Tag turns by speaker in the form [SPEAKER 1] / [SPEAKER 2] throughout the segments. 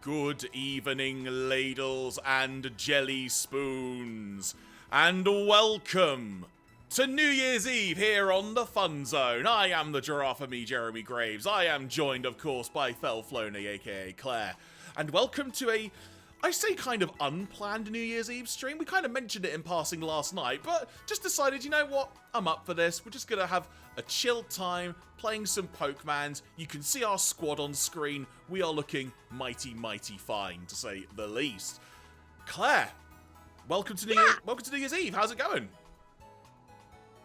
[SPEAKER 1] Good evening, ladles and jelly spoons, and welcome to New Year's Eve here on the Fun Zone. I am the Jeraffemy Jeremy Graves. I am joined, of course, by Felfloney, aka Claire, and welcome to a, I say kind of unplanned New Year's Eve stream. We kind of mentioned it in passing last night, but just decided, you know what, I'm up for this. We're just gonna have a chill time, playing some Pokemons. You can see our squad on screen. We are looking mighty, mighty fine, to say the least. Claire, welcome to New Year's Eve. How's it going?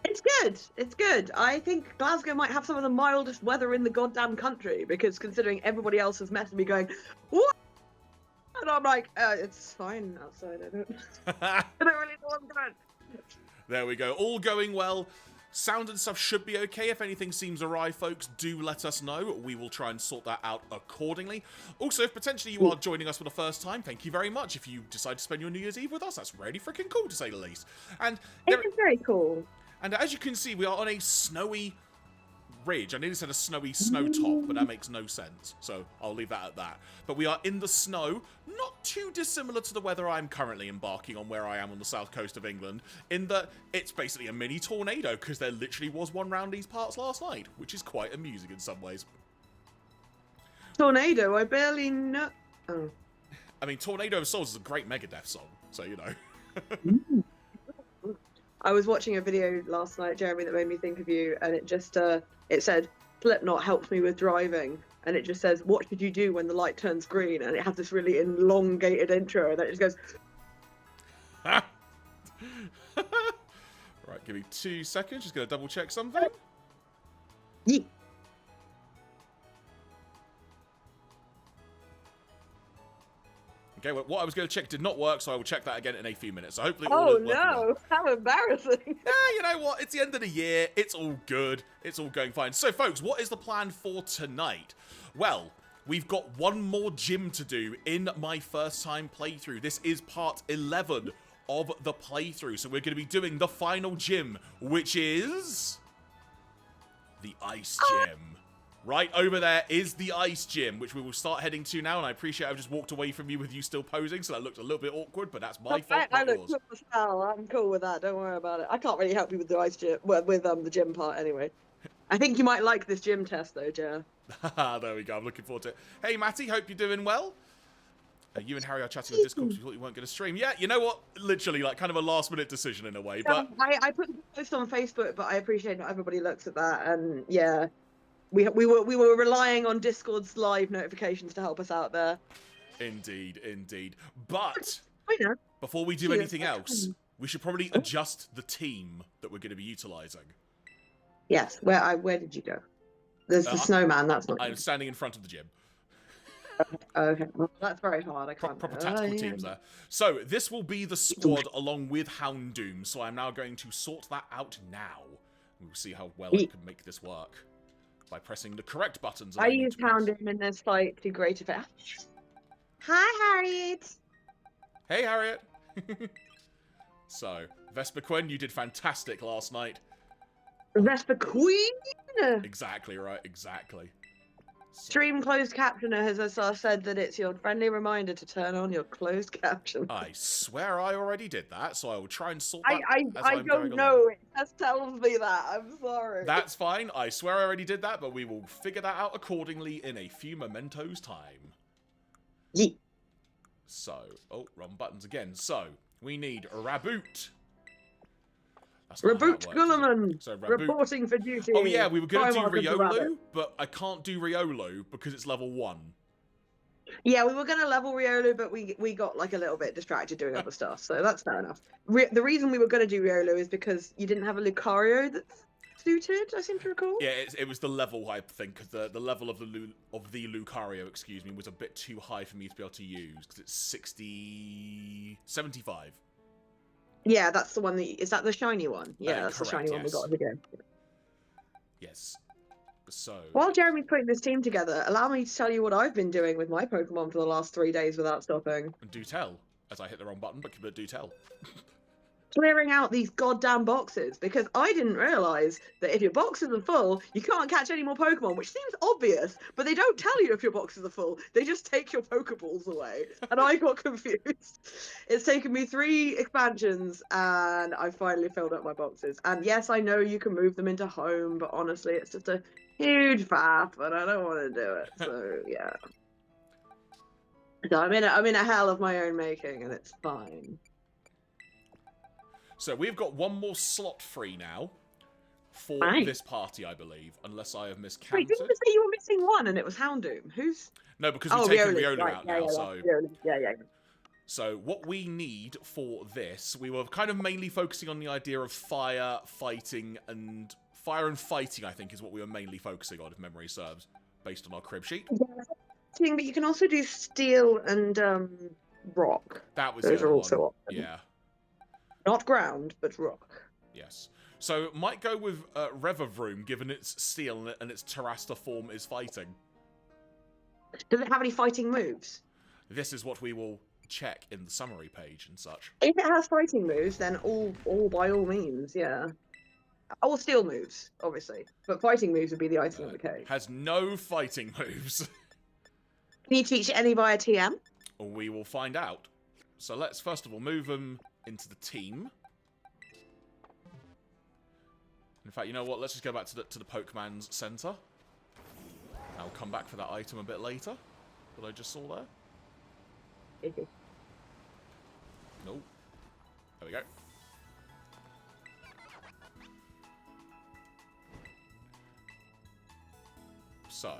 [SPEAKER 2] It's good. It's good. I think Glasgow might have some of the mildest weather in the goddamn country, because considering everybody else has messaged me going, what? And I'm like, it's fine outside. I don't really know what's going on.
[SPEAKER 1] There we go. All going well. Sound and stuff should be okay. If anything seems awry, folks, do let us know. We will try and sort that out accordingly. Also, if potentially you are joining us for the first time, thank you very much. If you decide to spend your New Year's Eve with us, that's really freaking cool, to say the least. And
[SPEAKER 2] it is very cool.
[SPEAKER 1] And as you can see, we are on a snowy ridge. I nearly said a snowy snow top, but that makes no sense. So I'll leave that at that. But we are in the snow, not too dissimilar to the weather I'm currently embarking on where I am on the south coast of England, in that it's basically a mini tornado, because there literally was one round these parts last night, which is quite amusing in some ways.
[SPEAKER 2] Tornado? I barely know. Oh.
[SPEAKER 1] I mean, Tornado of Souls is a great Megadeth song, so you know.
[SPEAKER 2] I was watching a video last night, Jeremy, that made me think of you, and it just, it said, Slipknot helped me with driving, and it just says, what should you do when the light turns green? And it has this really elongated intro, and then it just goes...
[SPEAKER 1] Right, give me 2 seconds, just gonna double check something.
[SPEAKER 2] Yeah.
[SPEAKER 1] Okay, well, what I was going to check did not work, so I will check that again in a few minutes. So hopefully
[SPEAKER 2] Oh
[SPEAKER 1] all
[SPEAKER 2] no, how embarrassing.
[SPEAKER 1] You know what? It's the end of the year. It's all good. It's all going fine. So, folks, what is the plan for tonight? Well, we've got one more gym to do in my first time playthrough. This is part 11 of the playthrough. So we're going to be doing the final gym, which is the Ice Gym. Right over there is the Ice Gym, which we will start heading to now, and I appreciate I've just walked away from you with you still posing, so that looked a little bit awkward, but that's my fault,
[SPEAKER 2] I
[SPEAKER 1] not
[SPEAKER 2] look
[SPEAKER 1] yours.
[SPEAKER 2] cool as hell. I'm cool with that. Don't worry about it. I can't really help you with the Ice Gym, well, with the gym part anyway. I think you might like this gym test though, Jer.
[SPEAKER 1] There we go. I'm looking forward to it. Hey, Matty, hope you're doing well. You and Harry are chatting on Discord because we thought you weren't going to stream. Yeah, you know what? Literally, like, kind of a last-minute decision in a way, but...
[SPEAKER 2] I put the post on Facebook, but I appreciate not everybody looks at that, and yeah... We were relying on Discord's live notifications to help us out there.
[SPEAKER 1] Indeed, indeed. But
[SPEAKER 2] know.
[SPEAKER 1] Before we do anything else, we should probably adjust the team that we're going to be utilising.
[SPEAKER 2] Yes. Where did you go? There's the snowman. That's not.
[SPEAKER 1] I'm standing in front of the gym.
[SPEAKER 2] Okay. Well, that's very hard. I can't.
[SPEAKER 1] Proper tactical teams there. So this will be the squad along with Houndoom. So I'm now going to sort that out now. We'll see how well I can make this work by pressing the correct buttons.
[SPEAKER 2] I used Houndoom in this fight to great effect. Hi, Harriet.
[SPEAKER 1] Hey, Harriet. So, Vespa Quinn, you did fantastic last night.
[SPEAKER 2] Vespa Queen?
[SPEAKER 1] Exactly right, exactly.
[SPEAKER 2] Stream closed captioner has said that it's your friendly reminder to turn on your closed caption.
[SPEAKER 1] I swear I already did that, so I will try and sort that
[SPEAKER 2] I don't know. It just tells me that. I'm sorry.
[SPEAKER 1] That's fine. I swear I already did that, but we will figure that out accordingly in a few mementos time.
[SPEAKER 2] Yeah.
[SPEAKER 1] So, oh, wrong buttons again. So, we need a Raboot.
[SPEAKER 2] Raboot Gulliman,
[SPEAKER 1] so,
[SPEAKER 2] reporting for duty.
[SPEAKER 1] Oh yeah, we were going to do Riolu, but I can't do Riolu because it's level 1.
[SPEAKER 2] Yeah, we were going to level Riolu, but we got like a little bit distracted doing other stuff, so that's fair enough. The reason we were going to do Riolu is because you didn't have a Lucario that's suited, I seem to recall.
[SPEAKER 1] Yeah, it was the level, I think, because the level of the Lucario, excuse me, was a bit too high for me to be able to use, because it's 75.
[SPEAKER 2] Yeah, that's the one is that the shiny one? Yeah, that's
[SPEAKER 1] correct,
[SPEAKER 2] the shiny one we got in the game.
[SPEAKER 1] Yes. So...
[SPEAKER 2] While Jeremy's putting this team together, allow me to tell you what I've been doing with my Pokemon for the last 3 days without stopping.
[SPEAKER 1] Do tell, as I hit the wrong button, but do tell.
[SPEAKER 2] clearing out these goddamn boxes because I didn't realize that if your boxes are full, you can't catch any more Pokemon, which seems obvious, but they don't tell you if your boxes are full. They just take your Pokeballs away. And I got confused. It's taken me 3 expansions and I finally filled up my boxes. And yes, I know you can move them into home, but honestly, it's just a huge faff and I don't want to do it. So, yeah. So I'm in a hell of my own making and it's fine.
[SPEAKER 1] So we've got one more slot free now for this party, I believe, unless I have miscounted.
[SPEAKER 2] Wait, didn't you say you were missing one and it was Houndoom? Who's?
[SPEAKER 1] No, because we've taken Riolu out now,
[SPEAKER 2] Yeah.
[SPEAKER 1] So what we need for this, we were kind of mainly focusing on the idea of fire, fighting, and... Fire and fighting, I think, is what we were mainly focusing on, if memory serves, based on our crib sheet.
[SPEAKER 2] Yeah, but you can also do steel and rock.
[SPEAKER 1] That was
[SPEAKER 2] Those
[SPEAKER 1] the
[SPEAKER 2] are
[SPEAKER 1] other
[SPEAKER 2] also
[SPEAKER 1] one.
[SPEAKER 2] options.
[SPEAKER 1] Yeah.
[SPEAKER 2] Not ground, but rock.
[SPEAKER 1] Yes. So, might go with Revavroom, given its steel and its Terrasta form is fighting.
[SPEAKER 2] Does it have any fighting moves?
[SPEAKER 1] This is what we will check in the summary page and such.
[SPEAKER 2] If it has fighting moves, then all by all means, yeah. All steel moves, obviously. But fighting moves would be the icing on the cake.
[SPEAKER 1] Has no fighting moves.
[SPEAKER 2] Can you teach it any via TM?
[SPEAKER 1] We will find out. So let's first of all move them into the team. In fact, you know what? Let's just go back to the Pokemon's Center. I'll come back for that item a bit later that I just saw there. Nope. There we go. So,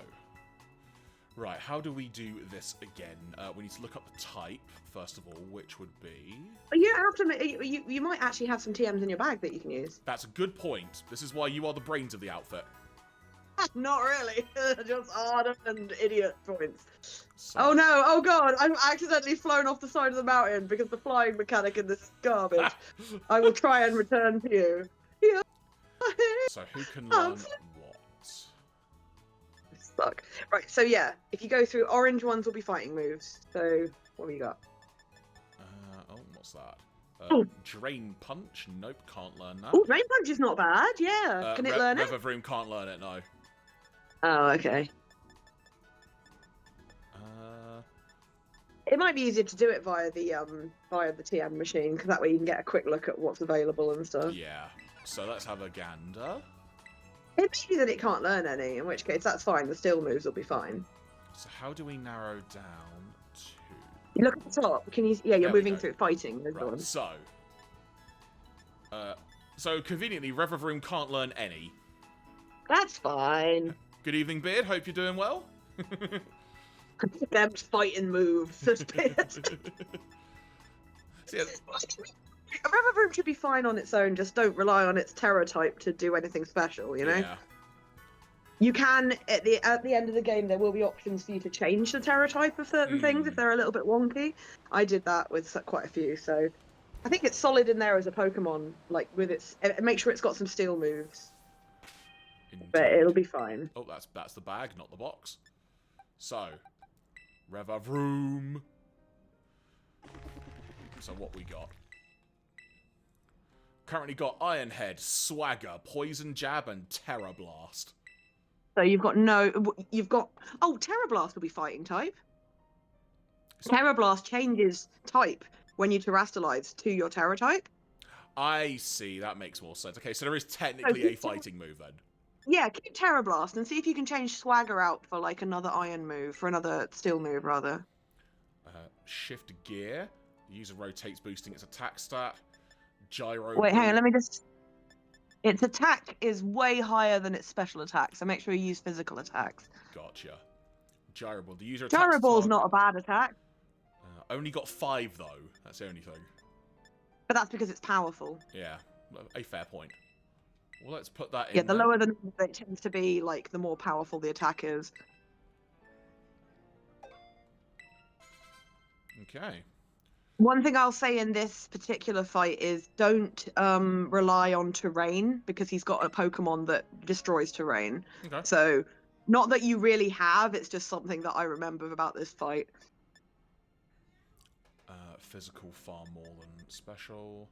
[SPEAKER 1] right, how do we do this again? We need to look up the type, first of all, which would be...
[SPEAKER 2] You have to. You might actually have some TMs in your bag that you can use.
[SPEAKER 1] That's a good point. This is why you are the brains of the outfit.
[SPEAKER 2] Not really. Just ardent and idiot points. So... Oh no, oh god, I've accidentally flown off the side of the mountain because the flying mechanic in this is garbage. I will try and return to you.
[SPEAKER 1] So who can learn what?
[SPEAKER 2] Suck. Right, so yeah, if you go through, orange ones will be fighting moves. So, what have you got?
[SPEAKER 1] Oh, what's that? Drain Punch? Nope, can't learn that.
[SPEAKER 2] Oh, Drain Punch is not bad, yeah. Can it learn it?
[SPEAKER 1] Revavroom can't learn it, no.
[SPEAKER 2] Oh, okay. It might be easier to do it via the TM machine, because that way you can get a quick look at what's available and stuff.
[SPEAKER 1] Yeah. So let's have a gander.
[SPEAKER 2] It may be that it can't learn any, in which case that's fine. The steel moves will be fine.
[SPEAKER 1] So how do we narrow down to...
[SPEAKER 2] You look at the top. Can you? Yeah, you're moving through fighting.
[SPEAKER 1] Right. So conveniently, Revavroom can't learn any.
[SPEAKER 2] That's fine.
[SPEAKER 1] Good evening, Beard. Hope you're doing well.
[SPEAKER 2] Them fighting moves.
[SPEAKER 1] Yeah.
[SPEAKER 2] A Revavroom should be fine on its own, just don't rely on its Terra type to do anything special, you know?
[SPEAKER 1] Yeah.
[SPEAKER 2] You can, at the end of the game, there will be options for you to change the Terra type of certain things if they're a little bit wonky. I did that with quite a few, so I think it's solid in there as a Pokemon, like with its, make sure it's got some steel moves. Indeed. But it'll be fine.
[SPEAKER 1] Oh, that's the bag, not the box. So, Revavroom. So what we got? Currently got Iron Head, Swagger, Poison Jab, and Terra Blast.
[SPEAKER 2] So you've got oh, Terra Blast will be fighting type. Terra Blast changes type when you terrestrialize to your Terra type.
[SPEAKER 1] I see, that makes more sense. Okay, so there is technically a fighting move then.
[SPEAKER 2] Yeah, keep Terra Blast and see if you can change Swagger out for like another Iron move, for another Steel move rather.
[SPEAKER 1] Shift Gear. The user rotates, boosting its attack stat. Gyro.
[SPEAKER 2] Wait, hang on, let me just... Its attack is way higher than its special attack, so make sure you use physical attacks.
[SPEAKER 1] Gotcha. Gyro Ball. The user
[SPEAKER 2] Gyro Ball's not a bad attack.
[SPEAKER 1] Only got 5 though. That's the only thing.
[SPEAKER 2] But that's because it's powerful.
[SPEAKER 1] Yeah, a fair point. Well, let's put that in.
[SPEAKER 2] Yeah, the lower the number, it tends to be like the more powerful the attack is.
[SPEAKER 1] Okay.
[SPEAKER 2] One thing I'll say in this particular fight is don't rely on terrain, because he's got a Pokemon that destroys terrain.
[SPEAKER 1] Okay.
[SPEAKER 2] So, not that you really have, it's just something that I remember about this fight.
[SPEAKER 1] Physical far more than special.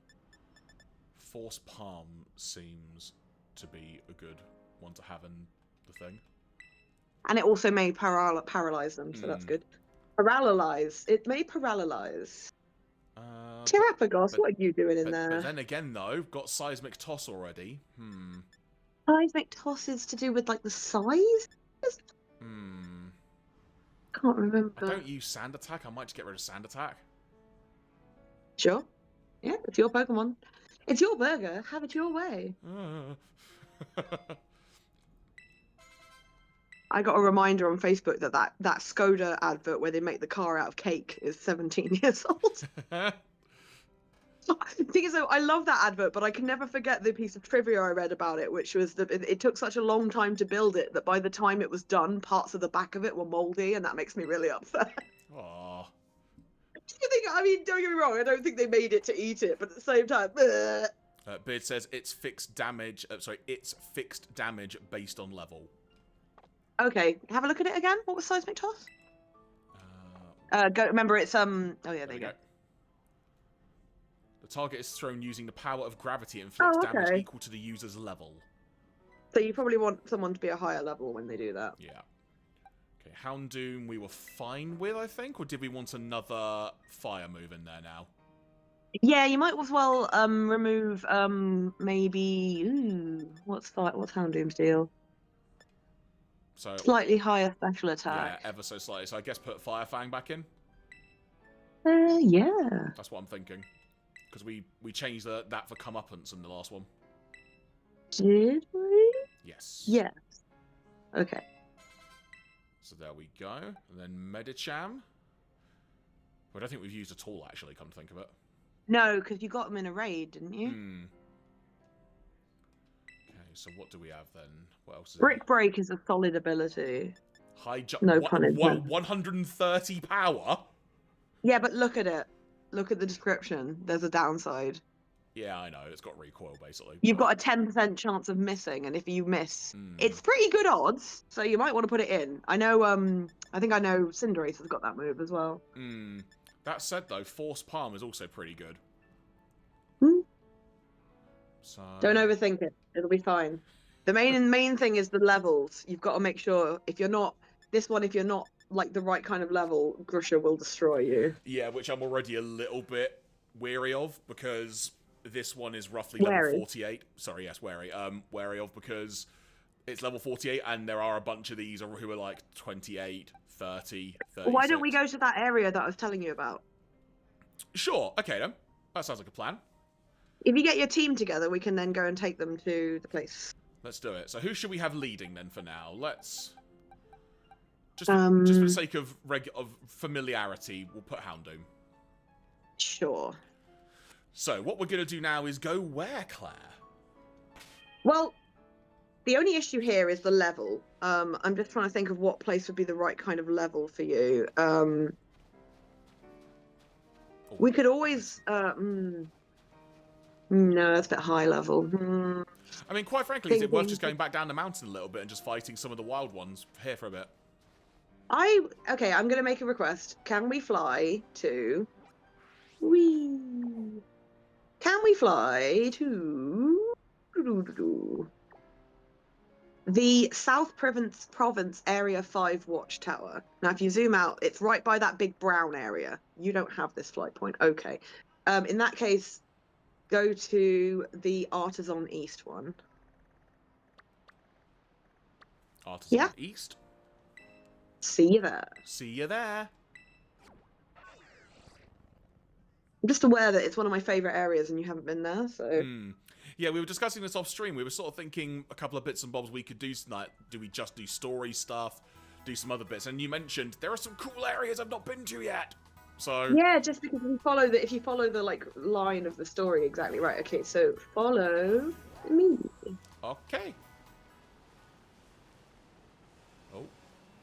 [SPEAKER 1] Force Palm seems to be a good one to have in the thing.
[SPEAKER 2] And it also may paralyze them, so that's good. Paralyze. It may paralyze. Terrapagos, what are you doing in there?
[SPEAKER 1] But then again, though, got Seismic Toss already.
[SPEAKER 2] Seismic Toss is to do with, like, the size? Can't remember.
[SPEAKER 1] I don't use Sand Attack. I might just get rid of Sand Attack.
[SPEAKER 2] Sure. Yeah, it's your Pokemon. It's your burger. Have it your way. I got a reminder on Facebook that Skoda advert where they make the car out of cake is 17 years old. The thing is, though, I love that advert, but I can never forget the piece of trivia I read about it, which was that it took such a long time to build it that by the time it was done, parts of the back of it were moldy, and that makes me really upset.
[SPEAKER 1] Aww.
[SPEAKER 2] I mean, don't get me wrong, I don't think they made it to eat it, but at the same time,
[SPEAKER 1] Beard says it's fixed damage. It's fixed damage based on level.
[SPEAKER 2] Okay, have a look at it again. What was Seismic Toss? Remember, it's oh yeah, there you go.
[SPEAKER 1] The target is thrown using the power of gravity and inflicts damage equal to the user's level.
[SPEAKER 2] So you probably want someone to be a higher level when they do that.
[SPEAKER 1] Yeah. Okay, Houndoom we were fine with, I think, or did we want another fire move in there now?
[SPEAKER 2] Yeah, you might as well remove maybe what's Houndoom's deal?
[SPEAKER 1] So
[SPEAKER 2] slightly higher special attack.
[SPEAKER 1] Yeah, ever so slightly. So I guess put Fire Fang back in.
[SPEAKER 2] Yeah.
[SPEAKER 1] That's what I'm thinking. Because we changed that for comeuppance in the last one.
[SPEAKER 2] Did we?
[SPEAKER 1] Yes.
[SPEAKER 2] Yes. Okay.
[SPEAKER 1] So there we go. And then Medicham. I don't think we've used at all, actually, come to think of it.
[SPEAKER 2] No, because you got them in a raid, didn't you?
[SPEAKER 1] Okay, so what do we have then? What else is
[SPEAKER 2] Brick Break is a solid ability.
[SPEAKER 1] High jump.
[SPEAKER 2] No pun intended.
[SPEAKER 1] 130 power?
[SPEAKER 2] Yeah, but look at it. Look at the description. There's a downside.
[SPEAKER 1] Yeah, I know. It's got recoil, basically.
[SPEAKER 2] You've got a 10% chance of missing, and if you miss, it's pretty good odds, so you might want to put it in. I know, I think I know Cinderace has got that move as well.
[SPEAKER 1] That said, though, Force Palm is also pretty good. So...
[SPEAKER 2] Don't overthink it. It'll be fine. The main thing is the levels. You've got to make sure if you're not like the right kind of level, Grusha will destroy you.
[SPEAKER 1] Yeah, which I'm already a little bit weary of because this one is roughly level 48. Sorry, yes, wary. Wary of because it's level 48 and there are a bunch of these who are like 28, 30, 36.
[SPEAKER 2] Why don't we go to that area that I was telling you about?
[SPEAKER 1] Sure. Okay, then. That sounds like a plan.
[SPEAKER 2] If you get your team together, we can then go and take them to the place.
[SPEAKER 1] Let's do it. So who should we have leading then for now? Let's... Just for the sake of familiarity, we'll put Houndoom.
[SPEAKER 2] Sure.
[SPEAKER 1] So, what we're going to do now is go where, Claire?
[SPEAKER 2] Well, the only issue here is the level. I'm just trying to think of what place would be the right kind of level for you. We could always... no, that's a bit high level.
[SPEAKER 1] I mean, quite frankly, is it worth just going back down the mountain a little bit and just fighting some of the wild ones here for a bit?
[SPEAKER 2] Okay, I'm going to make a request. Can we fly to... Can we fly to... the South Province Area 5 Watchtower? Now, if you zoom out, it's right by that big brown area. You don't have this flight point. Okay. In that case, go to the Artisan East one.
[SPEAKER 1] Artisan East?
[SPEAKER 2] See you there.
[SPEAKER 1] See you there.
[SPEAKER 2] I'm just aware that it's one of my favourite areas and you haven't been there, so...
[SPEAKER 1] Yeah, we were discussing this off stream. We were sort of thinking a couple of bits and bobs we could do tonight. Do we just do story stuff? Do some other bits? And you mentioned there are some cool areas I've not been to yet. So... Yeah,
[SPEAKER 2] just because if you follow the like line of the story exactly right. Okay, so follow me.
[SPEAKER 1] Okay.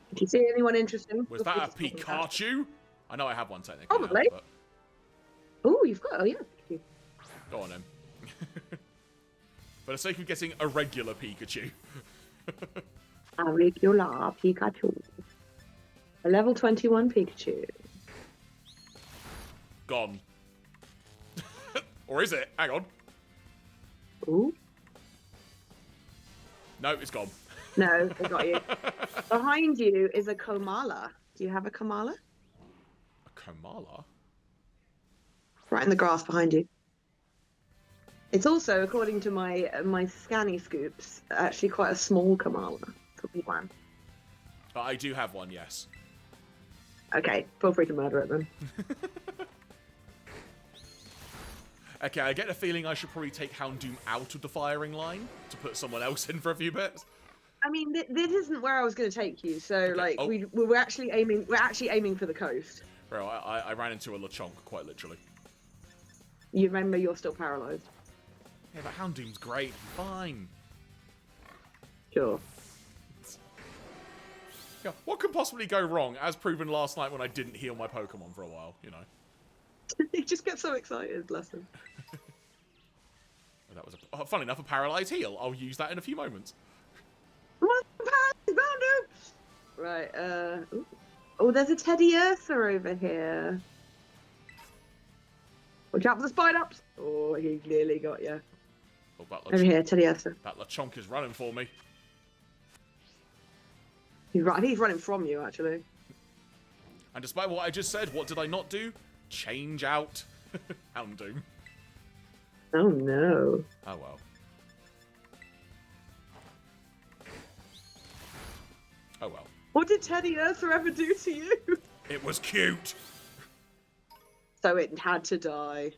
[SPEAKER 2] Did you see anyone interesting?
[SPEAKER 1] Was that a Pikachu? I know I have one technically.
[SPEAKER 2] Probably.
[SPEAKER 1] But...
[SPEAKER 2] Oh, you've got... Oh, yeah.
[SPEAKER 1] Go on, then. For the sake of getting a regular Pikachu.
[SPEAKER 2] A regular Pikachu. A level 21 Pikachu.
[SPEAKER 1] Gone. Or is it? Hang on.
[SPEAKER 2] Ooh.
[SPEAKER 1] No, it's gone.
[SPEAKER 2] No, I got you. Behind you is a Komala. Do you have a Komala?
[SPEAKER 1] A Komala?
[SPEAKER 2] Right in the grass behind you. It's also, according to my scanny scoops, actually quite a small Komala. Could be one.
[SPEAKER 1] But I do have one, yes.
[SPEAKER 2] Okay, feel free to murder it then.
[SPEAKER 1] Okay, I get the feeling I should probably take Houndoom out of the firing line to put someone else in for a few bits.
[SPEAKER 2] I mean, this isn't where I was going to take you. So,
[SPEAKER 1] Okay.
[SPEAKER 2] like,
[SPEAKER 1] Oh.
[SPEAKER 2] we're actually aiming for the coast.
[SPEAKER 1] Bro, I ran into a Lechonk, quite literally.
[SPEAKER 2] You remember you're still paralyzed.
[SPEAKER 1] Yeah, but Houndoom's great. Fine.
[SPEAKER 2] Sure.
[SPEAKER 1] Yeah, what could possibly go wrong, as proven last night when I didn't heal my Pokemon for a while, you know?
[SPEAKER 2] He just gets so excited, bless him.
[SPEAKER 1] That was, fun enough, a paralyzed heal. I'll use that in a few moments.
[SPEAKER 2] Right, ooh. Oh, there's a Teddy Ursa over here. Watch out for the Spine-Ups! Oh, he nearly got you.
[SPEAKER 1] Oh,
[SPEAKER 2] Over here, Teddy Ursa.
[SPEAKER 1] that Lechonk is running for me.
[SPEAKER 2] I think he's running from you, actually.
[SPEAKER 1] And despite what I just said, what did I not do? Change out Houndoom.
[SPEAKER 2] Oh, no.
[SPEAKER 1] Oh, well. Oh, well.
[SPEAKER 2] What did Teddy Ursa ever do to you?
[SPEAKER 1] It was cute!
[SPEAKER 2] So it had to die.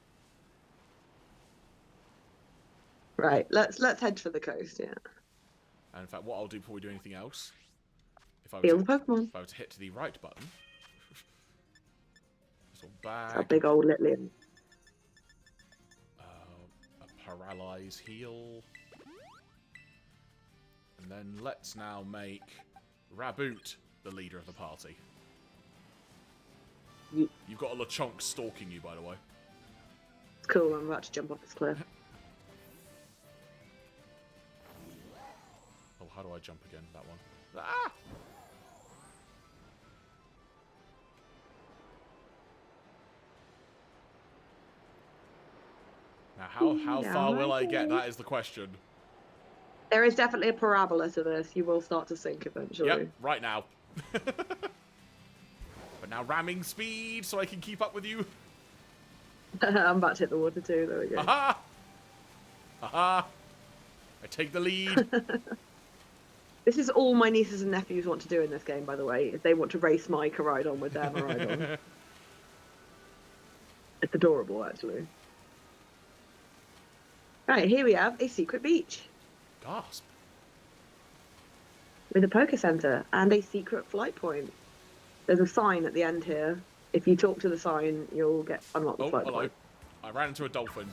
[SPEAKER 2] Right, let's head for the coast, yeah.
[SPEAKER 1] And in fact, what I'll do before we do anything else, if I
[SPEAKER 2] Heal
[SPEAKER 1] were
[SPEAKER 2] the Pokemon.
[SPEAKER 1] if I were to hit to the right button, little
[SPEAKER 2] It's a
[SPEAKER 1] bag,
[SPEAKER 2] big old Litlium.
[SPEAKER 1] a paralyze heal, and then let's now make Raboot the leader of the party. You've got a Lechonk stalking you, by the way.
[SPEAKER 2] It's cool, I'm about to jump off this cliff.
[SPEAKER 1] Oh, how do I jump again? That one. Ah! Now, how far will I get? That is the question.
[SPEAKER 2] There is definitely a parabola to this. You will start to sink eventually.
[SPEAKER 1] Yep, right now. But now ramming speed so I can keep up with you.
[SPEAKER 2] I'm about to hit the water too. There we go.
[SPEAKER 1] Aha! Aha! I take the lead.
[SPEAKER 2] This is all my nieces and nephews want to do in this game, by the way. If they want to race my Coridon with their Maridon. It's adorable, actually. Right, here we have a secret beach.
[SPEAKER 1] Gasp.
[SPEAKER 2] With a Poké Center and a secret flight point. There's a sign at the end here. If you talk to the sign, you'll get unlock the flight
[SPEAKER 1] hello.
[SPEAKER 2] point.
[SPEAKER 1] I ran into a dolphin.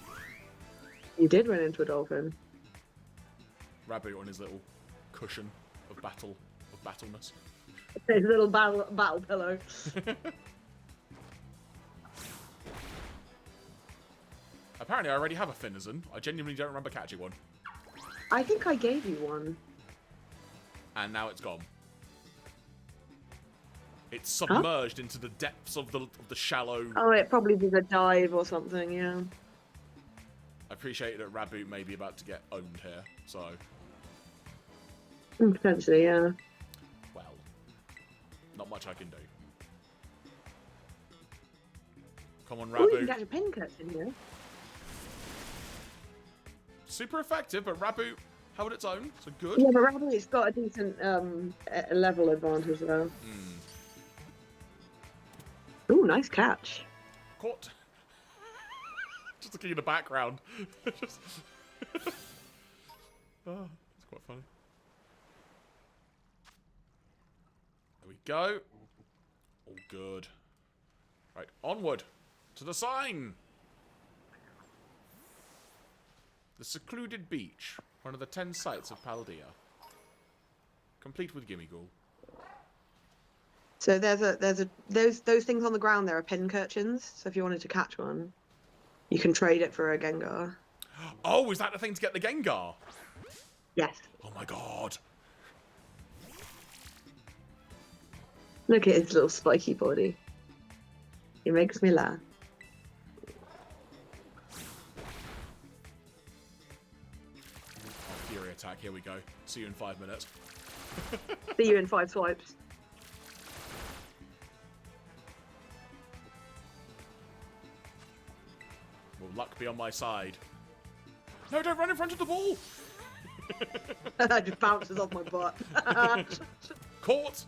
[SPEAKER 2] You did run into a dolphin.
[SPEAKER 1] Raboot on his little cushion of battleness.
[SPEAKER 2] His little battle pillow.
[SPEAKER 1] Apparently I already have a Finizen. I genuinely don't remember catching one.
[SPEAKER 2] I think I gave you one.
[SPEAKER 1] And now it's gone. It's submerged into the depths of the shallow...
[SPEAKER 2] Oh, it probably did a dive or something, yeah.
[SPEAKER 1] I appreciate that Raboot may be about to get owned here, so...
[SPEAKER 2] Potentially, yeah.
[SPEAKER 1] Well, not much I can do. Come on,
[SPEAKER 2] Oh, you
[SPEAKER 1] Raboot.
[SPEAKER 2] can catch a Pincut in here.
[SPEAKER 1] Super effective, but Raboot held its own, so good.
[SPEAKER 2] Yeah, but Rabbit's got a decent level advantage though. Ooh, nice catch.
[SPEAKER 1] Caught. Just looking in the background. Just... oh, it's quite funny. There we go. All good. Right, onward to the sign. The secluded beach, one of the 10 sites of Paldea. Complete with Gimmighoul.
[SPEAKER 2] So those things on the ground there are Pincurchins. So if you wanted to catch one, you can trade it for a Gengar.
[SPEAKER 1] Oh, is that the thing to get the Gengar?
[SPEAKER 2] Yes.
[SPEAKER 1] Oh my god.
[SPEAKER 2] Look at his little spiky body. He makes me laugh.
[SPEAKER 1] Here we go. See you in 5 minutes.
[SPEAKER 2] See you in 5 swipes.
[SPEAKER 1] Will luck be on my side? No, don't run in front of the ball!
[SPEAKER 2] That just bounces off my butt.
[SPEAKER 1] Caught!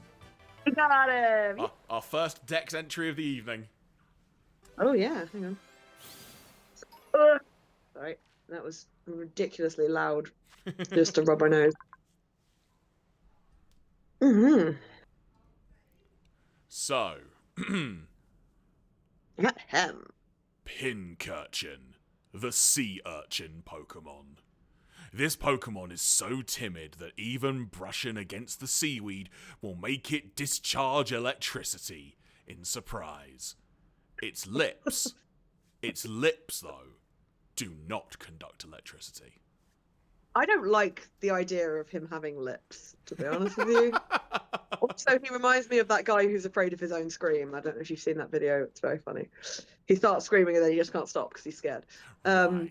[SPEAKER 2] Got him!
[SPEAKER 1] Our first Dex entry of the evening.
[SPEAKER 2] Oh, yeah. Hang on. Sorry. That was ridiculously loud. Just to rub my nose. Mm-hmm.
[SPEAKER 1] So,
[SPEAKER 2] Ahem.
[SPEAKER 1] Pincurchin, the sea urchin Pokemon. This Pokemon is so timid that even brushing against the seaweed will make it discharge electricity in surprise. Its lips, though, do not conduct electricity.
[SPEAKER 2] I don't like the idea of him having lips, to be honest with you. Also, he reminds me of that guy who's afraid of his own scream. I don't know if you've seen that video. It's very funny. He starts screaming and then he just can't stop because he's scared.
[SPEAKER 1] Right.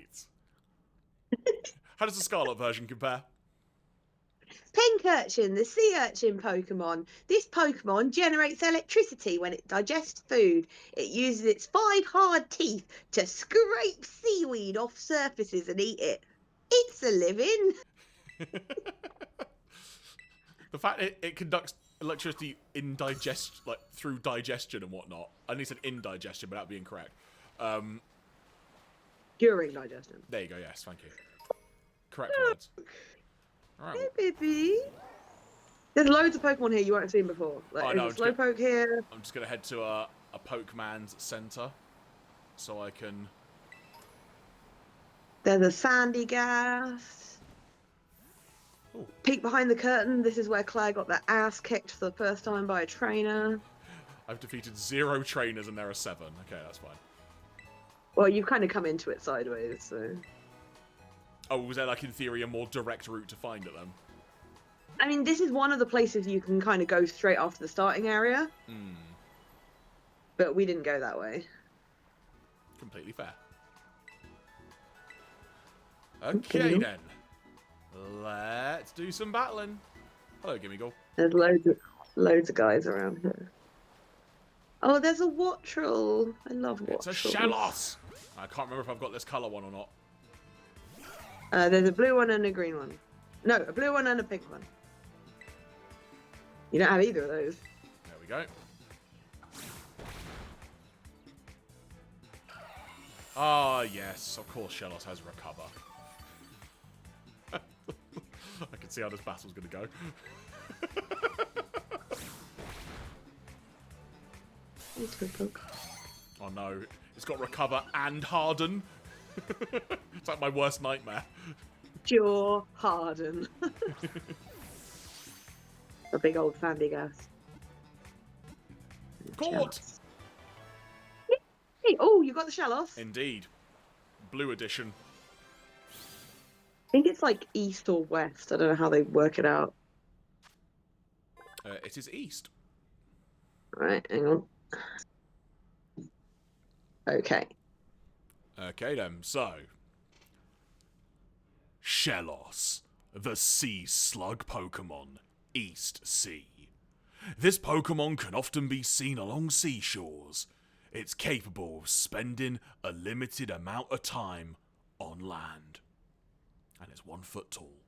[SPEAKER 1] How does the Scarlet version compare?
[SPEAKER 2] Pincurchin, the sea urchin Pokemon. This Pokemon generates electricity when it digests food. It uses its 5 hard teeth to scrape seaweed off surfaces and eat it. It's a living.
[SPEAKER 1] The fact it conducts electricity through digestion and whatnot. I nearly said indigestion, but that would be incorrect.
[SPEAKER 2] During digestion.
[SPEAKER 1] There you go, yes, thank you. Correct words. Alright.
[SPEAKER 2] Hey, baby. There's loads of Pokemon here you won't have seen before. Like,
[SPEAKER 1] know,
[SPEAKER 2] there's a Slowpoke here.
[SPEAKER 1] I'm just going to head to a Pokemon's centre so I can...
[SPEAKER 2] There's a Sandy Gas.
[SPEAKER 1] Ooh.
[SPEAKER 2] Peek behind the curtain. This is where Claire got their ass kicked for the first time by a trainer.
[SPEAKER 1] I've defeated 0 trainers and there are 7. Okay, that's fine.
[SPEAKER 2] Well, you've kind of come into it sideways, so...
[SPEAKER 1] Oh, was there, like, in theory, a more direct route to find it, then?
[SPEAKER 2] I mean, this is one of the places you can kind of go straight after the starting area.
[SPEAKER 1] Hmm.
[SPEAKER 2] But we didn't go that way.
[SPEAKER 1] Completely fair. Okay, then. Let's do some battling. Hello, Gimmighoul.
[SPEAKER 2] There's loads of guys around here. Oh, there's a Wattrel. I love Wattrel.
[SPEAKER 1] It's a Shellos! I can't remember if I've got this colour one or not.
[SPEAKER 2] There's a blue one and a green one. No, a blue one and a pink one. You don't have either of those.
[SPEAKER 1] There we go. Ah, yes. Of course Shellos has Recover. I can see how this battle's going to go. Oh no. It's got Recover and Harden. It's like my worst nightmare.
[SPEAKER 2] Pure Harden. A big old Sandy Gas.
[SPEAKER 1] Caught!
[SPEAKER 2] Hey, oh, you got the Shellos?
[SPEAKER 1] Indeed. Blue edition.
[SPEAKER 2] I think it's like east or west. I don't know how they work it out.
[SPEAKER 1] It is east.
[SPEAKER 2] Right, hang on. Okay.
[SPEAKER 1] Okay then, so... Shellos, the sea slug Pokemon, East Sea. This Pokemon can often be seen along seashores. It's capable of spending a limited amount of time on land. And it's 1 foot tall.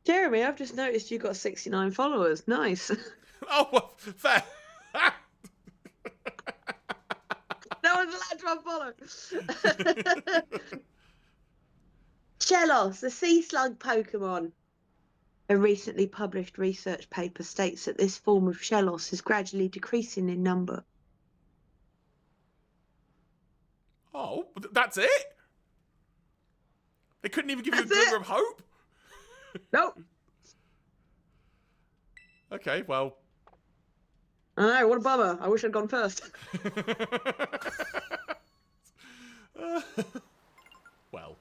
[SPEAKER 2] Jeremy, I've just noticed you got 69 followers. Nice.
[SPEAKER 1] Oh, well, fair.
[SPEAKER 2] No one's allowed to unfollow. Shellos, the sea slug Pokemon. A recently published research paper states that this form of Shellos is gradually decreasing in number.
[SPEAKER 1] Oh, that's it? They couldn't even give you a glimmer of hope?
[SPEAKER 2] Nope.
[SPEAKER 1] Okay, well...
[SPEAKER 2] I know, what a bummer. I wish I'd gone first.
[SPEAKER 1] Well.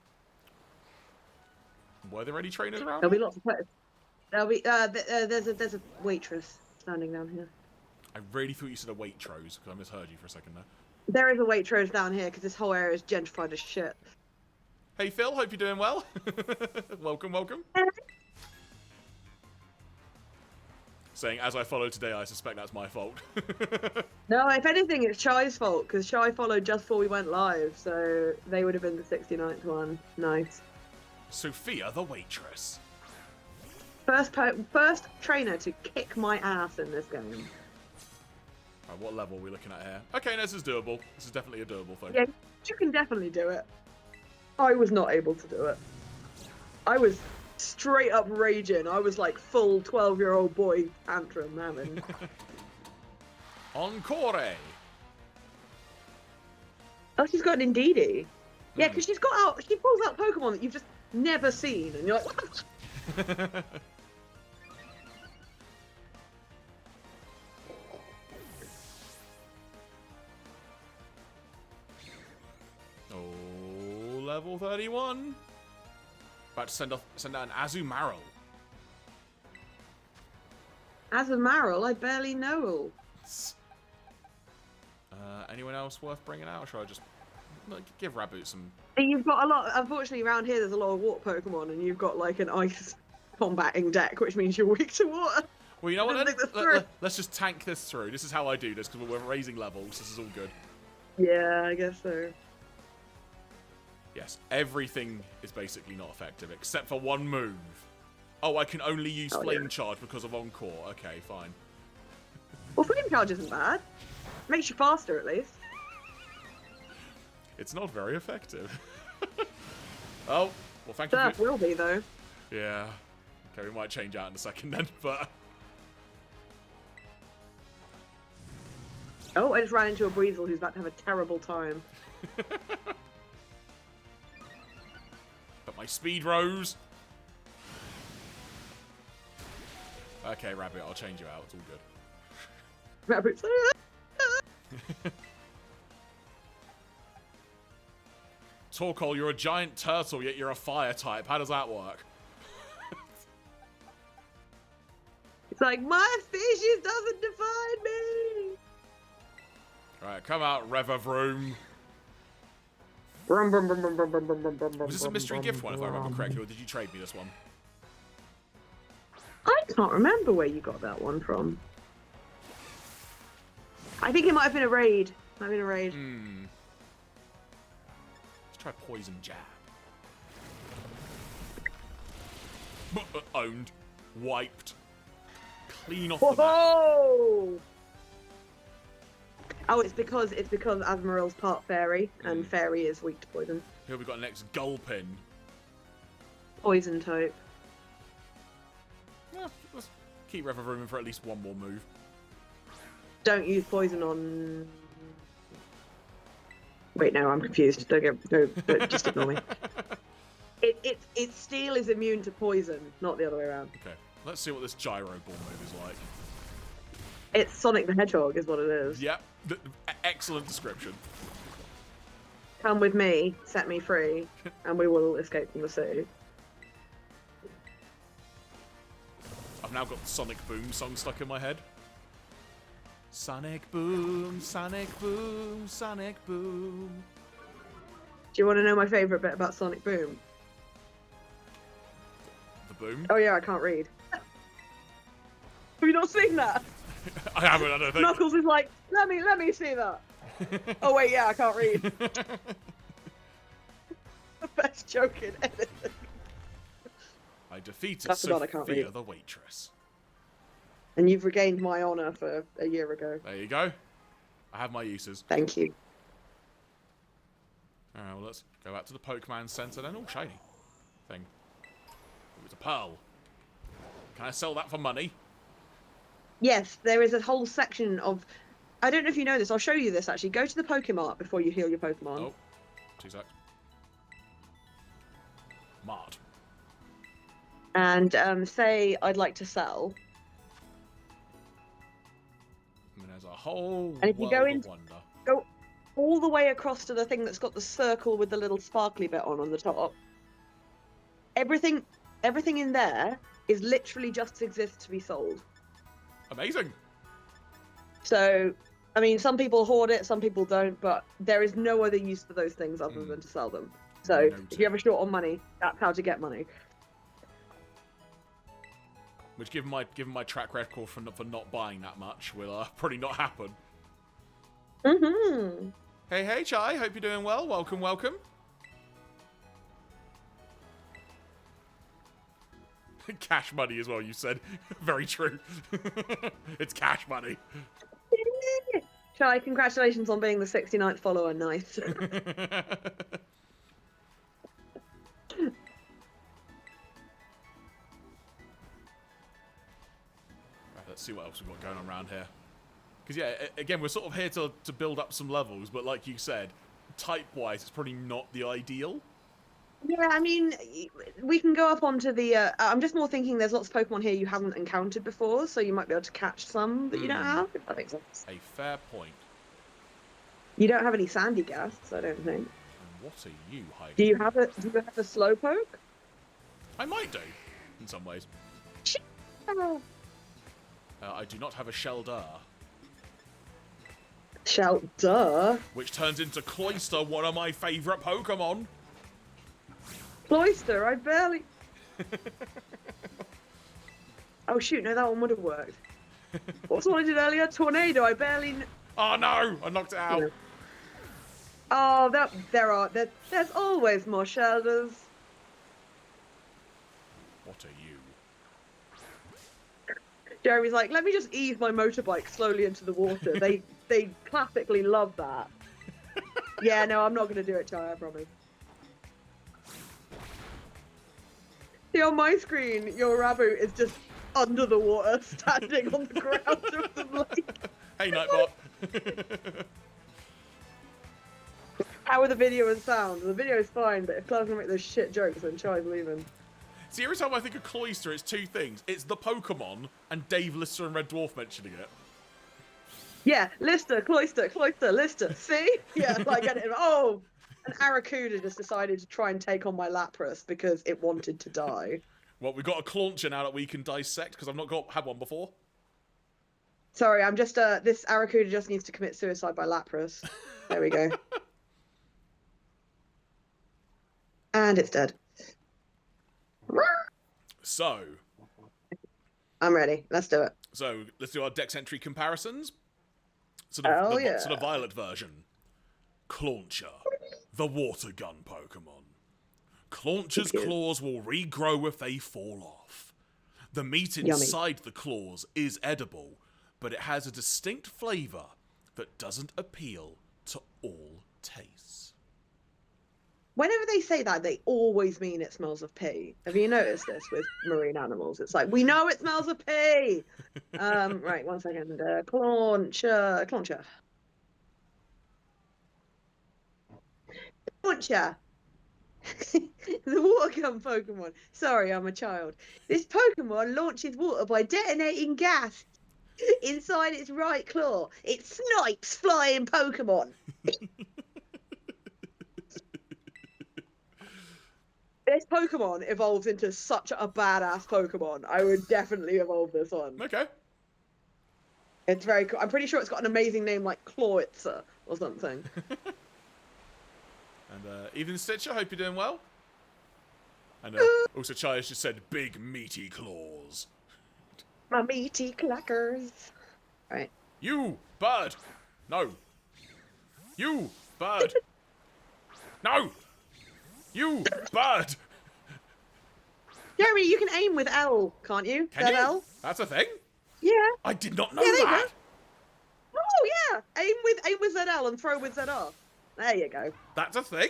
[SPEAKER 1] Were there any trainers around?
[SPEAKER 2] There'll be lots of players. There'll be, there's a waitress standing down here.
[SPEAKER 1] I really thought you said a Waitrose, because I misheard you for a second there.
[SPEAKER 2] There is a Waitrose down here, because this whole area is gentrified as shit.
[SPEAKER 1] Hey Phil, hope you're doing well. Welcome, welcome. Saying, as I follow today, I suspect that's my fault.
[SPEAKER 2] No, if anything, it's Shy's fault, because Shy followed just before we went live, so they would have been the 69th one. Nice.
[SPEAKER 1] Sophia the waitress.
[SPEAKER 2] First trainer to kick my ass in this game.
[SPEAKER 1] Right, what level are we looking at here? Okay, no, this is doable. This is definitely a doable thing.
[SPEAKER 2] Yeah, you can definitely do it. I was not able to do it. I was straight up raging. I was like full 12-year-old boy tantrum having.
[SPEAKER 1] Encore.
[SPEAKER 2] Oh, she's got an Indeedee. Yeah, because she pulls out Pokemon that you've just never seen, and you're like, what?
[SPEAKER 1] Oh, level 31. About to send out an Azumarill.
[SPEAKER 2] Azumarill, I barely know.
[SPEAKER 1] Anyone else worth bringing out? Or should I just give Raboot some...
[SPEAKER 2] You've got a lot, unfortunately around here there's a lot of water Pokemon, and you've got like an ice combating deck, which means you're weak to water.
[SPEAKER 1] Well, you know what, let's just tank this through. This is how I do this, because we're raising levels. This is all good.
[SPEAKER 2] Yeah, I guess so.
[SPEAKER 1] Yes, everything is basically not effective, except for one move. Oh, I can only use Flame Charge because of Encore. Okay, fine.
[SPEAKER 2] Well, Flame Charge isn't bad. Makes you faster, at least.
[SPEAKER 1] It's not very effective. Oh, well, thank you.
[SPEAKER 2] Surf will be, though.
[SPEAKER 1] Yeah. Okay, we might change out in a second then, but...
[SPEAKER 2] Oh, I just ran into a Breezel who's about to have a terrible time.
[SPEAKER 1] But my speed rose. Okay, Rabbit, I'll change you out. It's all good.
[SPEAKER 2] Rabbit's
[SPEAKER 1] Torkoal, you're a giant turtle, yet you're a fire type. How does that work?
[SPEAKER 2] It's like, my species doesn't define me!
[SPEAKER 1] Alright, come out, Revavroom. Was this a mystery gift one, if I remember correctly, or did you trade me this one?
[SPEAKER 2] I can't remember where you got that one from. I think it might have been a raid. Let's
[SPEAKER 1] try Poison Jab. Owned. Wiped. Clean off the map.
[SPEAKER 2] Oh, it's because Azumarill's part fairy, and fairy is weak to poison.
[SPEAKER 1] Here we got next Gulpin.
[SPEAKER 2] Poison type.
[SPEAKER 1] Yeah, let's keep Revavroom in for at least one more move.
[SPEAKER 2] Don't use poison on... Wait, no, I'm confused. Just ignore me. Its steel is immune to poison, not the other way around.
[SPEAKER 1] Okay, let's see what this Gyro Ball move is like.
[SPEAKER 2] It's Sonic the Hedgehog is what it is.
[SPEAKER 1] Yep, excellent description.
[SPEAKER 2] Come with me, set me free, and we will escape from the city.
[SPEAKER 1] I've now got the Sonic Boom song stuck in my head. Sonic Boom, Sonic Boom, Sonic Boom.
[SPEAKER 2] Do you want to know my favourite bit about Sonic Boom?
[SPEAKER 1] The boom?
[SPEAKER 2] Oh yeah, I can't read. Have you not seen that?
[SPEAKER 1] I haven't, I don't think.
[SPEAKER 2] Knuckles is like, let me see that. Oh wait, yeah, I can't read. The best joke in anything.
[SPEAKER 1] I defeated
[SPEAKER 2] That's the one I
[SPEAKER 1] Sophia
[SPEAKER 2] can't read.
[SPEAKER 1] the waitress.
[SPEAKER 2] And you've regained my honour for a year ago.
[SPEAKER 1] There you go. I have my uses.
[SPEAKER 2] Thank you.
[SPEAKER 1] Alright, well, let's go back to the Pokemon Center then. Oh, shiny thing. Oh, it's a pearl. Can I sell that for money?
[SPEAKER 2] Yes, there is a whole section of... I don't know if you know this. I'll show you this, actually. Go to the Pokemart before you heal your Pokemon.
[SPEAKER 1] Oh, 2 secs. Mart.
[SPEAKER 2] And say, I'd like to sell.
[SPEAKER 1] I mean, there's a whole
[SPEAKER 2] And if you
[SPEAKER 1] world
[SPEAKER 2] go
[SPEAKER 1] of wonder.
[SPEAKER 2] Go all the way across to the thing that's got the circle with the little sparkly bit on the top. Everything in there is literally just exists to be sold.
[SPEAKER 1] Amazing.
[SPEAKER 2] So, I mean, some people hoard it, some people don't, but there is no other use for those things other than to sell them. So
[SPEAKER 1] Noted.
[SPEAKER 2] if you ever short on money, that's how to get money.
[SPEAKER 1] Which, given my track record for not buying that much, will probably not happen.
[SPEAKER 2] Mm-hmm.
[SPEAKER 1] Hey, Chai, hope you're doing well. Welcome, welcome. Cash money as well, you said. Very true. It's cash money.
[SPEAKER 2] Shai, congratulations on being the 69th follower. Nice.
[SPEAKER 1] Let's see what else we've got going on around here. Because, yeah, again, we're sort of here to build up some levels, but like you said, type-wise, it's probably not the ideal.
[SPEAKER 2] Yeah, I mean, we can go up onto the... I'm just more thinking there's lots of Pokemon here you haven't encountered before, so you might be able to catch some that you don't have, if that makes sense.
[SPEAKER 1] A fair point.
[SPEAKER 2] You don't have any sandy ghasts, I don't think.
[SPEAKER 1] And what are you hiding?
[SPEAKER 2] Do you have a Slowpoke?
[SPEAKER 1] I might do, in some ways. I do not have a Sheldar.
[SPEAKER 2] Shelter?
[SPEAKER 1] Which turns into Cloyster, one of my favourite Pokemon.
[SPEAKER 2] Cloyster, I barely... Oh shoot, no, that one would have worked. What's the one I did earlier? Tornado, I barely...
[SPEAKER 1] Oh no, I knocked it out.
[SPEAKER 2] Yeah. Oh, there's always more Shelders.
[SPEAKER 1] What are you?
[SPEAKER 2] Jeremy's like, let me just ease my motorbike slowly into the water. They classically love that. Yeah, no, I'm not going to do it, Chai, I promise. See, on my screen, your Raboot is just under the water, standing on the ground of the lake.
[SPEAKER 1] Hey, Nightbot.
[SPEAKER 2] How are the video and sound? The video is fine, but if Clive's going to make those shit jokes, then Chai's leaving.
[SPEAKER 1] See, every time I think of Cloyster, it's two things. It's the Pokemon and Dave Lister and Red Dwarf mentioning it.
[SPEAKER 2] Yeah, Lister, Cloyster, Lister. See? Yeah, like, oh, an Arrokuda just decided to try and take on my Lapras because it wanted to die.
[SPEAKER 1] Well, we've got a Clauncher now that we can dissect, because I've not had one before.
[SPEAKER 2] Sorry, I'm just, this Arrokuda just needs to commit suicide by Lapras. There we go. And it's dead.
[SPEAKER 1] So.
[SPEAKER 2] I'm ready. Let's do it.
[SPEAKER 1] So, let's do our Dex entry comparisons. So the violet version. Clauncher, the water gun Pokemon. Clauncher's claws will regrow if they fall off. The meat inside the claws is edible, but it has a distinct flavour that doesn't appeal to all tastes.
[SPEAKER 2] Whenever they say that, they always mean it smells of pee. Have you noticed this with marine animals? It's like, we know it smells of pee! Right, 1 second. Clauncher. The water gun Pokemon. Sorry, I'm a child. This Pokemon launches water by detonating gas inside its right claw. It snipes flying Pokemon. This Pokemon evolves into such a badass Pokemon. I would definitely evolve this one.
[SPEAKER 1] Okay.
[SPEAKER 2] It's very cool. I'm pretty sure it's got an amazing name like Clawitzer or something.
[SPEAKER 1] And Even Stitcher, hope you're doing well. And also Chai has just said big meaty claws.
[SPEAKER 2] My meaty clackers. Right.
[SPEAKER 1] You, bird! No. You, bird! No! You, bird!
[SPEAKER 2] Jeremy, you can aim with L, can't you?
[SPEAKER 1] Can you?
[SPEAKER 2] L?
[SPEAKER 1] That's a thing?
[SPEAKER 2] Yeah.
[SPEAKER 1] I did not know
[SPEAKER 2] Yeah, there you
[SPEAKER 1] that!
[SPEAKER 2] go. Oh, yeah. Aim with ZL and throw with ZR. There you go.
[SPEAKER 1] That's a thing?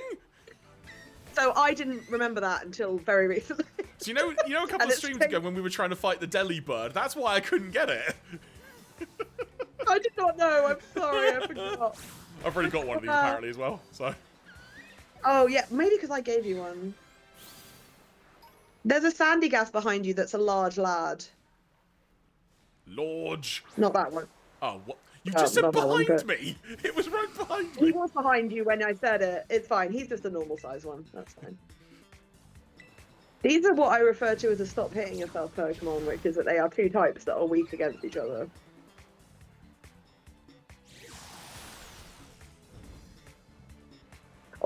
[SPEAKER 2] So I didn't remember that until very recently.
[SPEAKER 1] So you know a couple of streams ago when we were trying to fight the Delhi bird, that's why I couldn't get it.
[SPEAKER 2] I did not know. I'm sorry. I forgot.
[SPEAKER 1] I've already got one of these apparently as well, so.
[SPEAKER 2] Oh, yeah. Maybe because I gave you one. There's a sandy gas behind you that's a large lad.
[SPEAKER 1] Lodge.
[SPEAKER 2] Not that one.
[SPEAKER 1] Oh, what? You just said behind me! It was right behind me!
[SPEAKER 2] He was behind you when I said it. It's fine. He's just a normal size one. That's fine. These are what I refer to as a stop hitting yourself Pokemon, which is that they are two types that are weak against each other.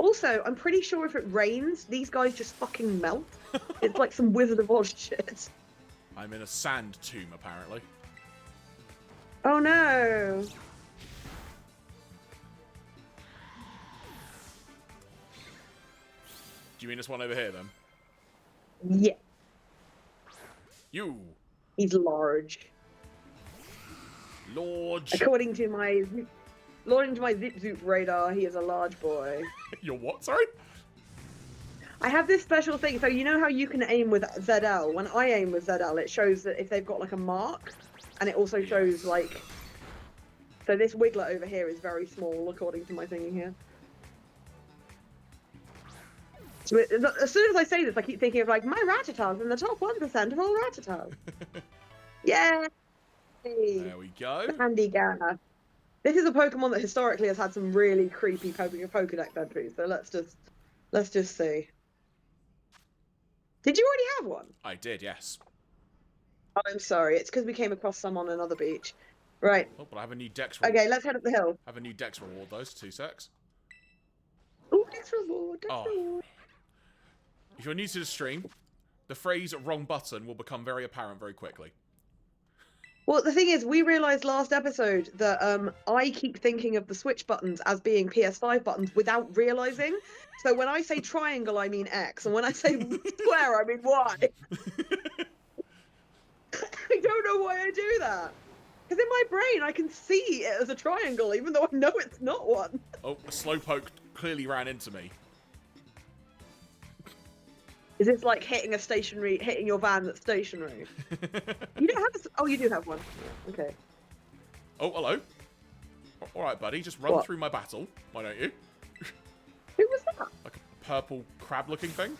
[SPEAKER 2] Also, I'm pretty sure if it rains, these guys just fucking melt. It's like some Wizard of Oz shit.
[SPEAKER 1] I'm in a sand tomb, apparently.
[SPEAKER 2] Oh no!
[SPEAKER 1] Do you mean this one over here, then?
[SPEAKER 2] Yeah.
[SPEAKER 1] You!
[SPEAKER 2] He's large.
[SPEAKER 1] Lodge!
[SPEAKER 2] According to my Zip Zoop radar, he is a large boy.
[SPEAKER 1] Your what, sorry?
[SPEAKER 2] I have this special thing, so you know how you can aim with ZL? When I aim with ZL, it shows that if they've got like a mark, and it also shows like... So this Wiggler over here is very small, according to my thingy here. So as soon as I say this, I keep thinking of like, my Rattatas in the top 1% of all Rattatas. Yay!
[SPEAKER 1] There we go.
[SPEAKER 2] Gengar. This is a Pokemon that historically has had some really creepy Pokedex entries, so let's just see. Did you already have one?
[SPEAKER 1] I did, yes.
[SPEAKER 2] Oh, I'm sorry. It's because we came across some on another beach. Right.
[SPEAKER 1] Oh, but I have a new Dex reward.
[SPEAKER 2] Okay, let's head up the hill.
[SPEAKER 1] I have a new Dex reward, those 2 secs.
[SPEAKER 2] Oh, Dex reward, Dex reward.
[SPEAKER 1] If you're new to the stream, the phrase wrong button will become very apparent very quickly.
[SPEAKER 2] Well, the thing is, we realised last episode that I keep thinking of the Switch buttons as being PS5 buttons without realising. So when I say triangle, I mean X, and when I say square, I mean Y. I don't know why I do that. Because in my brain, I can see it as a triangle, even though I know it's not one.
[SPEAKER 1] Oh, a Slowpoke clearly ran into me.
[SPEAKER 2] Is this like hitting your van that's stationary? You don't have oh, you do have one. Yeah, okay.
[SPEAKER 1] Oh, hello. All right, buddy, just run
[SPEAKER 2] What?
[SPEAKER 1] through my battle. Why don't you?
[SPEAKER 2] Who was that?
[SPEAKER 1] Like a purple crab-looking thing.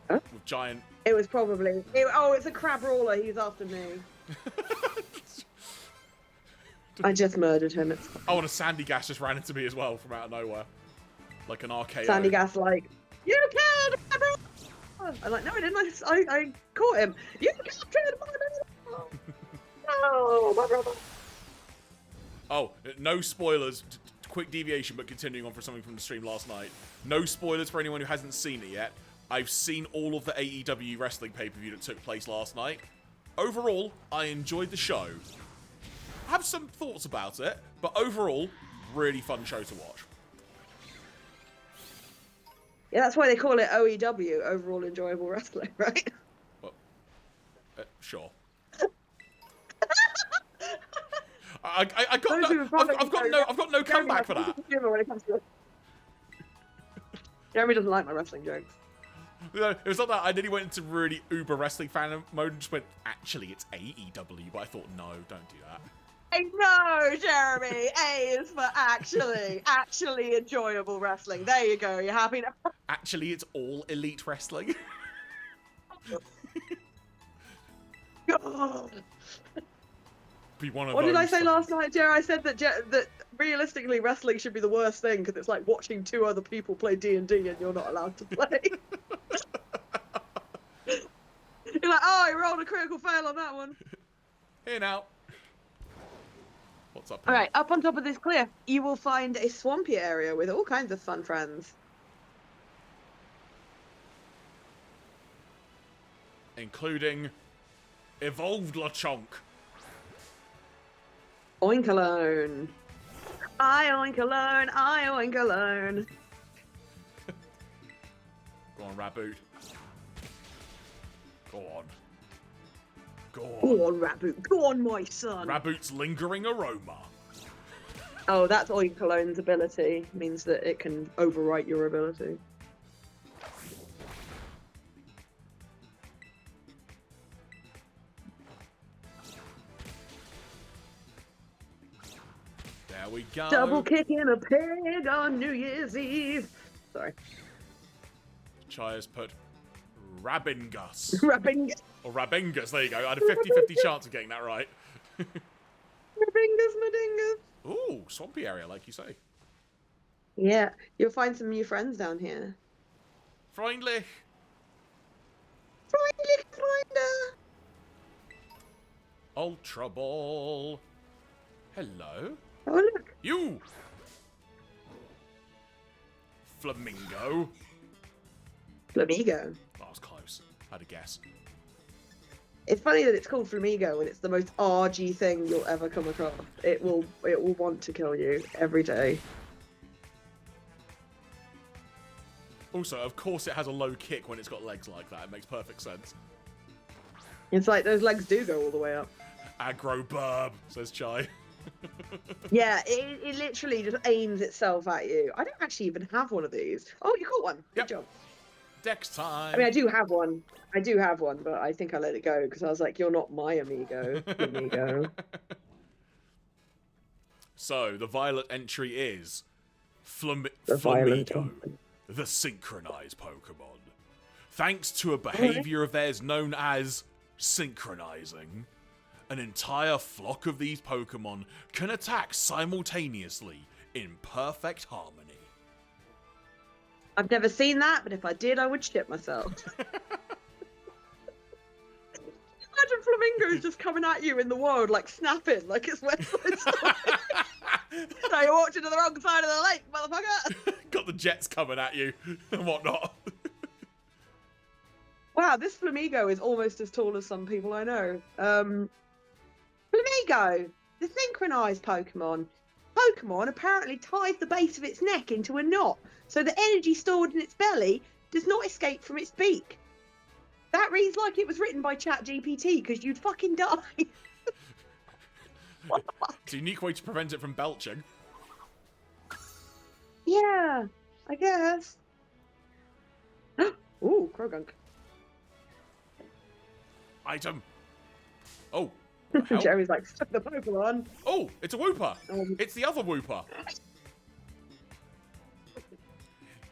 [SPEAKER 2] Huh?
[SPEAKER 1] With giant...
[SPEAKER 2] It was probably... oh, it's a crab roller. He's after me. I just murdered him. It's fine.
[SPEAKER 1] Oh, and a Sandy Gas just ran into me as well from out of nowhere. Like an RKO.
[SPEAKER 2] Sandy Gas like, you killed my brother! I'm like, no, I didn't. I caught him. You captured my brother! No, my brother.
[SPEAKER 1] Oh, no spoilers. Quick deviation, but continuing on for something from the stream last night. No spoilers for anyone who hasn't seen it yet. I've seen all of the AEW wrestling pay-per-view that took place last night. Overall, I enjoyed the show. I have some thoughts about it, but overall, really fun show to watch.
[SPEAKER 2] Yeah, that's why they call it OEW, Overall Enjoyable Wrestling, right?
[SPEAKER 1] Well, sure. I've got no comeback for that.
[SPEAKER 2] Jeremy doesn't like my wrestling jokes.
[SPEAKER 1] It was not that I nearly went into really uber wrestling fan mode and just went, actually, it's AEW, but I thought, no, don't do that.
[SPEAKER 2] I know, Jeremy. A is for actually enjoyable wrestling. There you go. You happy now?
[SPEAKER 1] Actually, it's all elite wrestling.
[SPEAKER 2] God.
[SPEAKER 1] Be one of
[SPEAKER 2] What did I say
[SPEAKER 1] those.
[SPEAKER 2] last night, Jer? I said that that realistically wrestling should be the worst thing because it's like watching 2 other people play D&D and you're not allowed to play. You're like, oh, I rolled a critical fail on that one.
[SPEAKER 1] Here now. What's up here?
[SPEAKER 2] All right, up on top of this cliff, you will find a swampy area with all kinds of fun friends.
[SPEAKER 1] Including Evolved Lechonk.
[SPEAKER 2] Oink alone. I oink alone. I oink alone.
[SPEAKER 1] Go on, Raboot. Go on. Go on.
[SPEAKER 2] Go on, Raboot. Go on, my son.
[SPEAKER 1] Raboot's lingering aroma.
[SPEAKER 2] Oh, that's oink alone's ability. Means that it can overwrite your ability.
[SPEAKER 1] There we go.
[SPEAKER 2] Double kicking a pig on New Year's Eve. Sorry.
[SPEAKER 1] Chai's put Rabingus.
[SPEAKER 2] Rabingus.
[SPEAKER 1] Or Rabingus, there you go. I had a 50-50 chance of getting that right.
[SPEAKER 2] Rabingus, madingus.
[SPEAKER 1] Ooh, swampy area, like you say.
[SPEAKER 2] Yeah, you'll find some new friends down here.
[SPEAKER 1] Freundlich.
[SPEAKER 2] Freundlich, Freunde.
[SPEAKER 1] Ultra Ball. Hello.
[SPEAKER 2] Oh, look.
[SPEAKER 1] You! Flamingo.
[SPEAKER 2] Flamigo.
[SPEAKER 1] That was close. I had a guess.
[SPEAKER 2] It's funny that it's called Flamigo and it's the most RG thing you'll ever come across. It will want to kill you every day.
[SPEAKER 1] Also, of course it has a low kick when it's got legs like that. It makes perfect sense.
[SPEAKER 2] It's like those legs do go all the way up.
[SPEAKER 1] Aggro burb, says Chai.
[SPEAKER 2] Yeah, it literally just aims itself at you. I don't actually even have one of these. Oh, you got one. Good
[SPEAKER 1] Yep.
[SPEAKER 2] job.
[SPEAKER 1] Dex time.
[SPEAKER 2] I mean, I do have one. But I think I let it go because I was like, you're not my amigo, amigo.
[SPEAKER 1] So, the violet entry is
[SPEAKER 2] The violent
[SPEAKER 1] Flamigo, the synchronized Pokemon. Thanks to a behavior of theirs known as synchronizing, an entire flock of these Pokemon can attack simultaneously in perfect harmony.
[SPEAKER 2] I've never seen that, but if I did, I would shit myself. Imagine flamingos just coming at you in the wild, like snapping, like it's West Side Story. So you walked into the wrong side of the lake, motherfucker.
[SPEAKER 1] Got the jets coming at you and whatnot.
[SPEAKER 2] Wow, this Flamigo is almost as tall as some people I know. Flamigo, the synchronized Pokemon. Pokemon apparently ties the base of its neck into a knot, so the energy stored in its belly does not escape from its beak. That reads like it was written by ChatGPT, because you'd fucking die. What the fuck?
[SPEAKER 1] It's a unique way to prevent it from belching.
[SPEAKER 2] Yeah, I guess. Ooh, Krogunk.
[SPEAKER 1] Item. Oh. What the hell?
[SPEAKER 2] Jeremy's like, stuck the Pokemon.
[SPEAKER 1] Oh, it's a Wooper. It's the other Wooper.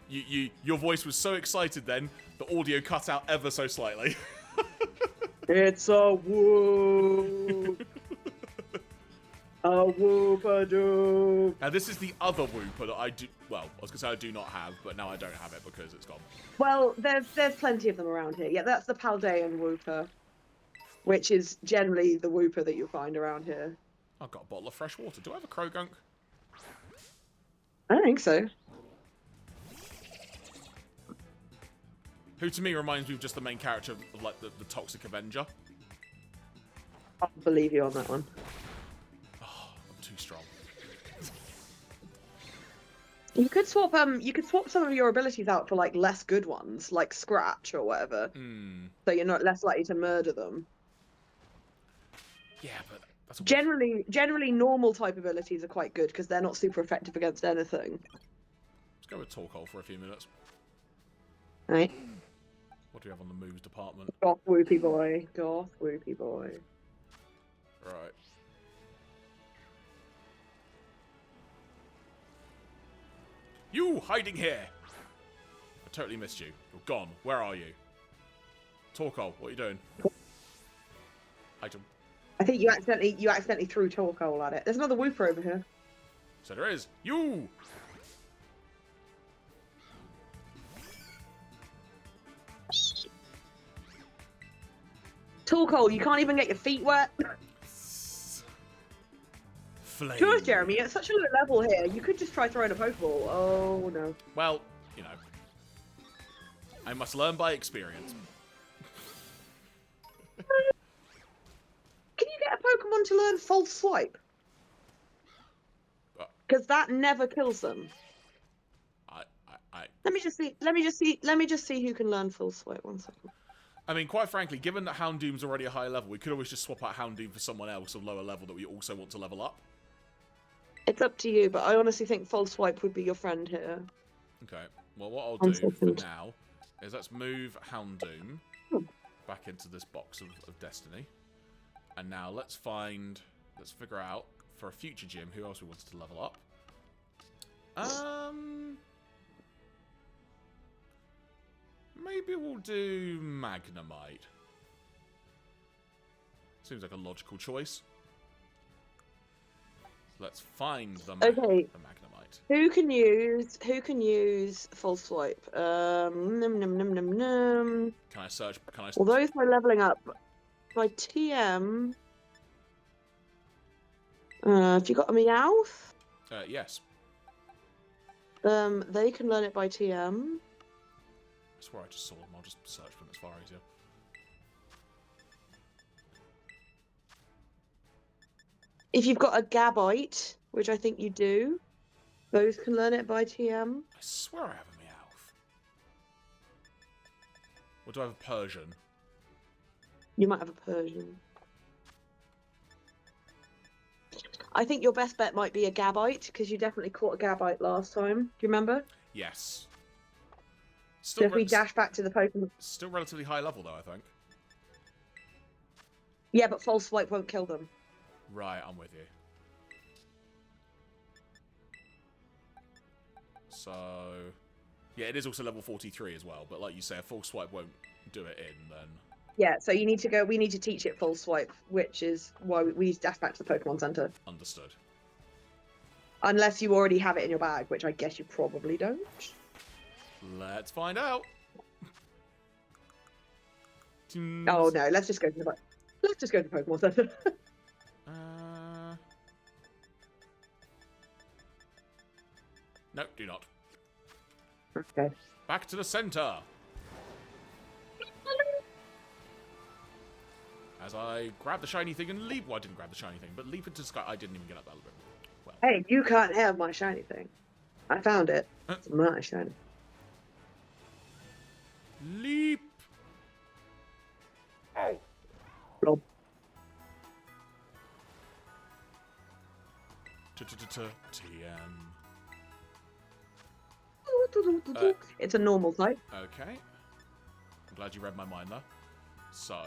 [SPEAKER 1] Your voice was so excited then, the audio cut out ever so slightly.
[SPEAKER 2] It's a whoop. A whoop-a-doop.
[SPEAKER 1] Now this is the other Wooper that I do. Well, I was gonna say I do not have, but now I don't have it because it's gone.
[SPEAKER 2] Well, there's plenty of them around here. Yeah, that's the Paldean Wooper, which is generally the Wooper that you'll find around here.
[SPEAKER 1] I've got a bottle of fresh water. Do I have a Krogunk?
[SPEAKER 2] I don't think so.
[SPEAKER 1] Who to me reminds me of just the main character of like the Toxic Avenger.
[SPEAKER 2] I'll believe you on that one.
[SPEAKER 1] Oh, I'm too strong.
[SPEAKER 2] You could swap some of your abilities out for like less good ones, like Scratch or whatever. So you're not less likely to murder them.
[SPEAKER 1] Yeah, but that's
[SPEAKER 2] Generally normal type abilities are quite good because they're not super effective against anything.
[SPEAKER 1] Let's go with Torkoal for a few minutes.
[SPEAKER 2] Right.
[SPEAKER 1] What do we have on the moves department?
[SPEAKER 2] Goth whoopie boy. Goth whoopie boy.
[SPEAKER 1] Right. You hiding here! I totally missed you. You're gone. Where are you? Torkoal, what are you doing? Item.
[SPEAKER 2] I think you accidentally threw Torkoal at it. There's another Wooper over here.
[SPEAKER 1] So there is. You!
[SPEAKER 2] Torkoal, you can't even get your feet wet.
[SPEAKER 1] Flame.
[SPEAKER 2] Sure, Jeremy, at such a low level here, you could just try throwing a Pokeball. Oh no.
[SPEAKER 1] Well, you know. I must learn by experience.
[SPEAKER 2] Can you get a Pokemon to learn False Swipe? Because that never kills them. Let me just see who can learn False Swipe. 1 second.
[SPEAKER 1] I mean, quite frankly, given that Houndoom's already a high level, we could always just swap out Houndoom for someone else of lower level that we also want to level up.
[SPEAKER 2] It's up to you, but I honestly think False Swipe would be your friend here.
[SPEAKER 1] Okay. Well, what I'll do for now is let's move Houndoom back into this box of Destiny. And now let's figure out for a future gym who else we wanted to level up. Maybe we'll do Magnemite. Seems like a logical choice. Let's find the Magnemite.
[SPEAKER 2] Who can use False Swipe? Num num num num num.
[SPEAKER 1] Can I search?
[SPEAKER 2] Well, those are leveling up by TM. Have you got a Meowth?
[SPEAKER 1] Yes.
[SPEAKER 2] They can learn it by TM.
[SPEAKER 1] I swear I just saw them. I'll just search for them. It's far easier.
[SPEAKER 2] If you've got a Gabite, which I think you do, those can learn it by TM.
[SPEAKER 1] I swear I have a Meowth. Or do I have a Persian?
[SPEAKER 2] You might have a Persian. I think your best bet might be a Gabite, because you definitely caught a Gabite last time. Do you remember?
[SPEAKER 1] Yes.
[SPEAKER 2] So if we dash back to the Pokemon...
[SPEAKER 1] Still relatively high level, though, I think.
[SPEAKER 2] Yeah, but False Swipe won't kill them.
[SPEAKER 1] Right, I'm with you. So... Yeah, it is also level 43 as well, but like you say, a False Swipe won't do it in, then...
[SPEAKER 2] Yeah, so you need to go... We need to teach it False Swipe, which is why we need to dash back to the Pokemon Center.
[SPEAKER 1] Understood.
[SPEAKER 2] Unless you already have it in your bag, which I guess you probably don't.
[SPEAKER 1] Let's find out.
[SPEAKER 2] Oh no, let's just go to the Pokemon Center.
[SPEAKER 1] No, do not.
[SPEAKER 2] Okay.
[SPEAKER 1] Back to the center. As I grab the shiny thing and leap. Well, I didn't grab the shiny thing, but leap into the sky. I didn't even get up that little bit. Well.
[SPEAKER 2] Hey, you can't have my shiny thing. I found it. It's my shiny.
[SPEAKER 1] Leap. Oh.
[SPEAKER 2] Blob.
[SPEAKER 1] TM.
[SPEAKER 2] It's a normal type.
[SPEAKER 1] Okay. I'm glad you read my mind there. So,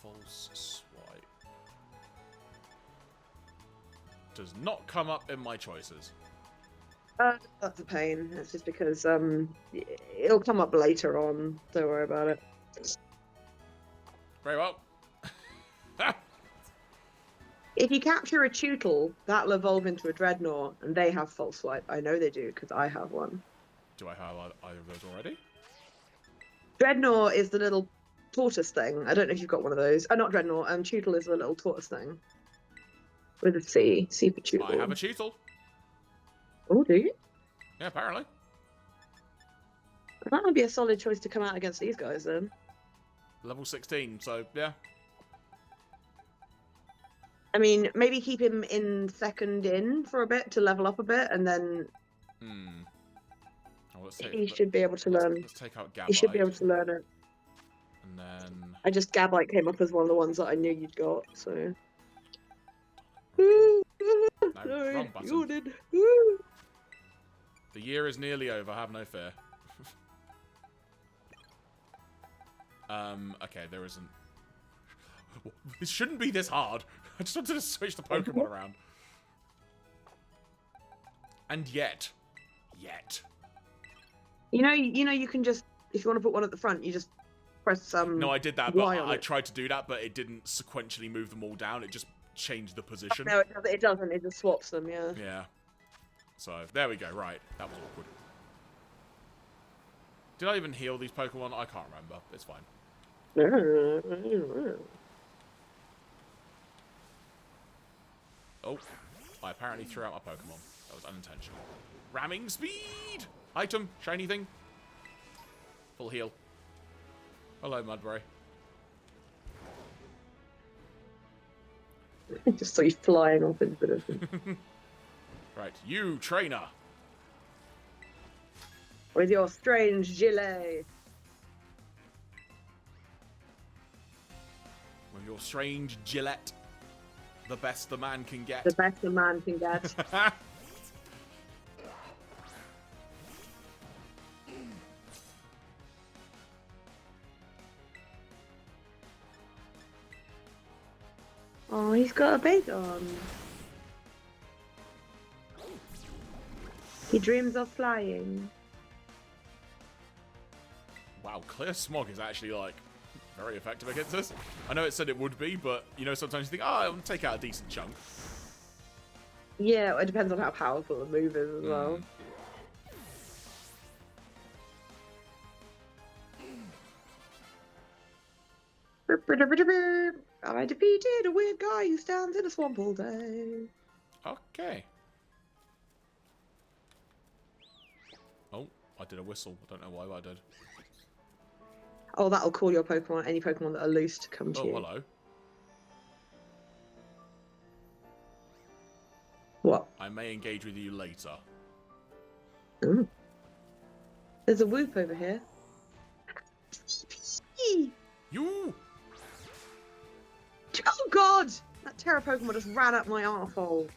[SPEAKER 1] false swipe does not come up in my choices.
[SPEAKER 2] That's a pain. It's just because it'll come up later on. Don't worry about it.
[SPEAKER 1] Very well.
[SPEAKER 2] If you capture a Tootle, that'll evolve into a Dreadnought, and they have False Swipe. I know they do, because I have one.
[SPEAKER 1] Do I have either of those already?
[SPEAKER 2] Dreadnought is the little tortoise thing. I don't know if you've got one of those. Not Dreadnought. Tootle is the little tortoise thing. With a C. C for Tootle.
[SPEAKER 1] I have a Tootle.
[SPEAKER 2] Oh, do you?
[SPEAKER 1] Yeah, apparently.
[SPEAKER 2] That would be a solid choice to come out against these guys, then.
[SPEAKER 1] Level 16, so yeah.
[SPEAKER 2] I mean, maybe keep him in second in for a bit to level up a bit, and then he should be able to learn.
[SPEAKER 1] Let's take out Gabite.
[SPEAKER 2] He should be able to learn it.
[SPEAKER 1] And then...
[SPEAKER 2] Gabite came up as one of the ones that I knew you'd got, so...
[SPEAKER 1] No,
[SPEAKER 2] Sorry,
[SPEAKER 1] wrong button.
[SPEAKER 2] you did.
[SPEAKER 1] The year is nearly over, have no fear. Okay, there isn't... It shouldn't be this hard. I just wanted to switch the Pokemon around. And yet.
[SPEAKER 2] You know, you can just, if you want to put one at the front, you just press
[SPEAKER 1] No, I did that, but
[SPEAKER 2] Y
[SPEAKER 1] I tried to do that, but it didn't sequentially move them all down. It just changed the position.
[SPEAKER 2] No, it doesn't. It just swaps them, yeah.
[SPEAKER 1] Yeah. So, there we go. Right. That was awkward. Did I even heal these Pokemon? I can't remember. It's fine. Oh. I apparently threw out my Pokemon. That was unintentional. Ramming speed! Item. Shiny thing. Full heal. Hello, Mudbury.
[SPEAKER 2] Just saw you flying off into the...
[SPEAKER 1] Right. You, trainer.
[SPEAKER 2] With your strange gilet.
[SPEAKER 1] With your strange Gillette. The best the man can get.
[SPEAKER 2] The best a man can get. Oh, he's got a bait on. He dreams of flying.
[SPEAKER 1] Wow, Clear Smog is actually, like, very effective against this. I know it said it would be, but, you know, sometimes you think, oh, I'll take out a decent chunk.
[SPEAKER 2] Yeah, it depends on how powerful the move is as well. I defeated a weird guy who stands in a swamp all day.
[SPEAKER 1] Okay. I did a whistle. I don't know why, but I did.
[SPEAKER 2] Oh, that'll call your Pokemon, any Pokemon that are loose, to come to
[SPEAKER 1] Oh,
[SPEAKER 2] you.
[SPEAKER 1] hello.
[SPEAKER 2] What?
[SPEAKER 1] I may engage with you later.
[SPEAKER 2] Ooh. There's a Whoop over here.
[SPEAKER 1] You!
[SPEAKER 2] Oh god! That Terra Pokemon just ran up my arsehole.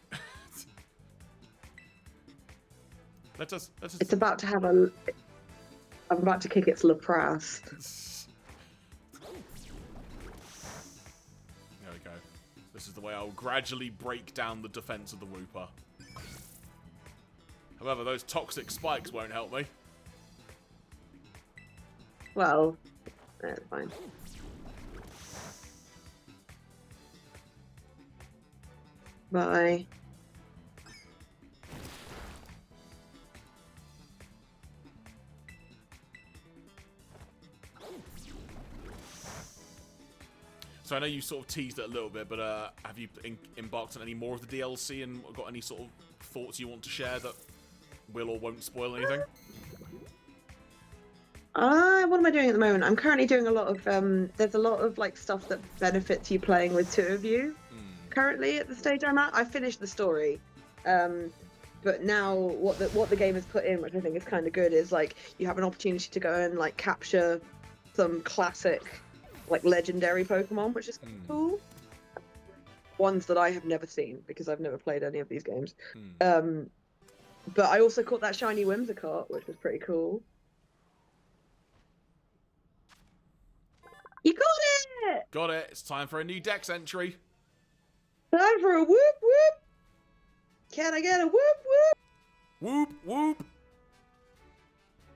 [SPEAKER 1] Let's
[SPEAKER 2] It's about to have a... I'm about to kick its Lapras.
[SPEAKER 1] There we go. This is the way I'll gradually break down the defense of the Wooper. However, those toxic spikes won't help me.
[SPEAKER 2] Well, that's fine. Bye.
[SPEAKER 1] So I know you sort of teased it a little bit, but have you embarked on any more of the DLC and got any sort of thoughts you want to share that will or won't spoil anything?
[SPEAKER 2] What am I doing at the moment? I'm currently doing a lot of, there's a lot of like stuff that benefits you playing with two of you. Currently at the stage I'm at, I finished the story. But now what the game has put in, which I think is kind of good, is like you have an opportunity to go and like capture some classic, like legendary Pokemon, which is cool. Ones that I have never seen because I've never played any of these games. But I also caught that shiny Whimsicott, which was pretty cool. You got it!
[SPEAKER 1] Got it. It's time for a new Dex entry.
[SPEAKER 2] Time for a whoop whoop! Can I get a whoop whoop?
[SPEAKER 1] Whoop, whoop.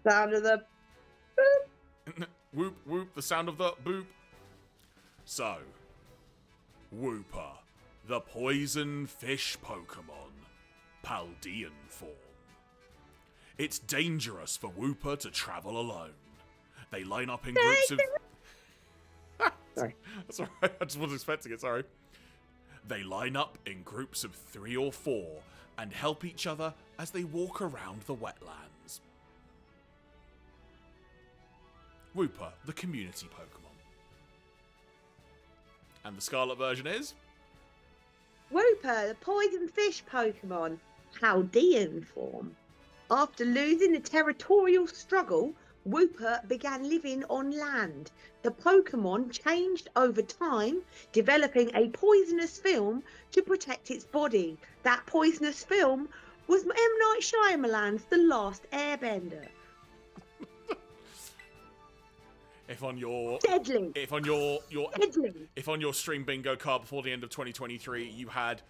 [SPEAKER 2] Sound of the boop.
[SPEAKER 1] Whoop, whoop. The sound of the boop. So, Wooper, the poison fish Pokemon, Paldean form. It's dangerous for Wooper to travel alone. They line up in groups of...
[SPEAKER 2] Sorry.
[SPEAKER 1] That's alright, I just wasn't expecting it, sorry. They line up in groups of 3 or 4 and help each other as they walk around the wetlands. Wooper, the community Pokemon. And the Scarlet version is?
[SPEAKER 2] Wooper, the poison fish Pokemon, Paldean form. After losing the territorial struggle, Wooper began living on land. The Pokemon changed over time, developing a poisonous film to protect its body. That poisonous film was M. Night Shyamalan's The Last Airbender.
[SPEAKER 1] If on your
[SPEAKER 2] Deadly.
[SPEAKER 1] If on your
[SPEAKER 2] Deadly.
[SPEAKER 1] if on your stream bingo card before the end of 2023 you had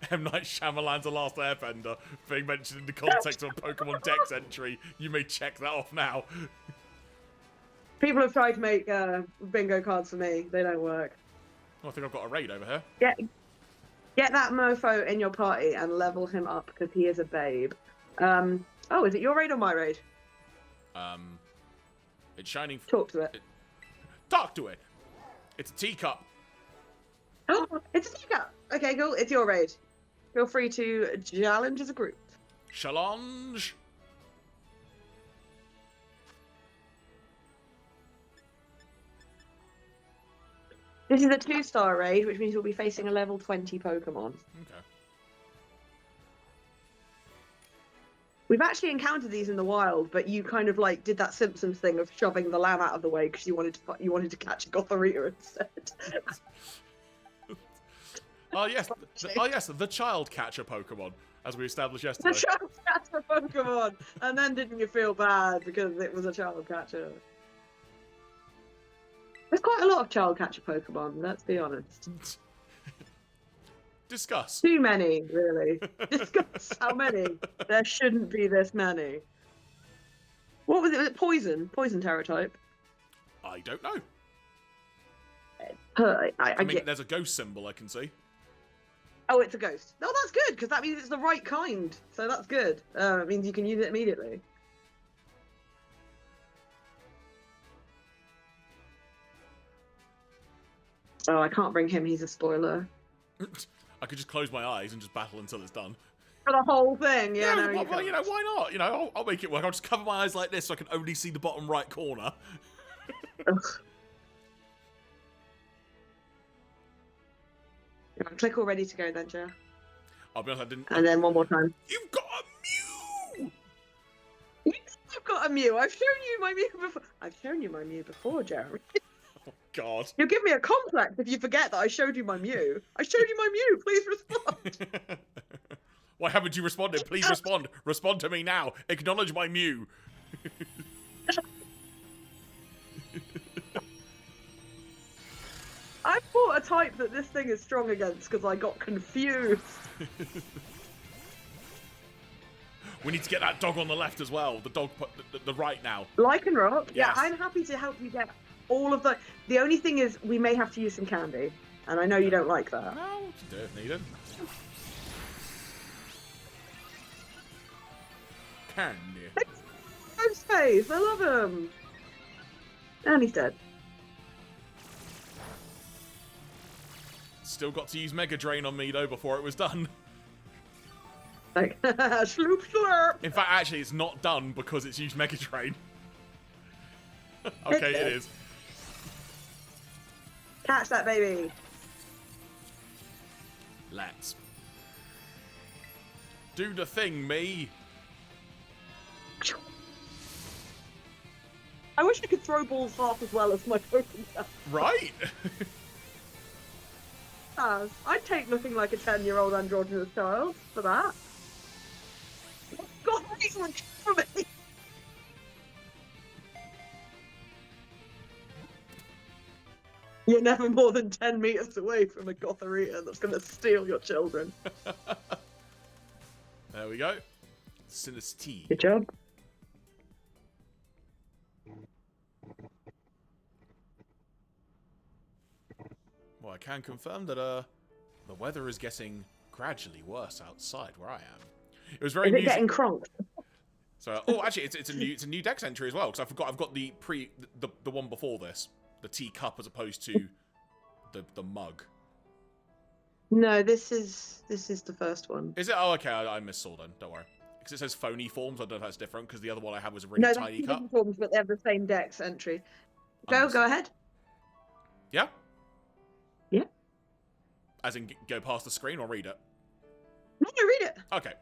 [SPEAKER 1] M. Night Shyamalan's The Last Airbender being mentioned in the context of a Pokemon Dex entry, you may check that off now.
[SPEAKER 2] People have tried to make bingo cards for me. They don't work.
[SPEAKER 1] Oh, I think I've got a raid over here.
[SPEAKER 2] Get that mofo in your party and level him up because he is a babe. Oh, is it your raid or my raid?
[SPEAKER 1] It's shining.
[SPEAKER 2] Talk to it.
[SPEAKER 1] Talk to it. It's a teacup.
[SPEAKER 2] Oh, it's a teacup. Okay, cool. It's your raid. Feel free to challenge as a group.
[SPEAKER 1] Challenge.
[SPEAKER 2] This is a 2-star raid, which means we'll be facing a level 20 Pokemon.
[SPEAKER 1] Okay.
[SPEAKER 2] We've actually encountered these in the wild, but you kind of like did that Simpsons thing of shoving the lamb out of the way because you wanted to catch a Gothorita instead.
[SPEAKER 1] Oh yes, the child catcher Pokemon, as we established yesterday.
[SPEAKER 2] The child catcher Pokemon, and then didn't you feel bad because it was a child catcher? There's quite a lot of child catcher Pokemon. Let's be honest.
[SPEAKER 1] Discuss.
[SPEAKER 2] Too many, really. Discuss how many. There shouldn't be this many. What was it? Was it poison? Poison Terra type?
[SPEAKER 1] I don't know.
[SPEAKER 2] I
[SPEAKER 1] mean, there's a ghost symbol I can see.
[SPEAKER 2] Oh, it's a ghost. No, that's good, because that means it's the right kind. So that's good. It means you can use it immediately. Oh, I can't bring him. He's a spoiler.
[SPEAKER 1] I could just close my eyes and just battle until it's done.
[SPEAKER 2] For the whole thing, yeah, no, you
[SPEAKER 1] well,
[SPEAKER 2] can't.
[SPEAKER 1] you know, why not? You know, I'll make it work. I'll just cover my eyes like this so I can only see the bottom right corner.
[SPEAKER 2] Click all ready to go then, Joe.
[SPEAKER 1] I'll be honest, I didn't.
[SPEAKER 2] And then one more time.
[SPEAKER 1] You've got a Mew!
[SPEAKER 2] I've got a Mew. I've shown you my Mew before. I've shown you my Mew before, Jeremy.
[SPEAKER 1] Oh, God.
[SPEAKER 2] You'll give me a complex if you forget that I showed you my Mew. I showed you my Mew. Please respond.
[SPEAKER 1] Why haven't you responded? Please respond. Respond to me now. Acknowledge my Mew.
[SPEAKER 2] I bought a type that this thing is strong against because I got confused.
[SPEAKER 1] We need to get that dog on the left as well. The dog, the right now.
[SPEAKER 2] Lycanroc? Yeah,
[SPEAKER 1] Yes.
[SPEAKER 2] I'm happy to help you get all of the... The only thing is we may have to use some candy. And I know you don't like that.
[SPEAKER 1] No, we can do if needed. Candy.
[SPEAKER 2] No space. I love him. And he's dead.
[SPEAKER 1] Still got to use Mega Drain on me though before it was done.
[SPEAKER 2] Like, sloop slurp.
[SPEAKER 1] In fact, actually, it's not done because it's used Mega Drain. Okay, it is.
[SPEAKER 2] Catch that baby.
[SPEAKER 1] Let's do the thing, me.
[SPEAKER 2] I wish I could throw balls half as well as my Pokemon.
[SPEAKER 1] Right?
[SPEAKER 2] I'd take looking like a 10-year-old androgynous child for that. God, he's like for me. You're never more than 10 meters away from a Gothorita that's going to steal your children.
[SPEAKER 1] There we go. Sinistee.
[SPEAKER 2] Good job.
[SPEAKER 1] Well, I can confirm that the weather is getting gradually worse outside where I am. It was very.
[SPEAKER 2] Is it getting cronked?
[SPEAKER 1] So, actually, it's a new dex entry as well because I forgot I've got the one before this, the teacup as opposed to the mug.
[SPEAKER 2] No, this is the first one.
[SPEAKER 1] Is it? Oh, okay. I missaw then. Don't worry. Because it says phony forms. I don't know if that's different because the other one I had was a really
[SPEAKER 2] No,
[SPEAKER 1] tiny
[SPEAKER 2] they're
[SPEAKER 1] cup.
[SPEAKER 2] different forms, but they have the same dex entry. Go ahead.
[SPEAKER 1] Yeah.
[SPEAKER 2] Yeah.
[SPEAKER 1] As in, go past the screen or read it.
[SPEAKER 2] No, read it.
[SPEAKER 1] Okay.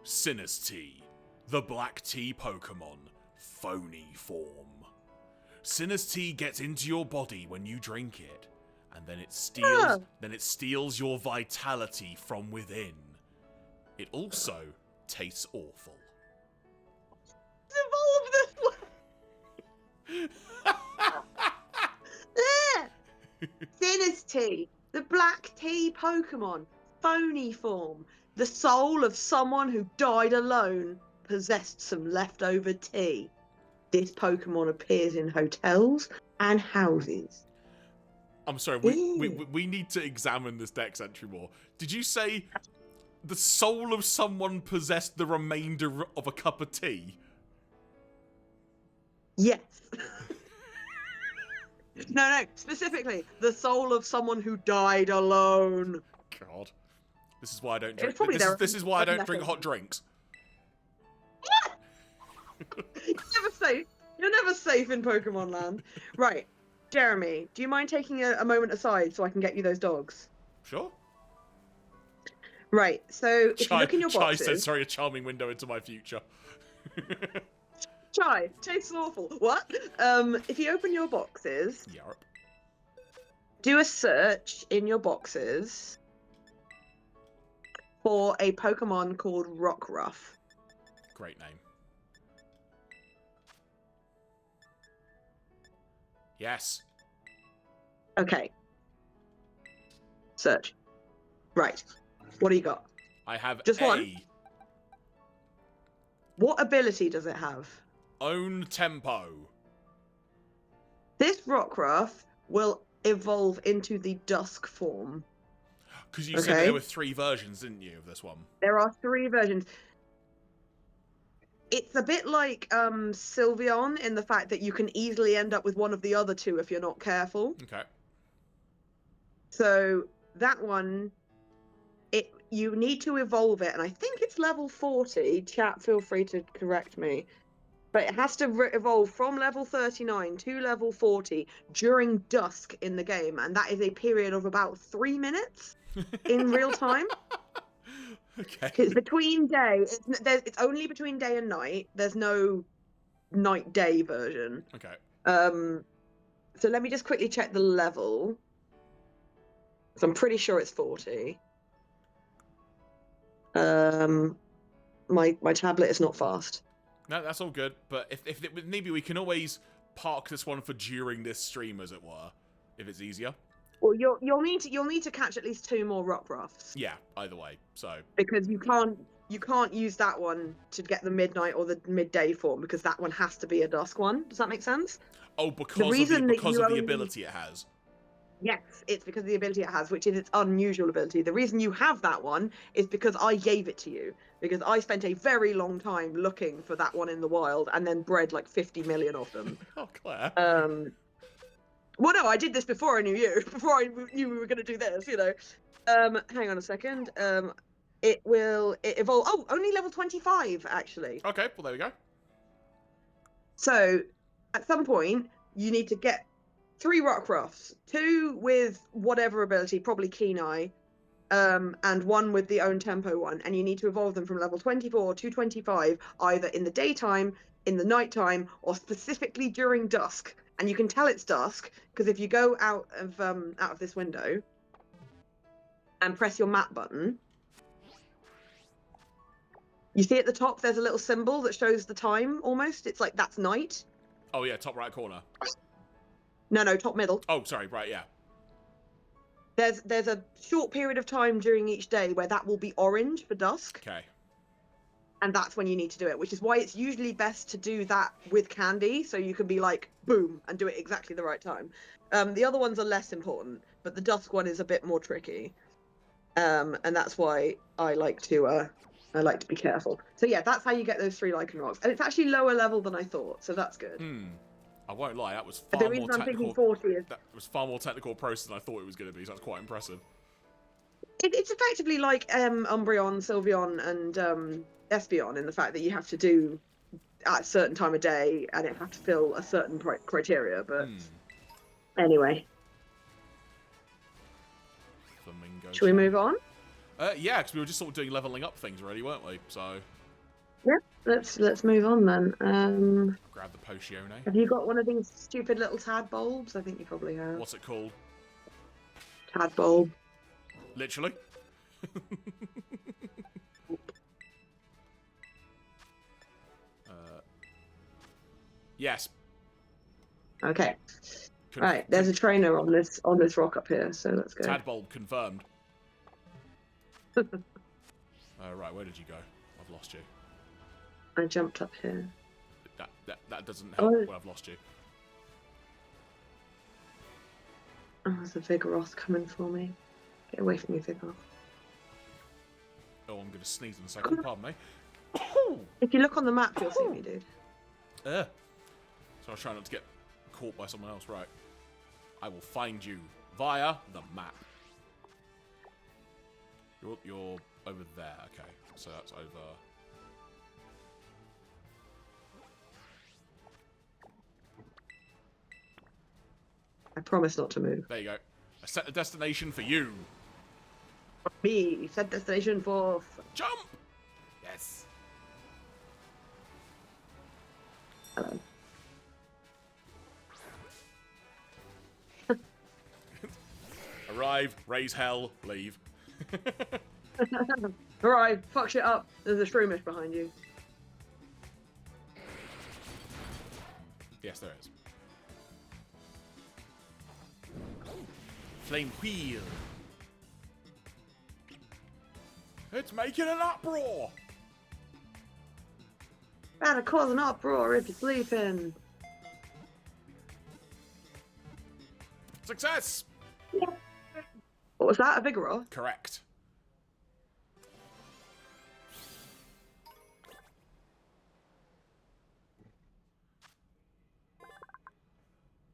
[SPEAKER 1] Sinistee, the black tea Pokemon, phony form. Sinistee gets into your body when you drink it, and then it steals your vitality from within. It also tastes awful.
[SPEAKER 2] Evolve this one. Sinistee, the black tea Pokemon, phony form. The soul of someone who died alone possessed some leftover tea. This Pokemon appears in hotels and houses.
[SPEAKER 1] I'm sorry, we need to examine this dex entry more. Did you say the soul of someone possessed the remainder of a cup of tea?
[SPEAKER 2] Yes. No, specifically, the soul of someone who died alone.
[SPEAKER 1] God. This is why I don't drink. This is why I don't drink hot drinks.
[SPEAKER 2] You're never safe in Pokemon Land. Right, Jeremy, do you mind taking a moment aside so I can get you those dogs?
[SPEAKER 1] Sure.
[SPEAKER 2] Right, so if you look in your boxes...
[SPEAKER 1] Chai said, sorry, a charming window into my future.
[SPEAKER 2] Chai, tastes awful. What? If you open your boxes...
[SPEAKER 1] Yarp.
[SPEAKER 2] Do a search in your boxes for a Pokemon called Rockruff.
[SPEAKER 1] Great name. Yes.
[SPEAKER 2] Okay. Search. Right. What do you got?
[SPEAKER 1] I have
[SPEAKER 2] Just
[SPEAKER 1] A.
[SPEAKER 2] one? What ability does it have?
[SPEAKER 1] Own tempo.
[SPEAKER 2] This Rockruff will evolve into the Dusk form.
[SPEAKER 1] Because you said that there were 3 versions, didn't you, of this one?
[SPEAKER 2] There are 3 versions. It's a bit like Sylveon in the fact that you can easily end up with one of the other 2 if you're not careful.
[SPEAKER 1] Okay.
[SPEAKER 2] So that one, you need to evolve it, and I think it's level 40. Chat, feel free to correct me. But it has to evolve from level 39 to level 40 during dusk in the game, and that is a period of about 3 minutes in real time.
[SPEAKER 1] Okay.
[SPEAKER 2] It's between day. It's only between day and night. There's no night-day version.
[SPEAKER 1] Okay.
[SPEAKER 2] So let me just quickly check the level. So I'm pretty sure it's 40. My tablet is not fast.
[SPEAKER 1] No, that's all good. But if maybe we can always park this one for during this stream, as it were, if it's easier.
[SPEAKER 2] Well, you'll need to catch at least 2 more Rockruffs.
[SPEAKER 1] Yeah, either way. So
[SPEAKER 2] because you can't use that one to get the midnight or the midday form, because that one has to be a dusk one. Does that make sense?
[SPEAKER 1] oh, because of the ability it has.
[SPEAKER 2] Yes, it's because of the ability it has, which is its unusual ability. The reason you have that one is because I gave it to you, because I spent a very long time looking for that one in the wild and then bred like 50 million of them.
[SPEAKER 1] Oh, Claire.
[SPEAKER 2] Well, no, I did this before I knew you, before I knew we were going to do this, you know. Hang on a second. It evolve. Oh, only level 25, actually.
[SPEAKER 1] Okay, well, there we go.
[SPEAKER 2] So, at some point, you need to get 3 Rockruffs, 2 with whatever ability, probably Keen Eye, and 1 with the own tempo one, and you need to evolve them from level 24 to 25, either in the daytime, in the nighttime, or specifically during dusk. And you can tell it's dusk because if you go out of this window and press your map button, you see at the top there's a little symbol that shows the time almost. It's like that's night.
[SPEAKER 1] Oh yeah, top right corner.
[SPEAKER 2] No, top middle.
[SPEAKER 1] Oh, sorry, right, yeah.
[SPEAKER 2] There's a short period of time during each day where that will be orange for dusk.
[SPEAKER 1] Okay.
[SPEAKER 2] And that's when you need to do it, which is why it's usually best to do that with candy, so you can be like, boom, and do it exactly the right time. The other ones are less important, but the dusk one is a bit more tricky. And that's why I like to be careful. So yeah, that's how you get those 3 Lycan rocks. And it's actually lower level than I thought, so that's good.
[SPEAKER 1] I won't lie, that was far
[SPEAKER 2] The
[SPEAKER 1] more
[SPEAKER 2] reason I'm
[SPEAKER 1] technical.
[SPEAKER 2] thinking 40 is...
[SPEAKER 1] That was far more technical process than I thought it was going to be, so that's quite impressive.
[SPEAKER 2] It's effectively like Umbreon, Sylveon, and Espeon in the fact that you have to do at a certain time of day and it have to fill a certain criteria, but anyway.
[SPEAKER 1] Flamingo.
[SPEAKER 2] Should we move on?
[SPEAKER 1] Yeah, because we were just sort of doing leveling up things already, weren't we? So
[SPEAKER 2] Yeah, let's move on then.
[SPEAKER 1] grab the Potione.
[SPEAKER 2] Have you got one of these stupid little tad bulbs? I think you probably have.
[SPEAKER 1] What's it called?
[SPEAKER 2] Tad bulb.
[SPEAKER 1] Literally. Yes.
[SPEAKER 2] Okay. Right, there's a trainer on this rock up here, so let's go.
[SPEAKER 1] Tadbulb confirmed. Right, where did you go? I've lost you.
[SPEAKER 2] I jumped up here.
[SPEAKER 1] That doesn't help when I've lost you.
[SPEAKER 2] Oh, there's a Vigoroth coming for me. Get away from me, Vigoroth.
[SPEAKER 1] Oh, I'm going to sneeze in a second, pardon me.
[SPEAKER 2] If you look on the map, you'll see me, dude.
[SPEAKER 1] So I was trying not to get caught by someone else, right. I will find you via the map. You're over there, okay. So that's over...
[SPEAKER 2] I promise not to move.
[SPEAKER 1] There you go. I set a destination for you.
[SPEAKER 2] Me, set destination for...
[SPEAKER 1] Jump! Yes.
[SPEAKER 2] Hello.
[SPEAKER 1] Arrive, raise hell, leave.
[SPEAKER 2] Alright, fuck shit up. There's a shroomish behind you.
[SPEAKER 1] Yes, there is. Flame wheel. It's making an uproar.
[SPEAKER 2] Better cause an uproar if you're sleeping.
[SPEAKER 1] Success.
[SPEAKER 2] What was that? A Vigoroth?
[SPEAKER 1] Correct.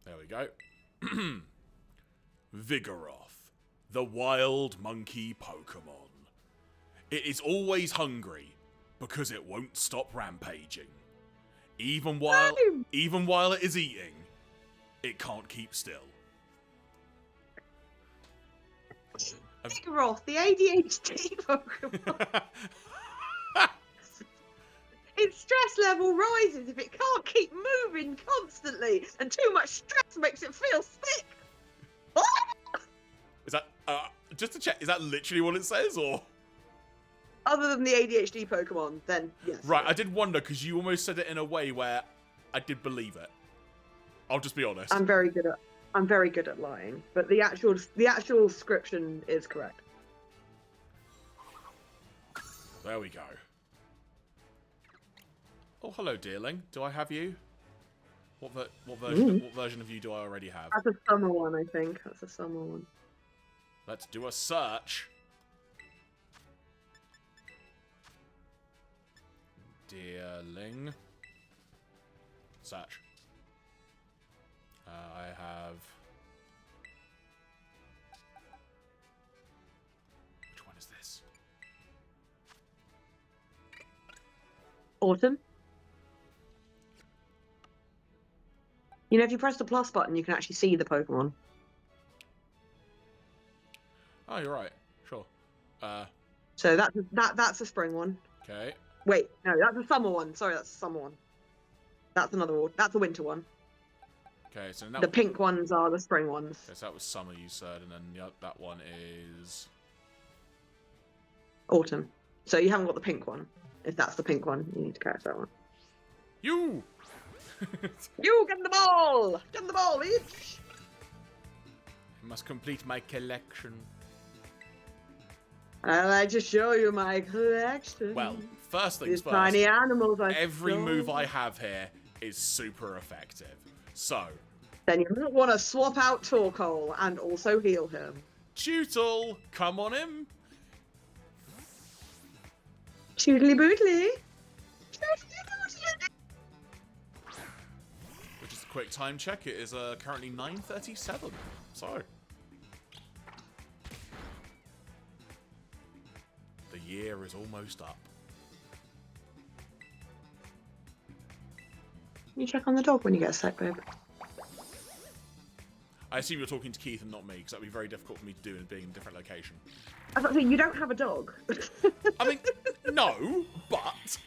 [SPEAKER 1] There we go. Vigoroth, the wild monkey Pokémon. It is always hungry because it won't stop rampaging. Even while it is eating, it can't keep still.
[SPEAKER 2] Roth, the ADHD Pokemon. Its stress level rises if it can't keep moving constantly, and too much stress makes it feel sick.
[SPEAKER 1] Is that, just to check, is that literally what it says, or?
[SPEAKER 2] Other than the ADHD Pokemon, then yes.
[SPEAKER 1] Right, I did wonder, because you almost said it in a way where I did believe it. I'll just be honest.
[SPEAKER 2] I'm very good at lying, but the actual description is correct.
[SPEAKER 1] There we go. Oh, hello, dearling. Do I have you? What version of you do I already have?
[SPEAKER 2] That's a summer one, I think. That's a summer one.
[SPEAKER 1] Let's do a search. Dearling. Search. I have... Which one is this?
[SPEAKER 2] Autumn. You know, if you press the plus button, you can actually see the Pokemon.
[SPEAKER 1] Oh, you're right. Sure.
[SPEAKER 2] So that's a spring one.
[SPEAKER 1] Okay.
[SPEAKER 2] Wait, no, that's a summer one. Sorry, that's a summer one. That's that's a winter one.
[SPEAKER 1] Okay, so now...
[SPEAKER 2] The pink ones are the spring ones.
[SPEAKER 1] Okay, so that was summer, you said, and then that one is...
[SPEAKER 2] Autumn. So you haven't got the pink one. If that's the pink one, you need to catch that one.
[SPEAKER 1] You!
[SPEAKER 2] You get the ball! Get the ball, bitch!
[SPEAKER 1] I must complete my collection.
[SPEAKER 2] I like to show you my collection.
[SPEAKER 1] Well, first things
[SPEAKER 2] These
[SPEAKER 1] first.
[SPEAKER 2] tiny animals
[SPEAKER 1] Every move I have here is super effective. So...
[SPEAKER 2] Then you might want to swap out Torkoal and also heal him.
[SPEAKER 1] Tootle, come on him.
[SPEAKER 2] Tootly bootly.
[SPEAKER 1] Which is a quick time check. It is currently 9:37. So... The year is almost up.
[SPEAKER 2] You check on the dog when you get a sec, babe.
[SPEAKER 1] I assume you're talking to Keith and not me, because that would be very difficult for me to do in being in a different location.
[SPEAKER 2] I was about to say, you don't have a dog.
[SPEAKER 1] I mean, no, but...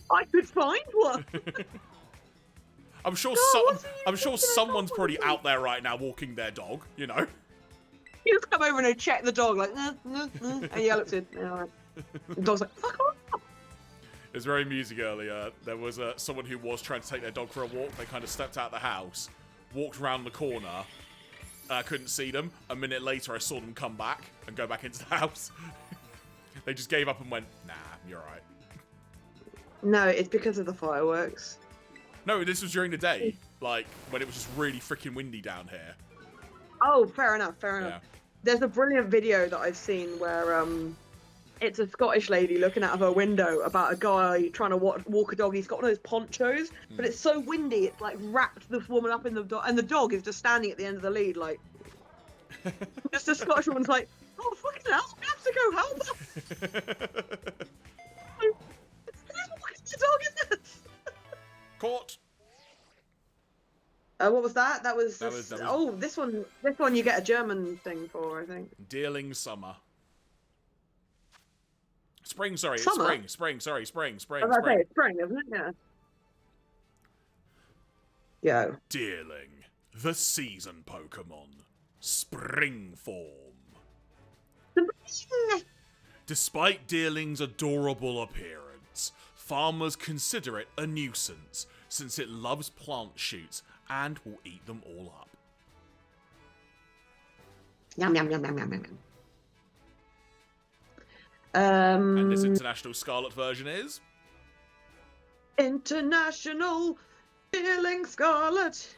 [SPEAKER 2] I could find one.
[SPEAKER 1] I'm sure someone's probably out there right now walking their dog, you know?
[SPEAKER 2] You just come over and check the dog, like, and yell at it. The dog's like, fuck off.
[SPEAKER 1] It was very amusing earlier. There was someone who was trying to take their dog for a walk. They kind of stepped out the house, walked around the corner, couldn't see them. A minute later, I saw them come back and go back into the house. They just gave up and went, nah, you're right.
[SPEAKER 2] No, it's because of the fireworks.
[SPEAKER 1] No, this was during the day, like, when it was just really freaking windy down here.
[SPEAKER 2] Oh, fair enough, fair enough.
[SPEAKER 1] Yeah.
[SPEAKER 2] There's a brilliant video that I've seen where it's a Scottish lady looking out of her window about a guy trying to walk a dog. He's got one of those ponchos, but it's so windy, it's like wrapped this woman up in the dog, and the dog is just standing at the end of the lead, like... Just a Scottish woman's like, oh, fucking hell, I have to go help her. Whose dog is this?
[SPEAKER 1] Caught.
[SPEAKER 2] What was that? That was... Oh, this one you get a German thing for, I think.
[SPEAKER 1] Dealing summer. Spring, sorry.
[SPEAKER 2] Summer?
[SPEAKER 1] It's spring, sorry, spring.
[SPEAKER 2] I was about to say, it's spring, isn't it? Yeah. Yo.
[SPEAKER 1] Dealing, the season Pokemon. Spring form. Despite Dealing's adorable appearance, farmers consider it a nuisance, since it loves plant shoots and will eat them all up.
[SPEAKER 2] Yum, yum, yum, yum, yum, yum.
[SPEAKER 1] And this international Scarlet version is?
[SPEAKER 2] International Dealing Scarlet.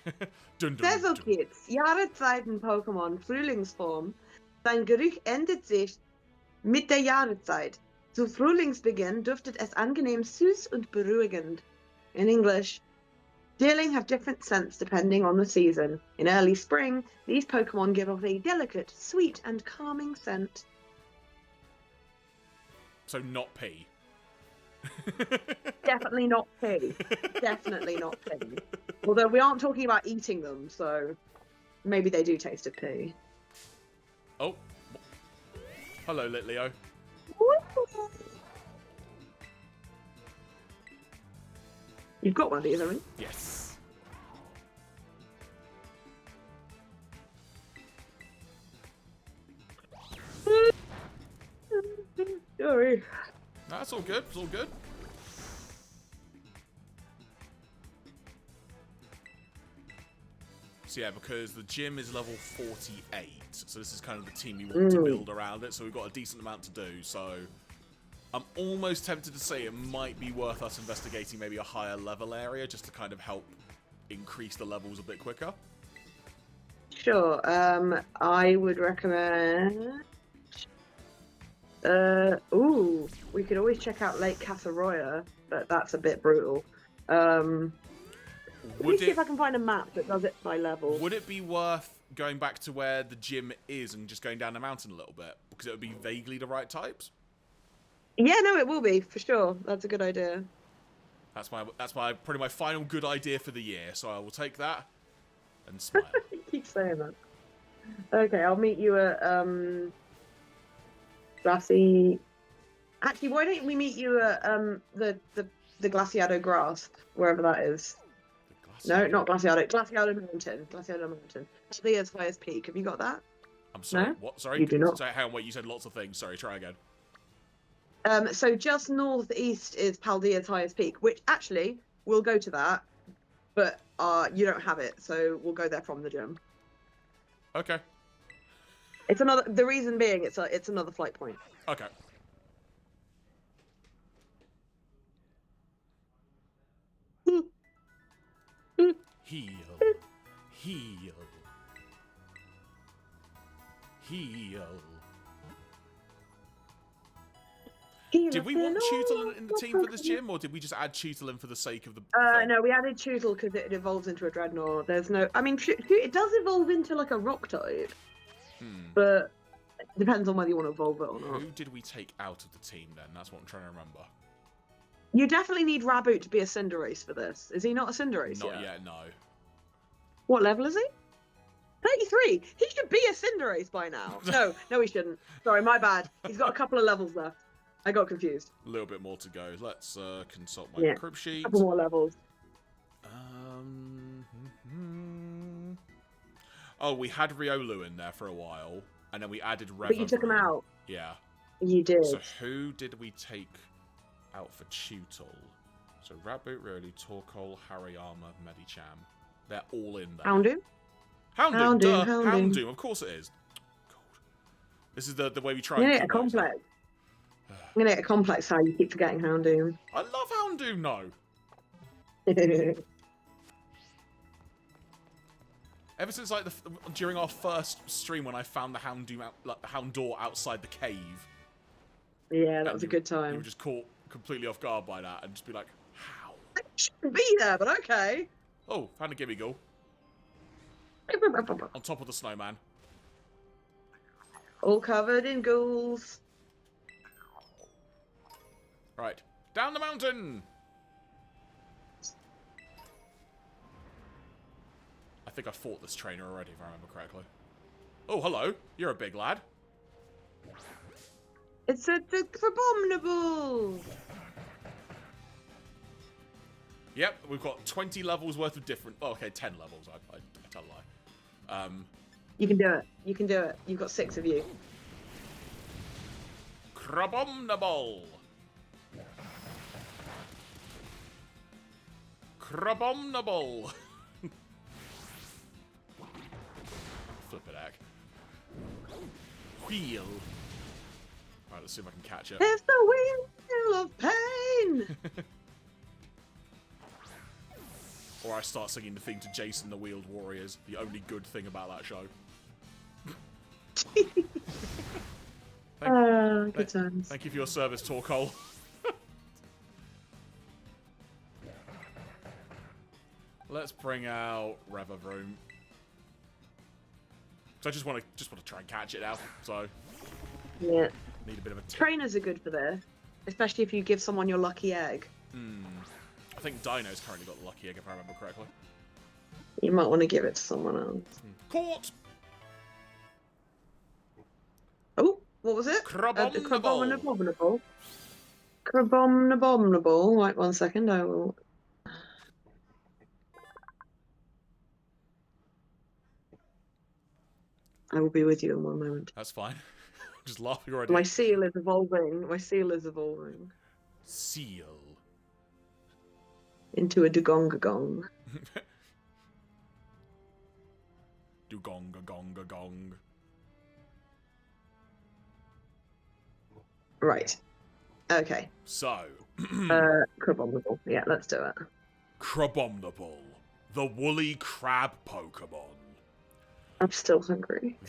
[SPEAKER 1] Dun, dun, dun.
[SPEAKER 2] So geht's. Jahreszeiten-Pokémon Frühlingsform. Sein Geruch ändert sich mit der Jahreszeit. Zu Frühlingsbeginn duftet es angenehm süß und beruhigend. In English, Dealing have different scents depending on the season. In early spring, these Pokémon give off a delicate, sweet, and calming scent.
[SPEAKER 1] So not pee.
[SPEAKER 2] Definitely not pee. Definitely not pee. Although we aren't talking about eating them, so maybe they do taste of pee.
[SPEAKER 1] Oh. Hello, Litleo.
[SPEAKER 2] You've got one of these, haven't you?
[SPEAKER 1] Yes.
[SPEAKER 2] Sorry.
[SPEAKER 1] That's all good. It's all good. So yeah, because the gym is level 48, so this is kind of the team we want to build around it, so we've got a decent amount to do, so I'm almost tempted to say it might be worth us investigating maybe a higher level area just to kind of help increase the levels a bit quicker.
[SPEAKER 2] Sure. I would recommend. We could always check out Lake Casaroya, but that's a bit brutal. Let me see if I can find a map that does it by level.
[SPEAKER 1] Would it be worth going back to where the gym is and just going down the mountain a little bit? Because it would be vaguely the right types?
[SPEAKER 2] Yeah, no, it will be, for sure. That's a good idea.
[SPEAKER 1] That's probably my final good idea for the year, so I will take that and smile.
[SPEAKER 2] You keep saying that. Okay, I'll meet you at, Glassy... Actually, why don't we meet you at, the Glaciado Grass, wherever that is. No, not Glaciado. Glaciado Mountain. Glaciado Mountain. Chaldea's highest peak. Have you got that?
[SPEAKER 1] I'm sorry.
[SPEAKER 2] No?
[SPEAKER 1] What? Sorry?
[SPEAKER 2] You do not.
[SPEAKER 1] Sorry, hang on, wait, you said lots of things. Sorry, try again.
[SPEAKER 2] So just northeast is Paldea's highest peak, which actually we'll go to that, but you don't have it, so we'll go there from the gym.
[SPEAKER 1] Okay.
[SPEAKER 2] It's another. The reason being, it's another flight point.
[SPEAKER 1] Okay. Heal. Heal. Heal. Did we want Tootle in the team for this gym, or did we just add Tootle in for the sake of the thing?
[SPEAKER 2] No, we added Tootle because it evolves into a Dreadnought. There's no... I mean, it does evolve into, like, a rock type. But it depends on whether you want to evolve it or not.
[SPEAKER 1] Who did we take out of the team, then? That's what I'm trying to remember.
[SPEAKER 2] You definitely need Raboot to be a Cinderace for this. Is he not a Cinderace
[SPEAKER 1] Not yet, no.
[SPEAKER 2] What level is he? 33! He should be a Cinderace by now. No, he shouldn't. Sorry, my bad. He's got a couple of levels left. I got confused.
[SPEAKER 1] A little bit more to go. Let's consult my crib sheet.
[SPEAKER 2] A couple more levels.
[SPEAKER 1] Oh, we had Riolu in there for a while, and then we added Rev.
[SPEAKER 2] But you took him out.
[SPEAKER 1] Yeah.
[SPEAKER 2] You did.
[SPEAKER 1] So who did we take out for Tootle? So Raboot, Riolu, Torkoal, Hariyama, Medicham. They're all in there.
[SPEAKER 2] Houndoom?
[SPEAKER 1] Houndoom, of course it is. God. This is the way we try and
[SPEAKER 2] get a complex. I'm gonna get a complex how you keep forgetting Houndoom.
[SPEAKER 1] I love Houndoom, no. Ever since like during our first stream when I found the Houndour outside the cave.
[SPEAKER 2] Yeah, that was a good time.
[SPEAKER 1] You were just caught completely off guard by that and just be like, how?
[SPEAKER 2] I shouldn't be there, but okay.
[SPEAKER 1] Oh, found a Gimmighoul. On top of the snowman.
[SPEAKER 2] All covered in ghouls.
[SPEAKER 1] Right. Down the mountain! I think I fought this trainer already, if I remember correctly. Oh, hello. You're a big lad.
[SPEAKER 2] It's a abominable.
[SPEAKER 1] Yep, we've got 20 levels worth of different... Oh, okay, 10 levels. I tell a lie.
[SPEAKER 2] You can do it. You can do it. You've got 6 of you.
[SPEAKER 1] Crabominable! Crabominable! Flip it, heck. Wheel. Alright, let's see if I can catch it.
[SPEAKER 2] It's the wheel of pain!
[SPEAKER 1] Or I start singing the theme to Jason the Wheeled Warriors, the only good thing about that show.
[SPEAKER 2] Good times.
[SPEAKER 1] Thank you for your service, Torkoal. Let's bring out Revavroom. So I just want to try and catch it now. So
[SPEAKER 2] yeah,
[SPEAKER 1] need a bit of a
[SPEAKER 2] trainers are good for this. especially if you give someone your lucky egg.
[SPEAKER 1] I think Dino's currently got the lucky egg, if I remember correctly.
[SPEAKER 2] You might want to give it to someone else.
[SPEAKER 1] Caught!
[SPEAKER 2] Oh, what was it?
[SPEAKER 1] Crabominable.
[SPEAKER 2] Crabominable. Right, 1 second. I will. I will be with you in 1 moment.
[SPEAKER 1] That's fine. I'm just laughing already.
[SPEAKER 2] My seal is evolving. My seal is evolving.
[SPEAKER 1] Seal.
[SPEAKER 2] Into a Dugongagong.
[SPEAKER 1] Dugong-a-gong-a-gong.
[SPEAKER 2] Right. Okay.
[SPEAKER 1] So.
[SPEAKER 2] Crabominable. Yeah, let's do it.
[SPEAKER 1] Crabominable. The woolly crab Pokemon.
[SPEAKER 2] I'm still hungry.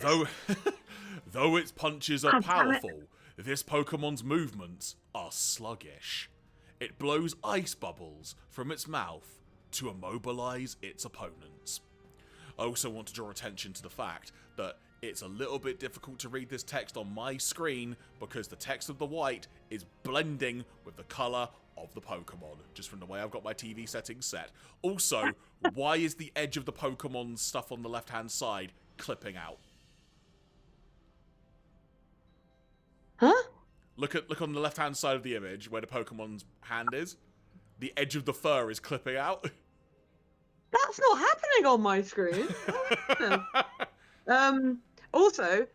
[SPEAKER 1] Though its punches are powerful, this Pokemon's movements are sluggish. It blows ice bubbles from its mouth to immobilize its opponents. I also want to draw attention to the fact that it's a little bit difficult to read this text on my screen because the text of the white is blending with the colour of the Pokemon, just from the way I've got my TV settings set. Also, why is the edge of the Pokemon's stuff on the left-hand side clipping out?
[SPEAKER 2] Huh?
[SPEAKER 1] Look on the left-hand side of the image where the Pokemon's hand is. The edge of the fur is clipping out.
[SPEAKER 2] That's not happening on my screen. Also,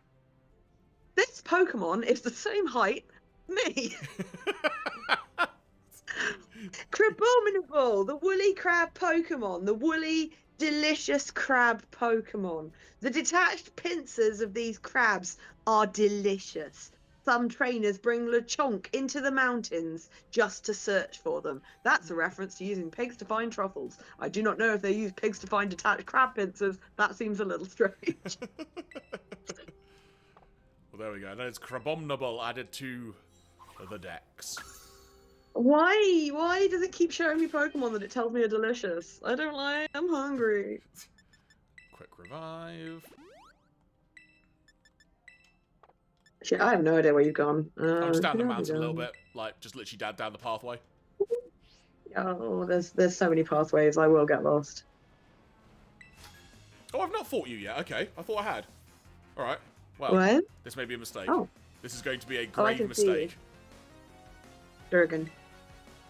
[SPEAKER 2] this Pokemon is the same height as me. Crabominable, the woolly crab Pokemon, the woolly, delicious crab Pokemon. The detached pincers of these crabs are delicious. Some trainers bring Lechonk into the mountains just to search for them. That's a reference to using pigs to find truffles. I do not know if they use pigs to find detached crab pincers. That seems a little strange.
[SPEAKER 1] Well, there we go. That is Crabominable added to the decks.
[SPEAKER 2] Why? Why does it keep showing me Pokemon that it tells me are delicious? I don't like. I'm hungry.
[SPEAKER 1] Quick revive.
[SPEAKER 2] Shit, I have no idea where you've gone.
[SPEAKER 1] I'm just down the mountain a little bit, like just literally down the pathway.
[SPEAKER 2] Oh, there's so many pathways. I will get lost.
[SPEAKER 1] Oh, I've not fought you yet. Okay, I thought I had. All right. Well,
[SPEAKER 2] What?
[SPEAKER 1] this may be a mistake.
[SPEAKER 2] Oh.
[SPEAKER 1] This is going to be a
[SPEAKER 2] I
[SPEAKER 1] grave
[SPEAKER 2] can see
[SPEAKER 1] mistake.
[SPEAKER 2] Durgan.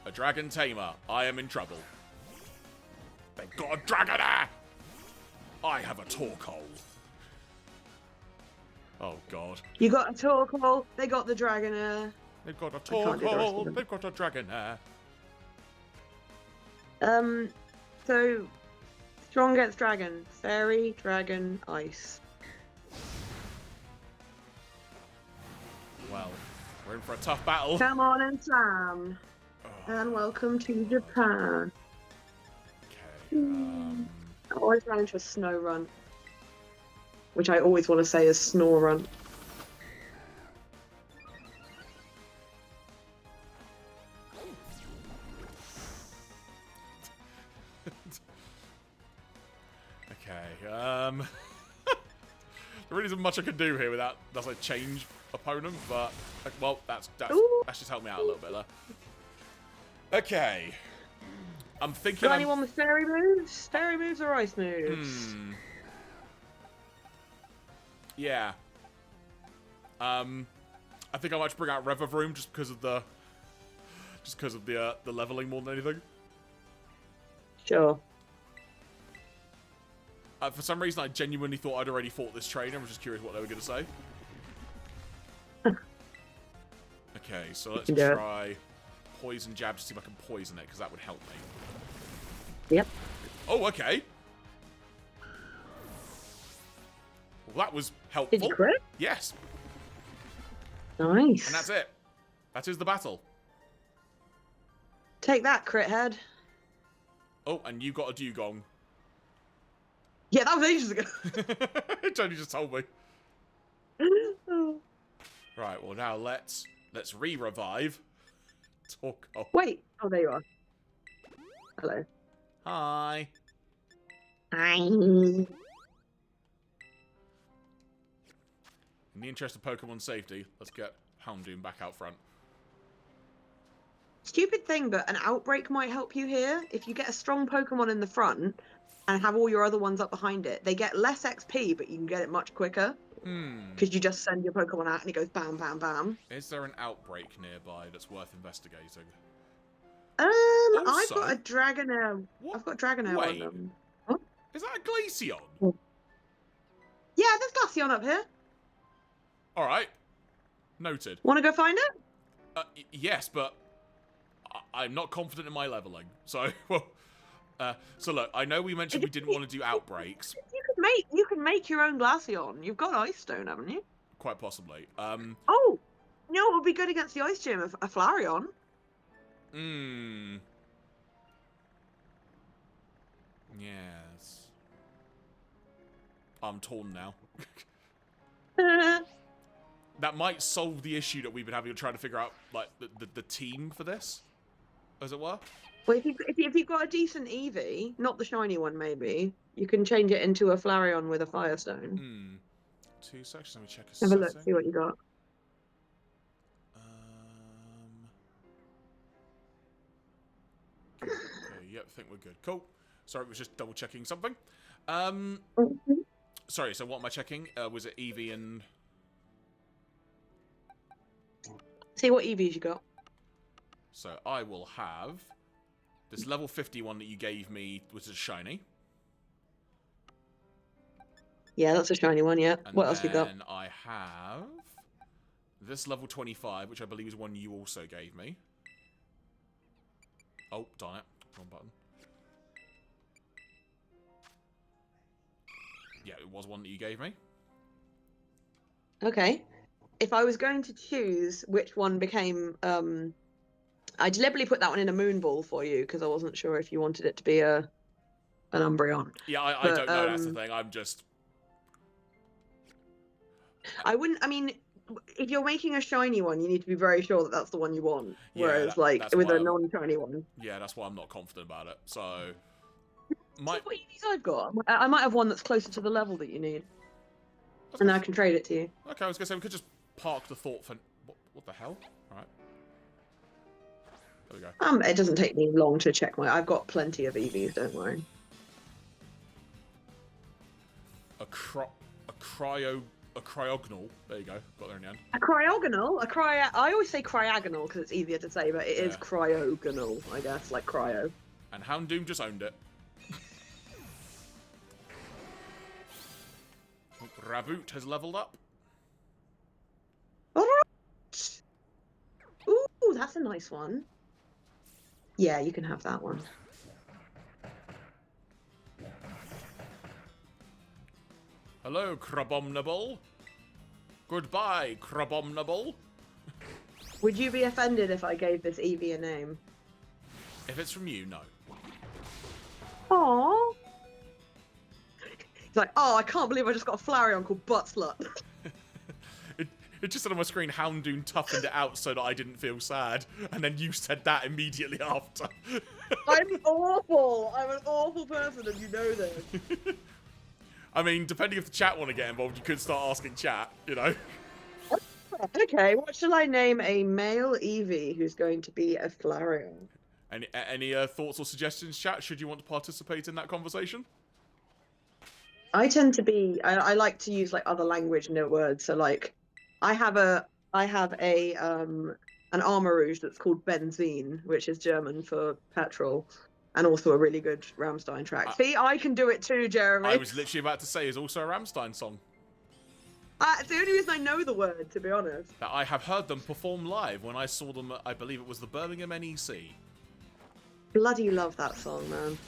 [SPEAKER 1] A dragon tamer. I am in trouble. They've got a Dragonair! I have a Torkoal. Oh, God.
[SPEAKER 2] You got a Torkoal, they got the Dragonair.
[SPEAKER 1] They've got a
[SPEAKER 2] can't do the rest of
[SPEAKER 1] Torkoal.
[SPEAKER 2] them.
[SPEAKER 1] They've got a Dragonair.
[SPEAKER 2] So, strong against dragon. Fairy, dragon, ice.
[SPEAKER 1] Well, we're in for a tough battle.
[SPEAKER 2] Come on and slam. And welcome to Japan.
[SPEAKER 1] Okay,
[SPEAKER 2] I always ran into a snow run. Which I always want to say is snore run.
[SPEAKER 1] Okay, there really isn't much I can do here without that's like change opponent, but well, that's just helped me out a little bit there. Okay, I'm thinking.
[SPEAKER 2] Got anyone with fairy moves? Fairy moves or ice moves?
[SPEAKER 1] Yeah. I think I might bring out Revavroom just because of the leveling more than anything.
[SPEAKER 2] Sure.
[SPEAKER 1] For some reason, I genuinely thought I'd already fought this trainer. I was just curious what they were going to say. Okay, so let's try Poison Jab to see if I can poison it, because that would help me.
[SPEAKER 2] Yep.
[SPEAKER 1] Oh, okay. Well, that was helpful.
[SPEAKER 2] Did you crit?
[SPEAKER 1] Yes.
[SPEAKER 2] Nice.
[SPEAKER 1] And that's it. That is the battle.
[SPEAKER 2] Take that, crit head.
[SPEAKER 1] Oh, and you got a Dugong.
[SPEAKER 2] Yeah, that was ages ago.
[SPEAKER 1] Tony just told me. Right, well now let's re-revive. Talk. Oh.
[SPEAKER 2] Wait. Oh, there you are. Hello.
[SPEAKER 1] Hi.
[SPEAKER 2] Hi.
[SPEAKER 1] In the interest of Pokemon safety, let's get Houndoom back out front.
[SPEAKER 2] Stupid thing, but an outbreak might help you here. If you get a strong Pokemon in the front and have all your other ones up behind it, they get less XP, but you can get it much quicker. Because you just send your Pokemon out and it goes bam, bam, bam.
[SPEAKER 1] Is there an outbreak nearby that's worth investigating?
[SPEAKER 2] I've got a Dragonair.
[SPEAKER 1] What?
[SPEAKER 2] I've got Dragonair
[SPEAKER 1] Wait.
[SPEAKER 2] on them. What?
[SPEAKER 1] Is that a Glaceon?
[SPEAKER 2] Yeah, there's Glaceon up here.
[SPEAKER 1] Alright. Noted.
[SPEAKER 2] Want to go find it?
[SPEAKER 1] Yes, but I'm not confident in my leveling. So, well, so look, I know we mentioned we didn't want to do outbreaks.
[SPEAKER 2] You can make your own Glaceon. You've got Ice Stone, haven't you?
[SPEAKER 1] Quite possibly.
[SPEAKER 2] Oh, no, it would be good against the Ice Gym, a Flareon.
[SPEAKER 1] Yes. I'm torn now. That might solve the issue that we've been having trying to figure out, like, the team for this, as it were.
[SPEAKER 2] Well, if you've got a decent Eevee, not the shiny one maybe, you can change it into a Flareon with a Firestone.
[SPEAKER 1] 2 seconds, let me check a
[SPEAKER 2] Have
[SPEAKER 1] setting.
[SPEAKER 2] a look, see what you got.
[SPEAKER 1] Okay, yep, I think we're good. Cool. Sorry, it was just double checking something. Sorry, so what am I checking? Was it Eevee and...
[SPEAKER 2] See what Eevees you got.
[SPEAKER 1] So I will have this level 51 that you gave me, which is shiny.
[SPEAKER 2] Yeah, that's a shiny one, yeah.
[SPEAKER 1] And
[SPEAKER 2] What else you got?
[SPEAKER 1] then I have this level 25, which I believe is one you also gave me. Oh, darn it. Wrong button. Yeah, it was one that you gave me.
[SPEAKER 2] Okay. If I was going to choose which one became, I deliberately put that one in a moon ball for you because I wasn't sure if you wanted it to be an Umbreon.
[SPEAKER 1] Yeah, I don't know, that's the thing. I'm just...
[SPEAKER 2] I mean, if you're making a shiny one, you need to be very sure that that's the one you want.
[SPEAKER 1] Yeah,
[SPEAKER 2] Whereas,
[SPEAKER 1] that's
[SPEAKER 2] with
[SPEAKER 1] why
[SPEAKER 2] a non-shiny one.
[SPEAKER 1] Yeah, that's why I'm not confident about it. So...
[SPEAKER 2] See what Eevees I've got. I might have one that's closer to the level that you need. And I can trade it to you.
[SPEAKER 1] Okay, I was going to say, we could just park the thought for... What the hell? Alright. There we go.
[SPEAKER 2] It doesn't take me long to check I've got plenty of Eevees, don't worry.
[SPEAKER 1] A cryogonal. There you go. Got there in the end.
[SPEAKER 2] A cryogonal? I always say cryagonal because it's easier to say, but it is cryogonal, I guess, like cryo.
[SPEAKER 1] And Houndoom just owned it. Ravoot has leveled up.
[SPEAKER 2] Alright! Ooh, that's a nice one. Yeah, you can have that one.
[SPEAKER 1] Hello, Crabomnable. Goodbye, Crabomnable.
[SPEAKER 2] Would you be offended if I gave this Eevee a name?
[SPEAKER 1] If it's from you, no.
[SPEAKER 2] Aww. It's like, oh, I can't believe I just got a Flareon called Buttslut.
[SPEAKER 1] It just said on my screen, Houndoom toughened it out so that I didn't feel sad. And then you said that immediately after.
[SPEAKER 2] I'm awful. I'm an awful person and you know this.
[SPEAKER 1] I mean, depending if the chat want to get involved, you could start asking chat, you know?
[SPEAKER 2] Okay, what shall I name a male Eevee who's going to be a Flareon?
[SPEAKER 1] Any thoughts or suggestions, chat? Should you want to participate in that conversation?
[SPEAKER 2] I tend to be. I like to use like other language words. So like, I have an Armarouge that's called Benzene, which is German for petrol, and also a really good Rammstein track. See, I can do it too, Jeremy.
[SPEAKER 1] I was literally about to say is also a Rammstein song.
[SPEAKER 2] It's the only reason I know the word, to be honest.
[SPEAKER 1] That I have heard them perform live when I saw them at, I believe it was the Birmingham NEC.
[SPEAKER 2] Bloody love that song, man.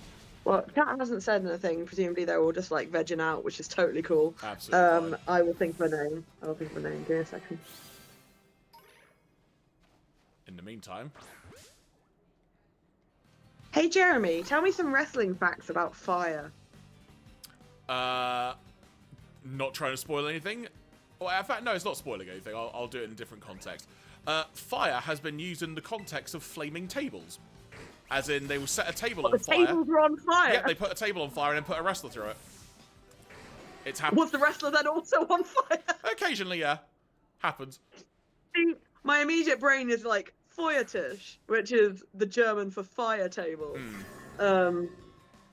[SPEAKER 2] Well, chat hasn't said anything. Presumably they're all just like vegging out, which is totally cool.
[SPEAKER 1] Absolutely.
[SPEAKER 2] I will think of a name. Give me a second.
[SPEAKER 1] In the meantime.
[SPEAKER 2] Hey Jeremy, tell me some wrestling facts about fire.
[SPEAKER 1] Not trying to spoil anything. Well, in fact, no, it's not spoiling anything. I'll do it in a different context. Fire has been used in the context of flaming tables. As in, they will set a table on fire.
[SPEAKER 2] The tables were on fire?
[SPEAKER 1] Yeah, they put a table on fire and then put a wrestler through it. It's happened.
[SPEAKER 2] Was the wrestler then also on fire?
[SPEAKER 1] Occasionally, yeah. Happens.
[SPEAKER 2] See, my immediate brain is like, Feuertisch, which is the German for fire table.
[SPEAKER 1] Hmm.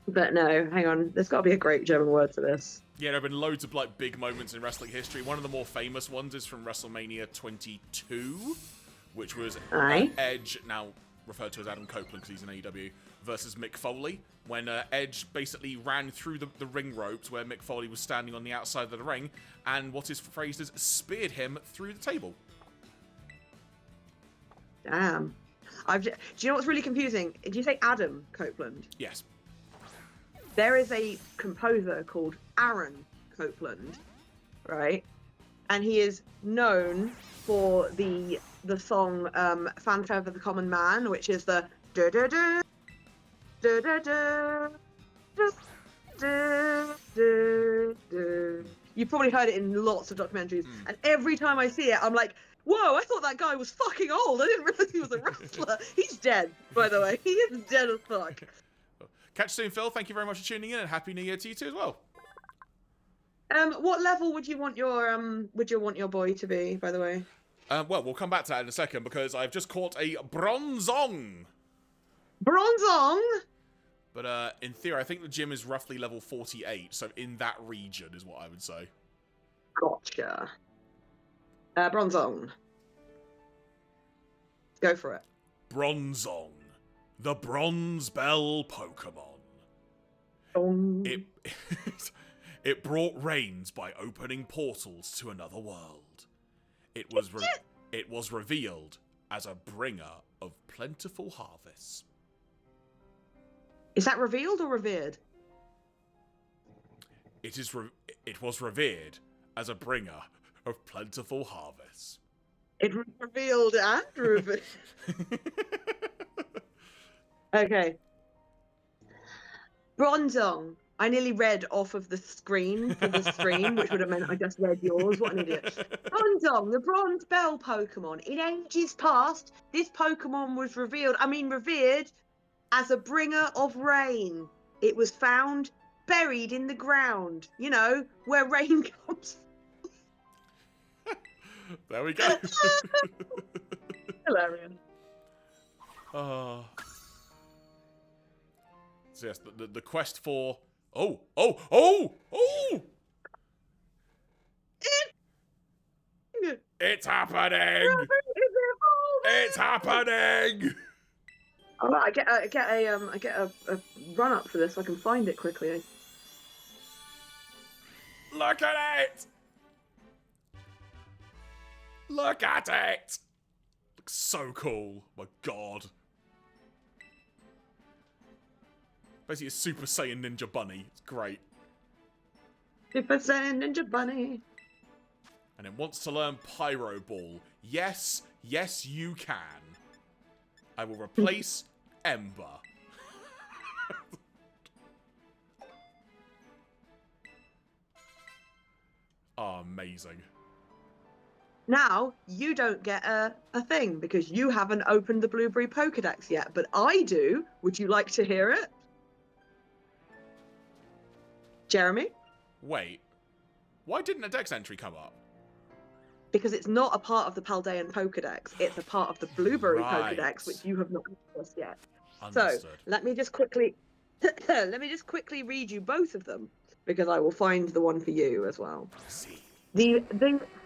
[SPEAKER 2] But no, hang on. There's got to be a great German word for this.
[SPEAKER 1] Yeah, there have been loads of like big moments in wrestling history. One of the more famous ones is from WrestleMania 22, which was
[SPEAKER 2] Aye.
[SPEAKER 1] Edge, now referred to as Adam Copeland because he's in AEW, versus Mick Foley, when Edge basically ran through the ring ropes where Mick Foley was standing on the outside of the ring, and what is phrased as speared him through the table.
[SPEAKER 2] Damn. Do you know what's really confusing? Did you say Adam Copeland?
[SPEAKER 1] Yes.
[SPEAKER 2] There is a composer called Aaron Copeland, right? And he is known for the song Fanfare for the Common Man, which is the da da da da da da da da da. You've probably heard it in lots of documentaries, and every time I see it, I'm like, whoa, I thought that guy was fucking old. I didn't realize he was a wrestler. He's dead, by the way. He is dead as fuck.
[SPEAKER 1] Catch you soon, Phil. Thank you very much for tuning in, and Happy New Year to you too as well.
[SPEAKER 2] What level would you want your boy to be, by the way?
[SPEAKER 1] Well, we'll come back to that in a second because I've just caught a bronzong.
[SPEAKER 2] Bronzong?
[SPEAKER 1] But in theory, I think the gym is roughly level 48, so in that region is what I would say.
[SPEAKER 2] Gotcha. Bronzong. Go for it.
[SPEAKER 1] Bronzong. The Bronze Bell Pokémon. It brought rains by opening portals to another world. It was revealed as a bringer of plentiful harvests.
[SPEAKER 2] Is that revealed or revered?
[SPEAKER 1] It was revered as a bringer of plentiful harvests.
[SPEAKER 2] It was revealed and revered. Okay. Bronzong. I nearly read off of the screen for the stream, which would have meant I just read yours. What an idiot. Bronzong, the Bronze Bell Pokemon. In ages past, this Pokemon was revered as a bringer of rain. It was found buried in the ground, you know, where rain comes.
[SPEAKER 1] There we go.
[SPEAKER 2] Hilarious.
[SPEAKER 1] So yes, the quest for... Oh! It's happening! It's happening!
[SPEAKER 2] Oh, I get a run up for this so I can find it quickly.
[SPEAKER 1] Look at it! Look at it! Looks so cool. My god. Basically a Super Saiyan Ninja Bunny. It's great.
[SPEAKER 2] Super Saiyan Ninja Bunny.
[SPEAKER 1] And it wants to learn Pyro Ball. Yes, you can. I will replace Ember. Oh, amazing.
[SPEAKER 2] Now, you don't get a thing because you haven't opened the Blueberry Pokedex yet, but I do. Would you like to hear it? Jeremy?
[SPEAKER 1] Wait. Why didn't a Dex entry come up?
[SPEAKER 2] Because it's not a part of the Paldean Pokedex. It's a part of the Blueberry
[SPEAKER 1] Right.
[SPEAKER 2] Pokedex, which you have not discussed yet.
[SPEAKER 1] Understood.
[SPEAKER 2] So, let me just quickly read you both of them, because I will find the one for you as well.
[SPEAKER 1] See.
[SPEAKER 2] The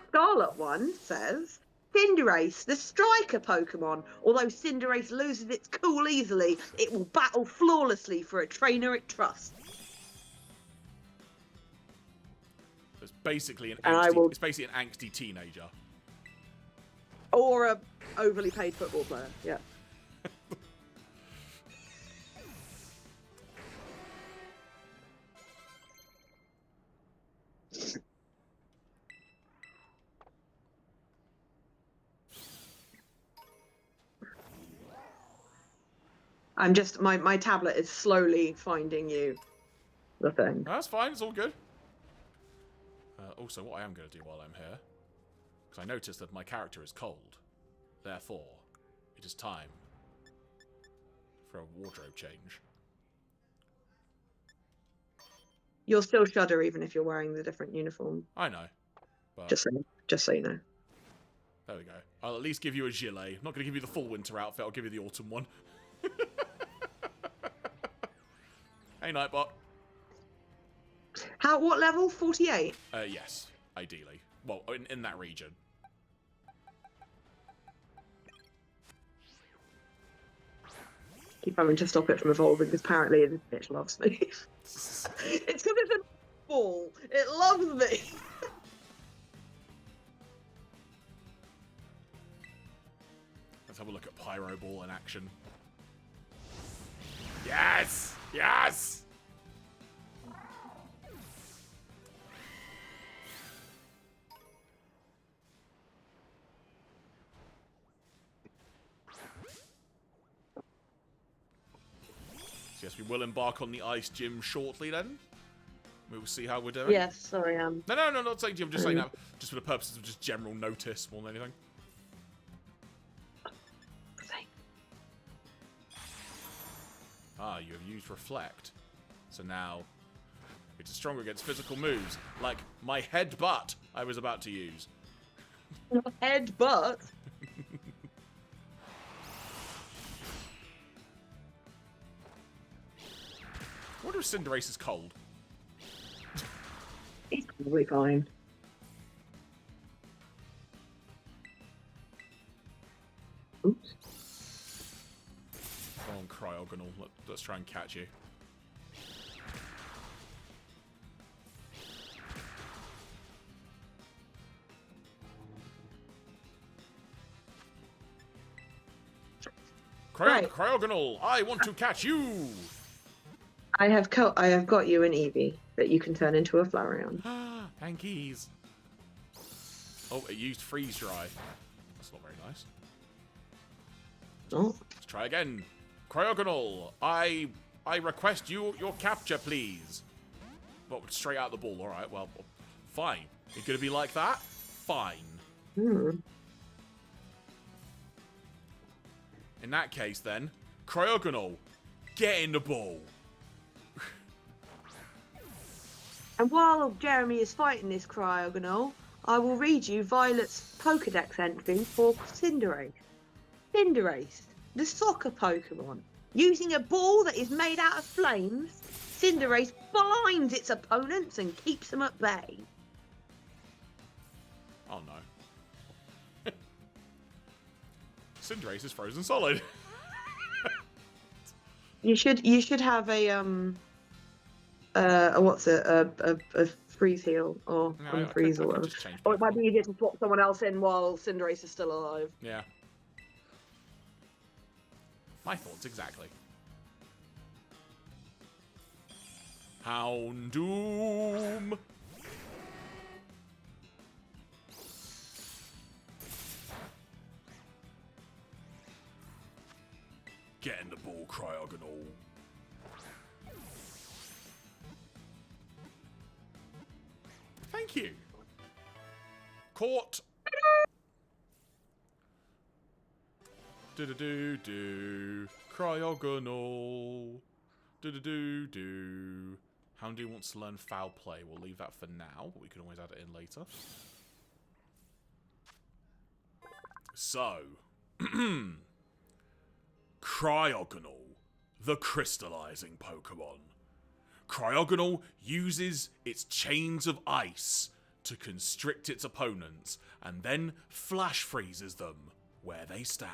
[SPEAKER 2] Scarlet one says, Cinderace, the striker Pokemon. Although Cinderace loses its cool easily, it will battle flawlessly for a trainer it trusts.
[SPEAKER 1] It's basically an
[SPEAKER 2] And
[SPEAKER 1] angsty, it's basically an angsty teenager.
[SPEAKER 2] Or a overly paid football player, yeah. I'm just, my tablet is slowly finding you the thing.
[SPEAKER 1] That's fine, it's all good. Also, what I am going to do while I'm here, because I noticed that my character is cold. Therefore, it is time for a wardrobe change.
[SPEAKER 2] You'll still shudder even if you're wearing the different uniform.
[SPEAKER 1] I know, but
[SPEAKER 2] Just so you know.
[SPEAKER 1] There we go. I'll at least give you a gilet. I'm not going to give you the full winter outfit. I'll give you the autumn one. Hey, Nightbot.
[SPEAKER 2] What level? 48?
[SPEAKER 1] Yes, ideally. Well, in that region.
[SPEAKER 2] Keep having to stop it from evolving because apparently this bitch loves me. It's because it's a ball. It loves me.
[SPEAKER 1] Let's have a look at Pyro Ball in action. Yes! Yes! Yes, we will embark on the ice gym shortly then. We will see how we're doing.
[SPEAKER 2] Yes, sorry,
[SPEAKER 1] No, not saying gym, I'm just saying that just for the purposes of just general notice more than anything. Ah, you have used Reflect. So now it's stronger against physical moves, like my headbutt I was about to use.
[SPEAKER 2] Headbutt?
[SPEAKER 1] I wonder if Cinderace is cold.
[SPEAKER 2] He's probably fine. Oops.
[SPEAKER 1] Come on, Cryogonal. Let's try and catch you.
[SPEAKER 2] Right.
[SPEAKER 1] Cryogonal, I want to catch you!
[SPEAKER 2] I have got you an Eevee that you can turn into a Flareon.
[SPEAKER 1] Hankies. Oh, it used Freeze Dry. That's not very nice.
[SPEAKER 2] Oh.
[SPEAKER 1] Let's try again. Cryogonal, I request your capture, please. Well, straight out the ball. All right, well, fine. You're going to be like that? Fine.
[SPEAKER 2] Hmm.
[SPEAKER 1] In that case, then, Cryogonal, get in the ball.
[SPEAKER 2] And while Jeremy is fighting this Cryogonal, I will read you Violet's Pokedex entry for Cinderace. Cinderace, the soccer Pokemon. Using a ball that is made out of flames, Cinderace blinds its opponents and keeps them at bay.
[SPEAKER 1] Oh no. Cinderace is frozen solid.
[SPEAKER 2] You should have a what's it, a freeze heal or unfreeze or whatever. Or it might be easier to swap someone else in while Cinderace is still alive.
[SPEAKER 1] Yeah. My thoughts exactly. Houndoom. Get in the ball, Cryogonal. Thank you. Caught. Do-do-do-do. Cryogonal. Do-do-do-do. Houndoom wants to learn foul play. We'll leave that for now, but we can always add it in later. So. Cryogonal, the crystallizing Pokemon. Cryogonal uses its chains of ice to constrict its opponents and then flash freezes them where they stand.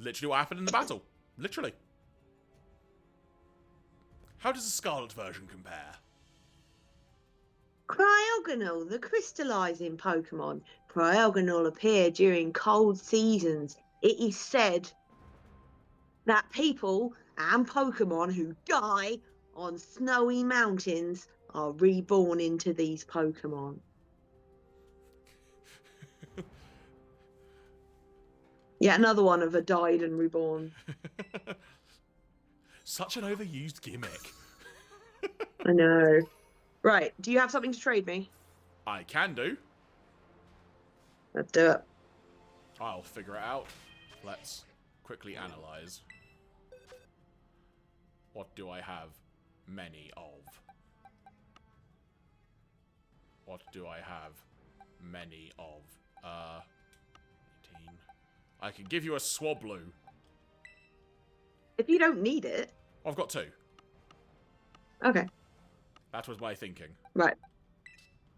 [SPEAKER 1] Literally what happened in the battle. Literally. How does the Scarlet version compare?
[SPEAKER 2] Cryogonal, the crystallizing Pokemon. Cryogonal appear during cold seasons. It is said that people and Pokemon who die on snowy mountains are reborn into these Pokemon. Yeah, another one of a died and reborn.
[SPEAKER 1] Such an overused gimmick.
[SPEAKER 2] I know. Right, do you have something to trade me?
[SPEAKER 1] I can do.
[SPEAKER 2] Let's do it.
[SPEAKER 1] I'll figure it out. Let's quickly analyze. What do I have many of? What do I have many of? 18. I can give you a Swablu.
[SPEAKER 2] If you don't need it.
[SPEAKER 1] I've got 2.
[SPEAKER 2] Okay.
[SPEAKER 1] That was my thinking.
[SPEAKER 2] Right.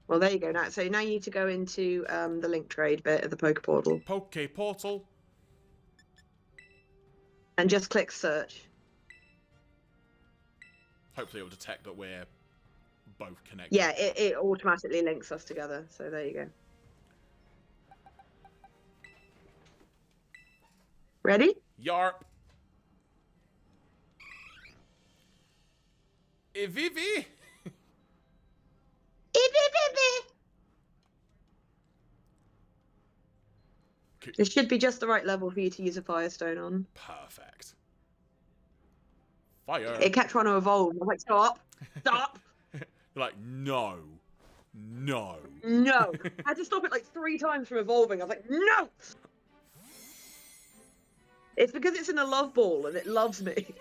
[SPEAKER 2] Well, there you go. So now you need to go into the link trade bit of the Poke Portal.
[SPEAKER 1] Poke Portal.
[SPEAKER 2] And just click search.
[SPEAKER 1] Hopefully it will detect that we're both connected.
[SPEAKER 2] Yeah, it automatically links us together. So there you go. Ready?
[SPEAKER 1] Yarp. Ivivi.
[SPEAKER 2] This should be just the right level for you to use a Firestone on.
[SPEAKER 1] Perfect. Fire.
[SPEAKER 2] It kept trying to evolve. I'm like, stop! Stop!
[SPEAKER 1] You're like, no. No.
[SPEAKER 2] No! I had to stop it like 3 times from evolving. I was like, no! It's because it's in a love ball and it loves me.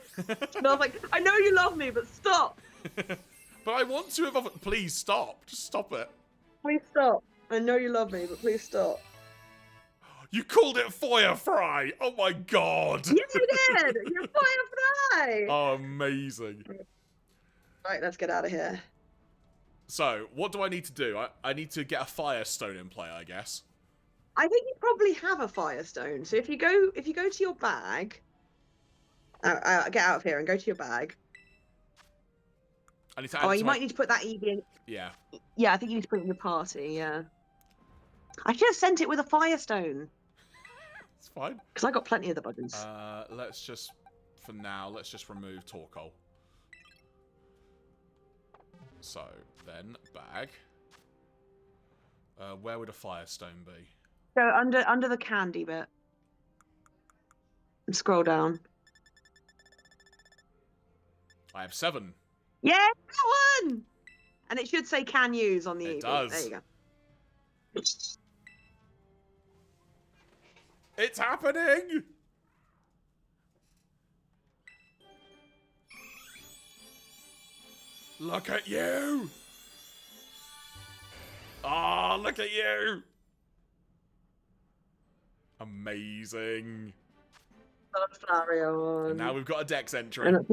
[SPEAKER 2] And I was like, I know you love me, but stop!
[SPEAKER 1] But I want to evolve. Please stop. Just stop it.
[SPEAKER 2] Please stop. I know you love me, but please stop.
[SPEAKER 1] You called it Firefly! Oh my god!
[SPEAKER 2] Yes, you did! You're Firefly!
[SPEAKER 1] Oh, amazing.
[SPEAKER 2] Right, let's get out of here.
[SPEAKER 1] So, what do I need to do? I need to get a Firestone in play, I guess.
[SPEAKER 2] I think you probably have a Firestone. So if you go to your bag, get out of here and go to your bag.
[SPEAKER 1] I need to add
[SPEAKER 2] you might need to put that Eevee in.
[SPEAKER 1] Yeah.
[SPEAKER 2] Yeah, I think you need to put it in your party. Yeah. I should have sent it with a Firestone.
[SPEAKER 1] It's fine.
[SPEAKER 2] Because I got plenty of the buttons.
[SPEAKER 1] Let's just, for now, let's just remove Torkoal. So, then, bag. Where would a Firestone be?
[SPEAKER 2] So under the candy bit. And scroll down.
[SPEAKER 1] I have 7.
[SPEAKER 2] Yeah, that one! And it should say can use on the Eevee.
[SPEAKER 1] It does.
[SPEAKER 2] There you go.
[SPEAKER 1] It's happening! Look at you! Oh, look at you! Amazing.
[SPEAKER 2] Flareon.
[SPEAKER 1] And now we've got a Dex entry.
[SPEAKER 2] And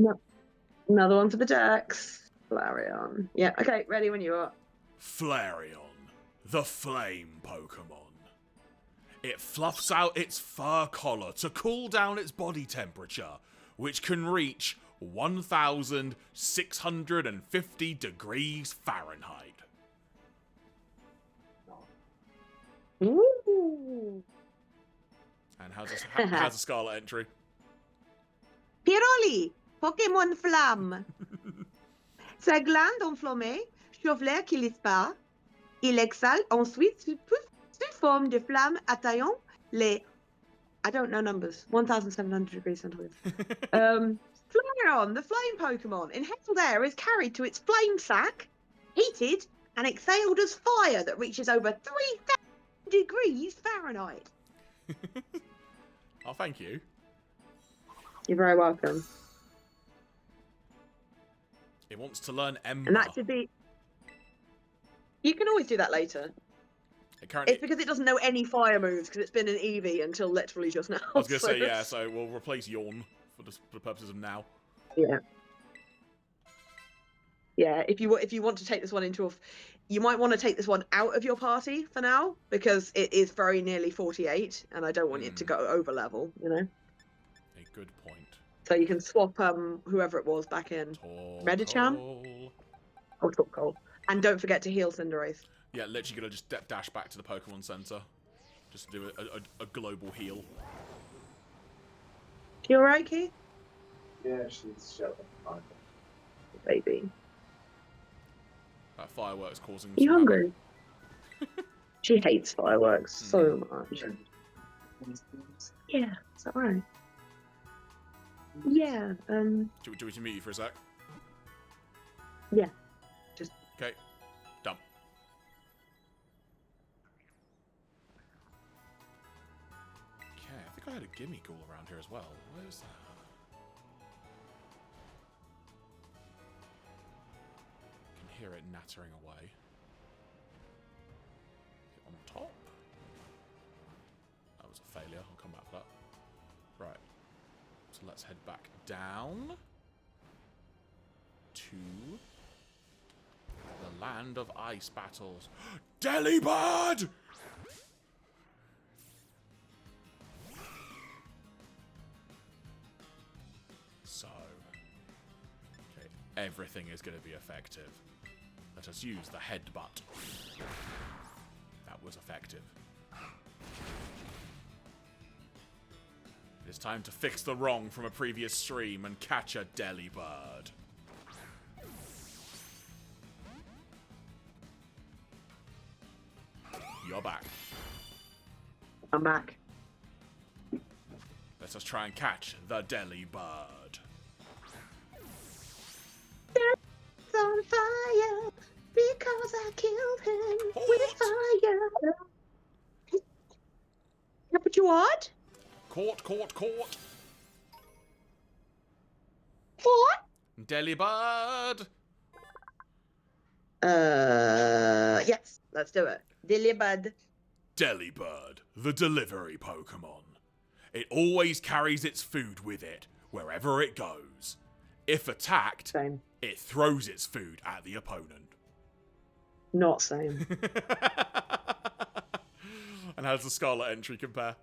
[SPEAKER 2] another one for the Dex. Flareon. Yeah, okay, ready when you are.
[SPEAKER 1] Flareon, the flame Pokemon. It fluffs out its fur collar to cool down its body temperature, which can reach 1,650 degrees Fahrenheit.
[SPEAKER 2] Ooh.
[SPEAKER 1] And how's a Scarlet entry?
[SPEAKER 2] Piroli, Pokémon Flamme. Sa glande enflammée chauffe l'air qui disparaît. Il exhale ensuite sous forme de flamme atteignant les, I don't know numbers, 1,700 degrees centigrade. Flareon, the flame Pokemon. Inhaled air is carried to its flame sac, heated, and exhaled as fire that reaches over 3,000 degrees Fahrenheit.
[SPEAKER 1] Oh, thank you.
[SPEAKER 2] You're very welcome.
[SPEAKER 1] It wants to learn Ember.
[SPEAKER 2] And that should be... You can always do that later. It's because it doesn't know any fire moves, because it's been an Eevee until literally just now.
[SPEAKER 1] I was going to say, yeah, so we'll replace Yawn for the purposes of now.
[SPEAKER 2] Yeah. Yeah, if you want to take this one into you might want to take this one out of your party for now, because it is very nearly 48, and I don't want it to go over level, you know?
[SPEAKER 1] A good point.
[SPEAKER 2] So you can swap whoever it was back in. Medicham? Or Torkoal. And don't forget to heal Cinderace.
[SPEAKER 1] Yeah, literally gonna just dash back to the Pokemon Center. Just to do a global heal.
[SPEAKER 2] You alright, Keith?
[SPEAKER 3] Yeah, she's shut up.
[SPEAKER 2] Baby.
[SPEAKER 1] That fireworks causing...
[SPEAKER 2] You hungry? She hates fireworks so much. Yeah, is that right? Yeah,
[SPEAKER 1] Do we to meet you for a sec?
[SPEAKER 2] Yeah. Just...
[SPEAKER 1] Okay. Done. Okay, I think I had a Gimmighoul around here as well. Where's that? I can hear it nattering away. On failure. I'll come back for that. Right. So let's head back down to the land of ice battles. Delibird! So, okay, everything is going to be effective. Let us use the headbutt. That was effective. It is time to fix the wrong from a previous stream and catch a Delibird. You're back.
[SPEAKER 2] I'm back.
[SPEAKER 1] Let us try and catch the Delibird.
[SPEAKER 2] It's on fire because I killed him with fire. Yeah, but you what?
[SPEAKER 1] Caught.
[SPEAKER 2] What?
[SPEAKER 1] Delibird!
[SPEAKER 2] Yes, let's do it. Delibird.
[SPEAKER 1] Delibird, the delivery Pokemon. It always carries its food with it, wherever it goes. If attacked,
[SPEAKER 2] Same.
[SPEAKER 1] it throws its food at the opponent.
[SPEAKER 2] Not same.
[SPEAKER 1] And how does the Scarlet entry compare?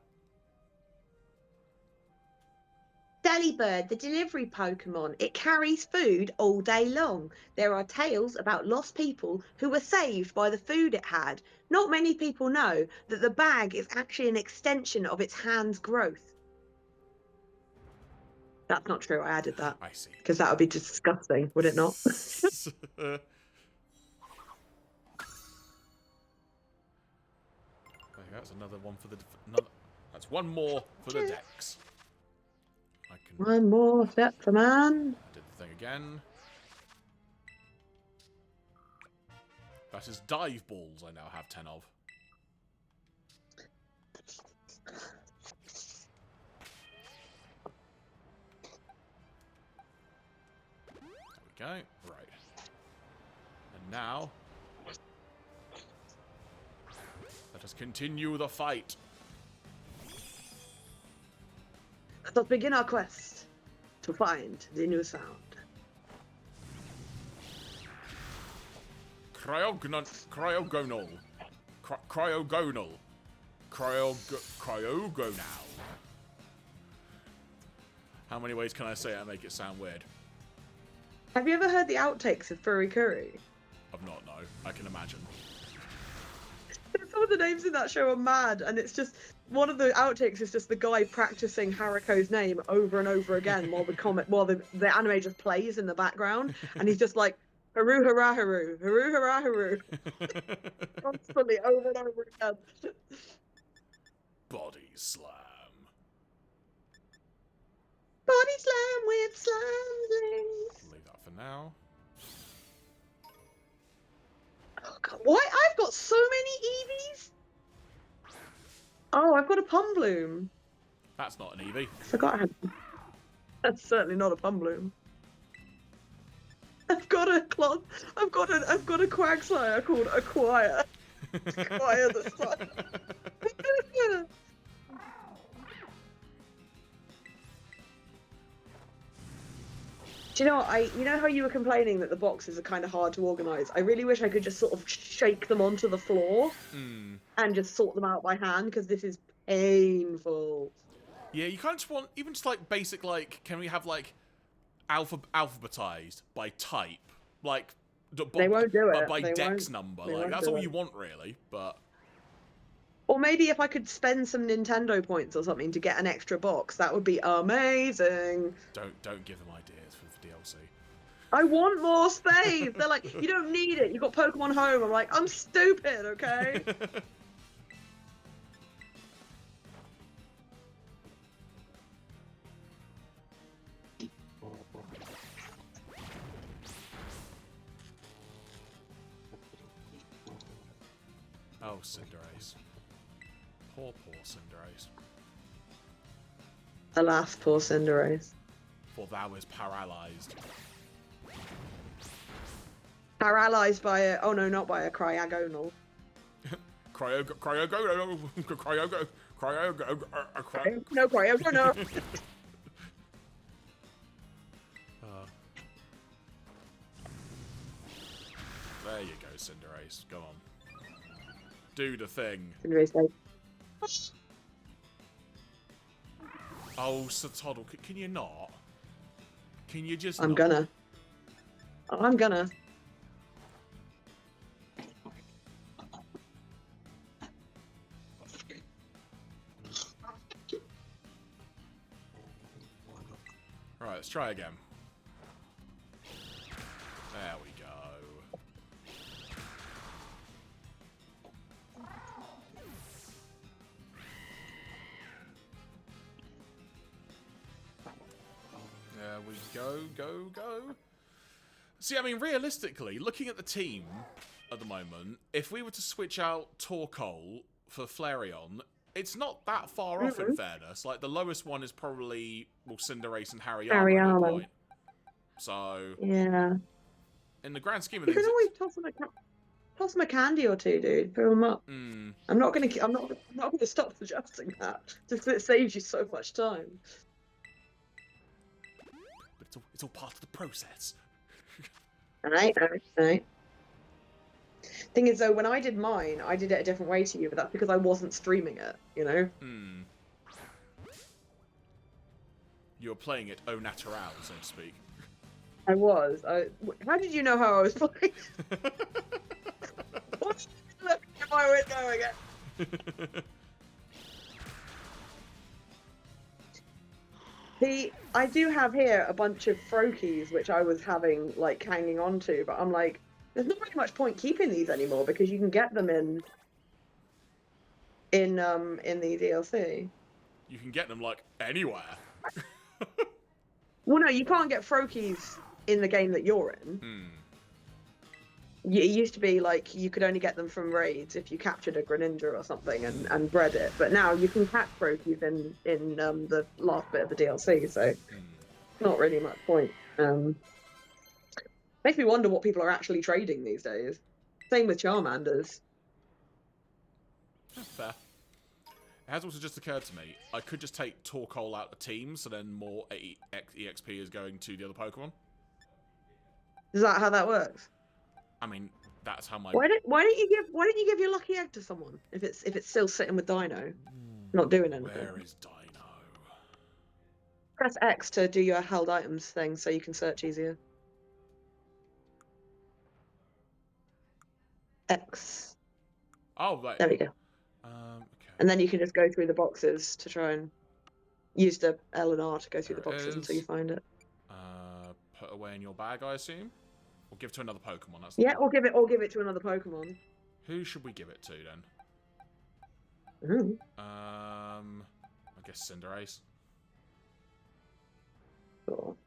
[SPEAKER 2] Delibird, the delivery Pokemon. It carries food all day long. There are tales about lost people who were saved by the food it had. Not many people know that the bag is actually an extension of its hand's growth. That's not true. I added that.
[SPEAKER 1] I see.
[SPEAKER 2] Because that would be disgusting, would it not?
[SPEAKER 1] There you go, that's another one for the... that's one more for the decks. I can...
[SPEAKER 2] One more step for man.
[SPEAKER 1] I did the thing again. That is dive balls I now have 10 of. There we go. Right. And now... let us continue the fight.
[SPEAKER 2] Let us begin our quest to find the new sound.
[SPEAKER 1] Cryogonal. Cryogonal. How many ways can I say it and make it sound weird?
[SPEAKER 2] Have you ever heard the outtakes of Furry Curry?
[SPEAKER 1] I've not, no. I can imagine.
[SPEAKER 2] Some of the names in that show are mad, and it's just one of the outtakes is just the guy practicing Haruko's name over and over again while the anime just plays in the background, and he's just like haru hara haru, haru hara haru, constantly over and over again.
[SPEAKER 1] Body slam.
[SPEAKER 2] Body slam with slamslings.
[SPEAKER 1] Leave that for now.
[SPEAKER 2] Oh God, why? I've got so many Eevees. Oh, I've got a Pumbloom.
[SPEAKER 1] That's not an Eevee.
[SPEAKER 2] I forgot I had. That's certainly not a Pumbloom. I've got a Quagsire called Acquire. Acquire the sun. Do you know what, you know how you were complaining that the boxes are kind of hard to organise? I really wish I could just sort of shake them onto the floor and just sort them out by hand, because this is painful.
[SPEAKER 1] Yeah, you kind of just want, even just like basic, like, can we have like alphabetized by type? Like,
[SPEAKER 2] They won't do it.
[SPEAKER 1] by
[SPEAKER 2] They
[SPEAKER 1] dex
[SPEAKER 2] won't-
[SPEAKER 1] number.
[SPEAKER 2] they
[SPEAKER 1] Like,
[SPEAKER 2] won't
[SPEAKER 1] that's
[SPEAKER 2] do
[SPEAKER 1] all
[SPEAKER 2] it.
[SPEAKER 1] you want, really, but...
[SPEAKER 2] Or maybe if I could spend some Nintendo points or something to get an extra box, that would be amazing.
[SPEAKER 1] Don't give them ideas for the DLC.
[SPEAKER 2] I want more space. They're like, you don't need it. You've got Pokemon Home. I'm like, I'm stupid, okay?
[SPEAKER 1] Oh, Cinderace. Poor Cinderace.
[SPEAKER 2] Alas, poor Cinderace.
[SPEAKER 1] For thou is paralyzed.
[SPEAKER 2] Paralyzed by a... Oh no, not by a Cryogonal. No, cryo, no.
[SPEAKER 1] There you go, Cinderace. Go on. Do the thing.
[SPEAKER 2] Cinderace, like,
[SPEAKER 1] Oh, Satoddle, can you not? Can you just
[SPEAKER 2] I'm
[SPEAKER 1] not?
[SPEAKER 2] gonna. Oh, I'm gonna.
[SPEAKER 1] Right, let's try again. There we go. There we go. See, I mean, realistically, looking at the team at the moment, if we were to switch out Torkoal for Flareon, it's not that far off in fairness. Like, the lowest one is probably, well, Cinderace and Hariyama at the
[SPEAKER 2] Hariyama.
[SPEAKER 1] point. So,
[SPEAKER 2] Yeah.
[SPEAKER 1] in the grand scheme of
[SPEAKER 2] You
[SPEAKER 1] things,
[SPEAKER 2] can always toss them a candy or two, dude. Fill them up. I'm not gonna stop suggesting that. Just 'cause it saves you so much time.
[SPEAKER 1] but it's all part of the process.
[SPEAKER 2] Alright. Thing is, though, when I did mine, I did it a different way to you, but that's because I wasn't streaming it, you know?
[SPEAKER 1] You were playing it au naturel, so to speak.
[SPEAKER 2] I was. How did you know how I was playing? What? Let me get my window again. I do have here a bunch of Froakies, which I was having, like, hanging on to, but I'm like, there's not really much point keeping these anymore because you can get them in the DLC.
[SPEAKER 1] You can get them, like, anywhere.
[SPEAKER 2] Well, no, you can't get Froakies in the game that you're in. It used to be like you could only get them from raids if you captured a Greninja or something and bred it. But now you can catch Froakies in the last bit of the DLC, so not really much point. Makes me wonder what people are actually trading these days. Same with Charmanders.
[SPEAKER 1] Fair. It has also just occurred to me, I could just take Torkoal out of the team, so then more EXP is going to the other Pokemon.
[SPEAKER 2] Is that how that works?
[SPEAKER 1] I mean, that's how my...
[SPEAKER 2] Why don't you give your lucky egg to someone if it's still sitting with Dino, not doing anything?
[SPEAKER 1] Where is Dino?
[SPEAKER 2] Press X to do your held items thing so you can search easier. X.
[SPEAKER 1] Oh, right.
[SPEAKER 2] There we go.
[SPEAKER 1] Okay.
[SPEAKER 2] And then you can just go through the boxes to try and use the L and R to go through the boxes until you find it.
[SPEAKER 1] Put away in your bag, I assume? Or give to another Pokemon. That's
[SPEAKER 2] Yeah, or give it to another Pokemon.
[SPEAKER 1] Who should we give it to then?
[SPEAKER 2] Ooh.
[SPEAKER 1] I guess Cinderace.
[SPEAKER 2] Cool.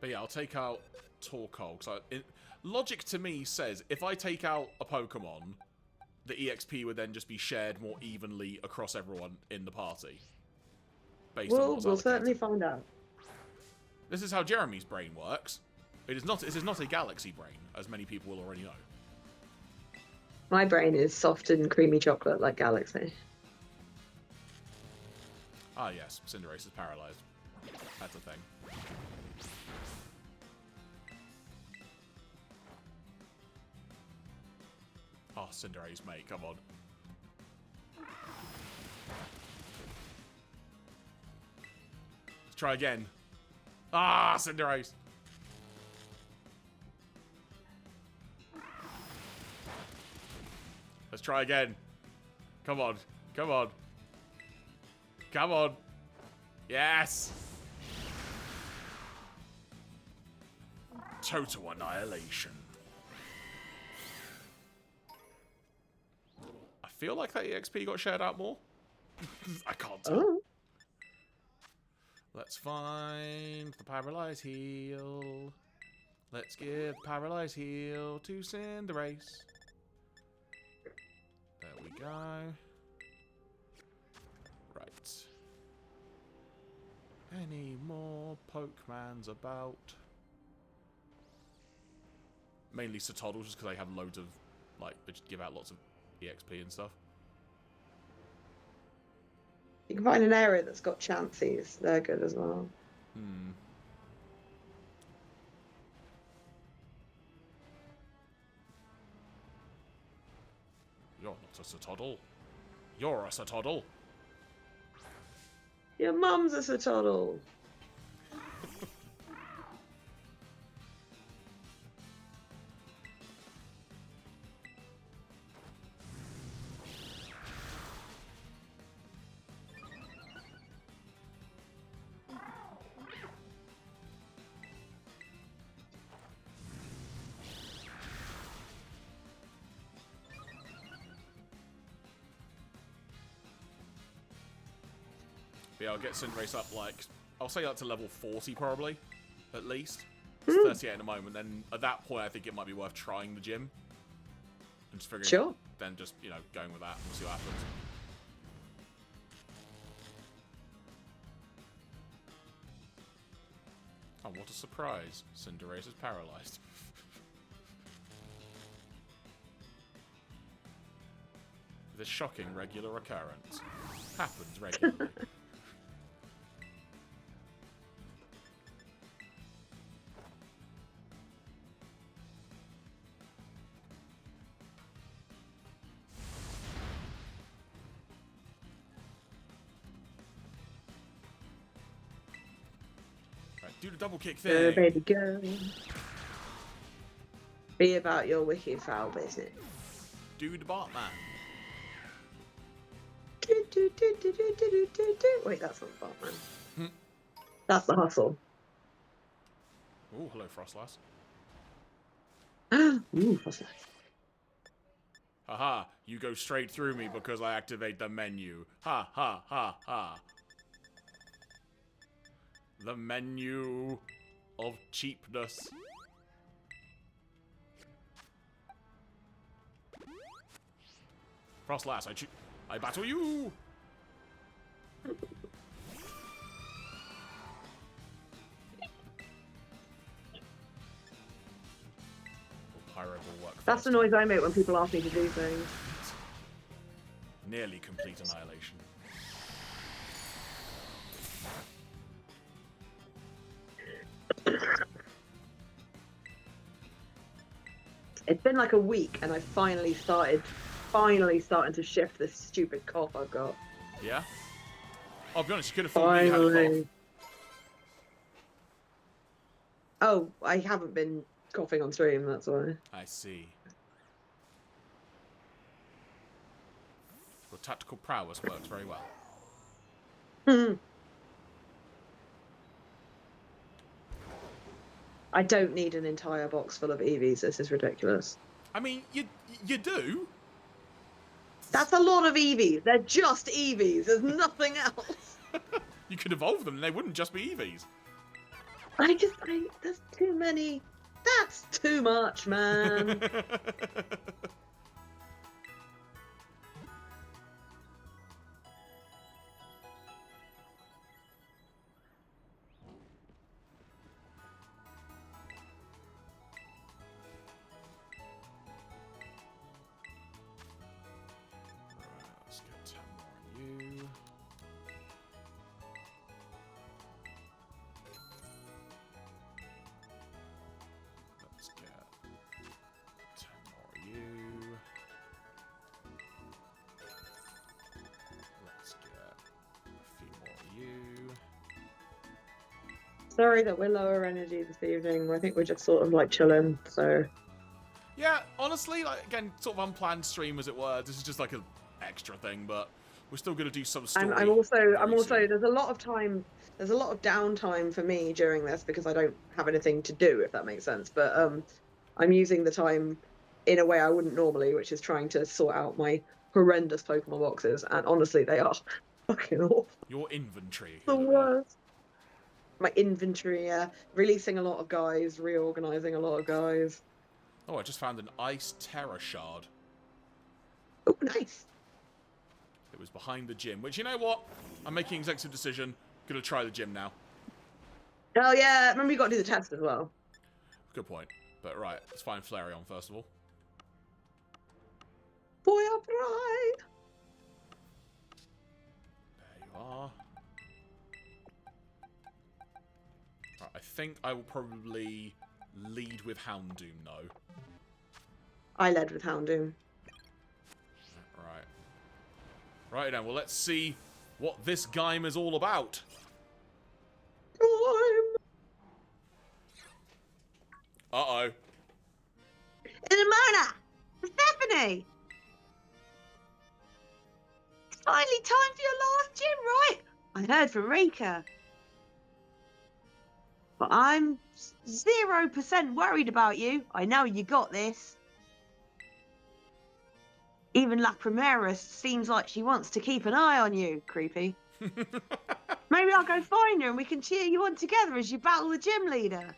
[SPEAKER 1] But yeah, I'll take out Torkoal. Logic to me says if I take out a Pokemon, the EXP would then just be shared more evenly across everyone in the party. Based on what's
[SPEAKER 2] We'll
[SPEAKER 1] allocated.
[SPEAKER 2] certainly find out.
[SPEAKER 1] This is how Jeremy's brain works. This is not a galaxy brain, as many people will already know.
[SPEAKER 2] My brain is soft and creamy chocolate like Galaxy.
[SPEAKER 1] Ah yes, Cinderace is paralyzed. That's a thing. Oh, Cinderace, mate, come on. Let's try again. Ah, Cinderace. Let's try again. Come on. Come on. Come on. Yes. Total annihilation. I feel like that EXP got shared out more. I can't tell.
[SPEAKER 2] Oh.
[SPEAKER 1] Let's find the paralyzed heal. Let's give paralyzed heal to Cinderace. There we go. Right. Any more Pokemons about? Mainly Satoddles, just because they have loads of, like, they just give out lots of EXP and stuff.
[SPEAKER 2] You can find an area that's got chances. They're good as well.
[SPEAKER 1] Hmm. You're not a Satoddle. You're a Satoddle.
[SPEAKER 2] Your mum's a Satoddle.
[SPEAKER 1] But yeah, I'll get Cinderace up, like, I'll say up to level 40 probably, at least.
[SPEAKER 2] Hmm.
[SPEAKER 1] It's 38 at the moment, then at that point I think it might be worth trying the gym. And just figuring,
[SPEAKER 2] Sure.
[SPEAKER 1] then just, you know, going with that and see what happens. Oh, what a surprise. Cinderace is paralyzed. This shocking regular occurrence happens regularly. Right, do the double kick
[SPEAKER 2] Go,
[SPEAKER 1] thing.
[SPEAKER 2] baby, go. Be about your wicked foul business.
[SPEAKER 1] Do the Bartman.
[SPEAKER 2] Wait, that's not the Batman.
[SPEAKER 1] Hmm.
[SPEAKER 2] That's the hustle.
[SPEAKER 1] Oh, hello, Frostlass.
[SPEAKER 2] Ooh, what's that?
[SPEAKER 1] Haha, you go straight through me because I activate the menu. Ha ha ha ha. The menu of cheapness. Frostlass, I battle you! Pyro will work
[SPEAKER 2] That's the
[SPEAKER 1] first.
[SPEAKER 2] noise I make when people ask me to do things.
[SPEAKER 1] Nearly complete annihilation.
[SPEAKER 2] It's been like a week, and I finally starting to shift this stupid cough I've got.
[SPEAKER 1] Yeah? I'll be honest, you could have thought you had a cough.
[SPEAKER 2] Finally. Oh, I haven't been coughing on stream, that's why.
[SPEAKER 1] I see. Your tactical prowess works very well.
[SPEAKER 2] I don't need an entire box full of EVs. This is ridiculous.
[SPEAKER 1] I mean, you do.
[SPEAKER 2] That's a lot of EVs. They're just EVs. There's nothing else.
[SPEAKER 1] You could evolve them and they wouldn't just be EVs.
[SPEAKER 2] There's too many. That's too much, man.
[SPEAKER 1] Let's get 10 more on you. Let's get 10 more on you. Let's get a few more on you.
[SPEAKER 2] Sorry that we're lower energy this evening. I think we're just sort of like chilling, so.
[SPEAKER 1] Yeah, honestly, like, again, sort of unplanned stream as it were. This is just like an extra thing, but we're still going to do some story.
[SPEAKER 2] I'm also
[SPEAKER 1] soon.
[SPEAKER 2] there's a lot of downtime for me during this because I don't have anything to do, if that makes sense. But I'm using the time in a way I wouldn't normally, which is trying to sort out my horrendous Pokemon boxes, and honestly they are fucking awful.
[SPEAKER 1] Your inventory.
[SPEAKER 2] The worst. My inventory, releasing a lot of guys, reorganizing a lot of guys.
[SPEAKER 1] Oh, I just found an Ice Terror Shard.
[SPEAKER 2] Oh, nice.
[SPEAKER 1] It was behind the gym, which, you know what? I'm making an executive decision. Gonna try the gym now.
[SPEAKER 2] Oh yeah, remember you got to do the test as well.
[SPEAKER 1] Good point. But right, let's find Flareon first of all.
[SPEAKER 2] Boy upright.
[SPEAKER 1] There you are. Right, I think I will probably lead with Houndoom, no.
[SPEAKER 2] I led with Houndoom.
[SPEAKER 1] Right. Right then, well let's see what this game is all about. Uh-oh.
[SPEAKER 2] Ilmona! Stephanie! It's finally time for your last gym, right? I heard from Rika. But I'm 0% worried about you. I know you got this. Even La Primera seems like she wants to keep an eye on you. Creepy. Maybe I'll go find her and we can cheer you on together as you battle the gym leader.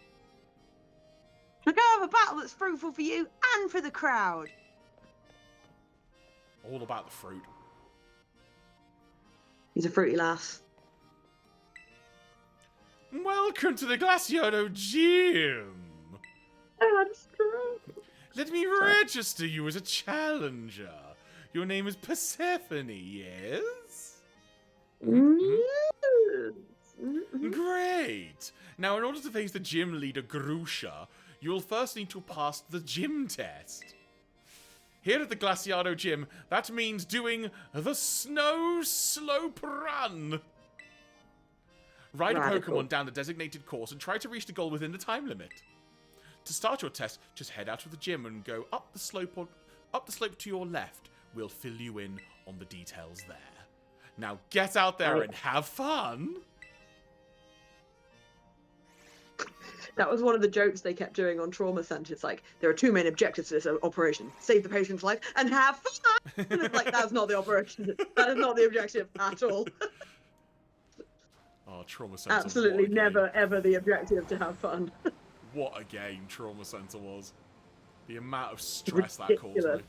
[SPEAKER 2] We'll go have a battle that's fruitful for you and for the crowd.
[SPEAKER 1] All about the fruit.
[SPEAKER 2] He's a fruity lass.
[SPEAKER 1] Welcome to the Glaciado Gym! Let me register you as a challenger. Your name is Persephone, yes? Great! Now, in order to face the gym leader, Grusha, you will first need to pass the gym test. Here at the Glaciado Gym, that means doing the Snow Slope Run. Ride a Pokemon down the designated course and try to reach the goal within the time limit. To start your test, just head out of the gym and go up the slope to your left. We'll fill you in on the details there. Now get out there and have fun.
[SPEAKER 2] That was one of the jokes they kept doing on Trauma Center. It's like, there are two main objectives to this operation. Save the patient's life and have fun! And it's like, that's not the operation. That is not the objective at all.
[SPEAKER 1] Oh, Trauma Center.
[SPEAKER 2] Absolutely never, ever the objective to have fun.
[SPEAKER 1] What a game Trauma Center was. The amount of stress that caused me.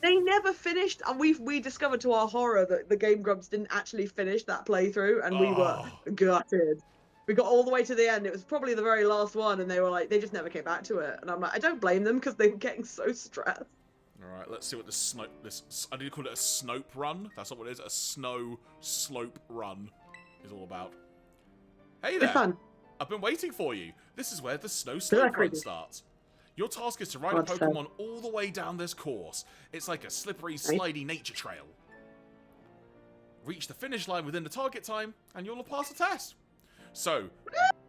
[SPEAKER 2] They never finished, and we discovered to our horror that the Game Grumps didn't actually finish that playthrough, and we were gutted. We got all the way to the end. It was probably the very last one, and they were like, they just never came back to it. And I'm like, I don't blame them because they were getting so stressed. All
[SPEAKER 1] right, let's see what I need to call it a Snope Run. That's not what it is. A Snow Slope Run is all about. Hey there.
[SPEAKER 2] It's fun.
[SPEAKER 1] I've been waiting for you. This is where the Snow Slope Run starts. Your task is to ride a Pokemon all the way down this course. It's like a slippery, slidey nature trail. Reach the finish line within the target time, and you'll pass the test. So,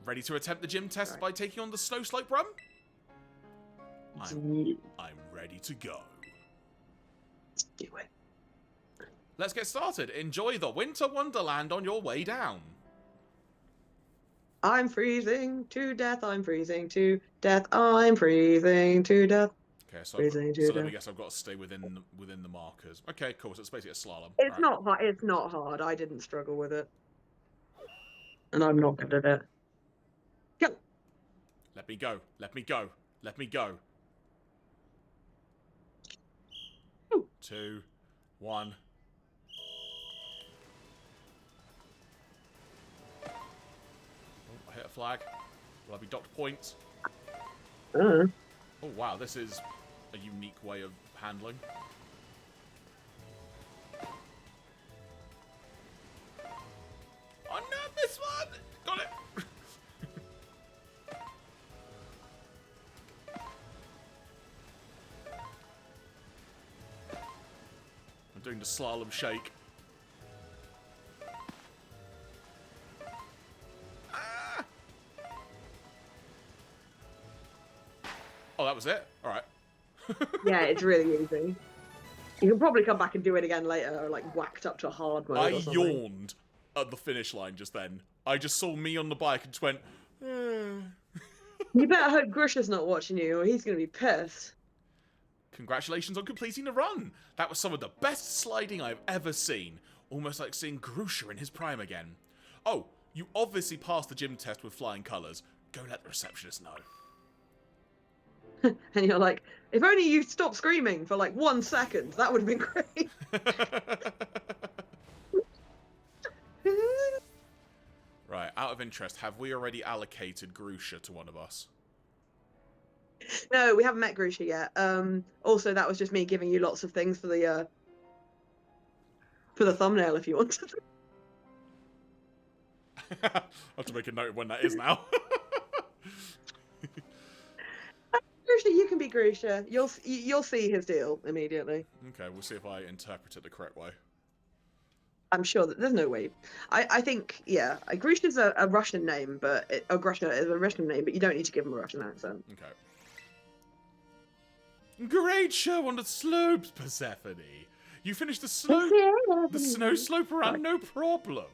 [SPEAKER 1] ready to attempt the gym test by taking on the Snow Slope Run? I'm ready to go.
[SPEAKER 2] Let's do it.
[SPEAKER 1] Let's get started. Enjoy the Winter Wonderland on your way down.
[SPEAKER 2] I'm freezing to death, I'm freezing to death, I'm freezing to death.
[SPEAKER 1] Okay, so let me guess I've got to stay within the markers. Okay, cool, so it's basically a slalom.
[SPEAKER 2] It's not hard, it's not hard, I didn't struggle with it. And I'm not good at it. Go!
[SPEAKER 1] Let me go, let me go, let me go.
[SPEAKER 2] Ooh.
[SPEAKER 1] 2, 1. I hit a flag. Will I be docked points? Oh wow, this is a unique way of handling. Oh no, this one! Got it! I'm doing the slalom shake. Oh, that was it? Alright.
[SPEAKER 2] Yeah, it's really easy. You can probably come back and do it again later, or like whacked up to hard mode
[SPEAKER 1] I
[SPEAKER 2] or something.
[SPEAKER 1] yawned at the finish line just then. I just saw me on the bike and just went,
[SPEAKER 2] You better hope Grusha's not watching you, or he's going to be pissed.
[SPEAKER 1] Congratulations on completing the run! That was some of the best sliding I've ever seen. Almost like seeing Grusha in his prime again. Oh, you obviously passed the gym test with flying colours. Go let the receptionist know.
[SPEAKER 2] And you're like, if only you stopped screaming for like 1 second, that would have been great.
[SPEAKER 1] Right, out of interest, have we already allocated Grusha to one of us?
[SPEAKER 2] No, we haven't met Grusha yet. Also, that was just me giving you lots of things for the thumbnail if you wanted.
[SPEAKER 1] I'll have to make a note of when that is now.
[SPEAKER 2] Grusha, you can be Grusha. You'll see his deal immediately.
[SPEAKER 1] Okay, we'll see if I interpret it the correct way.
[SPEAKER 2] I'm sure that there's no way. I think, yeah, Grusha's a Russian name, but Grusha is a Russian name, but you don't need to give him a Russian accent.
[SPEAKER 1] Okay. Great show on the slopes, Persephone. You finished the snow slope run, no problem.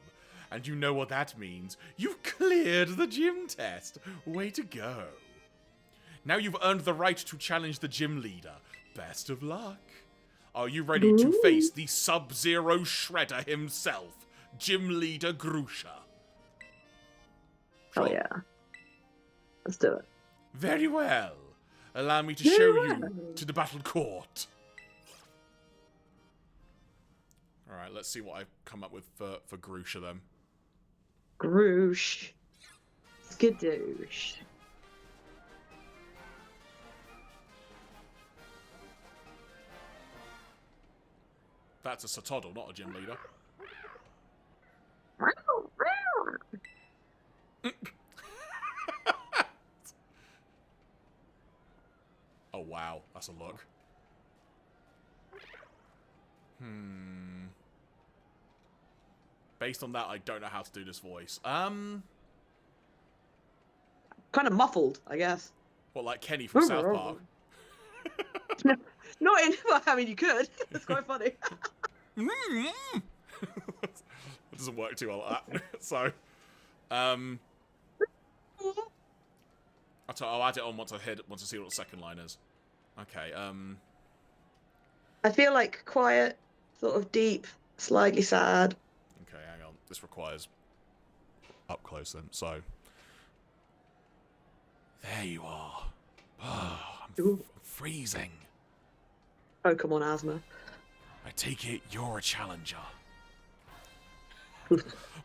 [SPEAKER 1] And you know what that means. You've cleared the gym test. Way to go. Now you've earned the right to challenge the gym leader. Best of luck. Are you ready to face the Sub-Zero Shredder himself, Gym Leader Grusha?
[SPEAKER 2] Oh yeah. Let's do it.
[SPEAKER 1] Very well. Allow me to show you to the battle court. Alright, let's see what I've come up with for Grusha then.
[SPEAKER 2] Grush. Skadoosh.
[SPEAKER 1] That's a Satoddle, not a gym leader. Oh wow, that's a look. Based on that, I don't know how to do this voice.
[SPEAKER 2] Kind of muffled, I guess.
[SPEAKER 1] What, like Kenny from South Park?
[SPEAKER 2] Not in. Well, I mean, you could. It's quite funny.
[SPEAKER 1] It doesn't work too well like that. So, I'll add it on once I see what the second line is. Okay.
[SPEAKER 2] I feel like quiet, sort of deep, slightly sad.
[SPEAKER 1] Okay, hang on. This requires up close then. So, there you are. Oh, I'm freezing.
[SPEAKER 2] Pokemon asthma.
[SPEAKER 1] I take it you're a challenger.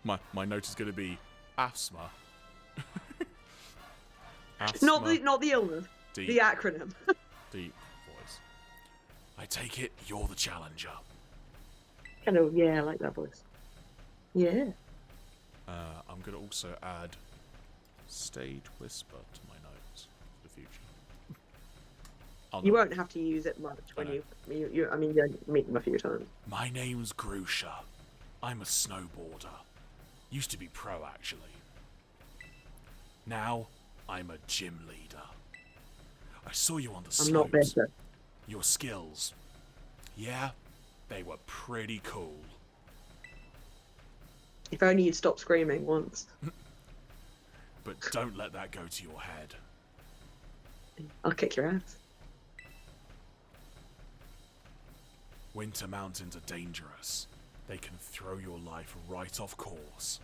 [SPEAKER 1] my note is going to be asthma. Asthma.
[SPEAKER 2] Not the illness.
[SPEAKER 1] Deep.
[SPEAKER 2] The acronym.
[SPEAKER 1] Deep voice. I take it you're the challenger.
[SPEAKER 2] Kind of, yeah, I like that voice. Yeah.
[SPEAKER 1] I'm going to also add stage whisper to my notes for the future.
[SPEAKER 2] You won't have to use it much when you meet them a few times.
[SPEAKER 1] My name's Grusha. I'm a snowboarder. Used to be pro, actually. Now, I'm a gym leader. I saw you on the slopes.
[SPEAKER 2] I'm not better.
[SPEAKER 1] Your skills. Yeah, they were pretty cool.
[SPEAKER 2] If only you'd stop screaming once.
[SPEAKER 1] But don't let that go to your head.
[SPEAKER 2] I'll kick your ass.
[SPEAKER 1] Winter mountains are dangerous. They can throw your life right off course.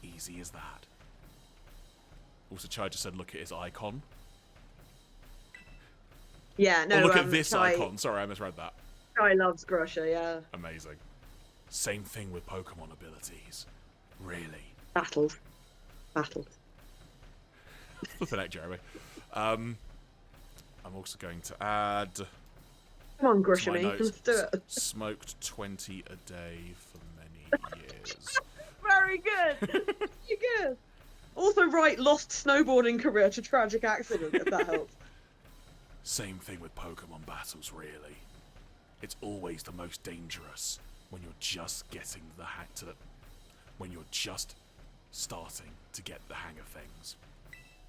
[SPEAKER 1] Easy as that. Also, Chai just said look at his icon.
[SPEAKER 2] Yeah, no.
[SPEAKER 1] Look at this icon. Sorry, I misread that.
[SPEAKER 2] Chai loves Grusha, yeah.
[SPEAKER 1] Amazing. Same thing with Pokemon abilities. Really.
[SPEAKER 2] Battles.
[SPEAKER 1] Flipping out, Jeremy. I'm also going to add...
[SPEAKER 2] Come on,
[SPEAKER 1] to my
[SPEAKER 2] Grusha,
[SPEAKER 1] notes,
[SPEAKER 2] let's do it.
[SPEAKER 1] smoked 20 a day for many years.
[SPEAKER 2] Very good. You're good. Also write lost snowboarding career to tragic accident, if that helps.
[SPEAKER 1] Same thing with Pokemon battles, really. It's always the most dangerous when you're just getting the hang when you're just starting to get the hang of things.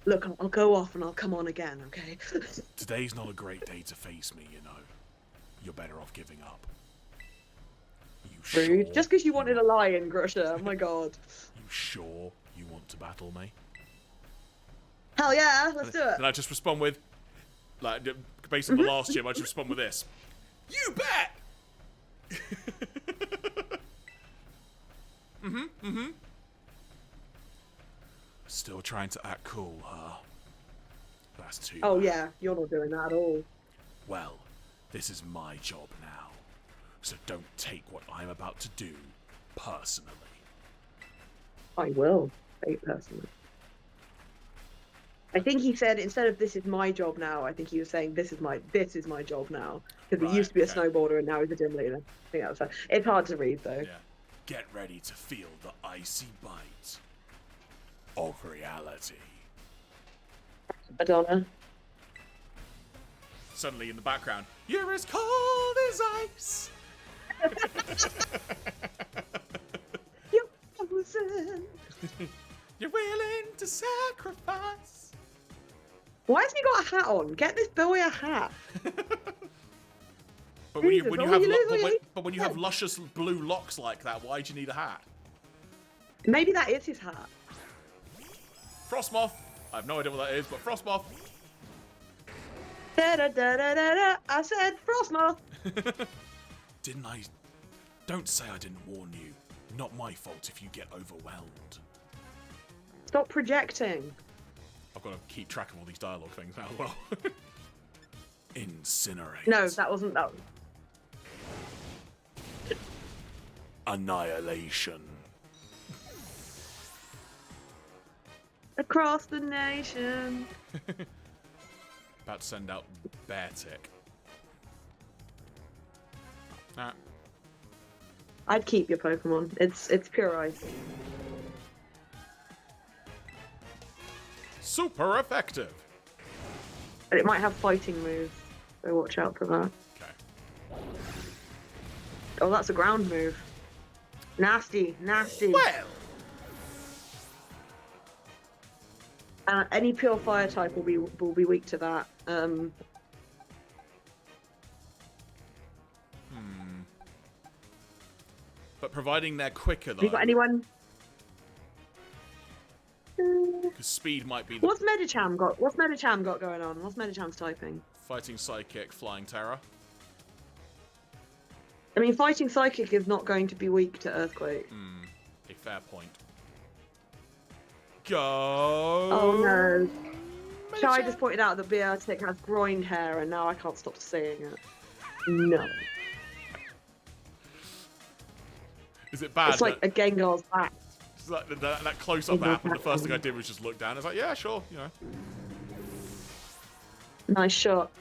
[SPEAKER 2] Look, I'll go off and I'll come on again, okay?
[SPEAKER 1] Today's not a great day to face me, you know. You're better off giving up. You
[SPEAKER 2] Rude.
[SPEAKER 1] sure
[SPEAKER 2] Just because you wanted a lion, Grusha. Oh my god.
[SPEAKER 1] You sure you want to battle me?
[SPEAKER 2] Hell yeah, let's do it.
[SPEAKER 1] Then I just respond with, like, based on the last gym, I just respond with this. You bet! Still trying to act cool, huh? That's too
[SPEAKER 2] Oh
[SPEAKER 1] bad.
[SPEAKER 2] yeah, you're not doing that at all.
[SPEAKER 1] Well, this is my job now, so don't take what I'm about to do personally.
[SPEAKER 2] I will, take it personally. I think he said instead of "this is my job now," I think he was saying "this is my job now," because he used to be a snowboarder and now he's a gym leader. I think that was. It's hard to read though.
[SPEAKER 1] Yeah. Get ready to feel the icy bite of reality.
[SPEAKER 2] Madonna.
[SPEAKER 1] Suddenly in the background, you're as cold as ice.
[SPEAKER 2] You're frozen.
[SPEAKER 1] You're willing to sacrifice.
[SPEAKER 2] Why has he got a hat on? Get this boy a hat.
[SPEAKER 1] But when
[SPEAKER 2] Jesus,
[SPEAKER 1] when you have luscious blue locks like that, why do you need a hat?
[SPEAKER 2] Maybe that is his hat.
[SPEAKER 1] Frostmoth. I have no idea what that is, but Frostmoth.
[SPEAKER 2] Da da da da da da. I said Frostmoth.
[SPEAKER 1] Didn't I? Don't say I didn't warn you. Not my fault if you get overwhelmed.
[SPEAKER 2] Stop projecting.
[SPEAKER 1] I've got to keep track of all these dialogue things now as well. Incinerate.
[SPEAKER 2] No, that wasn't that.
[SPEAKER 1] Annihilation.
[SPEAKER 2] Across the nation.
[SPEAKER 1] About to send out Bear Tick. Ah.
[SPEAKER 2] I'd keep your Pokemon. It's pure ice.
[SPEAKER 1] Super effective.
[SPEAKER 2] But it might have fighting moves, so watch out for that.
[SPEAKER 1] Okay.
[SPEAKER 2] Oh, that's a ground move. Nasty, nasty.
[SPEAKER 1] Well.
[SPEAKER 2] Any pure fire type will be weak to that.
[SPEAKER 1] But providing they're quicker though.
[SPEAKER 2] Have you got anyone?
[SPEAKER 1] Because speed might be the
[SPEAKER 2] What's Medicham got? What's Medicham got going on? What's Medicham's typing?
[SPEAKER 1] fighting psychic, flying terror.
[SPEAKER 2] I mean, fighting psychic is not going to be weak to earthquake.
[SPEAKER 1] A fair point. Go.
[SPEAKER 2] Oh no. Chai
[SPEAKER 1] Medicham.
[SPEAKER 2] just pointed out that Beartic has groin hair, and now I can't stop saying it. No.
[SPEAKER 1] Is it bad?
[SPEAKER 2] It's like a Gengar's back.
[SPEAKER 1] It's like that close-up that happened. The first thing I did was just look down. It's like, yeah, sure, you know.
[SPEAKER 2] Nice shot.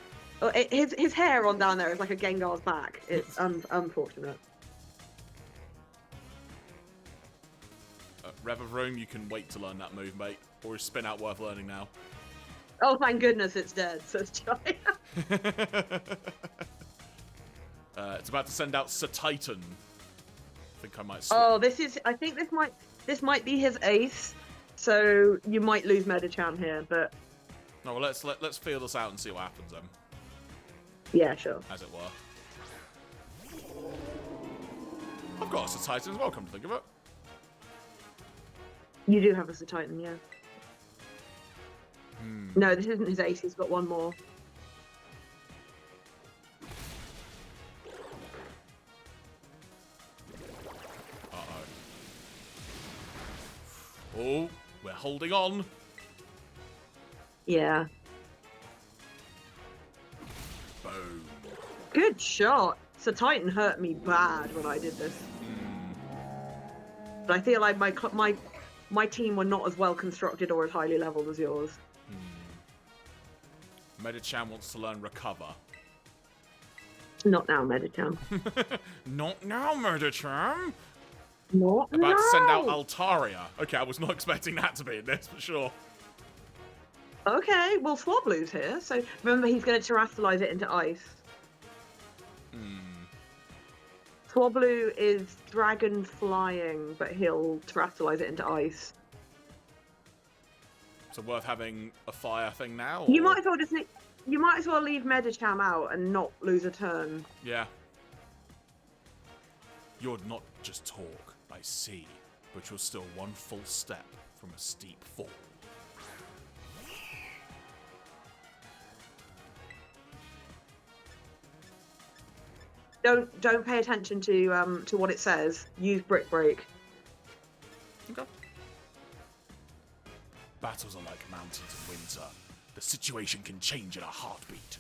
[SPEAKER 2] Oh, his hair on down there is like a Gengar's back. It's unfortunate.
[SPEAKER 1] Rev of Room, you can wait to learn that move, mate. Or is Spin Out worth learning now?
[SPEAKER 2] Oh, thank goodness it's dead, says Chai.
[SPEAKER 1] It's about to send out Satitan. I think I might.
[SPEAKER 2] Oh, I think this might be his ace. So you might lose Medicham here, but
[SPEAKER 1] No, well, let's feel this out and see what happens then,
[SPEAKER 2] yeah, sure.
[SPEAKER 1] as it were. I've got a Satitan as well. Come to think of it.
[SPEAKER 2] You do have a Titan, yeah. No, this isn't his ace. He's got one more.
[SPEAKER 1] Oh, we're holding on.
[SPEAKER 2] Yeah.
[SPEAKER 1] Boom.
[SPEAKER 2] Good shot. So Titan hurt me bad when I did this. But I feel like my team were not as well constructed or as highly leveled as yours.
[SPEAKER 1] Medicham wants to learn Recover.
[SPEAKER 2] Not now, Medicham.
[SPEAKER 1] Not now, Medicham.
[SPEAKER 2] Not
[SPEAKER 1] About to send out
[SPEAKER 2] now.
[SPEAKER 1] Altaria. Okay, I was not expecting that to be in this, but sure.
[SPEAKER 2] Okay, well Swablu's here, so remember he's going to terrestrialize it into ice. Swablu is dragon flying, but he'll terrestrialize it into ice.
[SPEAKER 1] So worth having a fire thing now?
[SPEAKER 2] You
[SPEAKER 1] or-
[SPEAKER 2] might as well you might as well leave Medicham out and not lose a turn.
[SPEAKER 1] Yeah. You're not just talk, I see, but you're still one full step from a steep fall.
[SPEAKER 2] Don't pay attention to what it says. Use Brick Break.
[SPEAKER 1] Okay. Battles are like mountains in winter. The situation can change in a heartbeat.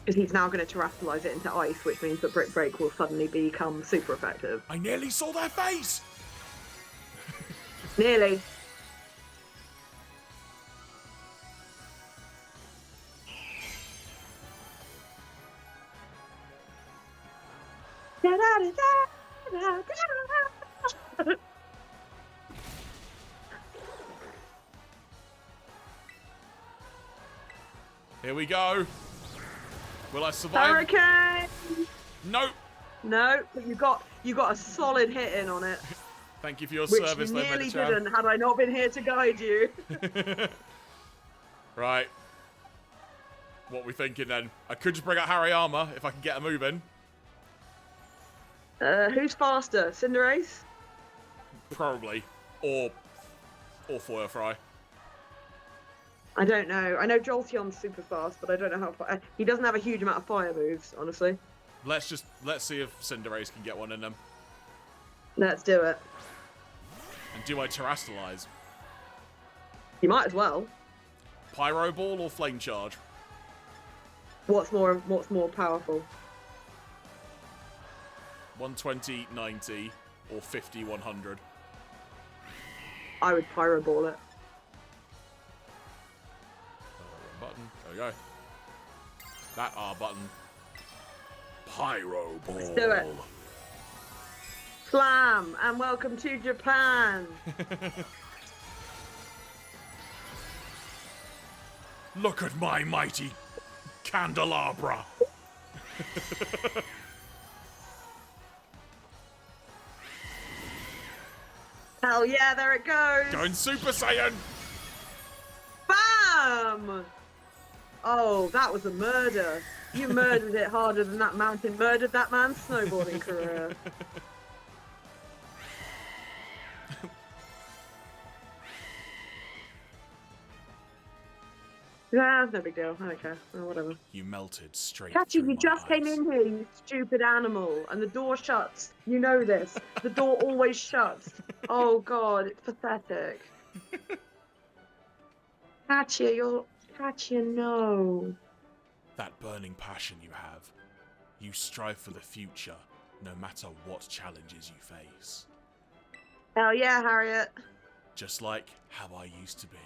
[SPEAKER 2] Because he's now going to terrestrialize it into ice, which means that Brick Break will suddenly become super effective.
[SPEAKER 1] I nearly saw their face!
[SPEAKER 2] Nearly.
[SPEAKER 1] Here we go. Will I survive?
[SPEAKER 2] Hurricane!
[SPEAKER 1] Nope.
[SPEAKER 2] No, but you got a solid hit in on it.
[SPEAKER 1] Thank you for your
[SPEAKER 2] Which
[SPEAKER 1] service,
[SPEAKER 2] you
[SPEAKER 1] though,
[SPEAKER 2] nearly
[SPEAKER 1] Medichan.
[SPEAKER 2] didn't had I not been here to guide you.
[SPEAKER 1] Right. What are we thinking then? I could just bring out Hariyama if I can get her moving.
[SPEAKER 2] Who's faster, Cinderace?
[SPEAKER 1] Probably. Or Foil Fry.
[SPEAKER 2] I don't know. I know Jolteon's super fast, but I don't know how far. He doesn't have a huge amount of fire moves, honestly.
[SPEAKER 1] Let's see if Cinderace can get one in them.
[SPEAKER 2] Let's do it.
[SPEAKER 1] And do I Terrastalize?
[SPEAKER 2] You might as well.
[SPEAKER 1] Pyro Ball or Flame Charge?
[SPEAKER 2] What's more powerful?
[SPEAKER 1] 120, 90, or 50, 100?
[SPEAKER 2] I would Pyro Ball it.
[SPEAKER 1] Button. There we go. That R button. Pyro Ball.
[SPEAKER 2] Let's do it. Slam, and welcome to Japan.
[SPEAKER 1] Look at my mighty candelabra.
[SPEAKER 2] Hell yeah, there it goes.
[SPEAKER 1] Going Super Saiyan.
[SPEAKER 2] Bam! Oh, that was a murder. You murdered it harder than that mountain murdered that man's snowboarding career. Yeah, no big deal. I don't care. Oh, whatever.
[SPEAKER 1] You melted straight
[SPEAKER 2] Catchy,
[SPEAKER 1] through
[SPEAKER 2] you
[SPEAKER 1] my
[SPEAKER 2] just
[SPEAKER 1] eyes.
[SPEAKER 2] came in here, you stupid animal, and the door shuts. You know this. The door always shuts. Oh god, it's pathetic. Katya, no.
[SPEAKER 1] That burning passion you have. You strive for the future, no matter what challenges you face.
[SPEAKER 2] Hell yeah, Harriet.
[SPEAKER 1] Just like how I used to be.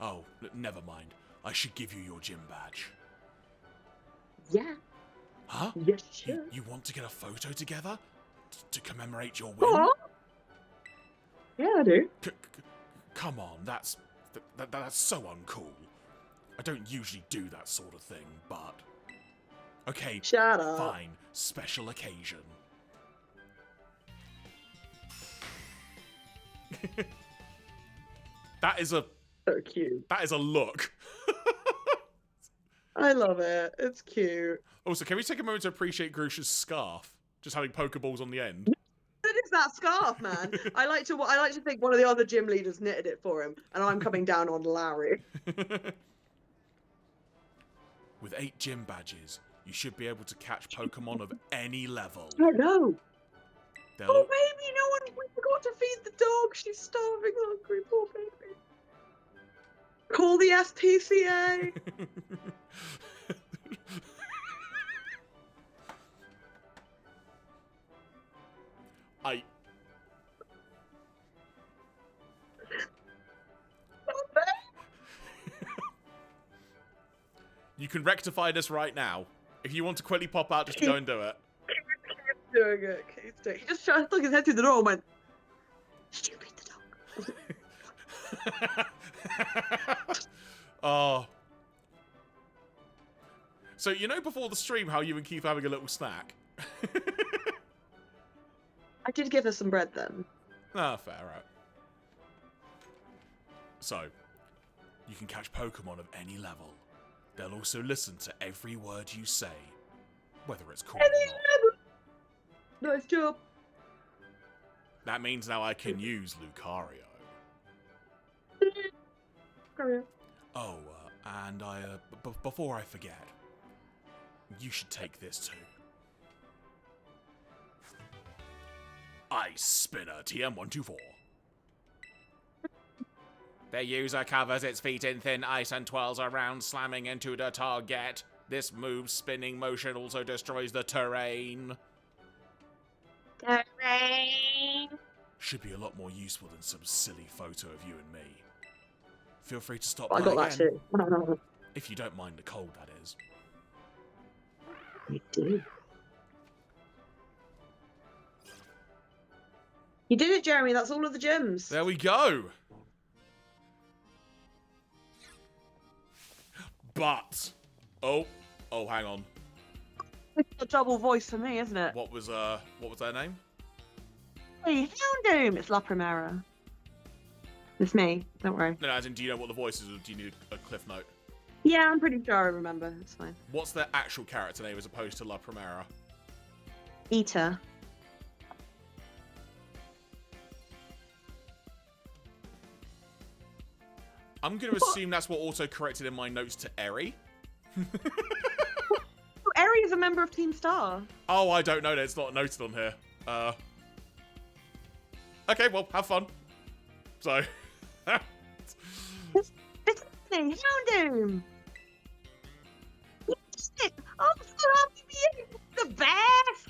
[SPEAKER 1] Oh, never mind. I should give you your gym badge.
[SPEAKER 2] Yeah.
[SPEAKER 1] Huh?
[SPEAKER 2] Yes, sure.
[SPEAKER 1] You want to get a photo together? To commemorate your win?
[SPEAKER 2] Oh. Yeah, I do.
[SPEAKER 1] Come on, that's so uncool. I don't usually do that sort of thing, but... Okay,
[SPEAKER 2] Shut up.
[SPEAKER 1] fine. Special occasion. That is a look.
[SPEAKER 2] I love it. It's cute.
[SPEAKER 1] Also, can we take a moment to appreciate Grusha's scarf? Just having Pokeballs on the end.
[SPEAKER 2] It is that scarf, man. I like to think one of the other gym leaders knitted it for him, and I'm coming down on Larry.
[SPEAKER 1] With 8 gym badges, you should be able to catch Pokemon of any level.
[SPEAKER 2] I know.
[SPEAKER 1] They'll...
[SPEAKER 2] Oh, baby, we forgot to feed the dog. She's starving hungry, poor baby. Call the SPCA.
[SPEAKER 1] You can rectify this right now. If you want to quickly pop out, just go and do it.
[SPEAKER 2] Keep doing it. Keep doing it. He just stuck his head through the door and went, "Did you feed the dog?"
[SPEAKER 1] Oh. So, you know before the stream how you and Keith were having a little snack?
[SPEAKER 2] I did give her some bread then.
[SPEAKER 1] Ah, fair, right. So, you can catch Pokemon of any level. They'll also listen to every word you say, whether it's cool or not.
[SPEAKER 2] Nice job.
[SPEAKER 1] That means now I can use Lucario.
[SPEAKER 2] Carry on.
[SPEAKER 1] Oh, and before I forget, you should take this too. Ice Spinner TM124. The user covers its feet in thin ice and twirls around, slamming into the target. This move's spinning motion also destroys the terrain.
[SPEAKER 2] Terrain.
[SPEAKER 1] Should be a lot more useful than some silly photo of you and me. Feel free to stop
[SPEAKER 2] I
[SPEAKER 1] by
[SPEAKER 2] got that
[SPEAKER 1] again.
[SPEAKER 2] too.
[SPEAKER 1] If you don't mind the cold, that is.
[SPEAKER 2] I do. You did it, Jeremy. That's all of the gyms.
[SPEAKER 1] There we go. But, oh, hang on.
[SPEAKER 2] It's a double voice for me, isn't it?
[SPEAKER 1] What was their name?
[SPEAKER 2] Hey, Houndoom! It's La Primera. It's me. Don't worry.
[SPEAKER 1] No, as in, do you know what the voice is, or do you need a cliff note?
[SPEAKER 2] Yeah, I'm pretty sure I remember. It's fine.
[SPEAKER 1] What's their actual character name as opposed to La Primera?
[SPEAKER 2] Eater.
[SPEAKER 1] I'm going to assume that's what auto-corrected in my notes to Eri.
[SPEAKER 2] Eri is a member of Team Star.
[SPEAKER 1] Oh, I don't know. It's not noted on here. Okay, well, have fun. So.
[SPEAKER 2] It's happening. Houndoom! I'm so happy for you. The best!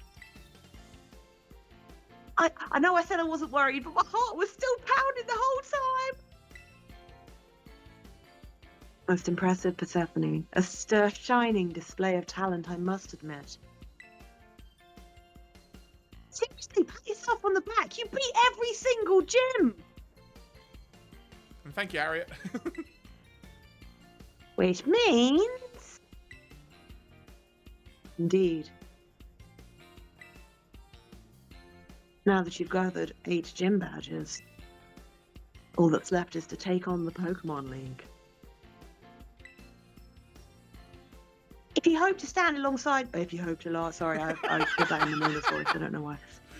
[SPEAKER 2] I know I said I wasn't worried, but my heart was still pounding the whole time. Most impressive, Persephone. A shining display of talent, I must admit. Seriously, pat yourself on the back. You beat every single gym.
[SPEAKER 1] Thank you, Harriet.
[SPEAKER 2] Which means... Indeed. Now that you've gathered 8 gym badges, all that's left is to take on the Pokemon League. If you hope to stand alongside... Sorry, I put that in Nemona's voice, I don't know why.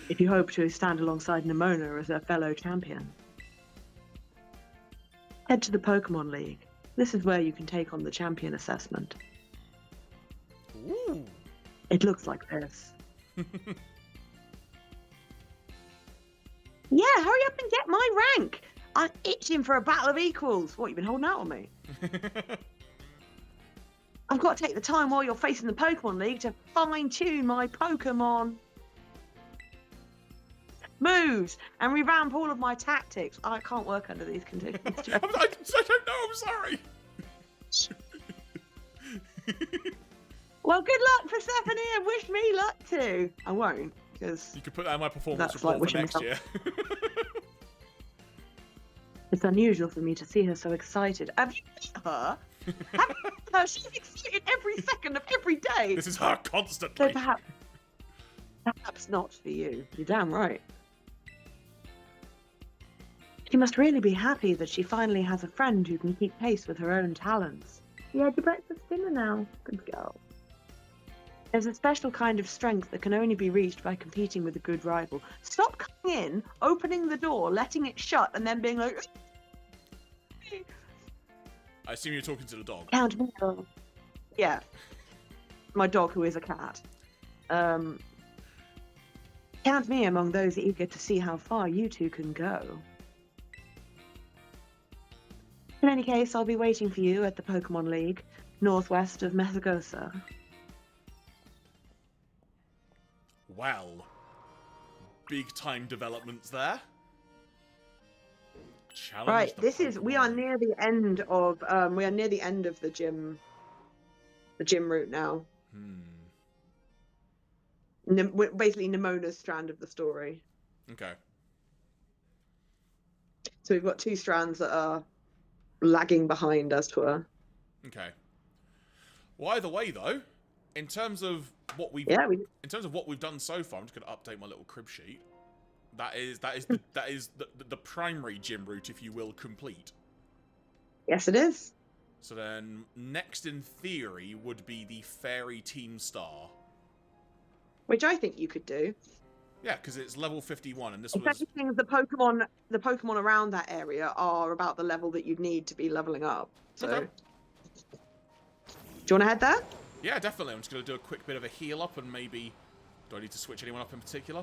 [SPEAKER 2] If you hope to stand alongside Nemona as a fellow champion, head to the Pokemon League. This is where you can take on the champion assessment.
[SPEAKER 1] Ooh.
[SPEAKER 2] It looks like this. Yeah, hurry up and get my rank! I'm itching for a battle of equals. What, you've been holding out on me? I've got to take the time while you're facing the Pokemon League to fine-tune my Pokemon moves and revamp all of my tactics. I can't work under these conditions.
[SPEAKER 1] I don't know, I'm sorry.
[SPEAKER 2] Well, good luck, Persephone, and wish me luck too. I won't, because...
[SPEAKER 1] You could put that in my performance
[SPEAKER 2] That's
[SPEAKER 1] report
[SPEAKER 2] like
[SPEAKER 1] for next
[SPEAKER 2] wishing
[SPEAKER 1] year.
[SPEAKER 2] It's unusual for me to see her so excited. Have you met her? Have you met her? She's excited every second of every day.
[SPEAKER 1] This is her constantly.
[SPEAKER 2] So perhaps not for you. You're damn right. She must really be happy that she finally has a friend who can keep pace with her own talents. You had your breakfast dinner now. Good girl. There's a special kind of strength that can only be reached by competing with a good rival. Stop coming in, opening the door, letting it shut, and then being like...
[SPEAKER 1] I assume you're talking to the dog.
[SPEAKER 2] Count me. Yeah. My dog, who is a cat. Count me among those eager to see how far you two can go. In any case, I'll be waiting for you at the Pokemon League, northwest of Methagosa.
[SPEAKER 1] Well, big time developments there. Challenge
[SPEAKER 2] Right,
[SPEAKER 1] the
[SPEAKER 2] we are near the end of the gym route now. Basically Nemona's strand of the story.
[SPEAKER 1] Okay.
[SPEAKER 2] So we've got 2 strands that are lagging behind, as 'twere.
[SPEAKER 1] Okay. Well, either way though, in terms of what we've done so far, I'm just going to update my little crib sheet. That is the primary gym route, if you will, complete.
[SPEAKER 2] Yes, it is.
[SPEAKER 1] So then, next in theory would be the Fairy Team Star.
[SPEAKER 2] Which I think you could do.
[SPEAKER 1] Yeah, because it's level 51, and this
[SPEAKER 2] If
[SPEAKER 1] was...
[SPEAKER 2] anything, the Pokemon around that area are about the level that you'd need to be leveling up. So,
[SPEAKER 1] Okay.
[SPEAKER 2] Do you want to head there?
[SPEAKER 1] Yeah, definitely. I'm just going to do a quick bit of a heal up, and maybe... Do I need to switch anyone up in particular?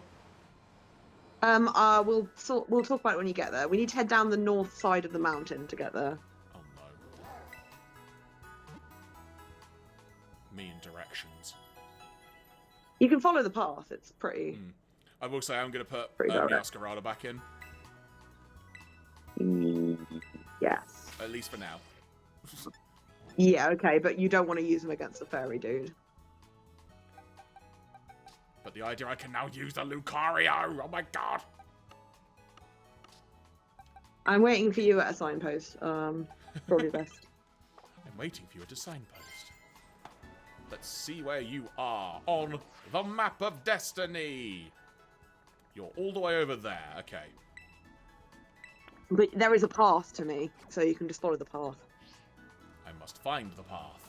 [SPEAKER 2] We'll talk about it when you get there. We need to head down the north side of the mountain to get there.
[SPEAKER 1] Oh no. Me and directions.
[SPEAKER 2] You can follow the path. It's pretty.
[SPEAKER 1] I will say I'm going to put
[SPEAKER 2] direct.
[SPEAKER 1] Meowscarada back in.
[SPEAKER 2] Yes.
[SPEAKER 1] At least for now.
[SPEAKER 2] Yeah, okay, but you don't want to use them against the fairy dude.
[SPEAKER 1] But the idea I can now use the Lucario! Oh my god!
[SPEAKER 2] I'm waiting for you at a signpost. Probably best.
[SPEAKER 1] I'm waiting for you at a signpost. Let's see where you are on the map of destiny. You're all the way over there. Okay.
[SPEAKER 2] But there is a path to me, so you can just follow the path.
[SPEAKER 1] I must find the path.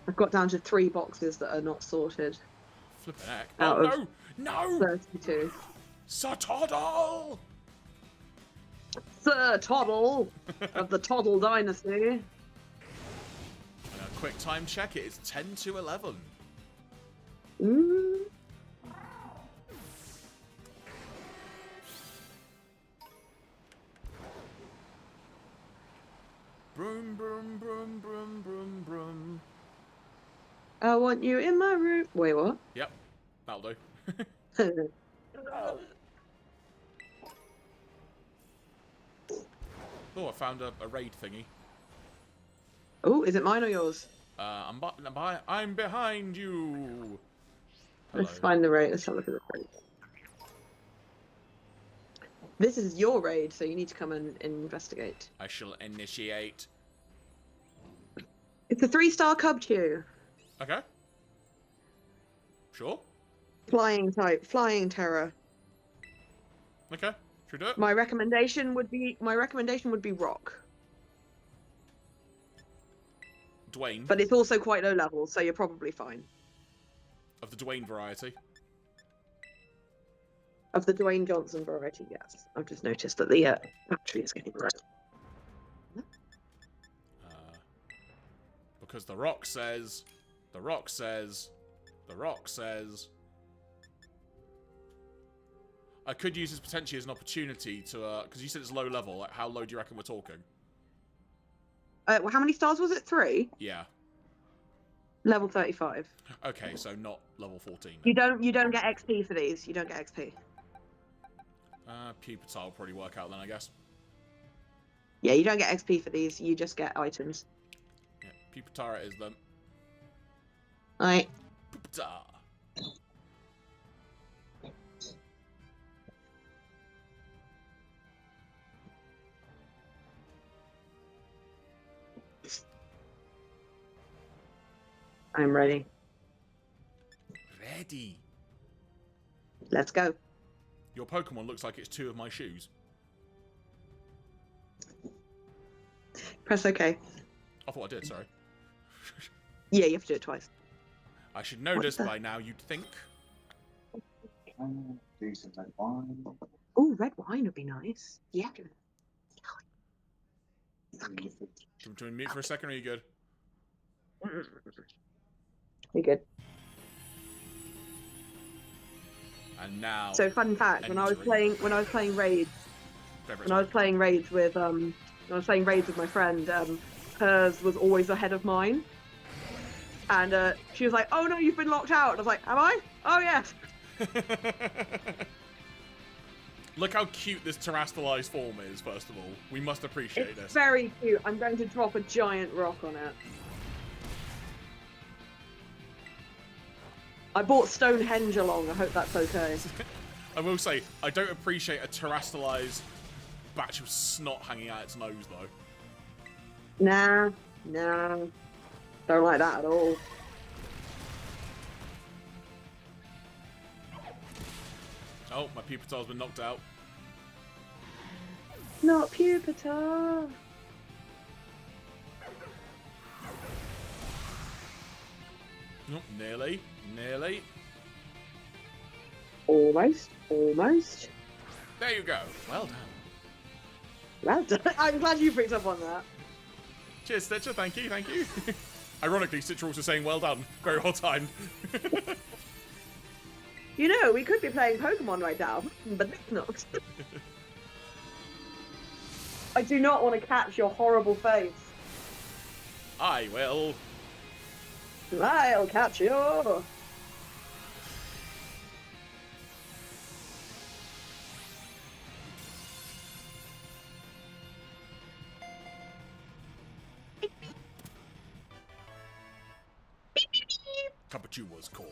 [SPEAKER 2] I've got down to 3 boxes that are not sorted.
[SPEAKER 1] Flippin' heck.
[SPEAKER 2] Out
[SPEAKER 1] Oh,
[SPEAKER 2] of
[SPEAKER 1] no! No!
[SPEAKER 2] 32.
[SPEAKER 1] Sir Toddle!
[SPEAKER 2] Sir Toddle of the Toddle Dynasty.
[SPEAKER 1] And a quick time check, it is 10 to 11.
[SPEAKER 2] Mm.
[SPEAKER 1] Broom, broom, broom, broom, broom, broom.
[SPEAKER 2] I want you in my room. Wait, what?
[SPEAKER 1] Yep, that'll do. Oh, I found a raid thingy.
[SPEAKER 2] Oh, is it mine or yours?
[SPEAKER 1] I'm behind you. Hello.
[SPEAKER 2] Let's find the raid. Let's have a look at the raid. This is your raid, so you need to come and investigate.
[SPEAKER 1] I shall initiate.
[SPEAKER 2] It's a 3-star cub chew.
[SPEAKER 1] Okay. Sure.
[SPEAKER 2] Flying type, flying terror.
[SPEAKER 1] Okay. Should we do it?
[SPEAKER 2] My recommendation would be rock,
[SPEAKER 1] Dwayne.
[SPEAKER 2] but it's also quite low level, so you're probably fine.
[SPEAKER 1] Of the Dwayne variety.
[SPEAKER 2] Of the Dwayne Johnson variety, yes. I've just noticed that the battery is getting low.
[SPEAKER 1] Because the rock says. The rock says. The rock says. I could use this potentially as an opportunity to, because you said it's low level. Like, how low do you reckon we're talking?
[SPEAKER 2] Well, how many stars was it? 3?
[SPEAKER 1] Yeah.
[SPEAKER 2] Level 35.
[SPEAKER 1] Okay, so not level 14.
[SPEAKER 2] You don't get XP for these. You don't get XP.
[SPEAKER 1] Pubertar will probably work out then, I guess.
[SPEAKER 2] Yeah, you don't get XP for these. You just get items.
[SPEAKER 1] Yeah, Pubertar it is then.
[SPEAKER 2] Right.
[SPEAKER 1] Pubertar.
[SPEAKER 2] I'm ready.
[SPEAKER 1] Ready.
[SPEAKER 2] Let's go.
[SPEAKER 1] Your Pokemon looks like it's 2 of my shoes.
[SPEAKER 2] Press OK.
[SPEAKER 1] I thought I did, sorry.
[SPEAKER 2] Yeah, you have to do it twice.
[SPEAKER 1] I should know this by now, you'd think.
[SPEAKER 3] Do some red wine.
[SPEAKER 2] Oh, red wine would be nice. Yeah.
[SPEAKER 1] Do you want to mute for a second, or are you good?
[SPEAKER 2] You're good.
[SPEAKER 1] And now.
[SPEAKER 2] So, fun fact: when I was playing raids with my friend, hers was always ahead of mine, and she was like, "Oh no, you've been locked out." And I was like, "Am I? Oh yes."
[SPEAKER 1] Look how cute this terrestrialized form is. First of all, we must appreciate
[SPEAKER 2] It's
[SPEAKER 1] this.
[SPEAKER 2] very cute. I'm going to drop a giant rock on it. I bought Stonehenge along. I hope that's okay.
[SPEAKER 1] I will say, I don't appreciate a terrestrialized batch of snot hanging out its nose, though.
[SPEAKER 2] Nah. Don't like that at all.
[SPEAKER 1] Oh, my Pupitar's been knocked out.
[SPEAKER 2] Not Pupitar.
[SPEAKER 1] Nope, nearly.
[SPEAKER 2] Almost.
[SPEAKER 1] There you go. Well done.
[SPEAKER 2] Well done. I'm glad you picked up on that.
[SPEAKER 1] Cheers, Stitcher. Thank you. Ironically, Stitcher also saying well done. Very well timed.
[SPEAKER 2] You know, we could be playing Pokemon right now, but it's not. I do not want to catch your horrible face.
[SPEAKER 1] I will.
[SPEAKER 2] I'll catch you.
[SPEAKER 1] Cuppachu was called.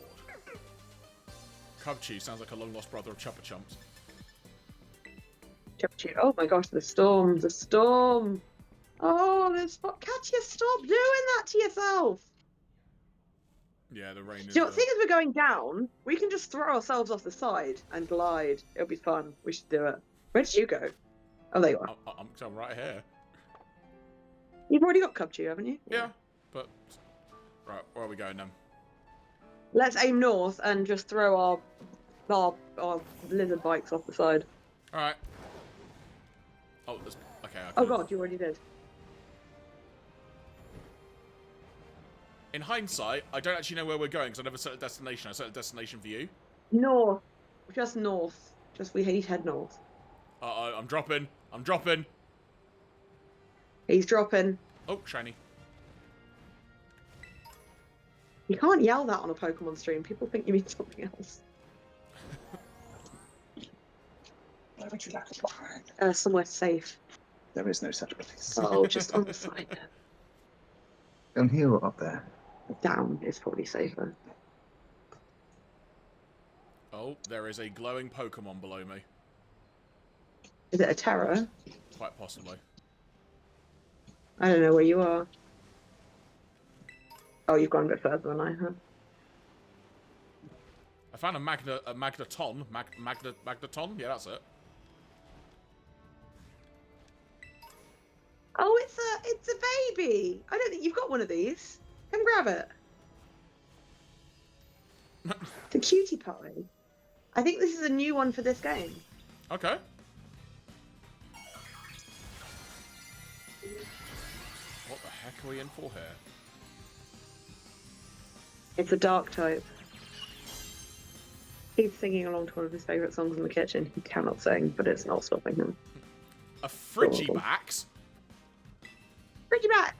[SPEAKER 1] Cuppachu sounds like a long-lost brother of Chuppa Chumps.
[SPEAKER 2] Oh my gosh, the storm, the storm. Oh, there's Katya, stop doing that to yourself.
[SPEAKER 1] Yeah, the rain is...
[SPEAKER 2] Do you know, seeing as we're going down, we can just throw ourselves off the side and glide. It'll be fun. We should do it. Where did you go? Oh, there you are.
[SPEAKER 1] I'm right here.
[SPEAKER 2] You've already got Cubchoo, haven't you?
[SPEAKER 1] Yeah, but... Right, where are we going then?
[SPEAKER 2] Let's aim north and just throw our lizard bikes off the side.
[SPEAKER 1] Alright. Oh, there's... Okay,
[SPEAKER 2] Oh god, you already did.
[SPEAKER 1] In hindsight, I don't actually know where we're going because I never set a destination. I set a destination for you.
[SPEAKER 2] North. Just north. Just we head north.
[SPEAKER 1] Uh-oh, I'm dropping. I'm dropping.
[SPEAKER 2] He's dropping.
[SPEAKER 1] Oh, shiny.
[SPEAKER 2] You can't yell that on a Pokemon stream. People think you mean something else.
[SPEAKER 3] Where would you like to find?
[SPEAKER 2] Somewhere safe.
[SPEAKER 3] There is no such place.
[SPEAKER 2] Oh, just on the side.
[SPEAKER 3] Down here or up there?
[SPEAKER 2] Down is probably safer.
[SPEAKER 1] Oh, there is a glowing Pokemon below me.
[SPEAKER 2] Is it a terror?
[SPEAKER 1] Quite possibly.
[SPEAKER 2] I don't know where you are. Oh, you've gone a bit further than I have.
[SPEAKER 1] I found a Magneton. Magneton? Yeah, that's it.
[SPEAKER 2] Oh, it's a baby. I don't think you've got one of these. Come grab it. It's a cutie pie. I think this is a new one for this game.
[SPEAKER 1] Okay. What the heck are we in for here?
[SPEAKER 2] It's a dark type. He's singing along to one of his favourite songs in the kitchen. He cannot sing, but it's not stopping him.
[SPEAKER 1] A Frigibax?
[SPEAKER 2] Frigibax!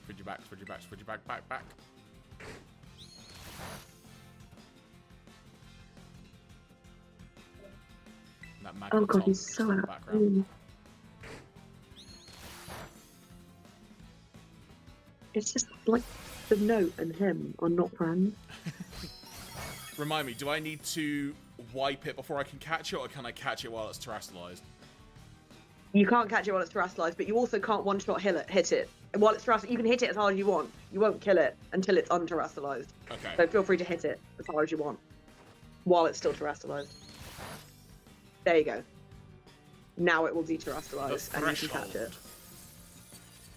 [SPEAKER 1] Frigibax, back. That
[SPEAKER 2] Oh god,
[SPEAKER 1] Magneton
[SPEAKER 2] he's so
[SPEAKER 1] in the
[SPEAKER 2] out.
[SPEAKER 1] background.
[SPEAKER 2] It's just like the note and him are not friends.
[SPEAKER 1] Remind me, do I need to wipe it before I can catch it, or can I catch it while it's terrestrialized?
[SPEAKER 2] You can't catch it while it's terrestrialized, but you also can't one-shot hit it. While it's terrestrialized, you can hit it as hard as you want. You won't kill it until it's unterrestrialized.
[SPEAKER 1] Okay.
[SPEAKER 2] So feel free to hit it as hard as you want while it's still terrestrialized. There you go. Now it will deterrestrialize and you can catch it.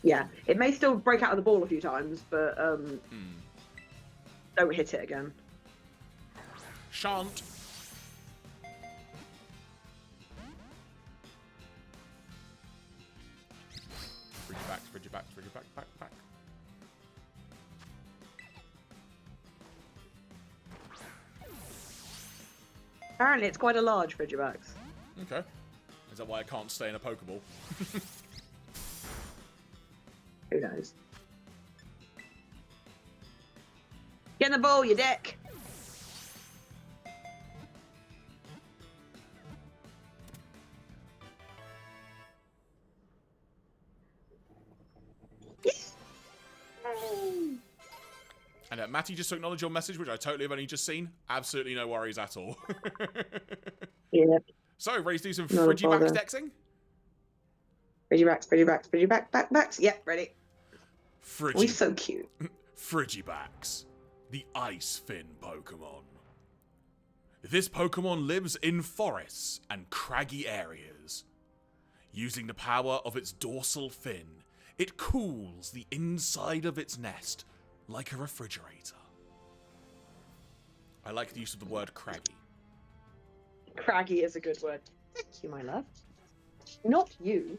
[SPEAKER 2] Yeah, it may still break out of the ball a few times, but don't hit it again.
[SPEAKER 1] Shan't. Frigibax, back.
[SPEAKER 2] Apparently it's quite a large Frigibax.
[SPEAKER 1] Okay. Is that why I can't stay in a Pokeball?
[SPEAKER 2] Who knows? Get in the ball, you dick!
[SPEAKER 1] And Matty, just to acknowledge your message, which I totally have only just seen. Absolutely no worries at all.
[SPEAKER 2] Yeah.
[SPEAKER 1] So, ready to do some
[SPEAKER 2] Not a
[SPEAKER 1] Frigibax
[SPEAKER 2] bother.
[SPEAKER 1] dexing?
[SPEAKER 2] Frigibax. Yep, ready. We're so cute.
[SPEAKER 1] Frigibax, the Ice Fin Pokemon. This Pokemon lives in forests and craggy areas. Using the power of its dorsal fin, it cools the inside of its nest like a refrigerator. I like the use of the word craggy.
[SPEAKER 2] Craggy is a good word. Thank you, my love. Not you.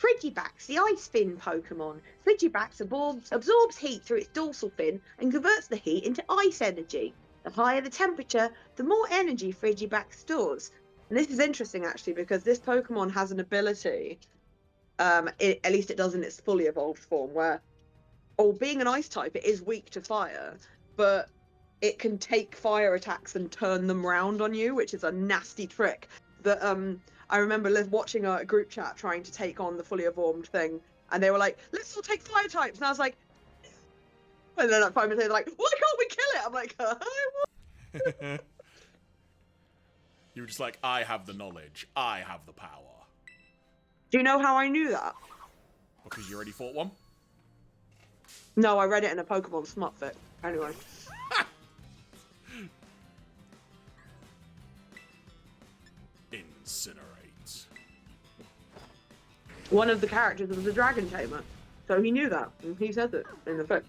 [SPEAKER 2] Frigibax, the ice fin Pokemon. Frigibax absorbs heat through its dorsal fin and converts the heat into ice energy. The higher the temperature, the more energy Frigibax stores. And this is interesting, actually, because this Pokemon has an ability, at least it does in its fully evolved form, where, being an ice type, it is weak to fire, but it can take fire attacks and turn them round on you, which is a nasty trick that I remember watching a group chat trying to take on the fully evolved thing, And they were like, let's all take fire types. And I was like, and then like 5 minutes later, they're like, why can't we kill it? I'm like,
[SPEAKER 1] You were just like, I have the knowledge. I have the power.
[SPEAKER 2] do you know how I knew that?
[SPEAKER 1] Because you already fought one?
[SPEAKER 2] No, I read it in a Pokemon Smurfit. Anyway.
[SPEAKER 1] Incinerate.
[SPEAKER 2] One of the characters was a dragon tamer. So he knew that. And he said it in the book.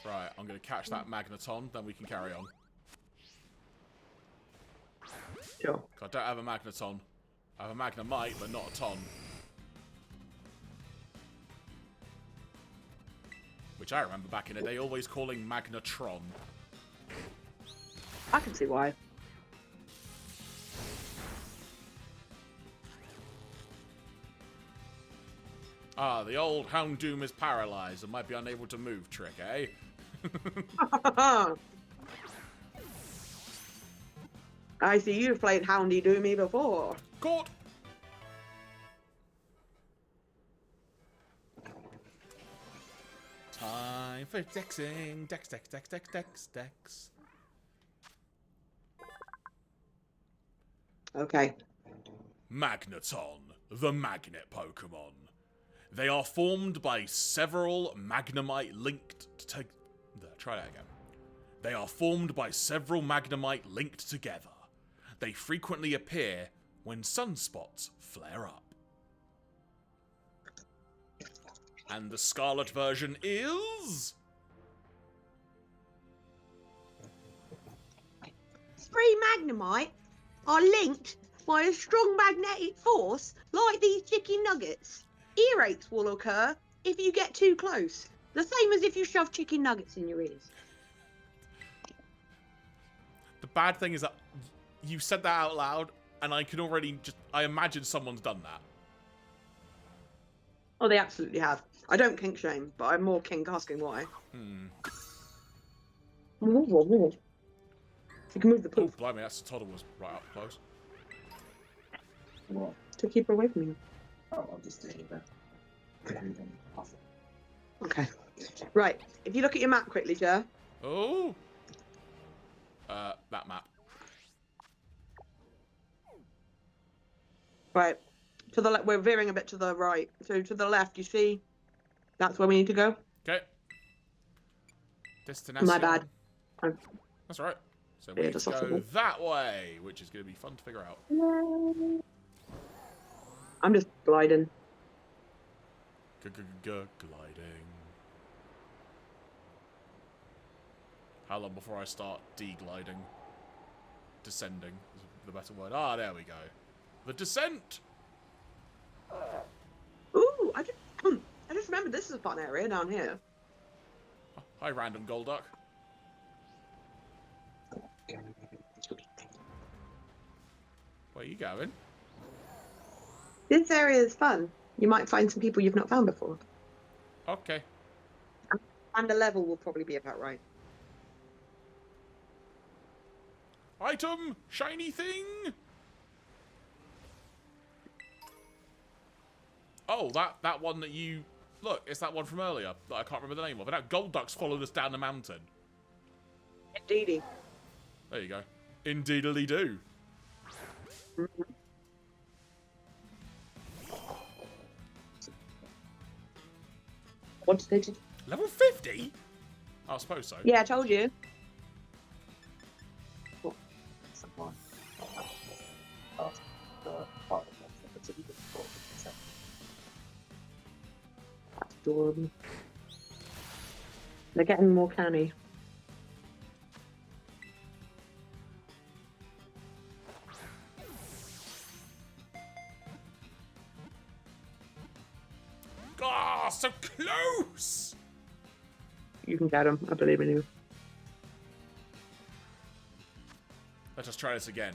[SPEAKER 1] Right, I'm going to catch that Magneton, then we can carry on.
[SPEAKER 2] Sure.
[SPEAKER 1] I don't have a Magneton. I have a Magnemite, but not a ton. Which I remember back in the day always calling Magnetron.
[SPEAKER 2] I can see why.
[SPEAKER 1] Ah, the old Houndoom is paralyzed and might be unable to move trick, eh?
[SPEAKER 2] I see you've played Houndy Doomy before.
[SPEAKER 1] Caught! Time for dexing. Dex.
[SPEAKER 2] Okay.
[SPEAKER 1] Magneton, the magnet Pokemon. They are formed by several Magnemite linked to... Try that again. They are formed by several Magnemite linked together. They frequently appear when sunspots flare up. And the Scarlet version is...
[SPEAKER 2] Three Magnemite are linked by a strong magnetic force like these chicken nuggets. Earaches will occur if you get too close. The same as if you shove chicken nuggets in your ears.
[SPEAKER 1] The bad thing is that you said that out loud, and I can already just... I imagine someone's done that.
[SPEAKER 2] Oh, they absolutely have. I don't kink shame, but I'm more kink asking why. You can move the
[SPEAKER 1] Oh,
[SPEAKER 2] poof
[SPEAKER 1] blimey, that's the toddler was right up close.
[SPEAKER 3] What?
[SPEAKER 2] to keep her away from you.
[SPEAKER 3] Oh, I'll just stay here.
[SPEAKER 2] Okay. Right. If you look at your map quickly, Jer.
[SPEAKER 1] Oh! That map.
[SPEAKER 2] Right. To the left. We're veering a bit to the right. So to the left, you see? That's where we need to go.
[SPEAKER 1] Okay. Destination.
[SPEAKER 2] My bad.
[SPEAKER 1] That's all right. So
[SPEAKER 2] Yeah,
[SPEAKER 1] we need
[SPEAKER 2] just
[SPEAKER 1] to
[SPEAKER 2] off
[SPEAKER 1] go
[SPEAKER 2] the-
[SPEAKER 1] that way, which is going to be fun to figure out.
[SPEAKER 2] I'm just gliding.
[SPEAKER 1] Gliding. How long before I start degliding? Descending is the better word. Ah, there we go. The descent!
[SPEAKER 2] Ooh, I just remembered this is a fun area down here.
[SPEAKER 1] Hi, random Golduck. Where are you going?
[SPEAKER 2] This area is fun. You might find some people you've not found before.
[SPEAKER 1] Okay.
[SPEAKER 2] And the level will probably be about right.
[SPEAKER 1] Item! Shiny thing! Oh, that one that you... Look, it's that one from earlier that I can't remember the name of. And that Golduck's followed us down the mountain.
[SPEAKER 2] Indeedy.
[SPEAKER 1] There you go. Indeedly do.
[SPEAKER 2] What did they do?
[SPEAKER 1] Level 50? I suppose so.
[SPEAKER 2] Yeah, I told you. That's adorable. They're getting more canny.
[SPEAKER 1] Ah, so close!
[SPEAKER 2] You can get them. I believe in you.
[SPEAKER 1] Let's just try this again.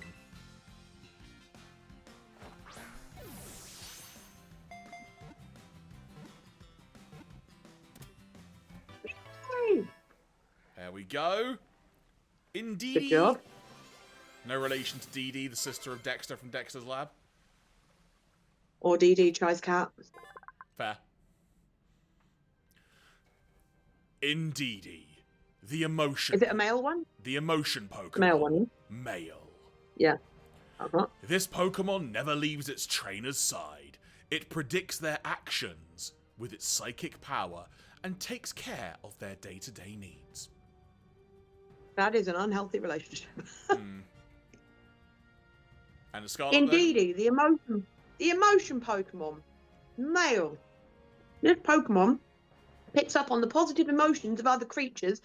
[SPEAKER 1] There we go.
[SPEAKER 2] Good
[SPEAKER 1] Indeed.
[SPEAKER 2] job.
[SPEAKER 1] No relation to Dee Dee, the sister of Dexter from Dexter's Lab.
[SPEAKER 2] Or DD tries cat.
[SPEAKER 1] Fair. Indeedy. The emotion.
[SPEAKER 2] Is it a male one?
[SPEAKER 1] The emotion Pokemon.
[SPEAKER 2] Male one.
[SPEAKER 1] Male.
[SPEAKER 2] Yeah. Uh-huh.
[SPEAKER 1] This Pokemon never leaves its trainer's side. It predicts their actions with its psychic power and takes care of their day-to-day needs.
[SPEAKER 2] That is an unhealthy relationship.
[SPEAKER 1] And a Scarlet
[SPEAKER 2] Indeedy, the emotion Pokemon. Male. This Pokemon picks up on the positive emotions of other creatures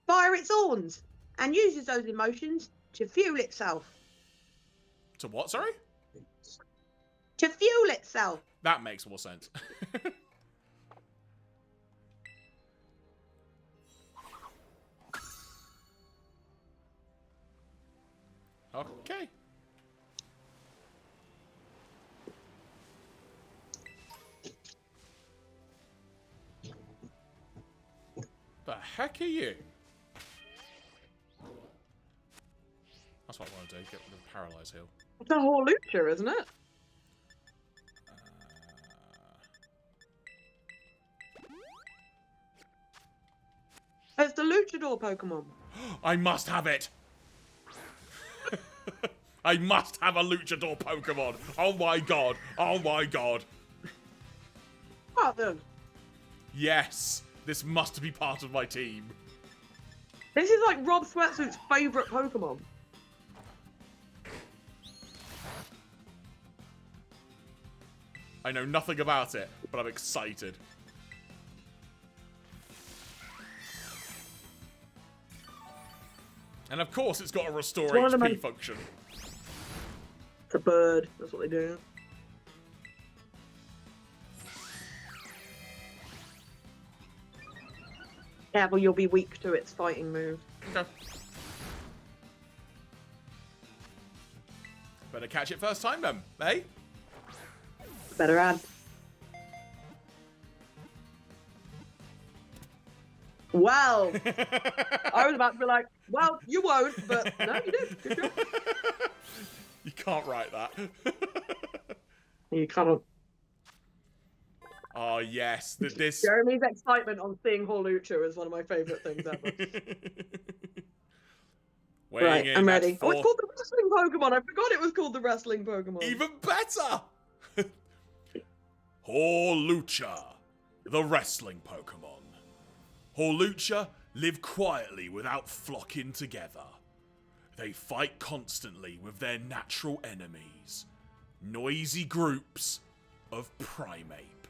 [SPEAKER 2] via its horns and uses those emotions to fuel itself.
[SPEAKER 1] To what, sorry?
[SPEAKER 2] To fuel itself.
[SPEAKER 1] That makes more sense. Okay. The heck are you? That's what I want to do. Get rid of the Paralyze Heal.
[SPEAKER 2] It's a Hawlucha, isn't it? It's the Luchador Pokemon.
[SPEAKER 1] I must have it! I must have a Luchador Pokemon! Oh my god! Oh my god!
[SPEAKER 2] What then?
[SPEAKER 1] Yes! This must be part of my team.
[SPEAKER 2] This is like Rob Sweatsuit's favourite Pokemon.
[SPEAKER 1] I know nothing about it, but I'm excited. And of course it's got a restore HP function.
[SPEAKER 2] It's a bird. That's what they do. Careful, you'll be weak to its fighting move.
[SPEAKER 1] Okay. Better catch it first time then, eh?
[SPEAKER 2] Better add. Wow. I was about to be like, well, you won't, but no, you did. Good job.
[SPEAKER 1] You can't write that.
[SPEAKER 2] You can't.
[SPEAKER 1] Oh, yes. This...
[SPEAKER 2] Jeremy's excitement on seeing Hawlucha is one of my favourite things ever. Right, I'm ready. Oh, it's called the wrestling Pokemon. I forgot it was called the wrestling Pokemon.
[SPEAKER 1] Even better! Hawlucha, the wrestling Pokemon. Hawlucha live quietly without flocking together. They fight constantly with their natural enemies, noisy groups of Primeape.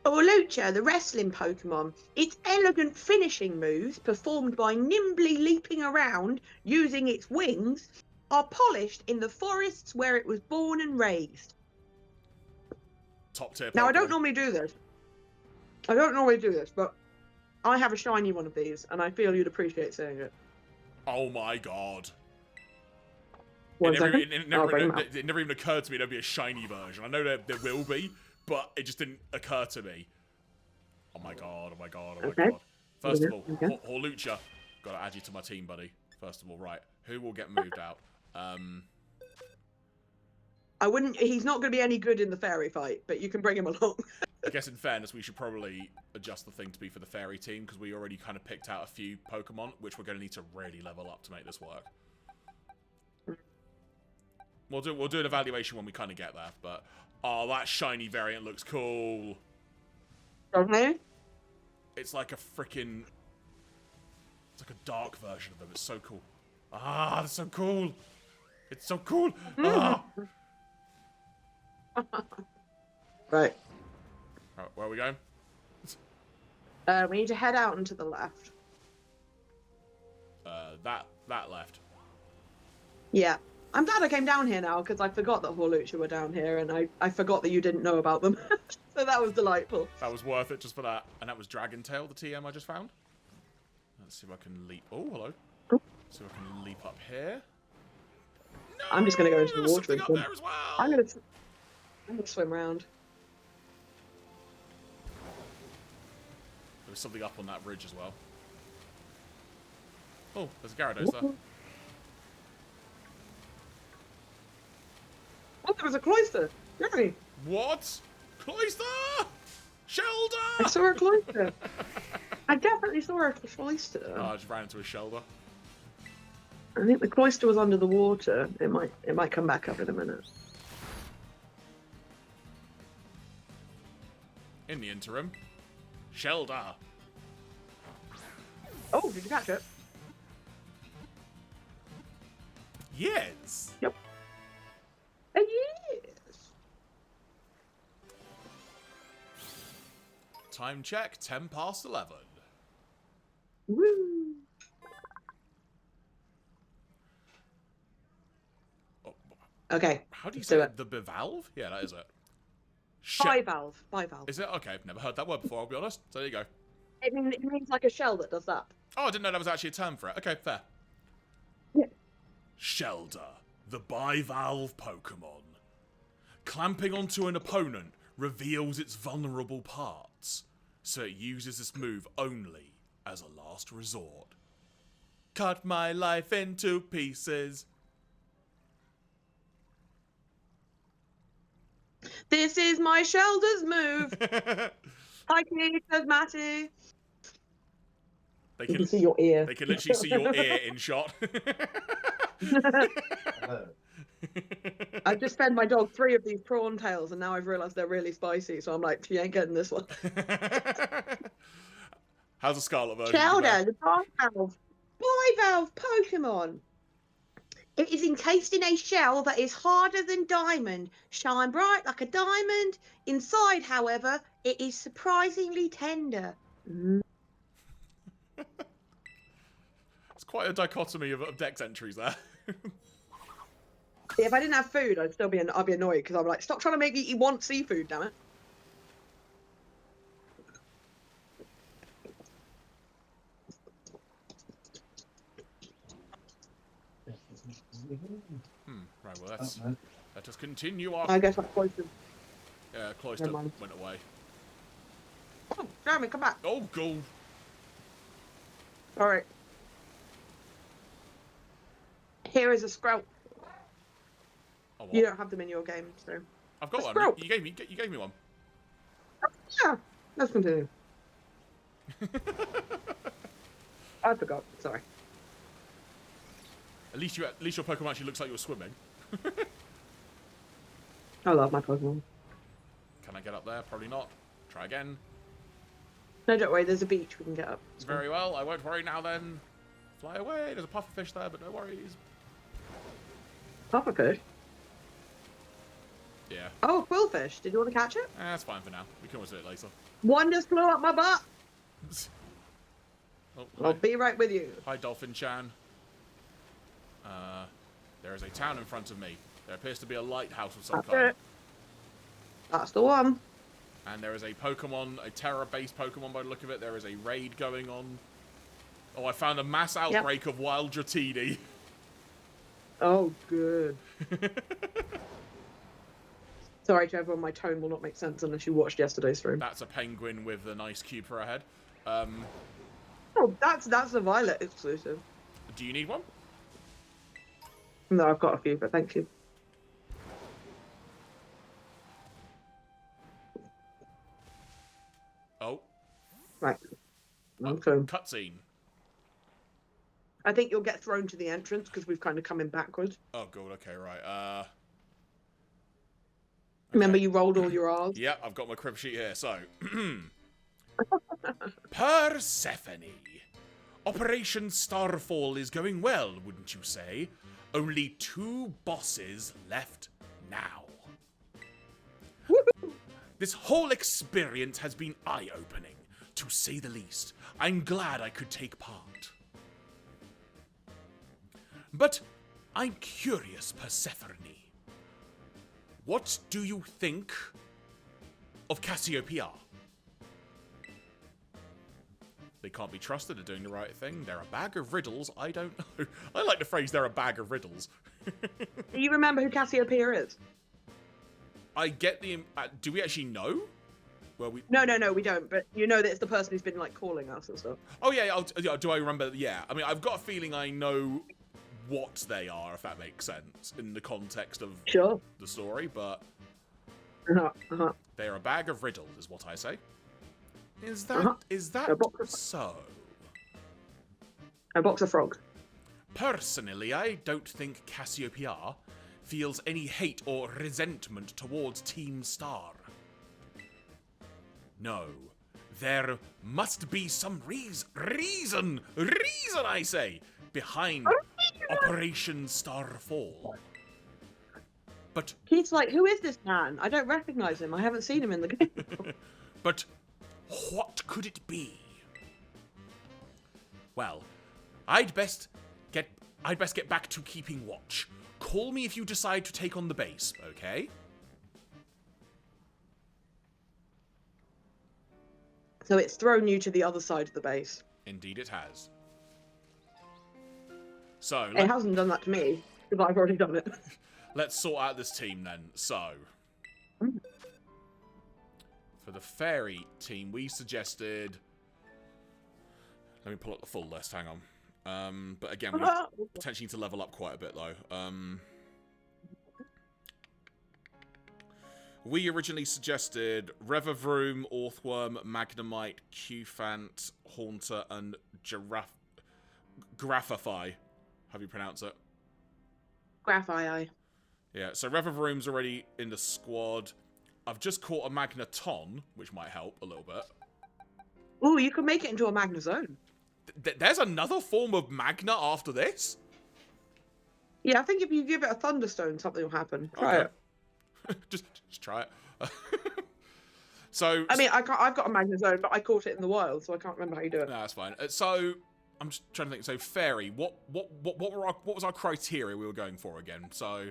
[SPEAKER 2] Hawlucha, the wrestling Pokemon. Its elegant finishing moves, performed by nimbly leaping around using its wings, are polished in the forests where it was born and raised.
[SPEAKER 1] Top tier Pokemon.
[SPEAKER 2] Now, I don't normally do this. But I have a shiny one of these, and I feel you'd appreciate seeing it.
[SPEAKER 1] Oh my god.
[SPEAKER 2] It
[SPEAKER 1] never even occurred to me there'd be a shiny version. I know there will be, but it just didn't occur to me. Oh my god, oh my god, oh my god. First of all, Hawlucha, gotta add you to my team, buddy. First of all, right. Who will get moved out?
[SPEAKER 2] I wouldn't. He's not going to be any good in the fairy fight, but you can bring him along.
[SPEAKER 1] I guess in fairness, we should probably adjust the thing to be for the fairy team, because we already kind of picked out a few Pokemon, which we're going to need to really level up to make this work. We'll do an evaluation when we kind of get there, but... Oh, that shiny variant looks cool.
[SPEAKER 2] Okay.
[SPEAKER 1] It's like a freaking... It's like a dark version of them. It's so cool. Ah, that's so cool. It's so cool. Ah.
[SPEAKER 2] Right.
[SPEAKER 1] Where are we going?
[SPEAKER 2] We need to head out and to the left.
[SPEAKER 1] That left.
[SPEAKER 2] Yeah. I'm glad I came down here now, because I forgot that Hawlucha were down here, and I forgot that you didn't know about them. So that was delightful.
[SPEAKER 1] That was worth it just for that. And that was Dragon Tail, the TM I just found. Let's see if I can leap. Oh, hello.
[SPEAKER 2] Oh.
[SPEAKER 1] See if I can leap up here. No!
[SPEAKER 2] I'm just going to go into the water.
[SPEAKER 1] Something up there as well.
[SPEAKER 2] I'm going to swim around.
[SPEAKER 1] There's something up on that ridge as well. Oh, there's a Gyarados there.
[SPEAKER 2] Oh, there was a cloister. Really?
[SPEAKER 1] What? Cloister?
[SPEAKER 2] I
[SPEAKER 1] Shelter?
[SPEAKER 2] saw a cloister. I definitely saw a cloister.
[SPEAKER 1] Oh, I just ran into a shoulder.
[SPEAKER 2] I think the cloister was under the water. It might come back up in a minute.
[SPEAKER 1] In the interim, shelter.
[SPEAKER 2] Oh, did you catch it?
[SPEAKER 1] Yes.
[SPEAKER 2] Yep. Yes.
[SPEAKER 1] Time check, 10 past 11.
[SPEAKER 2] Woo.
[SPEAKER 1] Oh,
[SPEAKER 2] Okay.
[SPEAKER 1] how do you
[SPEAKER 2] let's
[SPEAKER 1] say
[SPEAKER 2] do
[SPEAKER 1] it? The bivalve? Yeah, that is it.
[SPEAKER 2] Bivalve. Bivalve.
[SPEAKER 1] Is it? Okay, never heard that word before, I'll be honest. So there you go.
[SPEAKER 2] It means like a shell that does that.
[SPEAKER 1] Oh, I didn't know that was actually a term for it. Okay, fair.
[SPEAKER 2] Yeah.
[SPEAKER 1] Shelter, the bivalve Pokemon. Clamping onto an opponent reveals its vulnerable parts, so it uses this move only as a last resort. Cut my life into pieces.
[SPEAKER 2] This is my Shelter's move. Hi, Keith, says Matty.
[SPEAKER 1] They
[SPEAKER 2] You can see your ear.
[SPEAKER 1] They can literally see your ear in shot.
[SPEAKER 2] I've just fed my dog 3 of these prawn tails, and now I've realised they're really spicy. So I'm like, she ain't getting this one.
[SPEAKER 1] How's the Scarlet version?
[SPEAKER 2] Shelter, the bivalve Pokemon. It is encased in a shell that is harder than diamond, shine bright like a diamond. Inside, however, it is surprisingly tender.
[SPEAKER 1] It's quite a dichotomy of dex entries there.
[SPEAKER 2] If I didn't have food, I'd be annoyed because I'm like, stop trying to make me want seafood, damn it.
[SPEAKER 1] Right, well, let us continue our...
[SPEAKER 2] I guess that cloister.
[SPEAKER 1] Yeah, cloister
[SPEAKER 2] Never mind.
[SPEAKER 1] went away.
[SPEAKER 2] Oh, Jeremy, come back.
[SPEAKER 1] Oh, God.
[SPEAKER 2] All right. Here is a sprout.
[SPEAKER 1] Oh, what?
[SPEAKER 2] You don't have them in your game, so.
[SPEAKER 1] I've got
[SPEAKER 2] a
[SPEAKER 1] one.
[SPEAKER 2] sprout.
[SPEAKER 1] You gave me one.
[SPEAKER 2] Yeah, let's continue. I forgot. Sorry.
[SPEAKER 1] At least your Pokemon actually looks like you're swimming.
[SPEAKER 2] I love my Pokemon.
[SPEAKER 1] Can I get up there? Probably not. Try again.
[SPEAKER 2] No, don't worry. There's a beach we can get up. It's fine.
[SPEAKER 1] Very well. I won't worry now then. Fly away. There's a pufferfish there, but no worries.
[SPEAKER 2] Pufferfish.
[SPEAKER 1] Yeah.
[SPEAKER 2] Oh, quillfish. Did you want to catch it?
[SPEAKER 1] That's fine for now. We can always do it later.
[SPEAKER 2] One just flew up my butt.
[SPEAKER 1] Oh,
[SPEAKER 2] I'll
[SPEAKER 1] hi.
[SPEAKER 2] be right with you.
[SPEAKER 1] Hi, Dolphin Chan. There is a town in front of me. There appears to be a lighthouse of some
[SPEAKER 2] That's
[SPEAKER 1] kind.
[SPEAKER 2] it. That's the one.
[SPEAKER 1] And there is a Pokemon, a Terra-based Pokemon by the look of it. There is a raid going on. Oh, I found a mass outbreak of wild Dratini.
[SPEAKER 2] Oh, good. Sorry to everyone, my tone will not make sense unless you watched yesterday's stream.
[SPEAKER 1] That's a penguin with a nice cube for a head.
[SPEAKER 2] Oh, that's a Violet exclusive.
[SPEAKER 1] Do you need one?
[SPEAKER 2] No, I've got a few, but thank you.
[SPEAKER 1] Oh.
[SPEAKER 2] Right.
[SPEAKER 1] Oh,
[SPEAKER 2] Okay.
[SPEAKER 1] cutscene.
[SPEAKER 2] I think you'll get thrown to the entrance because we've kind of come in backwards.
[SPEAKER 1] Oh, good. Okay, right.
[SPEAKER 2] Remember, you rolled all your R's?
[SPEAKER 1] Yeah, I've got my crib sheet here. So, Persephone. Operation Starfall is going well, wouldn't you say? Only 2 bosses left now. This whole experience has been eye-opening, to say the least. I'm glad I could take part. But I'm curious, Persephone. What do you think of Cassiopeia? They can't be trusted at doing the right thing. They're a bag of riddles. I don't know. I like the phrase, they're a bag of riddles.
[SPEAKER 2] Do you remember who Cassiopeia is?
[SPEAKER 1] I get the... do we actually know? Well, we...
[SPEAKER 2] No, we don't. But you know that it's the person who's been, like, calling us and stuff.
[SPEAKER 1] Oh, yeah, do I remember? Yeah. I mean, I've got a feeling I know what they are, if that makes sense, in the context of
[SPEAKER 2] Sure.
[SPEAKER 1] the story, but
[SPEAKER 2] Uh-huh.
[SPEAKER 1] they're a bag of riddles, is what I say. Is
[SPEAKER 2] Uh-huh.
[SPEAKER 1] that
[SPEAKER 2] A box of-
[SPEAKER 1] so?
[SPEAKER 2] A box of frogs.
[SPEAKER 1] Personally, I don't think Cassiopeia feels any hate or resentment towards Team Star. No. There must be some reason, I say, behind Operation Starfall. But
[SPEAKER 2] Keith's like, who is this man? I don't recognize him. I haven't seen him in the game.
[SPEAKER 1] But what could it be? Well, I'd best get back to keeping watch. Call me if you decide to take on the base, okay?
[SPEAKER 2] So it's thrown you to the other side of the base.
[SPEAKER 1] Indeed it has. So,
[SPEAKER 2] It hasn't done that to me, because I've already done it.
[SPEAKER 1] let's sort out this team then. So, for the fairy team, we suggested... Let me pull up the full list, hang on. But again, we potentially need to level up quite a bit, though. We originally suggested Revavroom, Orthworm, Magnemite, Qfant, Haunter, and Giraffemy. How do you pronounce it?
[SPEAKER 2] Graphii.
[SPEAKER 1] Yeah, so Revavroom's already in the squad. I've just caught a Magneton, which might help a little bit.
[SPEAKER 2] Ooh, you could make it into a Magnezone.
[SPEAKER 1] There's another form of Magna after this?
[SPEAKER 2] Yeah, I think if you give it a Thunderstone, something will happen. Try
[SPEAKER 1] Okay.
[SPEAKER 2] it.
[SPEAKER 1] just try it. So
[SPEAKER 2] I mean, I've got a Magnezone, but I caught it in the wild, so I can't remember how you do it.
[SPEAKER 1] no, that's fine. So I'm just trying to think. So fairy, what was our criteria we were going for again? So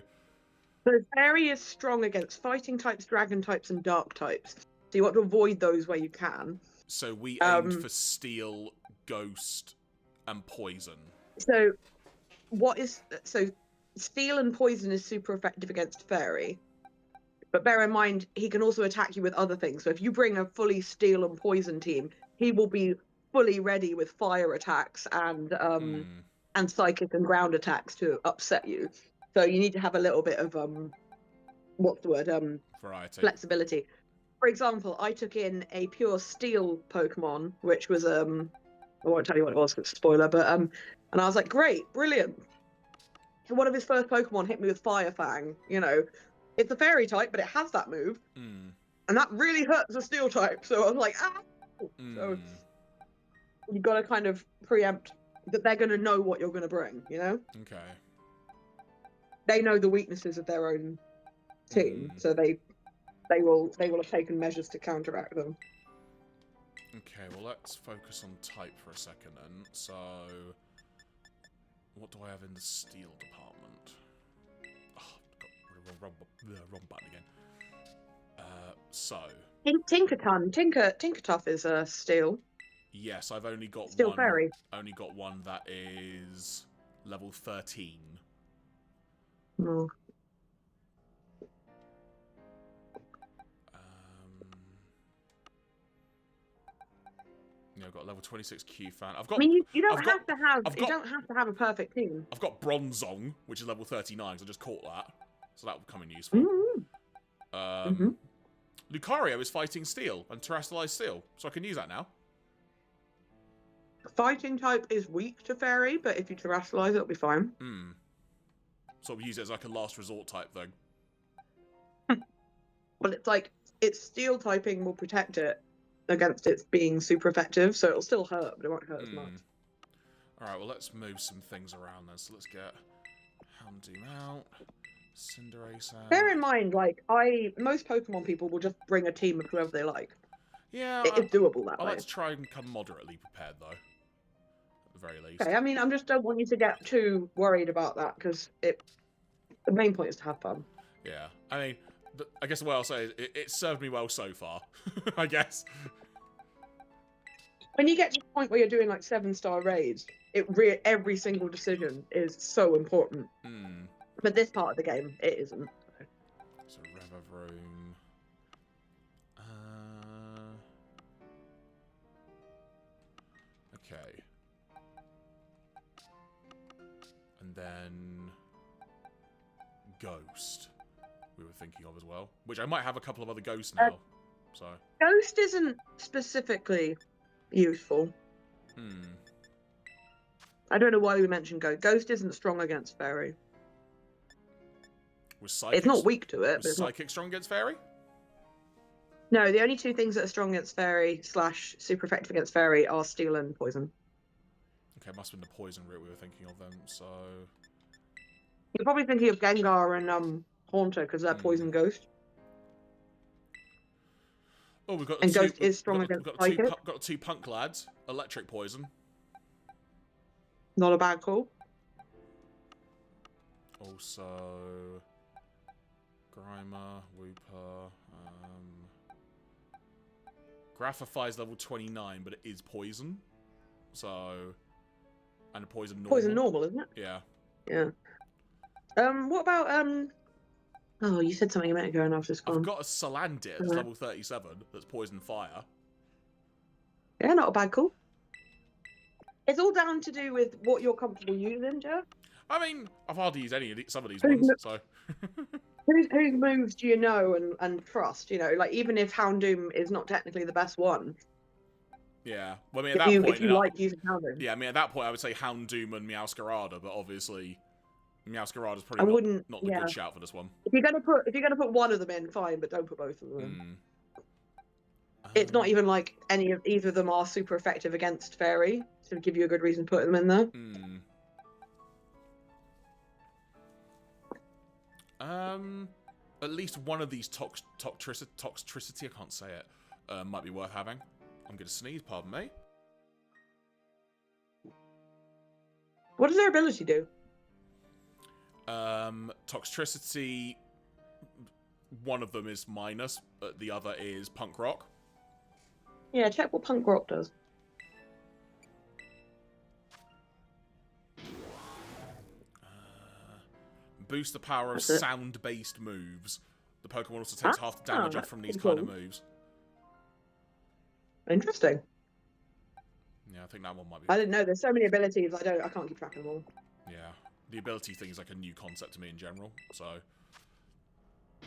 [SPEAKER 2] Fairy is strong against fighting types, dragon types, and dark types. So you want to avoid those where you can.
[SPEAKER 1] so we aimed for steel, ghost, and poison.
[SPEAKER 2] So steel and poison is super effective against fairy. But bear in mind, he can also attack you with other things. So if you bring a fully steel and poison team, he will be fully ready with fire attacks and psychic and ground attacks to upset you. So you need to have a little bit of
[SPEAKER 1] Variety.
[SPEAKER 2] flexibility. For example, I took in a pure steel Pokemon, which was I won't tell you what it was, 'cause it's a spoiler, but and I was like, great, brilliant. One of his first Pokemon hit me with Fire Fang, you know. It's a fairy type, but it has that move. And that really hurts a steel type. So I was like, ah! So you've got to kind of preempt that they're going to know what you're going to bring, you know?
[SPEAKER 1] Okay.
[SPEAKER 2] They know the weaknesses of their own team, so they will have taken measures to counteract them.
[SPEAKER 1] Okay, well let's focus on type for a second then. So, what do I have in the steel department? Wrong button again. So
[SPEAKER 2] Tinkertuff is a steel.
[SPEAKER 1] yes, I've only got
[SPEAKER 2] Steel
[SPEAKER 1] one.
[SPEAKER 2] fairy.
[SPEAKER 1] Only got one that is level 13.
[SPEAKER 2] No.
[SPEAKER 1] Yeah, I've got level 26 Qfan. I've got.
[SPEAKER 2] I mean, you don't
[SPEAKER 1] I've
[SPEAKER 2] have
[SPEAKER 1] got-
[SPEAKER 2] to have.
[SPEAKER 1] I've
[SPEAKER 2] You
[SPEAKER 1] got-
[SPEAKER 2] don't have to have a perfect team.
[SPEAKER 1] I've got Bronzong, which is level 39, so I just caught that. So that would come in useful. Lucario is fighting steel and terrestrialized steel, so I can use that now.
[SPEAKER 2] Fighting type is weak to fairy, but if you terrestrialize it, it'll be fine.
[SPEAKER 1] So we use it as like a last resort type thing.
[SPEAKER 2] But it's like its steel typing will protect it against its being super effective, so it'll still hurt, but it won't hurt as much.
[SPEAKER 1] Alright, well let's move some things around then. So let's get Houndoom out, Cinderace out.
[SPEAKER 2] Bear in mind, like most Pokemon people will just bring a team of whoever they like.
[SPEAKER 1] Yeah,
[SPEAKER 2] It's doable that
[SPEAKER 1] I
[SPEAKER 2] way.
[SPEAKER 1] like to try and come moderately prepared though, at the very least.
[SPEAKER 2] Okay, I mean, I just don't want you to get too worried about that because the main point is to have fun.
[SPEAKER 1] Yeah, I mean, I guess what I'll say is it served me well so far, I guess.
[SPEAKER 2] When you get to the point where you're doing like 7-star raids, every single decision is so important. But this part of the game, it isn't.
[SPEAKER 1] So Revavroom. Okay. And And then Ghost, we were thinking of as well. Which I might have a couple of other Ghosts now. So
[SPEAKER 2] Ghost isn't specifically useful. I don't know why we mentioned Ghost. Ghost isn't strong against Fairy.
[SPEAKER 1] Was Psychic,
[SPEAKER 2] it's not weak to it.
[SPEAKER 1] Was Psychic strong against Fairy?
[SPEAKER 2] No, the only two things that are strong against Fairy / super effective against Fairy are Steel and Poison.
[SPEAKER 1] Okay, must have been the Poison route we were thinking of then, so...
[SPEAKER 2] You're probably thinking of Gengar and Haunter, because they're Poison Ghost.
[SPEAKER 1] Oh, we've got
[SPEAKER 2] and
[SPEAKER 1] two,
[SPEAKER 2] Ghost is strong against Psychic.
[SPEAKER 1] Got two Punk lads. Electric Poison.
[SPEAKER 2] Not a bad call.
[SPEAKER 1] Also... Grimer, Wooper... Graphify's level 29, but it is Poison. So... And a Poison normal.
[SPEAKER 2] Poison normal, isn't it?
[SPEAKER 1] Yeah.
[SPEAKER 2] Yeah. What about, Oh, you said something a minute ago and I've just gone.
[SPEAKER 1] I've got a Salandit that's level 37 that's Poison Fire.
[SPEAKER 2] Yeah, not a bad call. It's all down to do with what you're comfortable using, Jeff.
[SPEAKER 1] I mean, I've hardly used some of these ones, so...
[SPEAKER 2] Whose moves do you know and trust? You know, like, even if Houndoom is not technically the best one.
[SPEAKER 1] Yeah. Well, I mean, at that point...
[SPEAKER 2] If you like using Houndoom.
[SPEAKER 1] Yeah, I mean, at that point, I would say Houndoom and Meowscarada, but obviously... Meowscarada's probably not the good shout for this one.
[SPEAKER 2] If you're gonna put one of them in, fine, but don't put both of them in. It's not even like either of them are super effective against Fairy, so give you a good reason to put them in there.
[SPEAKER 1] At least one of these toxicity, I can't say it, might be worth having. I'm gonna sneeze, pardon me.
[SPEAKER 2] What does their ability do?
[SPEAKER 1] Toxicity, one of them is minus, but the other is Punk Rock.
[SPEAKER 2] Yeah, check what Punk Rock does.
[SPEAKER 1] Boost the power of sound-based moves. The Pokemon also takes half the damage off from these kind of moves.
[SPEAKER 2] Interesting.
[SPEAKER 1] Yeah, I think that one might be...
[SPEAKER 2] I didn't know. There's so many abilities. I can't keep track of them all.
[SPEAKER 1] Yeah. The ability thing is like a new concept to me in general, so...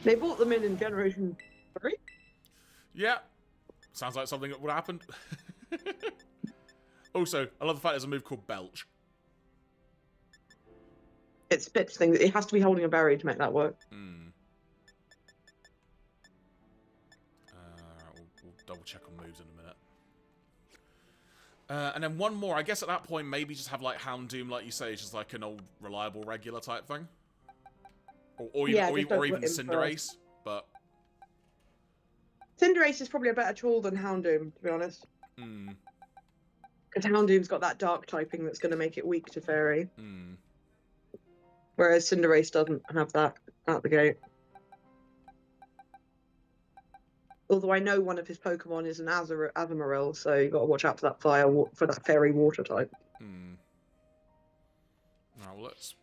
[SPEAKER 2] They brought them in Generation 3?
[SPEAKER 1] Yeah. Sounds like something that would happen. Also, I love the fact there's a move called Belch.
[SPEAKER 2] It spits things. It has to be holding a berry to make that work.
[SPEAKER 1] We'll double check on moves in a minute. And then one more. I guess at that point, maybe just have like Houndoom, like you say, just like an old reliable regular type thing. Or even Cinderace, but...
[SPEAKER 2] Cinderace is probably a better tool than Houndoom, to be honest. Because Houndoom's got that dark typing that's going to make it weak to Fairy. Whereas Cinderace doesn't have that out the gate. Although I know one of his Pokemon is an Azumarill, so you've got to watch out for that Fairy Water type.
[SPEAKER 1] Now let's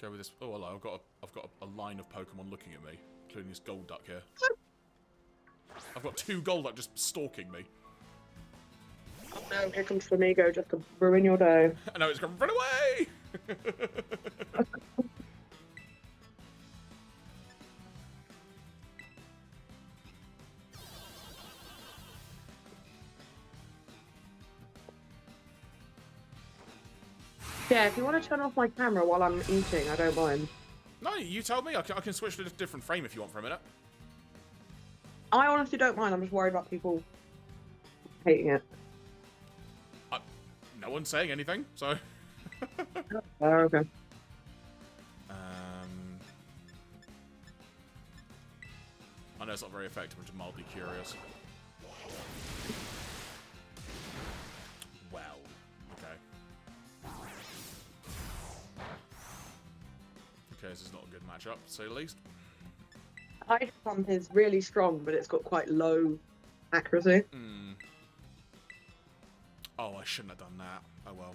[SPEAKER 1] go with this. Oh, hello! I've got a line of Pokemon looking at me, including this Golduck here. I've got two Golduck just stalking me.
[SPEAKER 2] Oh no! Here comes Flamigo just to ruin your day.
[SPEAKER 1] I know it's going to run away.
[SPEAKER 2] Yeah, if you want to turn off my camera while I'm eating, I don't mind.
[SPEAKER 1] No, you tell me. I can switch to a different frame if you want for a minute.
[SPEAKER 2] I honestly don't mind. I'm just worried about people hating it.
[SPEAKER 1] No one's saying anything, so...
[SPEAKER 2] Okay.
[SPEAKER 1] I know it's not very effective, I'm just mildly curious. Well, okay. Okay, this is not a good matchup, to say the least.
[SPEAKER 2] Ice Pump is really strong, but it's got quite low accuracy.
[SPEAKER 1] Oh, I shouldn't have done that. Oh well.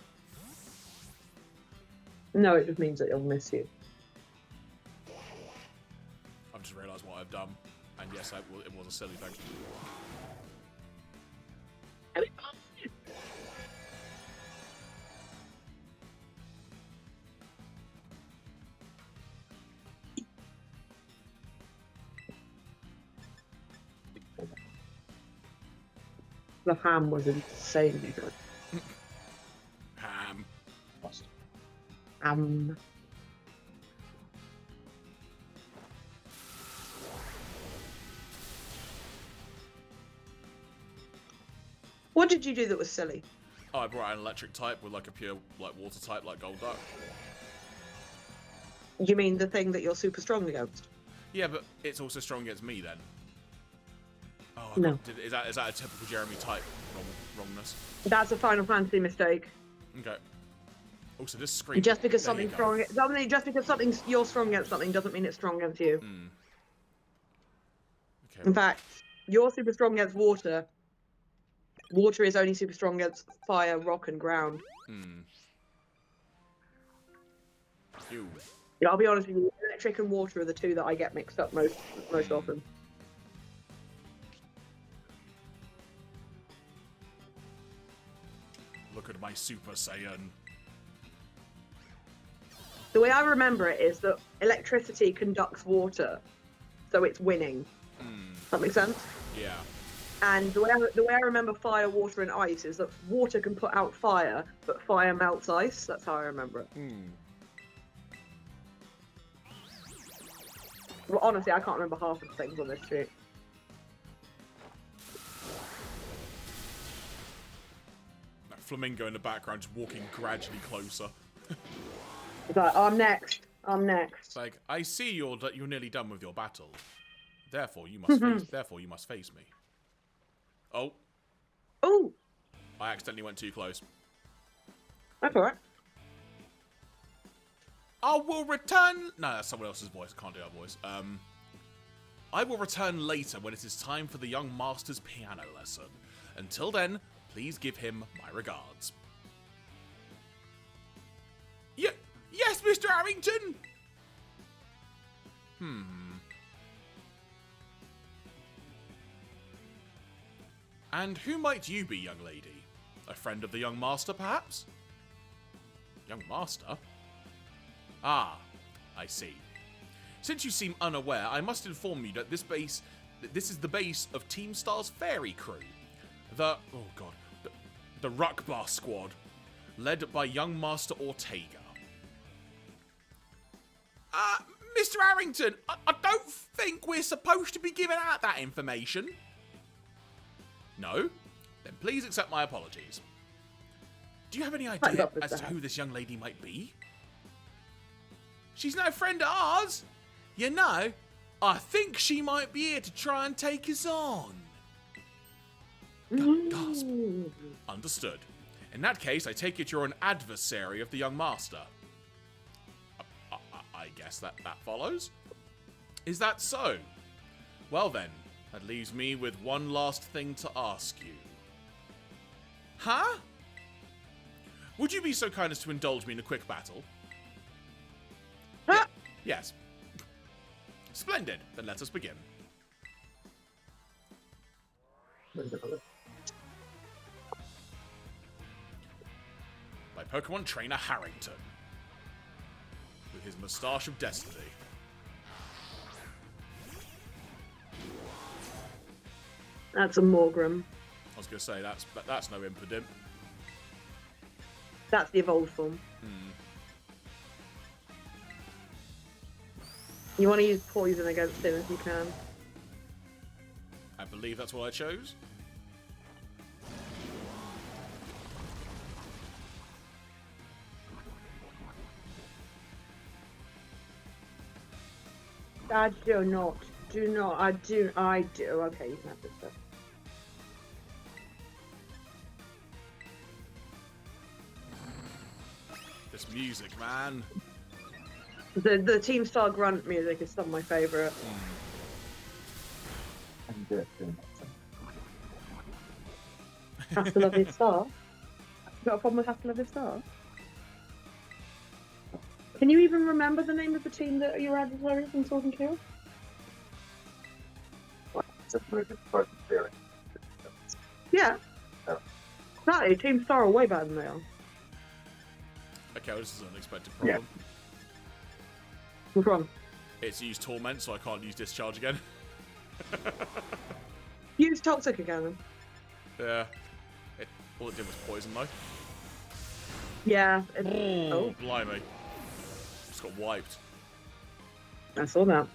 [SPEAKER 2] No, it just means that it'll miss you.
[SPEAKER 1] I've just realised what I've done. And yes, it was a silly thing.
[SPEAKER 2] The ham was insanely good.
[SPEAKER 1] Ham.
[SPEAKER 2] Um. What did you do that was silly?
[SPEAKER 1] Oh, I brought out an electric type with like a pure like water type like Golduck.
[SPEAKER 2] You mean the thing that you're super strong against?
[SPEAKER 1] Yeah, but it's also strong against me then. Oh,
[SPEAKER 2] No.
[SPEAKER 1] is that a typical Jeremy type wrongness?
[SPEAKER 2] That's a Final Fantasy mistake.
[SPEAKER 1] Okay. Also, this screen.
[SPEAKER 2] Just because
[SPEAKER 1] there you
[SPEAKER 2] something's
[SPEAKER 1] go.
[SPEAKER 2] strong, just because you're strong against something doesn't mean it's strong against you.
[SPEAKER 1] Mm. Okay.
[SPEAKER 2] In fact, you're super strong against water. Water is only super strong against fire, rock, and ground.
[SPEAKER 1] Hmm. Ew.
[SPEAKER 2] Yeah, I'll be honest with you, electric and water are the two that I get mixed up most often.
[SPEAKER 1] Look at my Super Saiyan.
[SPEAKER 2] The way I remember it is that electricity conducts water, so it's winning. Does that make sense?
[SPEAKER 1] Yeah.
[SPEAKER 2] And the way I remember fire, water, and ice is that water can put out fire, but fire melts ice. That's how I remember it. Well, honestly, I can't remember half of the things on this sheet.
[SPEAKER 1] That flamingo in the background just walking gradually closer.
[SPEAKER 2] It's like, I'm next. I'm next.
[SPEAKER 1] It's like, I see you're nearly done with your battle. Therefore, you must face me. Oh.
[SPEAKER 2] Oh,
[SPEAKER 1] I accidentally went too close.
[SPEAKER 2] that's alright.
[SPEAKER 1] I will return. No, that's someone else's voice. I can't do that voice. I will return later when it is time for the young master's piano lesson. Until then, please give him my regards. Yes, Mr. Harrington. And who might you be, young lady? A friend of the young master, perhaps? Young master? Ah, I see. Since you seem unaware, I must inform you that this is the base of Team Star's fairy crew. The Ruckbar squad, led by young Master Ortega. Mr. Harrington, I don't think we're supposed to be giving out that information. No? Then please accept my apologies. Do you have any idea as to who this young lady might be? She's no friend of ours. You know, I think she might be here to try and take us on. Gasp. Understood. In that case, I take it you're an adversary of the young master. I guess that follows. Is that so? Well then, that leaves me with one last thing to ask you. Huh? Would you be so kind as to indulge me in a quick battle?
[SPEAKER 2] Huh?
[SPEAKER 1] Yes. Splendid. Then let us begin. By Pokemon Trainer Harrington. With his moustache of destiny.
[SPEAKER 2] That's a Morgrim.
[SPEAKER 1] I was going to say, that's no Impidimp.
[SPEAKER 2] That's the evolved form. You want to use poison against him if you can.
[SPEAKER 1] I believe that's what I chose.
[SPEAKER 2] I do not. I do. Okay, you can have this stuff.
[SPEAKER 1] This music, man.
[SPEAKER 2] The Team Star grunt music is some of my favourite. Have to love his star. You got a problem with have to love his star? Can you even remember the name of the team that you're adversaries in Sword and Shield? Yeah. No, Team Star are way better than they are.
[SPEAKER 1] Okay, well, this is an unexpected problem.
[SPEAKER 2] What's wrong?
[SPEAKER 1] It's used Torment, so I can't use Discharge again.
[SPEAKER 2] Use Toxic again then.
[SPEAKER 1] Yeah. All it did was poison, though.
[SPEAKER 2] Yeah.
[SPEAKER 1] Oh, blimey. Just got wiped.
[SPEAKER 2] I saw that.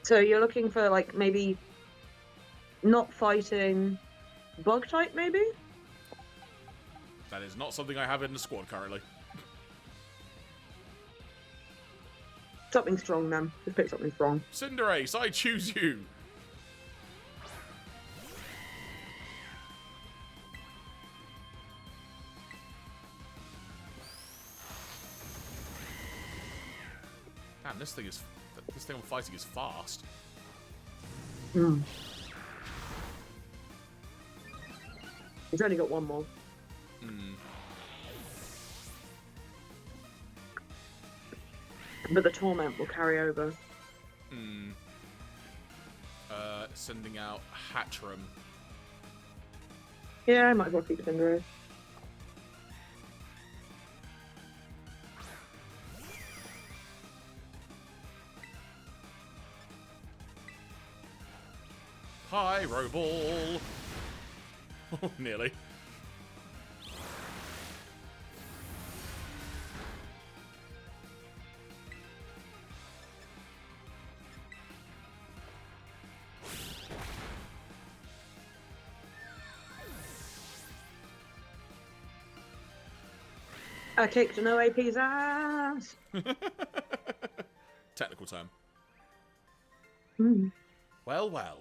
[SPEAKER 2] So you're looking for, like, maybe not fighting bug type, maybe?
[SPEAKER 1] That is not something I have in the squad currently.
[SPEAKER 2] Something strong, then. Just pick something strong.
[SPEAKER 1] Cinderace, I choose you. Damn, this thing I'm fighting is fast.
[SPEAKER 2] Mm. He's only got one more.
[SPEAKER 1] Hmm.
[SPEAKER 2] But the torment will carry over.
[SPEAKER 1] Hmm. Sending out Hatchram.
[SPEAKER 2] Yeah, I might as well keep Cinderace.
[SPEAKER 1] Pyro Ball! Oh, nearly.
[SPEAKER 2] I kicked an OAP's ass!
[SPEAKER 1] Technical term.
[SPEAKER 2] Mm.
[SPEAKER 1] Well, well.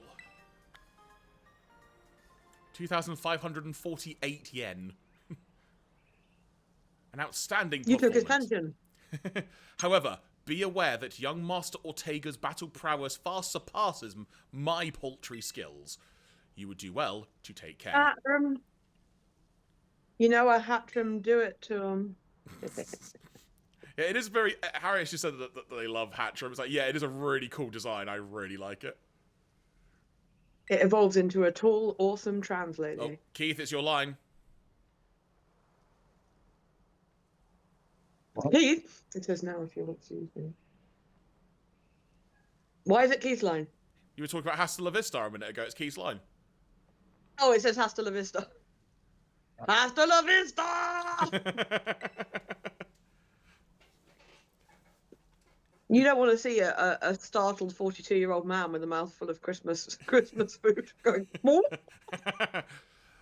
[SPEAKER 1] 2,548 yen. An outstanding
[SPEAKER 2] You took his
[SPEAKER 1] performance.
[SPEAKER 2] pension.
[SPEAKER 1] However, be aware that young Master Ortega's battle prowess far surpasses my paltry skills. You would do well to take care.
[SPEAKER 2] Hatchram. You know, I Hatchram do it to him.
[SPEAKER 1] Yeah, it is very... Harry actually said that they love Hatchram. It's like, yeah, it is a really cool design. I really like it.
[SPEAKER 2] It evolves into a tall, awesome trans lady.
[SPEAKER 1] Oh, Keith, it's your line.
[SPEAKER 2] Keith? It says now if you want to use me. Why is it Keith's line?
[SPEAKER 1] You were talking about Hasta La Vista a minute ago. It's Keith's line.
[SPEAKER 2] Oh, it says hasta la vista. Hasta la vista! You don't want to see a startled 42-year-old man with a mouthful of Christmas food going, more?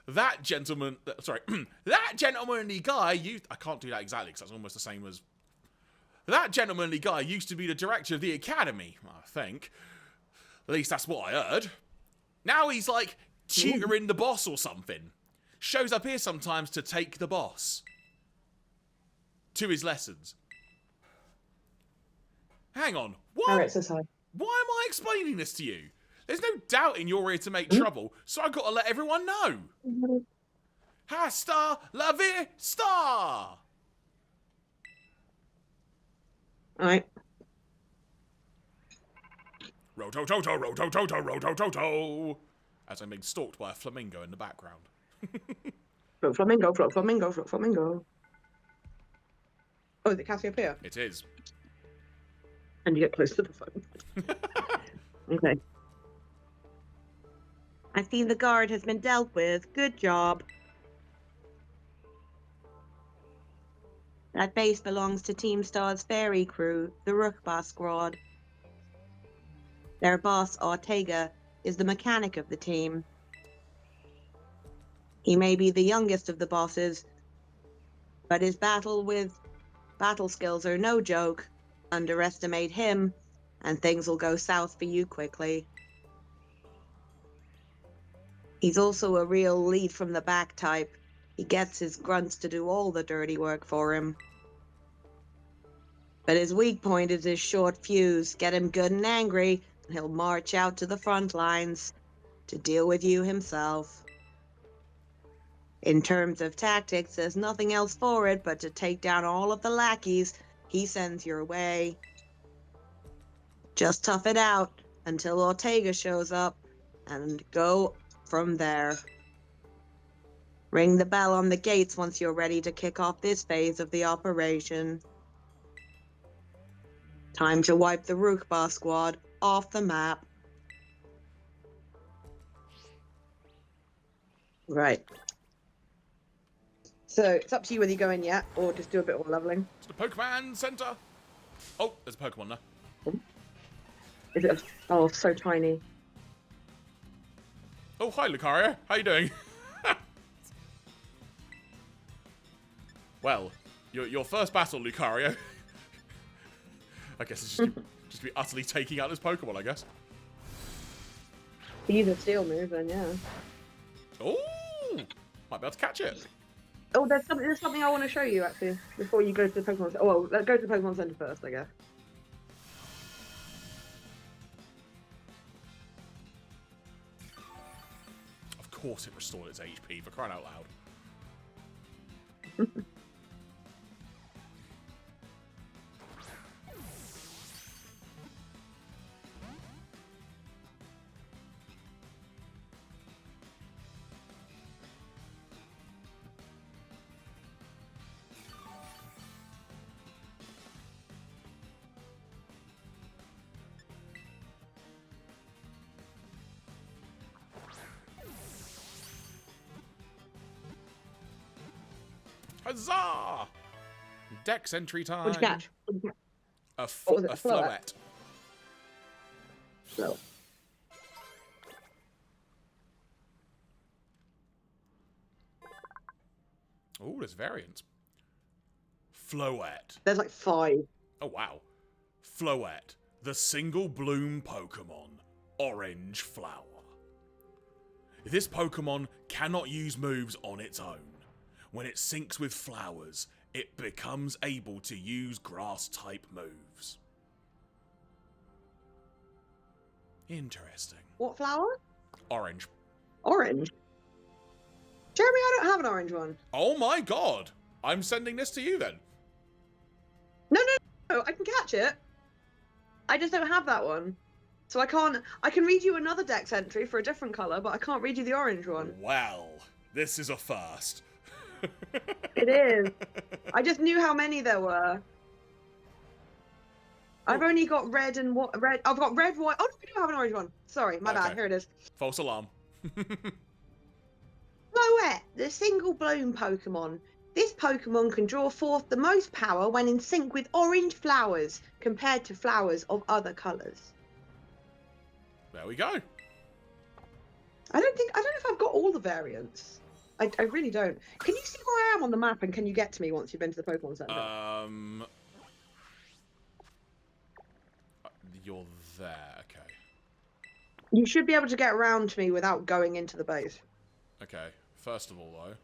[SPEAKER 1] That gentleman... Sorry. That gentlemanly guy... I can't do that exactly because that's almost the same as... That gentlemanly guy used to be the director of the academy, I think. At least that's what I heard. Now he's like tutoring the boss or something. Shows up here sometimes to take the boss to his lessons. Hang on. Why
[SPEAKER 2] says hi.
[SPEAKER 1] am I explaining this to you? There's no doubt in you're here to make trouble, so I've got to let everyone know. Hasta la vista!
[SPEAKER 2] Alright.
[SPEAKER 1] Roto-toto, roto-toto, roto-toto! As I'm being stalked by a flamingo in the background.
[SPEAKER 2] Float flamingo, float flamingo, float flamingo. Oh, is it Cassiopeia?
[SPEAKER 1] It is.
[SPEAKER 2] And you get close to the phone. Okay. I see the guard has been dealt with. Good job. That base belongs to Team Star's ferry crew, the Rookba squad. Their boss, Ortega, is the mechanic of the team. He may be the youngest of the bosses, but his battle skills are no joke. Underestimate him, and things will go south for you quickly. He's also a real lead from the back type. He gets his grunts to do all the dirty work for him. But his weak point is his short fuse. Get him good and angry, and he'll march out to the front lines to deal with you himself. In terms of tactics, there's nothing else for it but to take down all of the lackeys he sends your way. Just tough it out until Ortega shows up, and go from there. Ring the bell on the gates once you're ready to kick off this phase of the operation. Time to wipe the Rookbar squad off the map. Right. So it's up to you whether you go in yet or just do a bit more leveling.
[SPEAKER 1] To the Pokemon Center. Oh, there's a Pokemon there.
[SPEAKER 2] Is it? Oh, so tiny.
[SPEAKER 1] Oh, hi, Lucario. How you doing? Well, your first battle, Lucario. I guess it's just be utterly taking out this Pokemon, I guess.
[SPEAKER 2] Use a steel move, then yeah.
[SPEAKER 1] Oh, might be able to catch it.
[SPEAKER 2] Oh, there's something I want to show you actually before you go to the Pokemon. Oh, well, let's go to the Pokemon Center first, I guess.
[SPEAKER 1] Of course, it restored its HP for crying out loud. Huzzah! Dex entry time.
[SPEAKER 2] What'd you catch?
[SPEAKER 1] A
[SPEAKER 2] What was it? A
[SPEAKER 1] Floette.
[SPEAKER 2] No.
[SPEAKER 1] Oh, there's variants. Floette.
[SPEAKER 2] There's like 5.
[SPEAKER 1] Oh, wow. Floette, the single bloom Pokemon. Orange flower. This Pokemon cannot use moves on its own. When it syncs with flowers, it becomes able to use grass-type moves. Interesting.
[SPEAKER 2] What flower?
[SPEAKER 1] Orange.
[SPEAKER 2] Orange. Jeremy, I don't have an orange one.
[SPEAKER 1] Oh my god! I'm sending this to you then.
[SPEAKER 2] No, I can catch it. I just don't have that one. So I can't. I can read you another dex entry for a different colour, but I can't read you the orange one.
[SPEAKER 1] Well, this is a first.
[SPEAKER 2] It is. I just knew how many there were. I've only got red and what? Red. I've got red, white. Oh, no, I do have an orange one. Sorry, my bad. Here it is.
[SPEAKER 1] False alarm.
[SPEAKER 2] Floette, the single bloom Pokemon. This Pokemon can draw forth the most power when in sync with orange flowers compared to flowers of other colours.
[SPEAKER 1] There we go.
[SPEAKER 2] I don't know if I've got all the variants. I really don't. Can you see where I am on the map and can you get to me once you've been to the Pokemon Center?
[SPEAKER 1] You're there, okay.
[SPEAKER 2] You should be able to get around to me without going into the base.
[SPEAKER 1] Okay, first of all though.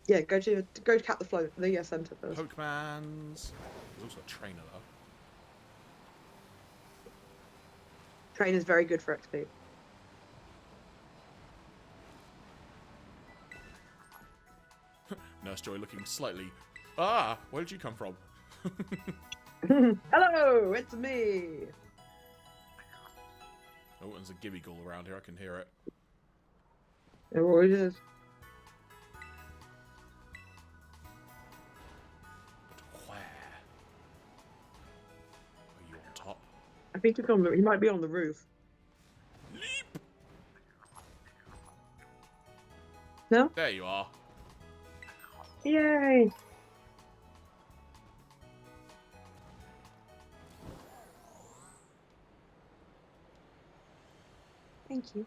[SPEAKER 2] Yeah, go to Cat the Flow, the Center first.
[SPEAKER 1] Pokemans. There's also a trainer though.
[SPEAKER 2] Trainer's very good for XP.
[SPEAKER 1] Nurse Joy looking slightly... Ah! Where did you come from?
[SPEAKER 2] Hello, it's me!
[SPEAKER 1] Oh, there's a Gibby-Ghoul around here, I can hear it.
[SPEAKER 2] It always is.
[SPEAKER 1] But where? Are you on top?
[SPEAKER 2] I think he might be on the roof.
[SPEAKER 1] Leap!
[SPEAKER 2] No?
[SPEAKER 1] There you are.
[SPEAKER 2] Yay! Thank you.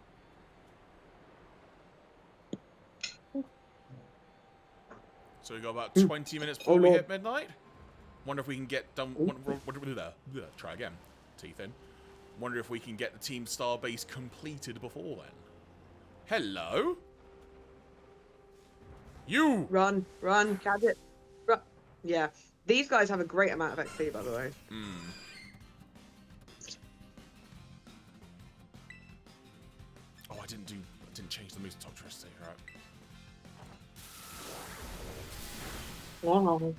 [SPEAKER 1] So we got about 20 minutes before we hit midnight. Wonder if we can get done... Try again. Teeth in. Wonder if we can get the Team Star base completed before then. Hello? You!
[SPEAKER 2] Run, catch it. Run. Yeah, these guys have a great amount of XP, by the way.
[SPEAKER 1] Oh, I didn't change the moves to top trust, right?
[SPEAKER 2] Wow.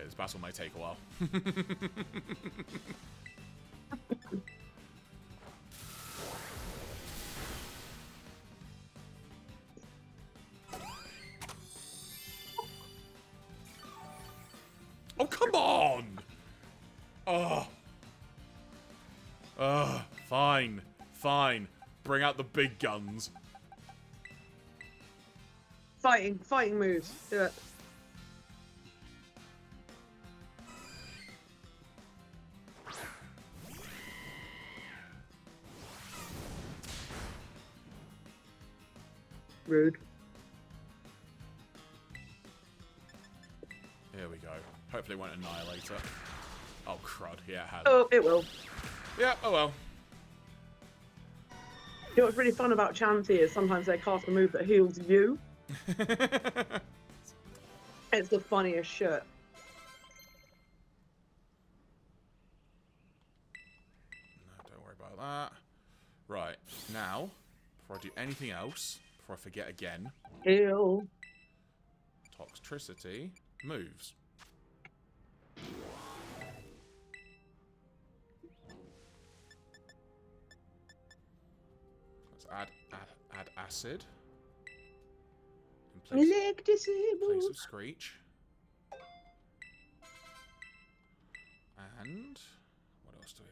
[SPEAKER 1] this battle may take a while. Oh, come on! Fine. Fine. Bring out the big guns.
[SPEAKER 2] Fighting moves. Do it. Rude.
[SPEAKER 1] Here we go. Hopefully it won't annihilate it. Oh, crud. Yeah, it has.
[SPEAKER 2] Oh, it will.
[SPEAKER 1] Yeah, oh well.
[SPEAKER 2] You know what's really fun about Chansey is sometimes they cast a move that heals you. It's the funniest shit.
[SPEAKER 1] No, don't worry about that. Right, now, before I do anything else, before I forget again,
[SPEAKER 2] Heal.
[SPEAKER 1] Toxtricity moves. Let's add acid. In place of Screech. And what else do we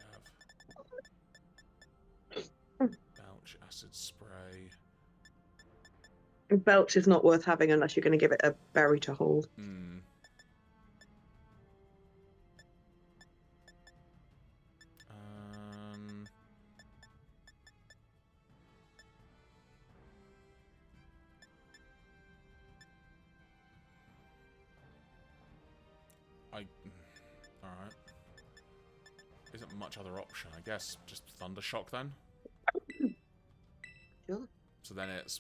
[SPEAKER 1] have? Belch, acid spray.
[SPEAKER 2] Belch is not worth having unless you're going to give it a berry to hold.
[SPEAKER 1] Hmm. Alright. Isn't much other option. I guess just Thundershock then?
[SPEAKER 2] Sure.
[SPEAKER 1] So then it's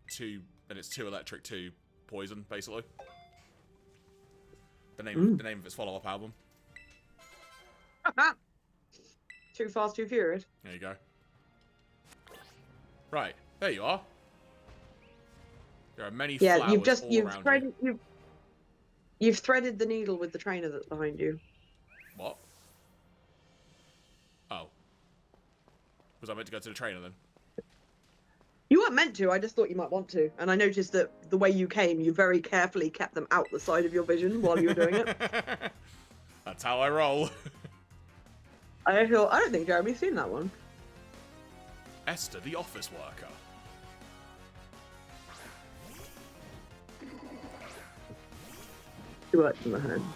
[SPEAKER 1] two electric, 2 poison, basically. The name of its follow-up album.
[SPEAKER 2] Too Fast, Too Furious.
[SPEAKER 1] There you go. Right, there you are. There are many flowers all around you.
[SPEAKER 2] You've threaded the needle with the trainer that's behind you.
[SPEAKER 1] What? Oh. Was I meant to go to the trainer then?
[SPEAKER 2] You weren't meant to, I just thought you might want to. And I noticed that the way you came, you very carefully kept them out the side of your vision while you were doing it.
[SPEAKER 1] That's how I roll.
[SPEAKER 2] I don't think Jeremy's seen that one.
[SPEAKER 1] Esther, the office worker.
[SPEAKER 2] She works in the home.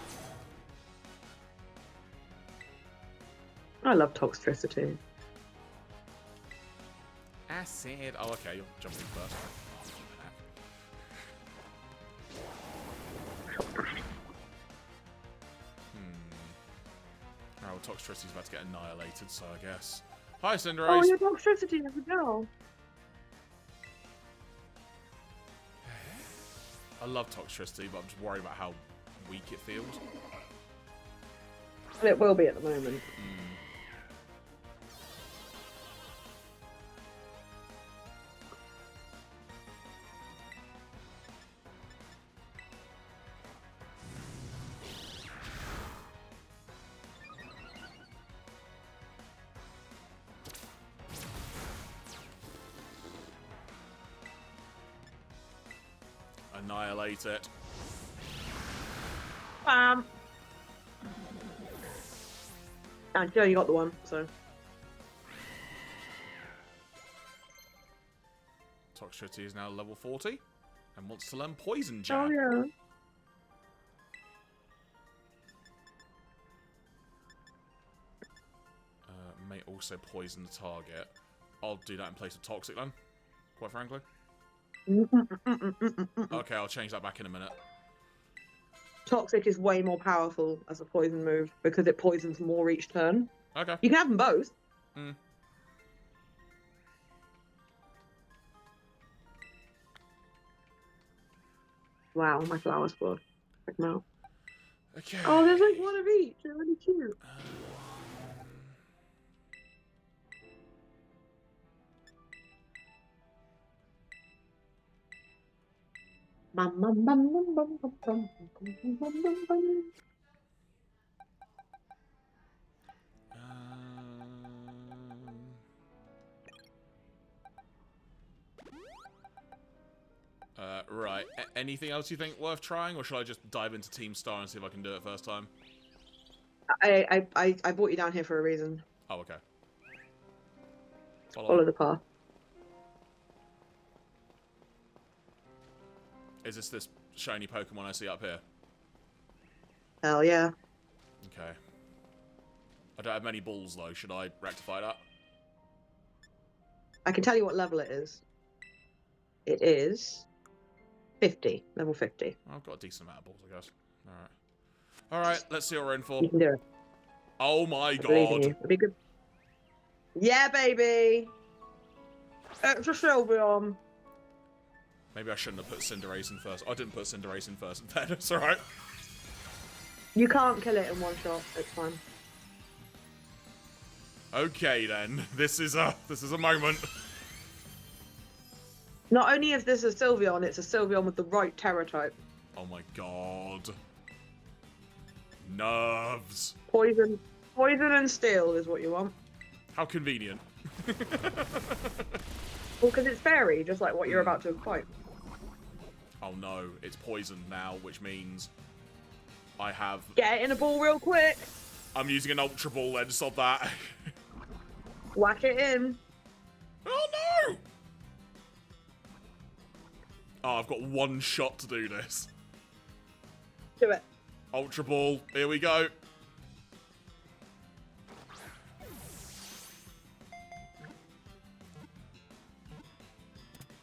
[SPEAKER 2] I love Toxtricity.
[SPEAKER 1] Acid. Oh, okay, you're jumping first. Oh, well, Toxtricity's about to get annihilated, so I guess. Hi, Cinderace.
[SPEAKER 2] Oh, your Toxtricity as a girl.
[SPEAKER 1] I love Toxtricity, but I'm just worried about how weak it feels.
[SPEAKER 2] Well, it will be at the moment.
[SPEAKER 1] Annihilate it.
[SPEAKER 2] And you only got the one, so.
[SPEAKER 1] Toxtricity is now level 40 and wants to learn Poison Jab.
[SPEAKER 2] Oh, yeah.
[SPEAKER 1] May also poison the target. I'll do that in place of Toxic then, quite frankly. Okay, I'll change that back in a minute.
[SPEAKER 2] Toxic is way more powerful as a poison move because it poisons more each turn.
[SPEAKER 1] Okay.
[SPEAKER 2] You can have them both. Wow, my flower squad. Check them out.
[SPEAKER 1] Okay.
[SPEAKER 2] Oh, there's like one of each. They're really cute.
[SPEAKER 1] Right. Anything else you think worth trying, or should I just dive into Team Star and see if I can do it first time?
[SPEAKER 2] I brought you down here for a reason.
[SPEAKER 1] Oh, okay.
[SPEAKER 2] Follow the path.
[SPEAKER 1] Is this shiny Pokemon I see up here?
[SPEAKER 2] Hell yeah.
[SPEAKER 1] Okay. I don't have many balls, though. Should I rectify that?
[SPEAKER 2] I can tell you what level it is. It is 50. Level 50.
[SPEAKER 1] I've got a decent amount of balls, I guess. Alright. Alright, let's see what we're in for.
[SPEAKER 2] You can do it.
[SPEAKER 1] Oh my
[SPEAKER 2] I believe in
[SPEAKER 1] god.
[SPEAKER 2] you. It'll be good. Yeah, baby! Extra Sylveon.
[SPEAKER 1] Maybe I shouldn't have put Cinderace in first. I didn't put Cinderace in first. It's alright.
[SPEAKER 2] You can't kill it in one shot. It's fine.
[SPEAKER 1] Okay then. This is a moment.
[SPEAKER 2] Not only is this a Sylveon, it's a Sylveon with the right Terra type.
[SPEAKER 1] Oh my god. Nerves.
[SPEAKER 2] Poison and steel is what you want.
[SPEAKER 1] How convenient.
[SPEAKER 2] Well, because it's fairy, just like what you're about to fight.
[SPEAKER 1] Oh no, it's poisoned now, which means I have...
[SPEAKER 2] Get it in a ball real quick.
[SPEAKER 1] I'm using an Ultra Ball then, sod that.
[SPEAKER 2] Whack it in.
[SPEAKER 1] Oh no! Oh, I've got one shot to do this.
[SPEAKER 2] Do it.
[SPEAKER 1] Ultra Ball, here we go.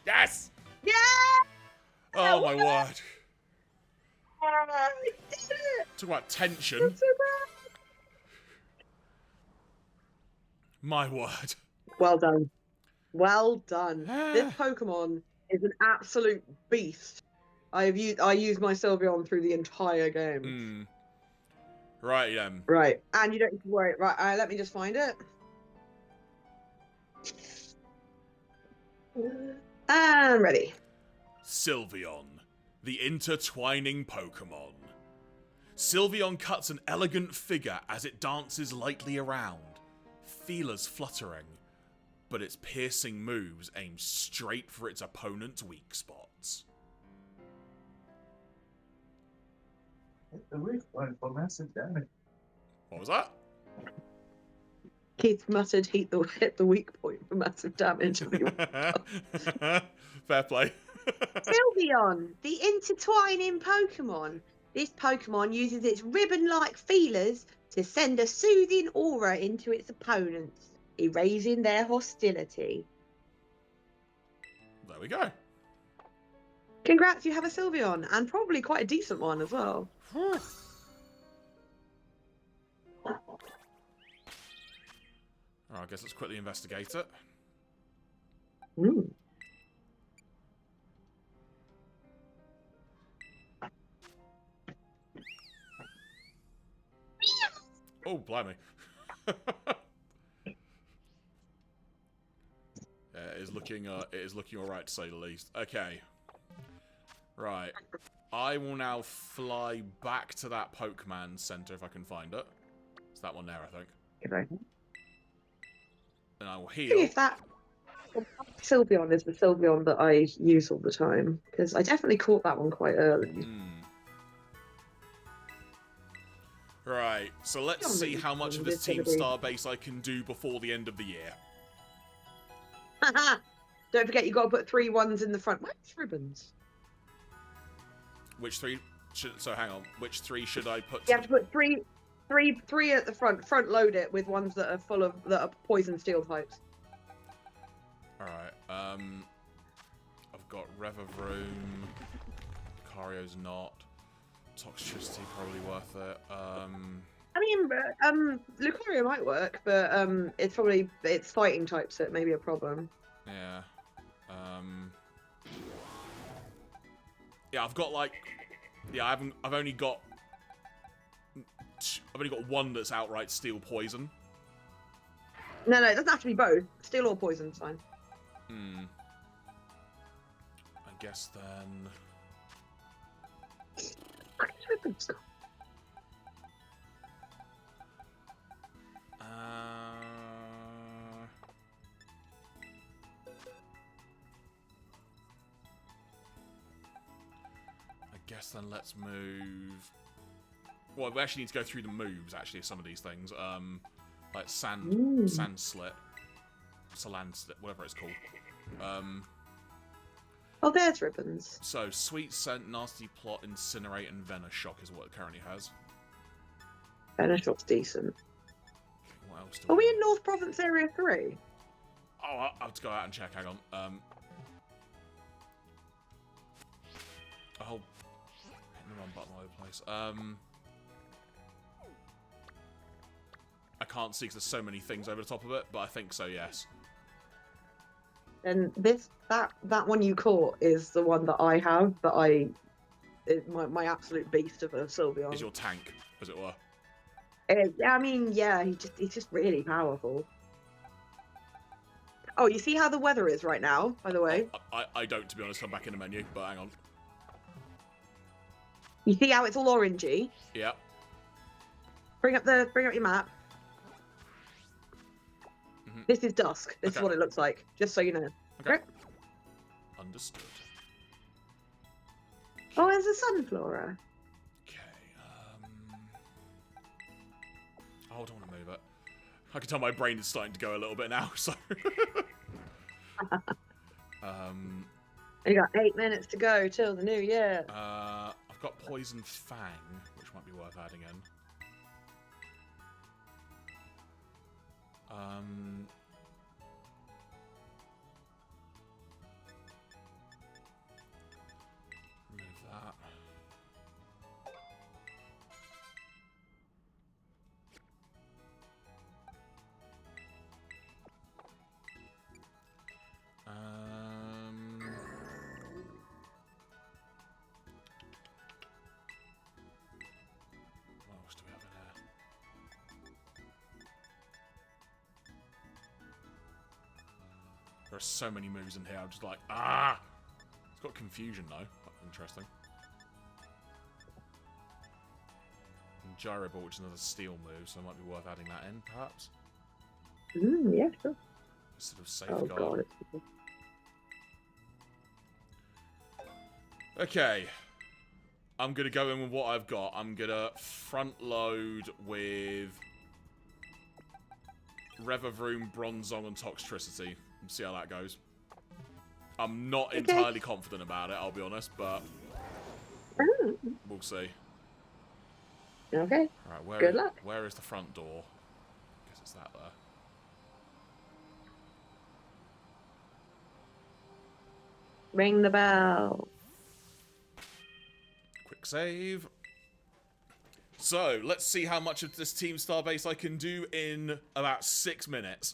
[SPEAKER 1] Yes!
[SPEAKER 2] Yeah!
[SPEAKER 1] Oh my word.
[SPEAKER 2] I did it!
[SPEAKER 1] Talk about tension.
[SPEAKER 2] That's so bad.
[SPEAKER 1] My word.
[SPEAKER 2] Well done. Well done. This Pokemon is an absolute beast. I used my Sylveon through the entire game.
[SPEAKER 1] Right, then.
[SPEAKER 2] Right, and you don't need to worry. Right, let me just find it. And ready.
[SPEAKER 1] Sylveon, the intertwining Pokemon. Sylveon cuts an elegant figure as it dances lightly around, feelers fluttering, but its piercing moves aim straight for its opponent's weak spots.
[SPEAKER 3] Hit the weak point for massive damage.
[SPEAKER 1] What was that?
[SPEAKER 2] Keith muttered, hit the weak point for massive damage.
[SPEAKER 1] Fair play.
[SPEAKER 2] Sylveon, the intertwining Pokemon. This Pokemon uses its ribbon-like feelers to send a soothing aura into its opponents, erasing their hostility.
[SPEAKER 1] There we go.
[SPEAKER 2] Congrats, you have a Sylveon, and probably quite a decent one as well.
[SPEAKER 1] I guess let's quickly investigate it.
[SPEAKER 2] Mm.
[SPEAKER 1] Oh, blimey. It is looking alright to say the least. Okay. Right. I will now fly back to that Pokemon Center if I can find it. It's that one there, I think.
[SPEAKER 2] Okay.
[SPEAKER 1] And I will
[SPEAKER 2] See
[SPEAKER 1] heal.
[SPEAKER 2] if that Sylveon is the Sylveon that I use all the time, because I definitely caught that one quite early.
[SPEAKER 1] Right, so let's see how much of this Team Star base I can do before the end of the year.
[SPEAKER 2] Don't forget, you got to put 3 ones in the front. Where's ribbons?
[SPEAKER 1] Which 3 should... So, hang on. Which 3 should I put...
[SPEAKER 2] You have to put three at the front. Front load it with ones that are that are poison steel types.
[SPEAKER 1] Alright, I've got Revavroom. Lucario's not. Toxicity probably worth it.
[SPEAKER 2] I mean, Lucario might work, but it's fighting type, so it may be a problem.
[SPEAKER 1] Yeah. Yeah, I've got like... Yeah, I've only got one that's outright steel poison.
[SPEAKER 2] No, it doesn't have to be both. Steel or poison's fine.
[SPEAKER 1] I guess then... guess then let's move... Well, we actually need to go through the moves, actually, of some of these things. Like sand slit. Saland slit, whatever it's called.
[SPEAKER 2] Oh, there's ribbons.
[SPEAKER 1] So, Sweet Scent, Nasty Plot, Incinerate, and Venoshock is what it currently has.
[SPEAKER 2] Venoshock's decent.
[SPEAKER 1] What else do
[SPEAKER 2] Are we in North Province Area 3?
[SPEAKER 1] Oh, I'll have to go out and check, hang on. Oh, hitting the wrong button all over the place. I can't see because there's so many things over the top of it, but I think so, yes.
[SPEAKER 2] And that one you caught is the one that I have, that my absolute beast of a Sylveon.
[SPEAKER 1] Is your tank, as it were.
[SPEAKER 2] I mean, yeah, he's just really powerful. Oh, you see how the weather is right now, by the way?
[SPEAKER 1] I don't, to be honest. I'm back in the menu, but hang on.
[SPEAKER 2] You see how it's all orangey?
[SPEAKER 1] Yeah.
[SPEAKER 2] Bring up your map.
[SPEAKER 1] Mm-hmm.
[SPEAKER 2] This is dusk. This is what it looks like, just so you know.
[SPEAKER 1] Okay. Right. Understood.
[SPEAKER 2] Oh, there's a Sunflora.
[SPEAKER 1] Okay, oh, I don't want to move it. I can tell my brain is starting to go a little bit now, so...
[SPEAKER 2] You got 8 minutes to go till the new year.
[SPEAKER 1] I've got Poison Fang, which might be worth adding in. Remove that. What else do we have in here? There are so many moves in here, I'm just like, ah! It's got confusion though. Interesting. And Gyro Ball, which is another steel move, so it might be worth adding that in, perhaps.
[SPEAKER 2] Yeah, sure.
[SPEAKER 1] Sort of safeguard.
[SPEAKER 2] Oh god.
[SPEAKER 1] Okay. I'm gonna go in with what I've got. I'm gonna front load with Revavroom, Bronzong, and Toxtricity. And see how that goes. I'm not entirely confident about it, I'll be honest, but we'll see.
[SPEAKER 2] Okay.
[SPEAKER 1] Alright,
[SPEAKER 2] Good luck.
[SPEAKER 1] Where is the front door? Guess it's that there.
[SPEAKER 2] Ring the bell.
[SPEAKER 1] Quick save. So, let's see how much of this Team Star base I can do in about 6 minutes.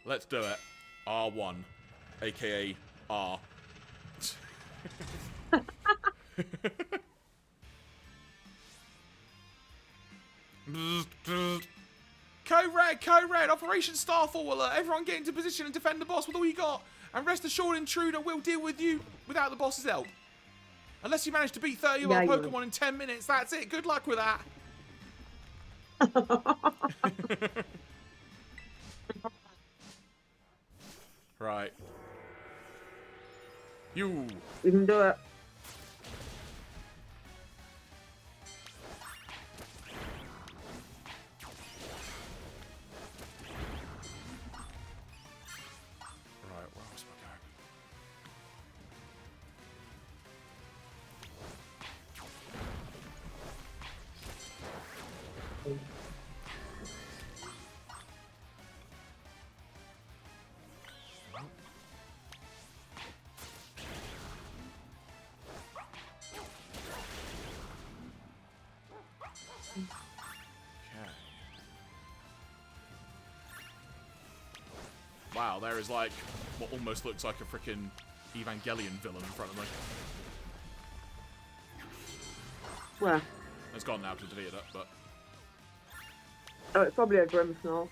[SPEAKER 1] Let's do it. R1, aka R. Code Red, Operation Starfall alert. Everyone get into position and defend the boss with all you got. And rest assured, Intruder will deal with you without the boss's help. Unless you manage to beat 30 of our Pokemon in 10 minutes, that's it. Good luck with that. Right. You
[SPEAKER 2] can do it.
[SPEAKER 1] Right, where else am I going? Wow, there is like what almost looks like a freaking Evangelion villain in front of me.
[SPEAKER 2] Where?
[SPEAKER 1] It's gone now to delete it, but...
[SPEAKER 2] Oh, it's probably a Grimmsnarl.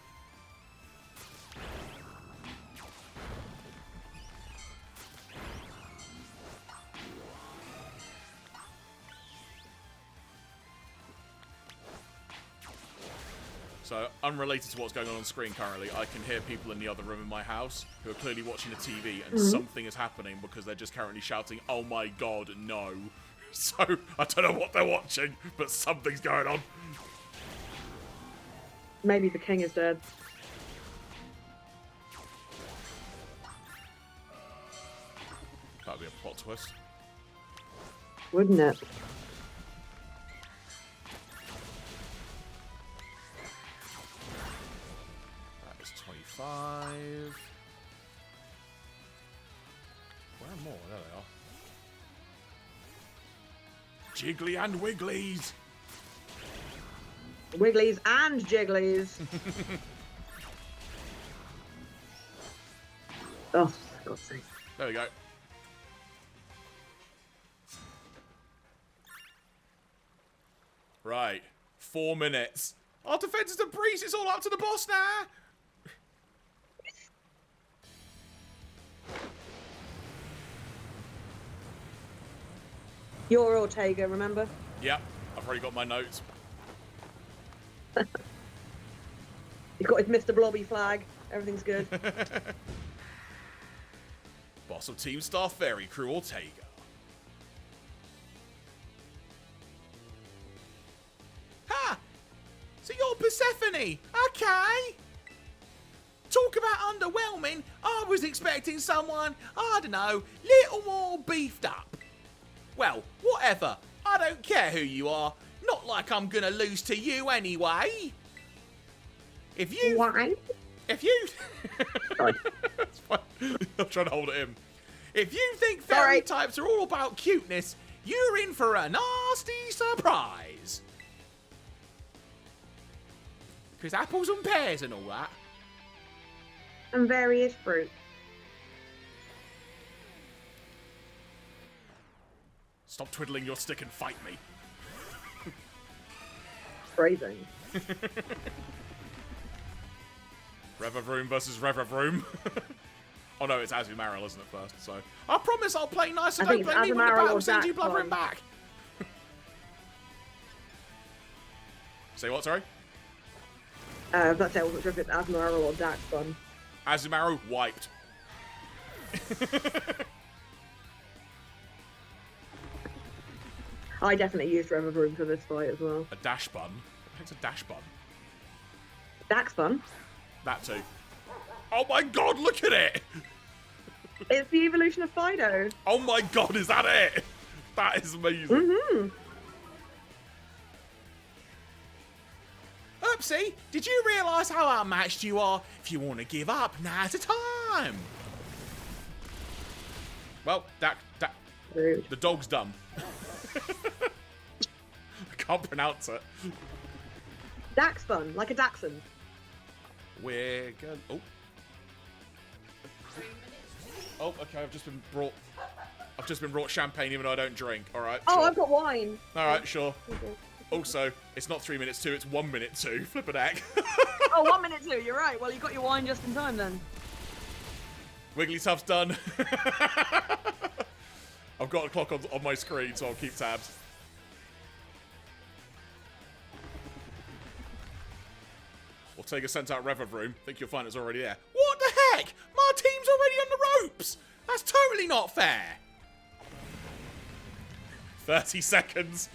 [SPEAKER 1] So, unrelated to what's going on screen currently, I can hear people in the other room in my house who are clearly watching the TV, and something is happening because they're just currently shouting, "Oh my god, no." So, I don't know what they're watching, but something's going on.
[SPEAKER 2] Maybe the king is dead.
[SPEAKER 1] That'd be a plot twist.
[SPEAKER 2] Wouldn't it?
[SPEAKER 1] That is 25. Where are more? There they are. Jiggly and Wigglies!
[SPEAKER 2] Wigglies and Jigglies. Oh, for God's sake.
[SPEAKER 1] There we go. Right. 4 minutes. Our defense is a breeze. It's all up to the boss now.
[SPEAKER 2] You're Ortega, remember?
[SPEAKER 1] Yep. I've already got my notes.
[SPEAKER 2] He's got his Mr. Blobby flag. Everything's good.
[SPEAKER 1] Boss of Team Star Fairy Crew Ortega. Ha! So you're Persephone. Okay. Talk about underwhelming. I was expecting someone, I don't know, little more beefed up. Well, whatever. I don't care who you are. Not like I'm gonna lose to you anyway. If you...
[SPEAKER 2] Why?
[SPEAKER 1] If you...
[SPEAKER 2] Sorry.
[SPEAKER 1] It's fine. I'm trying to hold it in. If you think fairy types are all about cuteness, you're in for a nasty surprise. Because apples and pears and all that.
[SPEAKER 2] And various fruit.
[SPEAKER 1] Stop twiddling your stick and fight me.
[SPEAKER 2] Phrasing.
[SPEAKER 1] Revavroom versus Revavroom. Oh no, it's Azumarill, isn't it, first? So I promise I'll play nice and
[SPEAKER 2] I
[SPEAKER 1] don't
[SPEAKER 2] think
[SPEAKER 1] blame me when the
[SPEAKER 2] Azumarill
[SPEAKER 1] battle
[SPEAKER 2] or
[SPEAKER 1] sends you
[SPEAKER 2] Dax
[SPEAKER 1] Blubbering
[SPEAKER 2] one.
[SPEAKER 1] back. Say what, sorry?
[SPEAKER 2] I was about to say, I wasn't sure if it's Azumarill or Dax fun.
[SPEAKER 1] Azumarill wiped.
[SPEAKER 2] I definitely used Revavroom for this fight as well.
[SPEAKER 1] A dash bun? I think it's a dash bun.
[SPEAKER 2] Dax fun.
[SPEAKER 1] That too. Oh my god, look at it!
[SPEAKER 2] It's the evolution of Fido.
[SPEAKER 1] Oh my god, is that it? That is amazing.
[SPEAKER 2] Mm-hmm.
[SPEAKER 1] Oopsie, did you realise how outmatched you are? If you want to give up, now's the time. Well,
[SPEAKER 2] Rude.
[SPEAKER 1] the dog's dumb. I can't pronounce it.
[SPEAKER 2] Dax fun, like a Dachshund.
[SPEAKER 1] We're good. Oh. Oh, okay. I've just been brought champagne, even though I don't drink. All right.
[SPEAKER 2] Oh,
[SPEAKER 1] sure.
[SPEAKER 2] I've got wine.
[SPEAKER 1] All right, sure. Also, it's not 3 minutes 2. It's 1 minute 2. Flip a deck.
[SPEAKER 2] Oh, 1 minute 2. You're right. Well, you got your wine just in time then.
[SPEAKER 1] Wigglytuff's done. I've got a clock on my screen, so I'll keep tabs. Ortega sent out Revavroom. Think you'll find it's already there. What the heck? My team's already on the ropes. That's totally not fair. 30 seconds.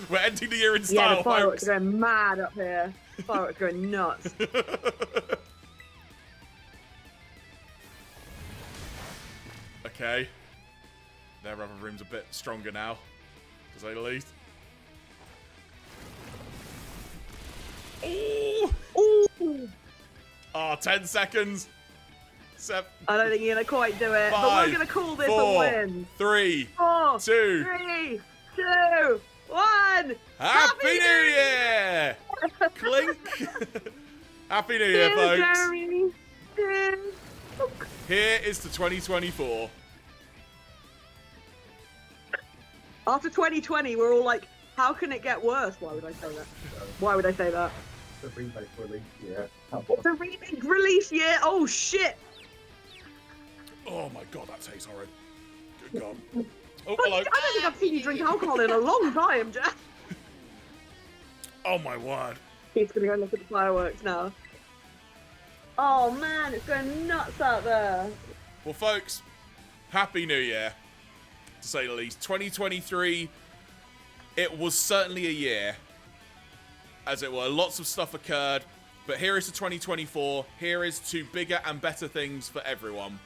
[SPEAKER 1] We're ending the year in style,
[SPEAKER 2] Yeah, the fireworks
[SPEAKER 1] folks.
[SPEAKER 2] are going mad up here. The fireworks are going nuts.
[SPEAKER 1] Okay. Their Revavroom's a bit stronger now, to say the least. Ooh!
[SPEAKER 2] Ooh!
[SPEAKER 1] Ah, 10 seconds. 7.
[SPEAKER 2] I don't think you're going to quite do it, but
[SPEAKER 1] 5,
[SPEAKER 2] we're going to call this
[SPEAKER 1] 4,
[SPEAKER 2] a win.
[SPEAKER 1] 3,
[SPEAKER 2] 4,
[SPEAKER 1] 2.
[SPEAKER 2] 3, 2, 1.
[SPEAKER 1] Happy New Year! Clink! Happy New Year,
[SPEAKER 2] Cheers,
[SPEAKER 1] folks.
[SPEAKER 2] Jeremy. Cheers.
[SPEAKER 1] Here is to 2024.
[SPEAKER 2] After 2020, we're all like, how can it get worse? Why would I say that? Why would I say that?
[SPEAKER 3] The remake release, yeah.
[SPEAKER 2] It's a remake release year. Oh shit!
[SPEAKER 1] Oh my god, that tastes horrid. Good god. Oh,
[SPEAKER 2] But
[SPEAKER 1] hello.
[SPEAKER 2] I don't think I've seen you drink alcohol in a long time, Jack.
[SPEAKER 1] Oh my word.
[SPEAKER 2] He's gonna go look at the fireworks now. Oh man, it's going nuts out there.
[SPEAKER 1] Well, folks, Happy New Year, to say the least. 2023, it was certainly a year, as it were. Lots of stuff occurred, but here is to 2024. Here is to bigger and better things for everyone.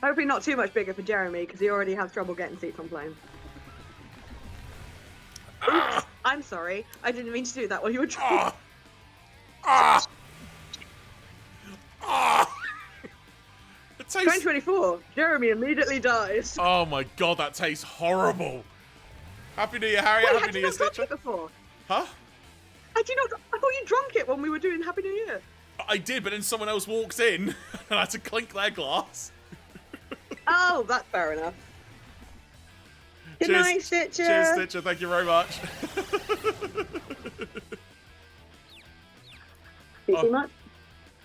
[SPEAKER 2] Hopefully not too much bigger for Jeremy, because he already has trouble getting seats on planes. Oops, I'm sorry. I didn't mean to do that while you were trying.
[SPEAKER 1] It tastes...
[SPEAKER 2] 2024, Jeremy immediately dies.
[SPEAKER 1] Oh my god, that tastes horrible. Happy New Year, Harry.
[SPEAKER 2] Wait,
[SPEAKER 1] Happy
[SPEAKER 2] had
[SPEAKER 1] New
[SPEAKER 2] you
[SPEAKER 1] Year,
[SPEAKER 2] not drunk
[SPEAKER 1] Stitcher.
[SPEAKER 2] it before?
[SPEAKER 1] Huh?
[SPEAKER 2] Had you not? I thought you drunk it when we were doing Happy New Year.
[SPEAKER 1] I did, but then someone else walks in, and I had to clink their glass.
[SPEAKER 2] Oh, that's fair enough. Good
[SPEAKER 1] Cheers.
[SPEAKER 2] night, Stitcher.
[SPEAKER 1] Cheers, Stitcher. Thank you very much.
[SPEAKER 2] Too much?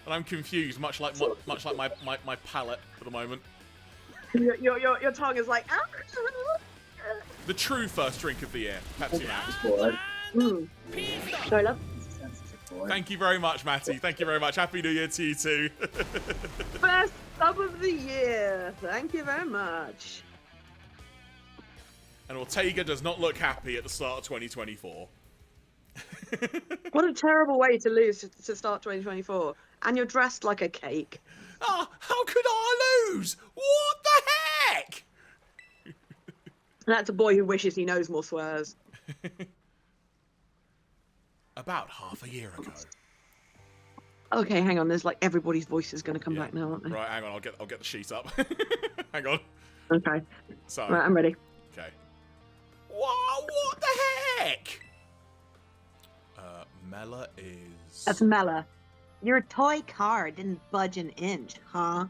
[SPEAKER 1] And I'm confused, much like my palate at the moment.
[SPEAKER 2] Your tongue is like.
[SPEAKER 1] The true first drink of the year, Pepsi Max.
[SPEAKER 2] Sorry, love.
[SPEAKER 1] Thank you very much, Matty. Thank you very much. Happy New Year to you too.
[SPEAKER 2] Best sub of the year. Thank you very much.
[SPEAKER 1] And Ortega does not look happy at the start of 2024.
[SPEAKER 2] What a terrible way to lose to start 2024. And you're dressed like a cake.
[SPEAKER 1] Ah, how could I lose? What the heck?
[SPEAKER 2] That's a boy who wishes he knows more swears.
[SPEAKER 1] About half a year ago.
[SPEAKER 2] Okay, hang on. There's like everybody's voice is going to come back now, aren't they?
[SPEAKER 1] Right, hang on. I'll get the sheet up. Hang on.
[SPEAKER 2] Okay.
[SPEAKER 1] So.
[SPEAKER 2] Right, I'm ready.
[SPEAKER 1] Okay. What the heck? Mela is.
[SPEAKER 2] That's Mela. Your toy car didn't budge an inch, huh?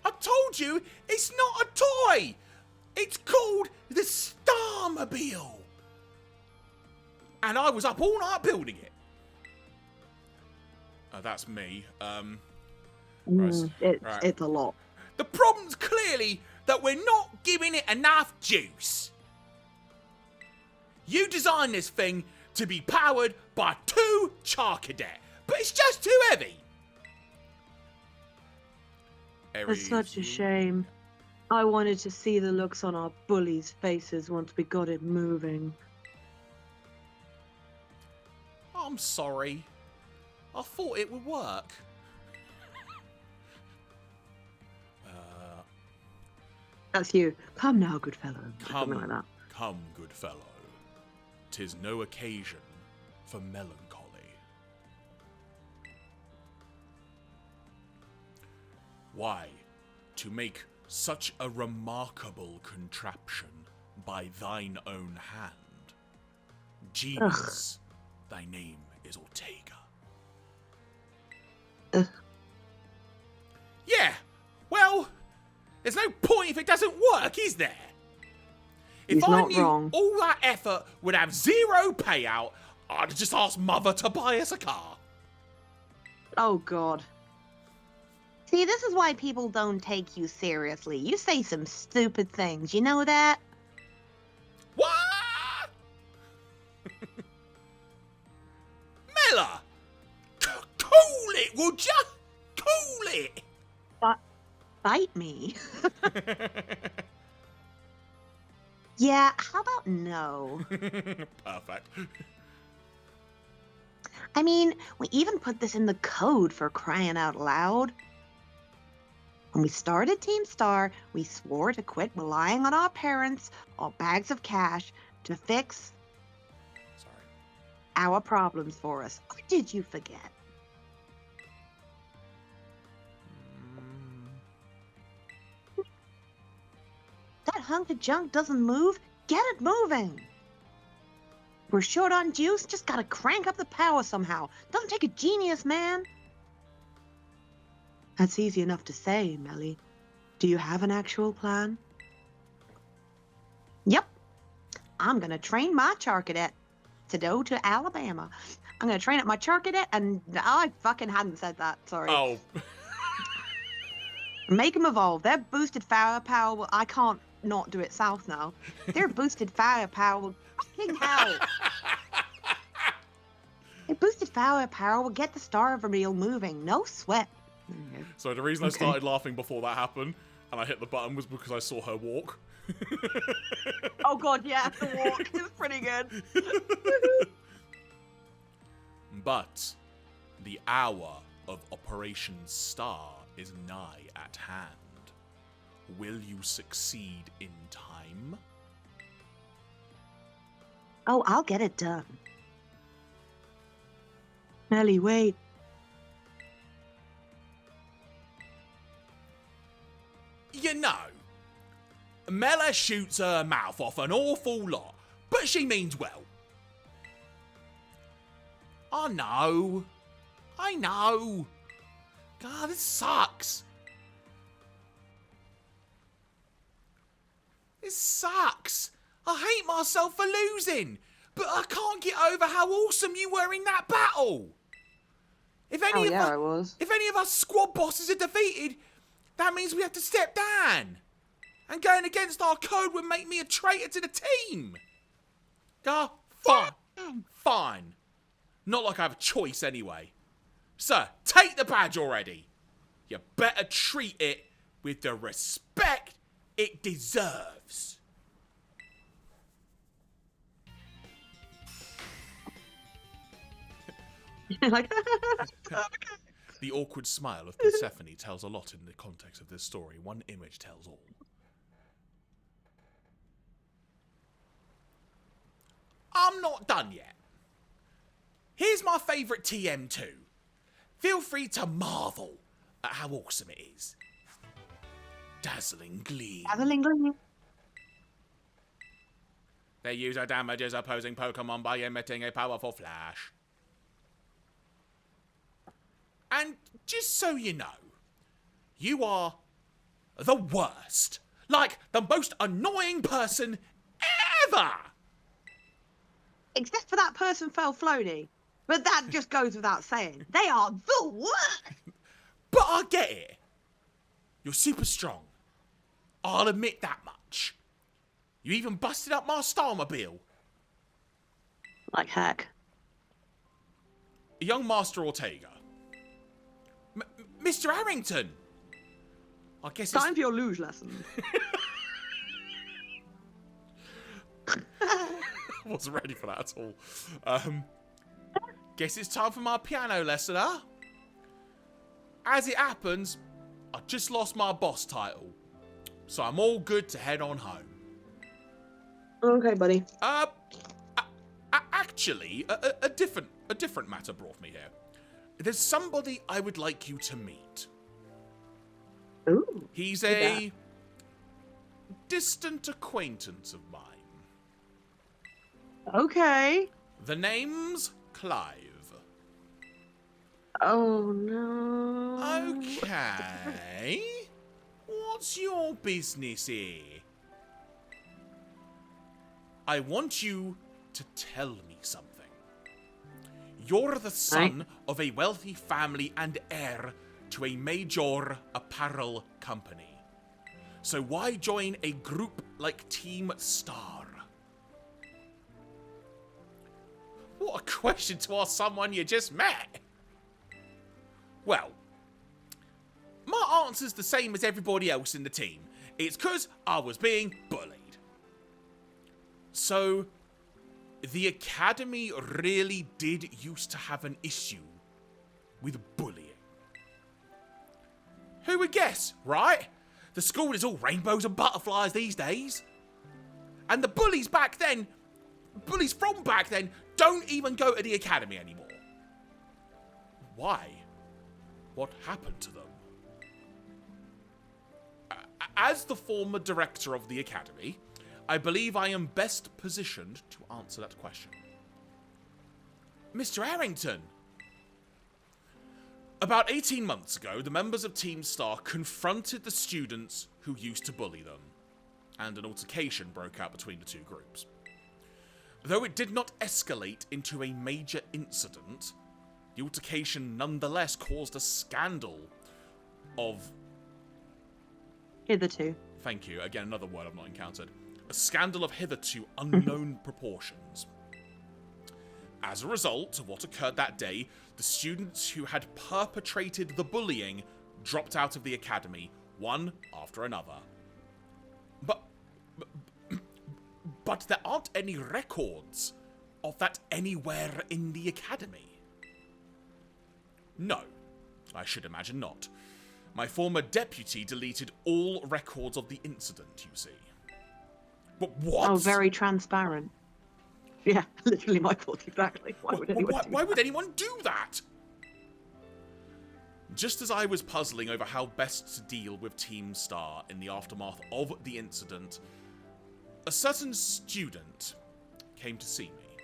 [SPEAKER 1] I told you, it's not a toy. It's called the Starmobile. And I was up all night building it. That's me. Right.
[SPEAKER 2] It's a lot.
[SPEAKER 1] The problem's clearly that we're not giving it enough juice. You designed this thing to be powered by 2 Charcadet, but it's just too heavy.
[SPEAKER 2] It's such a shame. I wanted to see the looks on our bullies' faces once we got it moving.
[SPEAKER 1] I'm sorry. I thought it would work.
[SPEAKER 2] That's you. Come now, good fellow. Something like that.
[SPEAKER 1] Come, good fellow. 'Tis no occasion for melancholy. Why, to make such a remarkable contraption by thine own hand. Genius, thy name is Ortega. Yeah, well, there's no point if it doesn't work, is there? If
[SPEAKER 2] He's
[SPEAKER 1] I
[SPEAKER 2] not
[SPEAKER 1] knew
[SPEAKER 2] wrong.
[SPEAKER 1] all that effort would have 0 payout, I'd just ask Mother to buy us a car.
[SPEAKER 2] Oh, God.
[SPEAKER 4] See, this is why people don't take you seriously. You say some stupid things, you know that?
[SPEAKER 1] What? Mela! Cool it, would ya? Cool it!
[SPEAKER 4] Bite me. Yeah, how about no?
[SPEAKER 1] Perfect.
[SPEAKER 4] I mean, we even put this in the code for crying out loud. When we started Team Star, we swore to quit relying on our parents or bags of cash to fix
[SPEAKER 1] Sorry.
[SPEAKER 4] our problems for us. Or did you forget? That hunk of junk doesn't move. Get it moving. We're short on juice. Just gotta crank up the power somehow. Doesn't take a genius, man.
[SPEAKER 2] That's easy enough to say, Melly. Do you have an actual plan?
[SPEAKER 4] Yep. I'm gonna train my Charcadet to go to Alabama. I'm gonna train up my Charcadet, and I fucking hadn't said that. Sorry.
[SPEAKER 1] Oh.
[SPEAKER 4] Make them evolve. Their boosted firepower. I can't not do it south now. Their boosted firepower will fucking hell. Your boosted firepower will get the star reveal moving. No sweat.
[SPEAKER 1] So the reason I started laughing before that happened, and I hit the button, was because I saw her walk.
[SPEAKER 2] Oh god, yeah, the walk is pretty good.
[SPEAKER 1] But the hour of Operation Star is nigh at hand. Will you succeed in time?
[SPEAKER 4] Oh, I'll get it done. Ellie, wait.
[SPEAKER 1] You know, Mela shoots her mouth off an awful lot, but she means well. I know. God, this sucks. This sucks. I hate myself for losing, but I can't get over how awesome you were in that battle. If any
[SPEAKER 2] I was.
[SPEAKER 1] If any of us squad bosses are defeated, that means we have to step down. And going against our code would make me a traitor to the team. Fine. Not like I have a choice anyway. Sir, take the badge already. You better treat it with the respect it deserves.
[SPEAKER 2] Like,
[SPEAKER 1] The awkward smile of Persephone tells a lot in the context of this story. One image tells all. I'm not done yet. Here's my favourite TM2. Feel free to marvel at how awesome it is. Dazzling Gleam.
[SPEAKER 4] Dazzling Gleam.
[SPEAKER 1] They use a damages opposing Pokemon by emitting a powerful flash. And just so you know, you are the worst. Like the most annoying person ever.
[SPEAKER 4] Except for that person fell floaty. But that just goes without saying. They are the worst.
[SPEAKER 1] But I get it. You're super strong. I'll admit that much. You even busted up my Starmobile.
[SPEAKER 2] like heck.
[SPEAKER 1] Young Master Ortega. Mr. Harrington! I guess it's...
[SPEAKER 2] Time for your luge lesson.
[SPEAKER 1] I wasn't ready for that at all. Guess it's time for my piano lesson, huh? As it happens, I just lost my boss title. So I'm all good to head on home.
[SPEAKER 2] Okay, buddy.
[SPEAKER 1] Actually, a different matter brought me here. There's somebody I would like you to meet.
[SPEAKER 2] Ooh.
[SPEAKER 1] He's a distant acquaintance of mine.
[SPEAKER 2] Okay.
[SPEAKER 1] The name's Clive.
[SPEAKER 2] Oh no.
[SPEAKER 1] Okay. What's your business here? I want you to tell me something. You're the son of a wealthy family and heir to a major apparel company. So why join a group like Team Star? What a question to ask someone you just met. Well, my answer's the same as everybody else in the team. It's 'cause I was being bullied. So, the Academy really did used to have an issue with bullying. Who would guess, right? The school is all rainbows and butterflies these days. And the bullies from back then, don't even go to the Academy anymore. Why? What happened to them? As the former director of the Academy, I believe I am best positioned to answer that question. Mr. Harrington! About 18 months ago, the members of Team Star confronted the students who used to bully them, and an altercation broke out between the two groups. Though it did not escalate into a major incident, the altercation nonetheless caused a scandal of...
[SPEAKER 2] Hitherto.
[SPEAKER 1] Thank you. Again, another word I've not encountered. A scandal of hitherto unknown proportions. As a result of what occurred that day, the students who had perpetrated the bullying dropped out of the academy, one after another. But there aren't any records of that anywhere in the academy. No, I should imagine not. My former deputy deleted all records of the incident, you see. But what?
[SPEAKER 4] Oh, very transparent. Yeah, literally my fault, exactly. Why would anyone do
[SPEAKER 1] Why
[SPEAKER 4] that?
[SPEAKER 1] would anyone do that? Just as I was puzzling over how best to deal with Team Star in the aftermath of the incident, a certain student came to see me.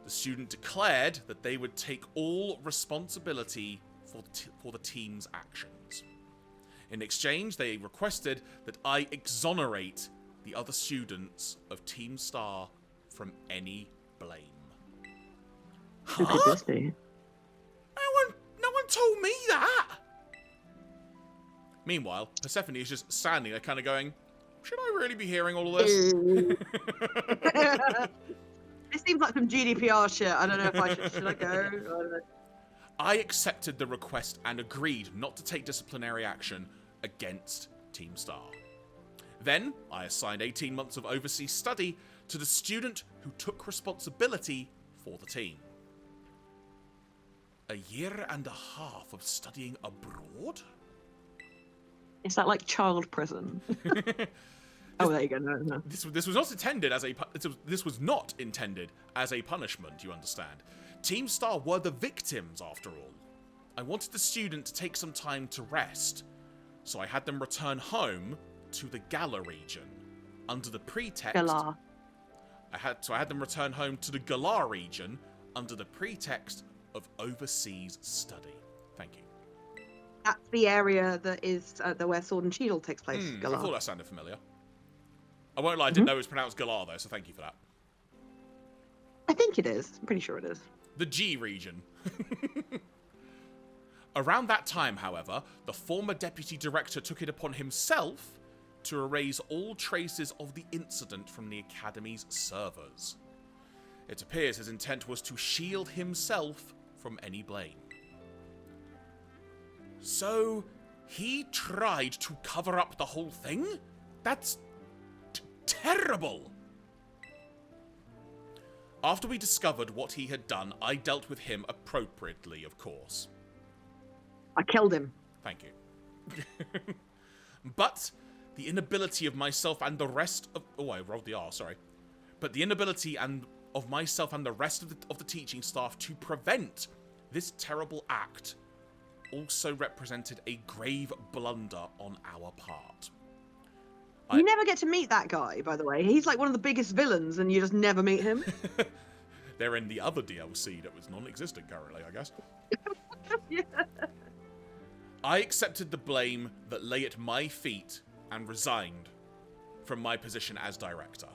[SPEAKER 1] The student declared that they would take all responsibility for the team's actions. In exchange, they requested that I exonerate the other students of Team Star from any blame.
[SPEAKER 4] Who could this be?
[SPEAKER 1] No one told me that! Meanwhile, Persephone is just standing there kind of going, should I really be hearing all of this?
[SPEAKER 2] This seems like some GDPR shit. I don't know if I should I go? I don't know.
[SPEAKER 1] I accepted the request and agreed not to take disciplinary action against Team Star. Then, I assigned 18 months of overseas study to the student who took responsibility for the team. A year and a half of studying abroad?
[SPEAKER 4] Is that like child prison? Oh, there you go. No.
[SPEAKER 1] This was not intended as this was not intended as a punishment, you understand. Team Star were the victims, after all. I wanted the student to take some time to rest, so I had them return home to the Galar region under the pretext.
[SPEAKER 4] Galar.
[SPEAKER 1] I had them return home to the Galar region under the pretext of overseas study. Thank you.
[SPEAKER 2] That's the area that is where Sword and Shield takes place.
[SPEAKER 1] I
[SPEAKER 2] Galar.
[SPEAKER 1] thought that sounded familiar. I won't lie, I didn't know it was pronounced Galar though, so thank you for that.
[SPEAKER 2] I think it is. I'm pretty sure it is.
[SPEAKER 1] The G region. Around that time, however, the former deputy director took it upon himself to erase all traces of the incident from the academy's servers. It appears his intent was to shield himself from any blame. So, he tried to cover up the whole thing? That's terrible! After we discovered what he had done, I dealt with him appropriately, of course.
[SPEAKER 2] I killed him.
[SPEAKER 1] Thank you. But the inability of myself and the rest of... Oh, I rolled the R, sorry. But the inability of myself and the rest of the teaching staff to prevent this terrible act also represented a grave blunder on our part.
[SPEAKER 2] You never get to meet that guy, by the way. He's like one of the biggest villains, and you just never meet him.
[SPEAKER 1] They're in the other DLC that was non-existent currently, I guess.
[SPEAKER 2] Yeah.
[SPEAKER 1] I accepted the blame that lay at my feet and resigned from my position as director.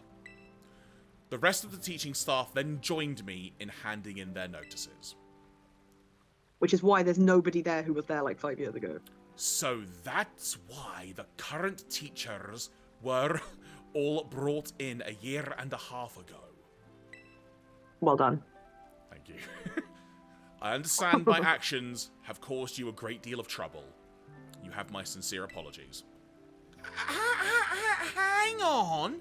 [SPEAKER 1] The rest of the teaching staff then joined me in handing in their notices.
[SPEAKER 2] Which is why there's nobody there who was there like 5 years ago.
[SPEAKER 1] So that's why the current teachers were all brought in a year and a half ago.
[SPEAKER 2] Well done.
[SPEAKER 1] Thank you. I understand my actions have caused you a great deal of trouble. You have my sincere apologies. Hang on.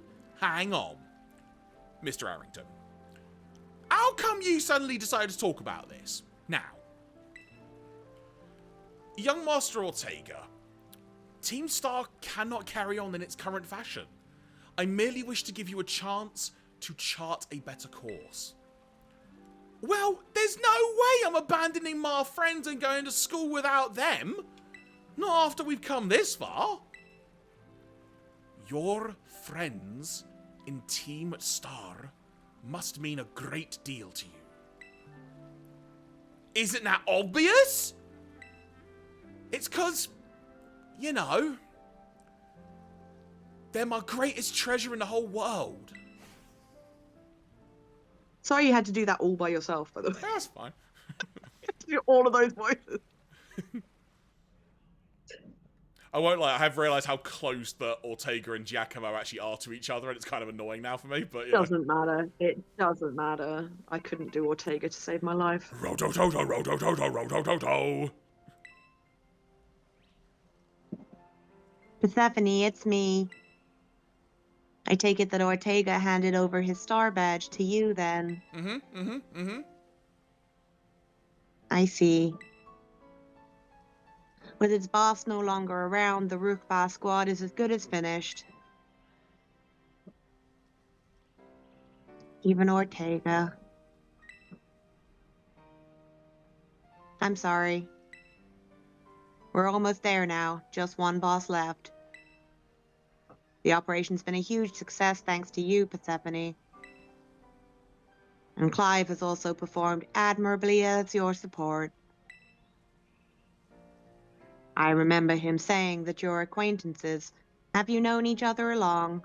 [SPEAKER 1] Mr. Arrington. How come you suddenly decided to talk about this? Now. Young Master Ortega, Team Star cannot carry on in its current fashion. I merely wish to give you a chance to chart a better course. Well, there's no way I'm abandoning my friends and going to school without them. Not after we've come this far. Your friends in Team Star must mean a great deal to you. Isn't that obvious? It's 'cause, you know, they're my greatest treasure in the whole world.
[SPEAKER 2] Sorry you had to do that all by yourself, by the way.
[SPEAKER 1] That's fine.
[SPEAKER 2] To do all of those voices.
[SPEAKER 1] I won't lie, I have realised how close that Ortega and Giacomo actually are to each other, and it's kind of annoying now for me, but yeah.
[SPEAKER 2] Doesn't matter. It doesn't matter. I couldn't do Ortega to save my life.
[SPEAKER 1] Ro-do-do-do-ro-do-do-do-ro-do-do-do.
[SPEAKER 4] Persephone, it's me. I take it that Ortega handed over his star badge to you then. I see. With its boss no longer around, the Rookba squad is as good as finished. Even Ortega. I'm sorry. We're almost there now. Just one boss left. The operation's been a huge success thanks to you, Persephone. And Clive has also performed admirably as your support. I remember him saying that you're acquaintances. Have you known each other long?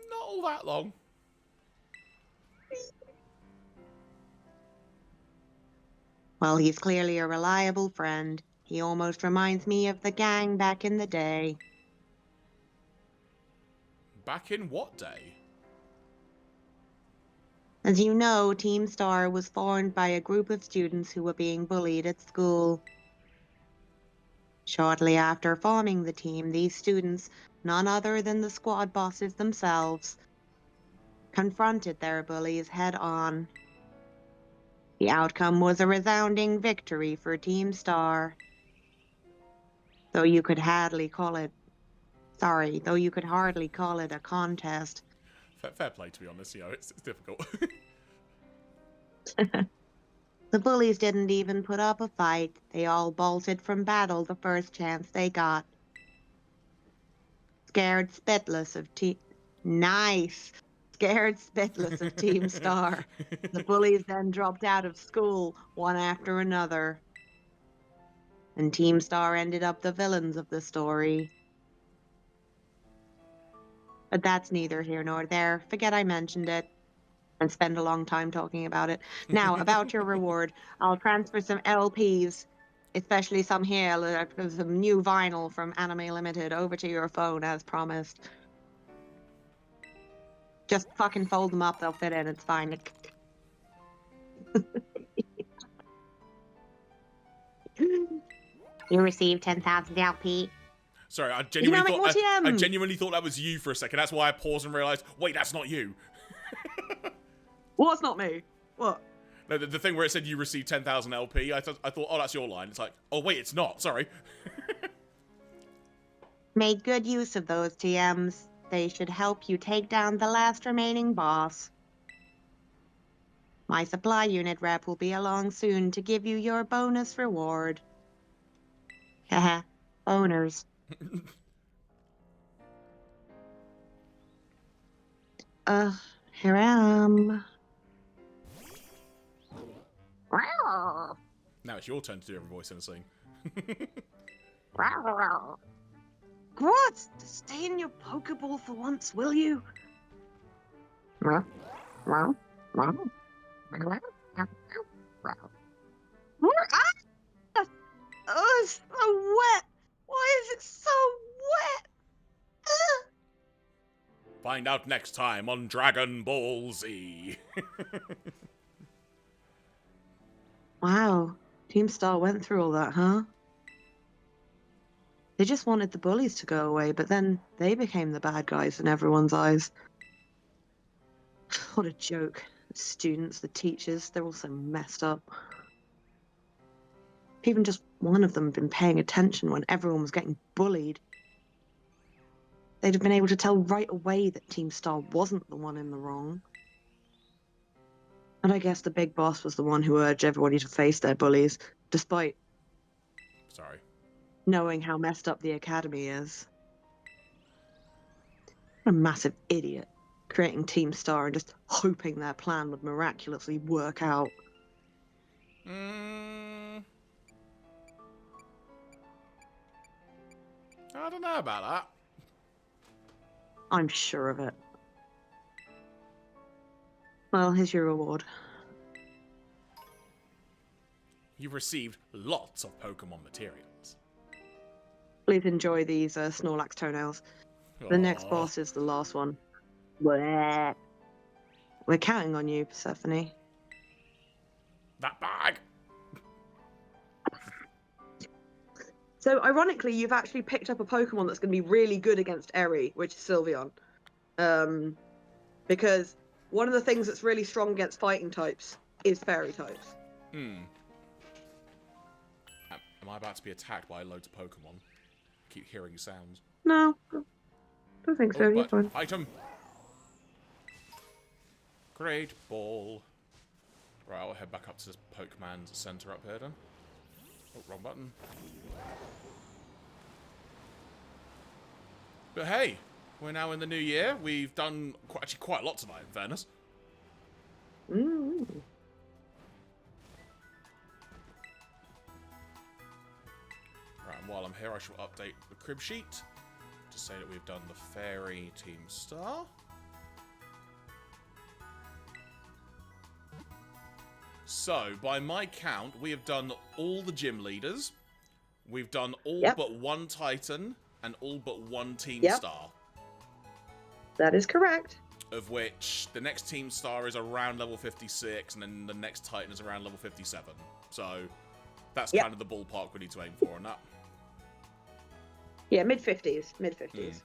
[SPEAKER 1] Not all that long.
[SPEAKER 4] Well, he's clearly a reliable friend. He almost reminds me of the gang back in the day.
[SPEAKER 1] Back in what day?
[SPEAKER 4] As you know, Team Star was formed by a group of students who were being bullied at school. Shortly after forming the team, these students, none other than the squad bosses themselves, confronted their bullies head-on. The outcome was a resounding victory for Team Star. Though you could hardly call it a contest.
[SPEAKER 1] Fair play, to be honest. You know, it's difficult.
[SPEAKER 4] The bullies didn't even put up a fight. They all bolted from battle the first chance they got. Scared spitless of Team Star. The bullies then dropped out of school, one after another. And Team Star ended up the villains of the story. But that's neither here nor there. Forget I mentioned it. And spend a long time talking about it. Now, about your reward. I'll transfer some LPs, especially some here, some new vinyl from Anime Limited, over to your phone as promised. Just fucking fold them up, they'll fit in, it's fine. You received 10,000 LP.
[SPEAKER 1] Sorry, I
[SPEAKER 4] You know,
[SPEAKER 1] genuinely thought that was you for a second. That's why I paused and realised, wait, that's not you.
[SPEAKER 2] What's not me? What?
[SPEAKER 1] No, the thing where it said you received 10,000 LP, I thought, oh, that's your line. It's like, oh, wait, it's not. Sorry.
[SPEAKER 4] Made good use of those TMs. They should help you take down the last remaining boss. My supply unit rep will be along soon to give you your bonus reward. Haha, boners. Here I am.
[SPEAKER 1] Now it's your turn to do every voice in a scene.
[SPEAKER 4] What? Stay in your Pokeball for once, will you? Oh, it's so wet. Why is it so wet?
[SPEAKER 1] Find out next time on Dragon Ball Z.
[SPEAKER 2] Wow. Team Star went through all that, huh? They just wanted the bullies to go away, but then they became the bad guys in everyone's eyes. What a joke. The students, the teachers, they're all so messed up. If even just one of them had been paying attention when everyone was getting bullied, they'd have been able to tell right away that Team Star wasn't the one in the wrong. And I guess the big boss was the one who urged everybody to face their bullies, despite
[SPEAKER 1] Sorry.
[SPEAKER 2] knowing how messed up the academy is. What a massive idiot, creating Team Star and just hoping their plan would miraculously work out.
[SPEAKER 1] I don't know about that.
[SPEAKER 2] I'm sure of it. Well, here's your reward.
[SPEAKER 1] You've received lots of Pokemon materials.
[SPEAKER 2] Please enjoy these Snorlax toenails. The next
[SPEAKER 1] Aw.
[SPEAKER 2] boss is the last one. Bleh. We're counting on you, Persephone.
[SPEAKER 1] That bag!
[SPEAKER 2] So, ironically, you've actually picked up a Pokemon that's going to be really good against Eri, which is Sylveon. Because one of the things that's really strong against fighting types is fairy types.
[SPEAKER 1] Hmm. Am I about to be attacked by loads of Pokemon? I keep hearing sounds.
[SPEAKER 2] No, don't think so.
[SPEAKER 1] Oh,
[SPEAKER 2] You're
[SPEAKER 1] but
[SPEAKER 2] fine.
[SPEAKER 1] item! Great ball. Right, I'll head back up to this Pokemon's center up here then. Oh, wrong button. But hey, we're now in the new year. We've done actually quite a lot tonight, in fairness.
[SPEAKER 2] Mm.
[SPEAKER 1] Right, and while I'm here, I shall update the crib sheet to say that we've done the Fairy Team Star. So, by my count, we have done all the gym leaders. We've done all but one Titan and all but one Team Star.
[SPEAKER 2] That is correct.
[SPEAKER 1] Of which the next Team Star is around level 56, and then the next Titan is around level 57. So, that's kind of the ballpark we need to aim for on that.
[SPEAKER 2] Yeah, mid-50s. Mid-50s.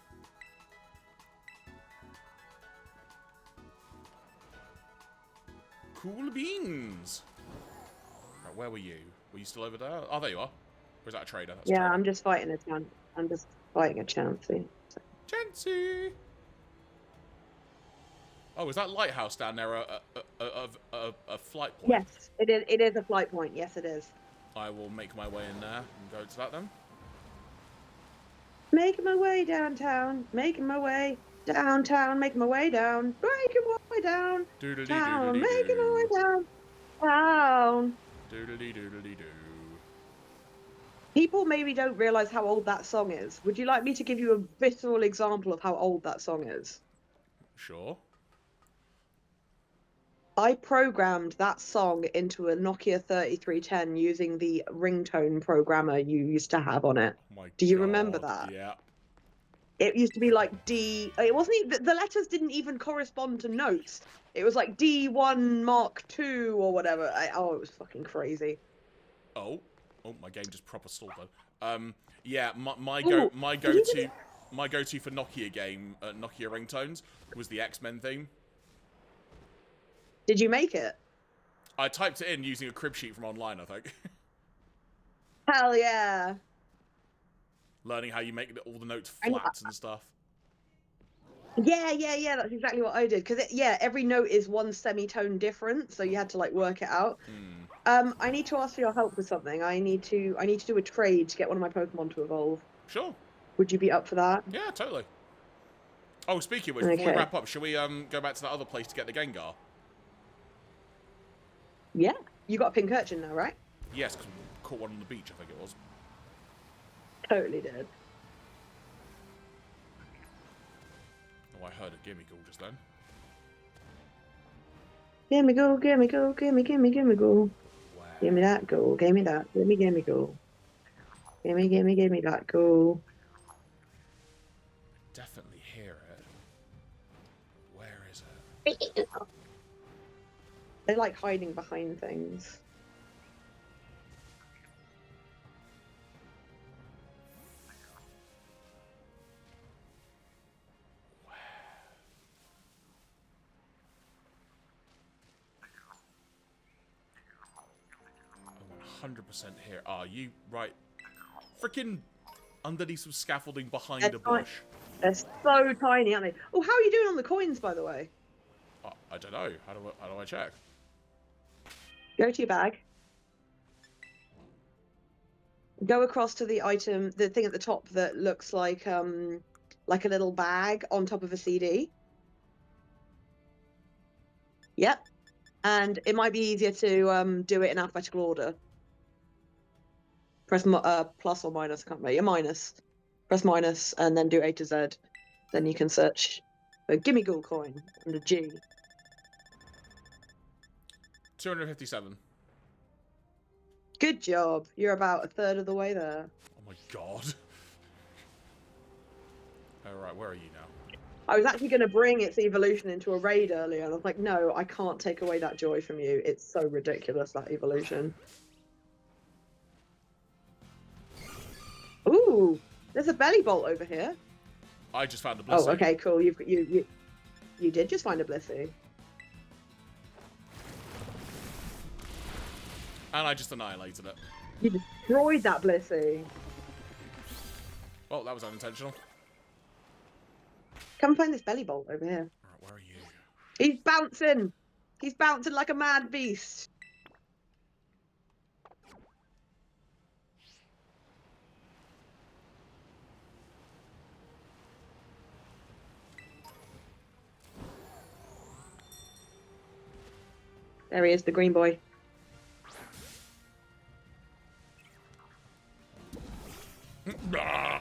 [SPEAKER 1] Cool beans. Right, where were you? Were you still over there? Oh, there you are. Or is that a trader? That's a trader.
[SPEAKER 2] I'm just fighting a chance. I'm just fighting a Chansey.
[SPEAKER 1] Chansey! Oh, is that lighthouse down there a flight point?
[SPEAKER 2] Yes, it is a flight point. Yes, it is.
[SPEAKER 1] I will make my way in there and go to that then.
[SPEAKER 2] Making my way downtown. Making my way downtown. Making my way down. Making my way down. Town. Making my way down. Town.
[SPEAKER 1] Doodly doodly doo.
[SPEAKER 2] People maybe don't realize how old that song is. Would you like me to give you a visceral example of how old that song is?
[SPEAKER 1] Sure.
[SPEAKER 2] I programmed that song into a Nokia 3310 using the ringtone programmer you used to have on it.
[SPEAKER 1] Oh my
[SPEAKER 2] Do you
[SPEAKER 1] God,
[SPEAKER 2] remember that?
[SPEAKER 1] Yeah.
[SPEAKER 2] It used to be like D. It wasn't even, the letters didn't even correspond to notes. It was like D1 Mark II or whatever. It was fucking crazy.
[SPEAKER 1] Oh, my game just proper stalled though. Yeah, my go-to for Nokia game, Nokia ringtones was the X-Men theme.
[SPEAKER 2] Did you make it?
[SPEAKER 1] I typed it in using a crib sheet from online, I think.
[SPEAKER 2] Hell yeah.
[SPEAKER 1] Learning how you make all the notes flat and stuff.
[SPEAKER 2] Yeah, that's exactly what I did. Because, every note is one semitone different, so you had to, like, work it out. I need to ask for your help with something. I need to do a trade to get one of my Pokemon to evolve.
[SPEAKER 1] Sure.
[SPEAKER 2] Would you be up for that?
[SPEAKER 1] Yeah, totally. Oh, speaking of which, before we wrap up, shall we go back to that other place to get the Gengar?
[SPEAKER 2] Yeah. You got a pink urchin now, right?
[SPEAKER 1] Yes, because we caught one on the beach, I think it was.
[SPEAKER 2] Totally did.
[SPEAKER 1] Oh, I heard a Gimmighoul just then.
[SPEAKER 2] Gimme go, gimme go, gimme go.
[SPEAKER 1] Wow.
[SPEAKER 2] Give me that go, give me that, gimme go. Gimme that go.
[SPEAKER 1] Definitely hear it. Where is it?
[SPEAKER 2] They like hiding behind things.
[SPEAKER 1] Oh, 100% here. Are you right? Freaking underneath some scaffolding behind a bush.
[SPEAKER 2] They're so tiny, aren't they? Oh, how are you doing on the coins, by the way?
[SPEAKER 1] I don't know. How do I check?
[SPEAKER 2] Go to your bag. Go across to the item, the thing at the top that looks like a little bag on top of a CD. Yep. And it might be easier to do it in alphabetical order. Press plus or minus, I can't remember. Yeah, minus. Press minus and then do A to Z. Then you can search for Gimmighoul coin under G.
[SPEAKER 1] 257.
[SPEAKER 2] Good job. You're about a third of the way there.
[SPEAKER 1] Oh my god. Alright, where are you now?
[SPEAKER 2] I was actually going to bring its evolution into a raid earlier, and I was like, no, I can't take away that joy from you. It's so ridiculous, that evolution. Ooh, there's a belly bolt over here.
[SPEAKER 1] I just found a Blissey.
[SPEAKER 2] Oh, okay, cool. You did just find a Blissey.
[SPEAKER 1] And I just annihilated it.
[SPEAKER 2] You destroyed that Blissey.
[SPEAKER 1] Well, that was unintentional.
[SPEAKER 2] Come find this belly bolt over here.
[SPEAKER 1] Alright, where are you?
[SPEAKER 2] He's bouncing. He's bouncing like a mad beast. There he is, the green boy.
[SPEAKER 1] Ah!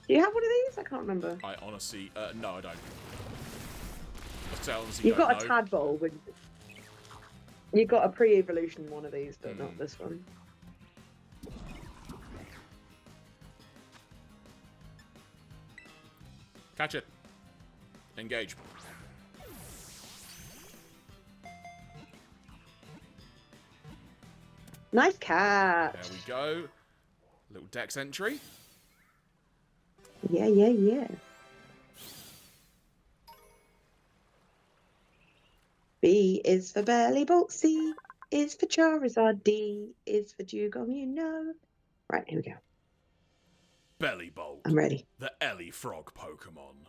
[SPEAKER 2] Do you have one of these? I can't remember.
[SPEAKER 1] I honestly, no, I don't.
[SPEAKER 2] You've got a tadpole. You've got a pre-evolution one of these, but not this one.
[SPEAKER 1] Catch it. Engage.
[SPEAKER 2] Nice catch.
[SPEAKER 1] There we go. Little dex entry.
[SPEAKER 2] Yeah, yeah, yeah. B is for belly bolt. C is for Charizard. D is for Dugong, you know. Right, here we go.
[SPEAKER 1] Belly Bolt.
[SPEAKER 2] I'm ready.
[SPEAKER 1] The Ellie Frog Pokemon.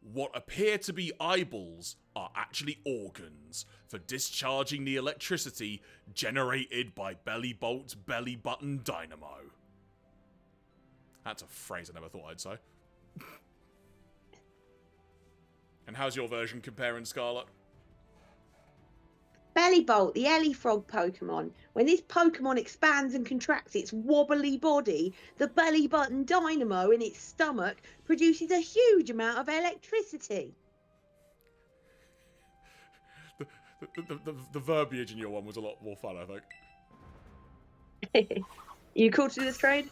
[SPEAKER 1] What appear to be eyeballs are actually organs for discharging the electricity generated by Belly Bolt's belly button dynamo. That's a phrase I never thought I'd say. And how's your version comparing, Scarlet?
[SPEAKER 2] Belly Bolt, the Ellie Frog Pokemon. When this Pokemon expands and contracts its wobbly body, the belly button dynamo in its stomach produces a huge amount of electricity.
[SPEAKER 1] The verbiage in your one was a lot more fun, I think.
[SPEAKER 2] You cool to do this trade?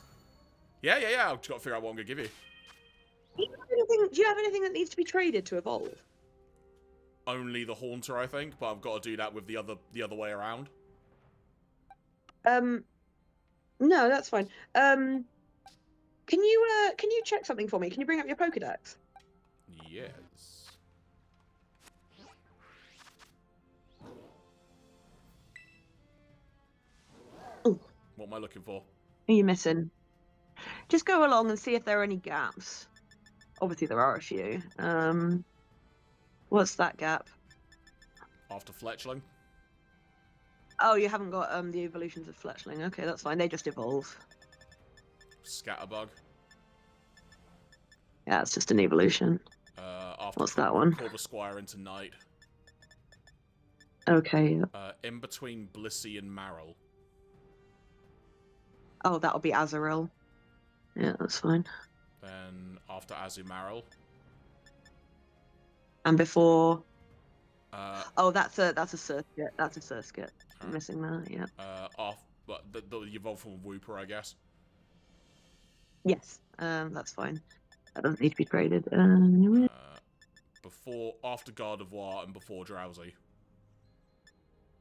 [SPEAKER 1] Yeah. I've just got to figure out what I'm going to give you.
[SPEAKER 2] Do you have anything that needs to be traded to evolve?
[SPEAKER 1] Only the Haunter, I think, but I've got to do that with the other way around.
[SPEAKER 2] No, that's fine. Can you check something for me? Can you bring up your Pokédex?
[SPEAKER 1] Yes.
[SPEAKER 2] Ooh.
[SPEAKER 1] What am I looking for?
[SPEAKER 2] Who are you missing? Just go along and see if there are any gaps. Obviously, there are a few. What's that gap?
[SPEAKER 1] After Fletchling?
[SPEAKER 2] Oh, you haven't got the evolutions of Fletchling. Okay, that's fine. They just evolve.
[SPEAKER 1] Scatterbug.
[SPEAKER 2] Yeah, it's just an evolution.
[SPEAKER 1] After
[SPEAKER 2] What's that one?
[SPEAKER 1] Corvusquire into Knight.
[SPEAKER 2] Okay.
[SPEAKER 1] In between Blissey and Marill.
[SPEAKER 2] Oh, that'll be Azurill. Yeah, that's fine.
[SPEAKER 1] Then after Azumarill.
[SPEAKER 2] And before.
[SPEAKER 1] Oh,
[SPEAKER 2] that's a Surskit. That's a Surskit. I'm missing that. Yeah.
[SPEAKER 1] The evolved from Wooper, I guess.
[SPEAKER 2] Yes. That's fine. That doesn't need to be traded.
[SPEAKER 1] After Gardevoir and before Drowsy.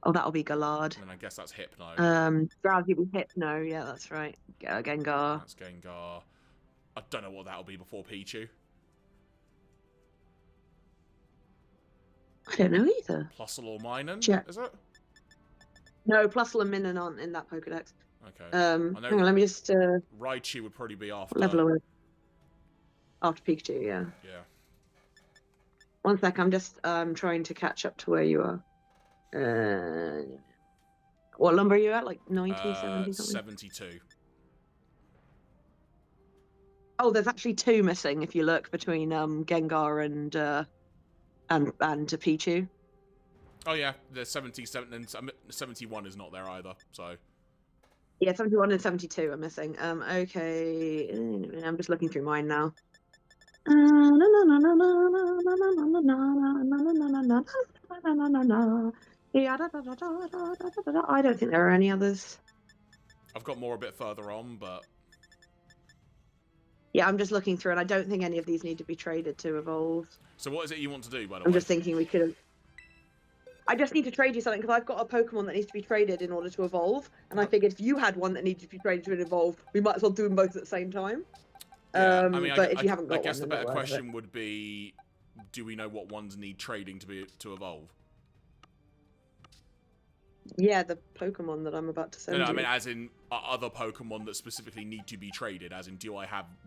[SPEAKER 2] Oh, that'll be Galard.
[SPEAKER 1] And then I guess that's Hypno.
[SPEAKER 2] Drowsy will Hypno. Yeah, that's right. Gengar.
[SPEAKER 1] That's Gengar. I don't know what that'll be before Pichu.
[SPEAKER 2] I don't know either.
[SPEAKER 1] Plusle or Minun, is it?
[SPEAKER 2] No, Plusle and Minun aren't in that Pokedex.
[SPEAKER 1] Okay.
[SPEAKER 2] Hang on, let me just...
[SPEAKER 1] Raichu would probably be after...
[SPEAKER 2] Level away. After Pikachu, yeah.
[SPEAKER 1] Yeah.
[SPEAKER 2] One sec, I'm just trying to catch up to where you are. What number are you at? Like 90, 70 something?
[SPEAKER 1] 72.
[SPEAKER 2] Oh, there's actually 2 missing if you look between Gengar and Pichu.
[SPEAKER 1] Oh yeah, there's 77 and 71 is not there either. So
[SPEAKER 2] yeah, 71 and 72 are missing. Okay, I'm just looking through mine now. I don't think there are any others.
[SPEAKER 1] I've got more a bit further on, but
[SPEAKER 2] Yeah, I'm just looking through, and I don't think any of these need to be traded to evolve.
[SPEAKER 1] so what is it you want to do, by the
[SPEAKER 2] I'm
[SPEAKER 1] way?
[SPEAKER 2] just thinking we could. I just need to trade you something because I've got a Pokemon that needs to be traded in order to evolve, and I figured if you had one that needed to be traded to evolve, we might as well do them both at the same time.
[SPEAKER 1] Yeah, I mean,
[SPEAKER 2] But if you haven't got
[SPEAKER 1] I guess
[SPEAKER 2] one,
[SPEAKER 1] the
[SPEAKER 2] then
[SPEAKER 1] better
[SPEAKER 2] not worth it.
[SPEAKER 1] question would be, do we know what ones need trading to evolve?
[SPEAKER 2] Yeah, the Pokemon that I'm about to send
[SPEAKER 1] No,
[SPEAKER 2] you.
[SPEAKER 1] I mean, as in other Pokemon that specifically need to be traded. As in,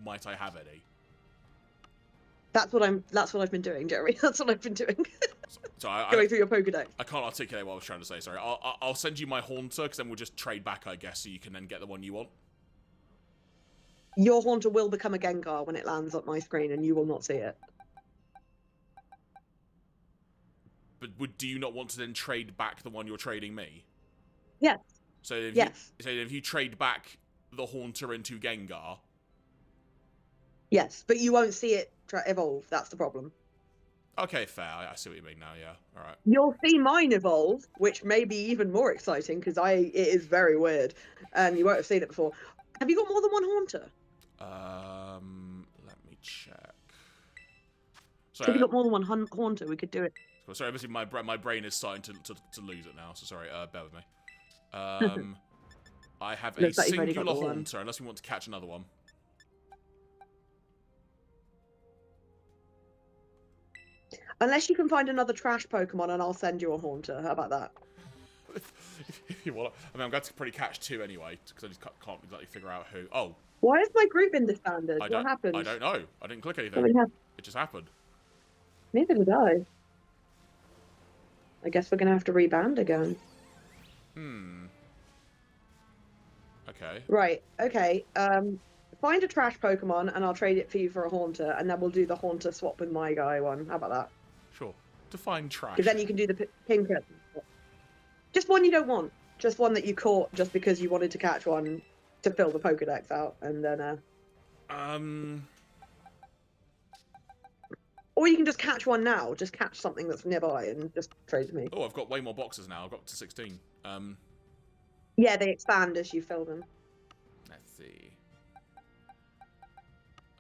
[SPEAKER 1] might I have any?
[SPEAKER 2] That's what I've been doing, Jeremy. That's what I've been doing.
[SPEAKER 1] So
[SPEAKER 2] Going through your Pokedex.
[SPEAKER 1] I can't articulate what I was trying to say. Sorry. I'll send you my Haunter, because then we'll just trade back, I guess, so you can then get the one you want.
[SPEAKER 2] Your Haunter will become a Gengar when it lands on my screen, and you will not see it.
[SPEAKER 1] But do you not want to then trade back the one you're trading me?
[SPEAKER 2] Yes.
[SPEAKER 1] So if
[SPEAKER 2] Yes.
[SPEAKER 1] if you trade back the Haunter into Gengar.
[SPEAKER 2] Yes, but you won't see it evolve. That's the problem.
[SPEAKER 1] Okay, fair. I see what you mean now. Yeah. All right.
[SPEAKER 2] You'll see mine evolve, which may be even more exciting because it is very weird, and you won't have seen it before. Have you got more than one Haunter?
[SPEAKER 1] Let me check.
[SPEAKER 2] So if
[SPEAKER 1] Sorry.
[SPEAKER 2] you got more than one Haunter, we could do it.
[SPEAKER 1] Sorry, obviously my brain is starting to lose it now. So sorry. Bear with me. I have a
[SPEAKER 2] Looks like you've only got
[SPEAKER 1] singular
[SPEAKER 2] the one.
[SPEAKER 1] Haunter, unless we want to catch another one.
[SPEAKER 2] Unless you can find another trash Pokemon, and I'll send you a Haunter. How about that?
[SPEAKER 1] If you want, I mean, I'm going to probably catch two anyway, because I just can't exactly figure out who. Oh,
[SPEAKER 2] Why is my group been disbanded? What happened?
[SPEAKER 1] I don't know. I didn't click anything.
[SPEAKER 2] Something happened.
[SPEAKER 1] It just happened.
[SPEAKER 2] Neither did I. I guess we're gonna have to reband again.
[SPEAKER 1] Okay.
[SPEAKER 2] Right. Okay. Find a trash Pokemon, and I'll trade it for you for a Haunter, and then we'll do the Haunter swap with my guy one. How about that?
[SPEAKER 1] Sure. Define trash.
[SPEAKER 2] Because then you can do the pink. Just one you don't want. Just one that you caught just because you wanted to catch one to fill the Pokedex out, and then. Or you can just catch one now. Just catch something that's nearby and just trade to me.
[SPEAKER 1] Oh, I've got way more boxes now. I've got up to 16.
[SPEAKER 2] Yeah, they expand as you fill them.
[SPEAKER 1] Let's see.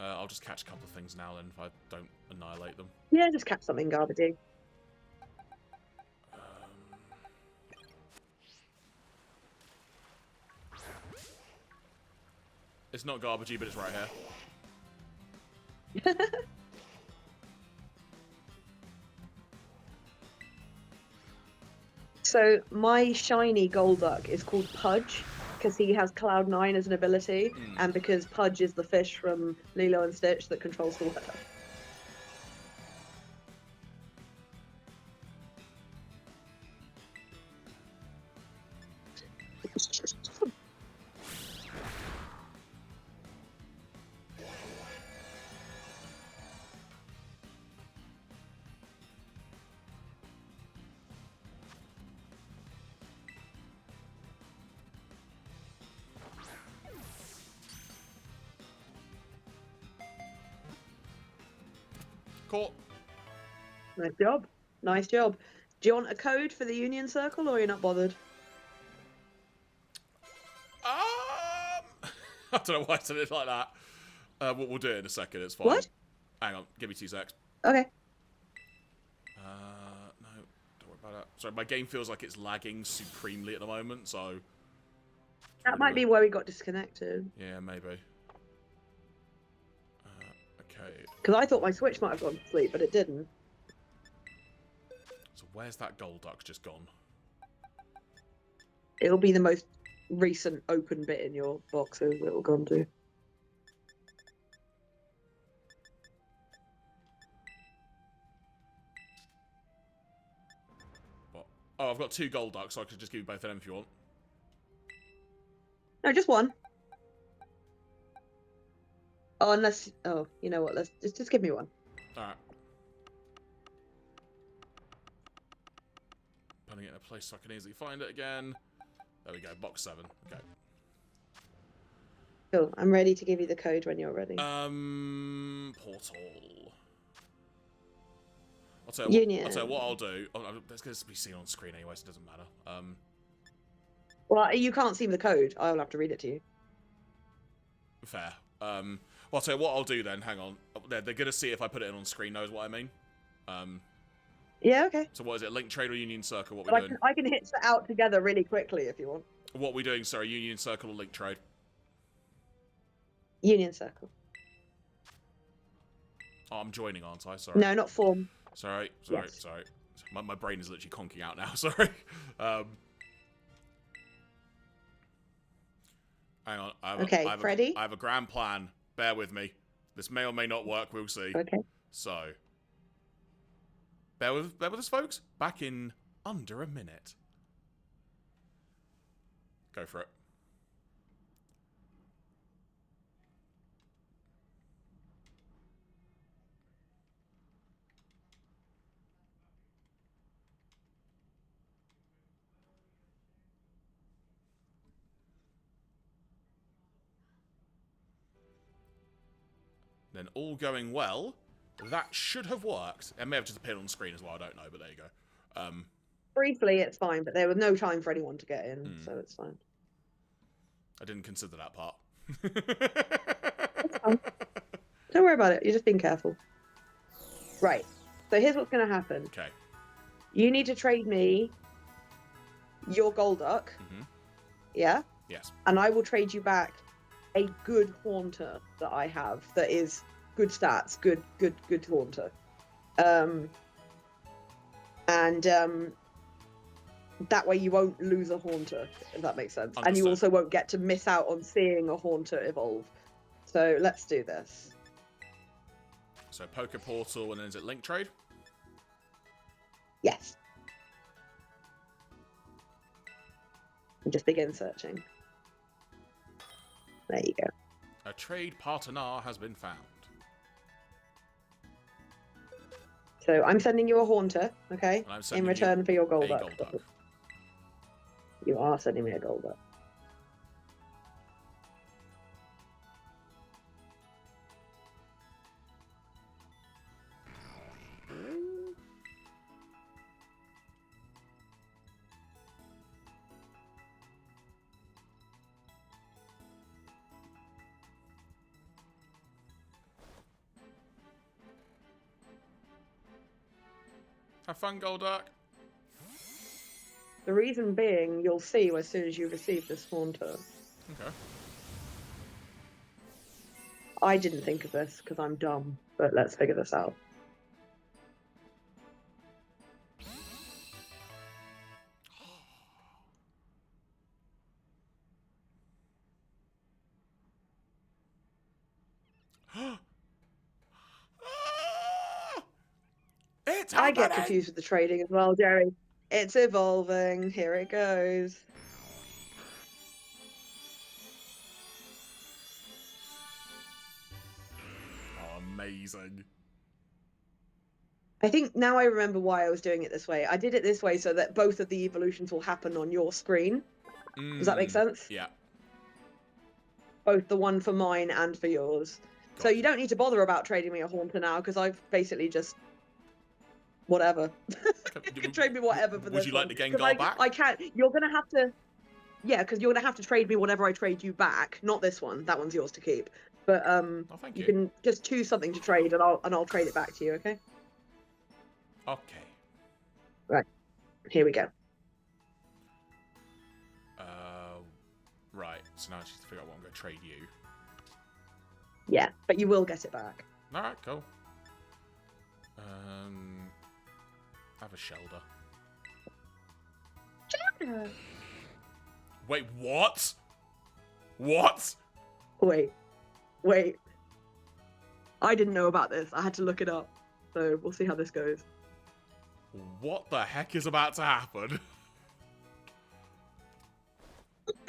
[SPEAKER 1] I'll just catch a couple of things now then, if I don't annihilate them.
[SPEAKER 2] Yeah, just catch something garbagey.
[SPEAKER 1] It's not garbagey, but it's right here.
[SPEAKER 2] So my shiny Golduck is called Pudge because he has Cloud9 as an ability, and because Pudge is the fish from Lilo and Stitch that controls the weather.
[SPEAKER 1] Cool.
[SPEAKER 2] Nice job. Nice job. Do you want a code for the Union Circle, or you're not bothered?
[SPEAKER 1] I don't know why I said it like that. We'll do it in a second. It's fine.
[SPEAKER 2] What?
[SPEAKER 1] Hang on. Give me 2 secs.
[SPEAKER 2] Okay.
[SPEAKER 1] No. Don't worry about that. Sorry, my game feels like it's lagging supremely at the moment, so...
[SPEAKER 2] That might be where we got disconnected.
[SPEAKER 1] Yeah, maybe. Okay.
[SPEAKER 2] Because I thought my Switch might have gone to sleep, but it didn't.
[SPEAKER 1] So where's that Golduck just gone?
[SPEAKER 2] It'll be the most recent open bit in your boxes that will gone to.
[SPEAKER 1] What? Oh, I've got 2 Golducks, so I could just give you both of them if you want.
[SPEAKER 2] No, just one. Oh, unless... Oh, you know what? Let's just give me one.
[SPEAKER 1] Alright. Putting it in a place so I can easily find it again. There we go, box 7. Okay.
[SPEAKER 2] Cool. I'm ready to give you the code when you're ready.
[SPEAKER 1] Portal. I'll tell
[SPEAKER 2] Union.
[SPEAKER 1] you what I'll do. Oh, that's going to be seen on screen anyway, so it doesn't matter.
[SPEAKER 2] Well, you can't see the code. I'll have to read it to you.
[SPEAKER 1] Fair. Well, I'll tell you what I'll do then. Hang on. They're going to see if I put it in on screen. Knows what I mean.
[SPEAKER 2] Yeah, okay.
[SPEAKER 1] So what is it? Link trade or Union Circle? What
[SPEAKER 2] But
[SPEAKER 1] we doing?
[SPEAKER 2] I can hit that out together really quickly if you want.
[SPEAKER 1] What we doing? Sorry, Union Circle or Link trade?
[SPEAKER 2] Union Circle.
[SPEAKER 1] Oh, I'm joining, aren't I? Sorry.
[SPEAKER 2] No, not form.
[SPEAKER 1] Sorry.
[SPEAKER 2] Yes.
[SPEAKER 1] My brain is literally conking out now. Sorry. Hang on.
[SPEAKER 2] Freddy?
[SPEAKER 1] I have a grand plan. Bear with me. This may or may not work. We'll see.
[SPEAKER 2] Okay.
[SPEAKER 1] So, bear with us, folks. Back in under a minute. Go for it. Then all going well, that should have worked. It may have just appeared on screen as well, I don't know, but there you go.
[SPEAKER 2] Briefly, it's fine, but there was no time for anyone to get in, so it's fine.
[SPEAKER 1] I didn't consider that part.
[SPEAKER 2] It's fine. Don't worry about it, you're just being careful. Right, so here's what's going to happen.
[SPEAKER 1] Okay.
[SPEAKER 2] You need to trade me your Golduck, yeah?
[SPEAKER 1] Yes.
[SPEAKER 2] And I will trade you back a good Haunter that I have that is good stats, good Haunter. That way you won't lose a Haunter, if that makes sense.
[SPEAKER 1] Understood.
[SPEAKER 2] And you also won't get to miss out on seeing a Haunter evolve. So let's do this.
[SPEAKER 1] So Poke Portal, and then is it Link Trade?
[SPEAKER 2] Yes. And just begin searching. There you go.
[SPEAKER 1] A trade partner has been found.
[SPEAKER 2] So I'm sending you a Haunter, okay?
[SPEAKER 1] And I'm sending
[SPEAKER 2] in return for your
[SPEAKER 1] a
[SPEAKER 2] Golduck.
[SPEAKER 1] Golduck.
[SPEAKER 2] You are sending me a Golduck.
[SPEAKER 1] Have fun, Golduck.
[SPEAKER 2] The reason being, you'll see as soon as you receive this Haunter.
[SPEAKER 1] Okay.
[SPEAKER 2] I didn't think of this because I'm dumb, but let's figure this out.
[SPEAKER 1] It's
[SPEAKER 2] I get
[SPEAKER 1] happening!
[SPEAKER 2] confused with the trading as well, Jerry. It's evolving. Here it goes.
[SPEAKER 1] Oh, amazing.
[SPEAKER 2] I think now I remember why I was doing it this way. I did it this way so that both of the evolutions will happen on your screen. Does that make sense?
[SPEAKER 1] Yeah.
[SPEAKER 2] Both the one for mine and for yours. So you don't need to bother about trading me a Haunter now because I've basically just... whatever. You can trade me whatever for this.
[SPEAKER 1] Would you like the Gengar
[SPEAKER 2] I,
[SPEAKER 1] back?
[SPEAKER 2] I can't. You're going to have to... Yeah, because you're going to have to trade me whatever I trade you back. Not this one. That one's yours to keep. But
[SPEAKER 1] Oh, thank
[SPEAKER 2] you
[SPEAKER 1] you.
[SPEAKER 2] can just choose something to trade and I'll trade it back to you, okay?
[SPEAKER 1] Okay.
[SPEAKER 2] Right. Here we go.
[SPEAKER 1] Right. So now I just have to figure out what I'm going to trade you.
[SPEAKER 2] Yeah, but you will get it back.
[SPEAKER 1] Alright, cool. Have a Shelder. Wait, what? What?
[SPEAKER 2] Wait. I didn't know about this. I had to look it up. So we'll see how this goes.
[SPEAKER 1] What the heck is about to happen?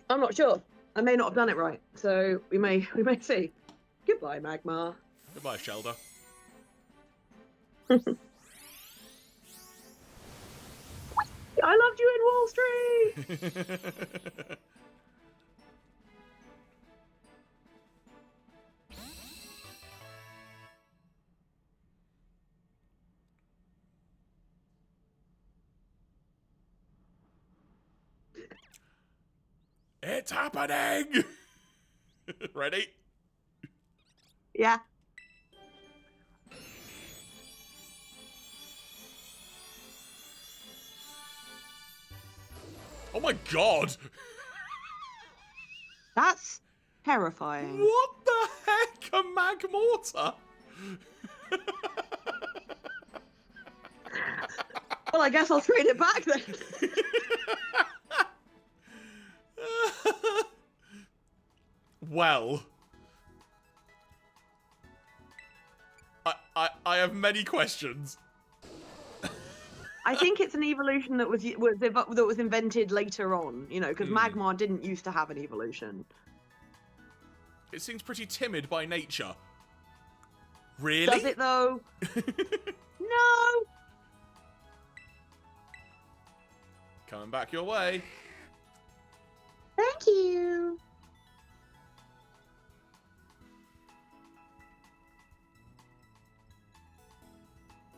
[SPEAKER 2] I'm not sure. I may not have done it right. So we may see. Goodbye, Magmar.
[SPEAKER 1] Goodbye, Shelder.
[SPEAKER 2] I loved you in Wall Street!
[SPEAKER 1] It's happening! Ready?
[SPEAKER 2] Yeah.
[SPEAKER 1] Oh my god!
[SPEAKER 4] That's terrifying.
[SPEAKER 1] What the heck? A Magmortar?
[SPEAKER 2] Well, I guess I'll trade it back then.
[SPEAKER 1] Well, I have many questions.
[SPEAKER 2] I think it's an evolution that was invented later on, you know, because Magmar didn't used to have an evolution.
[SPEAKER 1] It seems pretty timid by nature. Really?
[SPEAKER 2] Does it though? No.
[SPEAKER 1] Coming back your way.
[SPEAKER 2] Thank you.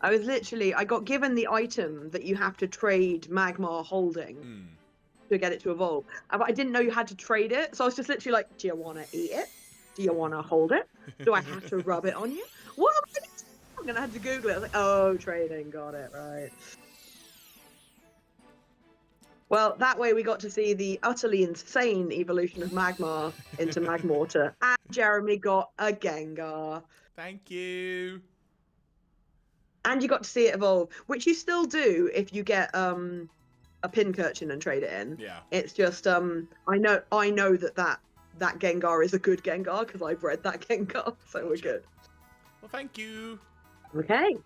[SPEAKER 2] I got given the item that you have to trade Magmar holding to get it to evolve. But I didn't know you had to trade it, so I was just literally like, do you want to eat it? Do you want to hold it? Do I have to rub it on you? What am I going to do? I'm going to have to Google it. I was like, oh, trading, got it, right. Well, that way we got to see the utterly insane evolution of Magmar into Magmortar. And Jeremy got a Gengar.
[SPEAKER 1] Thank you.
[SPEAKER 2] And you got to see it evolve, which you still do if you get a Pincurchin and trade it in.
[SPEAKER 1] Yeah.
[SPEAKER 2] It's just I know that Gengar is a good Gengar because I've read that Gengar, so we're good.
[SPEAKER 1] Well, thank you.
[SPEAKER 2] Okay.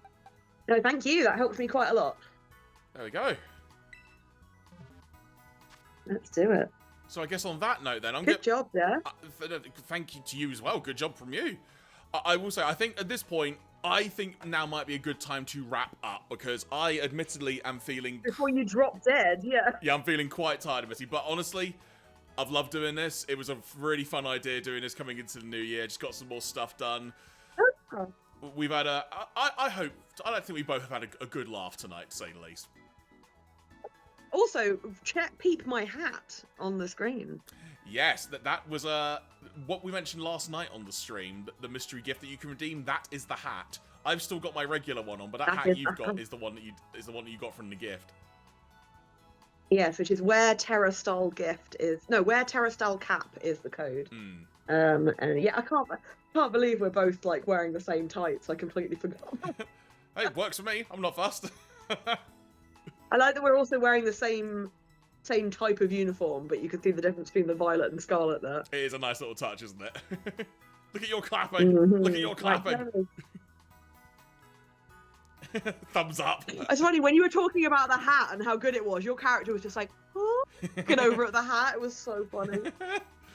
[SPEAKER 2] No, thank you. That helps me quite a lot.
[SPEAKER 1] There we go.
[SPEAKER 2] Let's do it.
[SPEAKER 1] So I guess on that note then,
[SPEAKER 2] Good job there.
[SPEAKER 1] Thank you to you as well. Good job from you. I will say, I think at this point, I think now might be a good time to wrap up because I admittedly am feeling...
[SPEAKER 2] Before you drop dead, yeah.
[SPEAKER 1] Yeah, I'm feeling quite tired of it. But honestly, I've loved doing this. It was a really fun idea doing this coming into the new year. Just got some more stuff done.
[SPEAKER 2] Oh.
[SPEAKER 1] We've had I don't think we both have had a good laugh tonight, to say the least.
[SPEAKER 2] Also, peep my hat on the screen.
[SPEAKER 1] Yes, that was what we mentioned last night on the stream. The mystery gift that you can redeem. That is the hat. I've still got my regular one on, but that hat you've got is the one that you got from the gift.
[SPEAKER 2] Yes, which is where Terrastyle gift is. No, where Terrastyle cap is the code. And yeah, I can't believe we're both like wearing the same tights. I completely forgot.
[SPEAKER 1] Hey, it works for me. I'm not fussed.
[SPEAKER 2] I like that we're also wearing the same type of uniform, but you can see the difference between the violet and scarlet there.
[SPEAKER 1] It is a nice little touch, isn't it? Look at your clapping. Look at your clapping. Thumbs up.
[SPEAKER 2] It's funny, when you were talking about the hat and how good it was, your character was just like, looking over at the hat. It was so funny.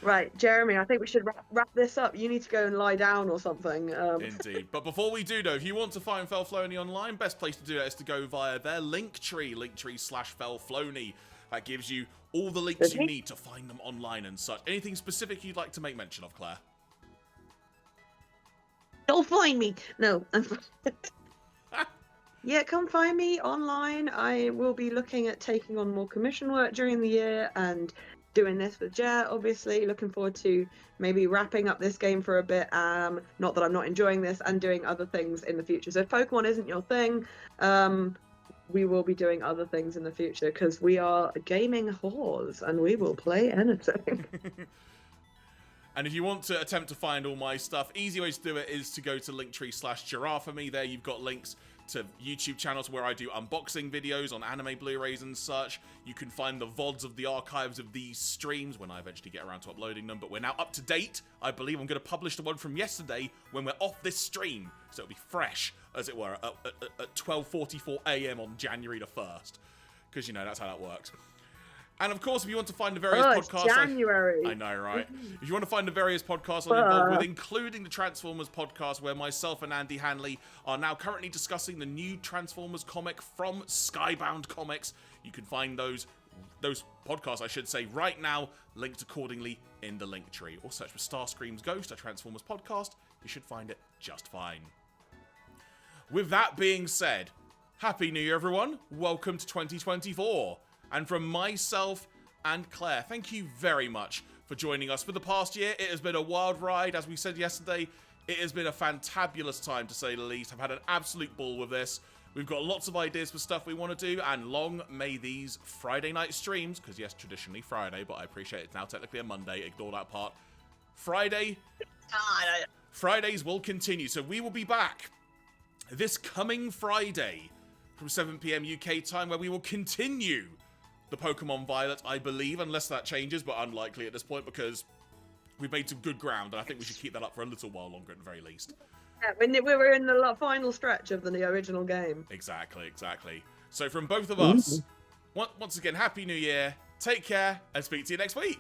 [SPEAKER 2] Right, Jeremy, I think we should wrap this up. You need to go and lie down or something.
[SPEAKER 1] Indeed. But before we do, though, if you want to find Felfloney online, best place to do that is to go via their linktree/Felfloney. That gives you all the links you need to find them online and such. Anything specific you'd like to make mention of, Claire?
[SPEAKER 2] Don't find me. No. Yeah, come find me online. I will be looking at taking on more commission work during the year and doing this with Jer, obviously. Looking forward to maybe wrapping up this game for a bit. Not that I'm not enjoying this, and doing other things in the future. So if Pokemon isn't your thing, we will be doing other things in the future because we are gaming whores and we will play anything.
[SPEAKER 1] And if you want to attempt to find all my stuff, easy way to do it is to go to linktree/Geraffemy. There you've got links to YouTube channels where I do unboxing videos on anime Blu-rays and such. You can find the VODs of the archives of these streams when I eventually get around to uploading them. But we're now up to date. I believe I'm going to publish the one from yesterday when we're off this stream. So it'll be fresh, as it were, at 12:44 AM on January the 1st. Because, you know, that's how that works. And of course, if you want to find the various podcasts...
[SPEAKER 2] January.
[SPEAKER 1] I know, right? If you want to find the various podcasts I'm involved with, including the Transformers podcast, where myself and Andy Hanley are now currently discussing the new Transformers comic from Skybound Comics, you can find those podcasts, I should say, right now, linked accordingly in the link tree. Or search for Starscream's Ghost, a Transformers podcast. You should find it just fine. With that being said, Happy New Year, everyone. Welcome to 2024. And from myself and Claire. Thank you very much for joining us for the past year. It has been a wild ride, as we said yesterday. It has been a fantabulous time, to say the least. I've had an absolute ball with this. We've got lots of ideas for stuff we want to do, and long may these Friday night streams, because yes, traditionally Friday, but I appreciate it's now technically a Monday, ignore that part. Fridays will continue, so we will be back this coming Friday from 7 PM UK time, where we will continue the Pokemon Violet, I believe, unless that changes, but unlikely at this point, because we've made some good ground, and I think we should keep that up for a little while longer at the very least.
[SPEAKER 2] Yeah, we were in the final stretch of the original game.
[SPEAKER 1] Exactly. So from both of us, once again, Happy New Year, take care, and speak to you next week.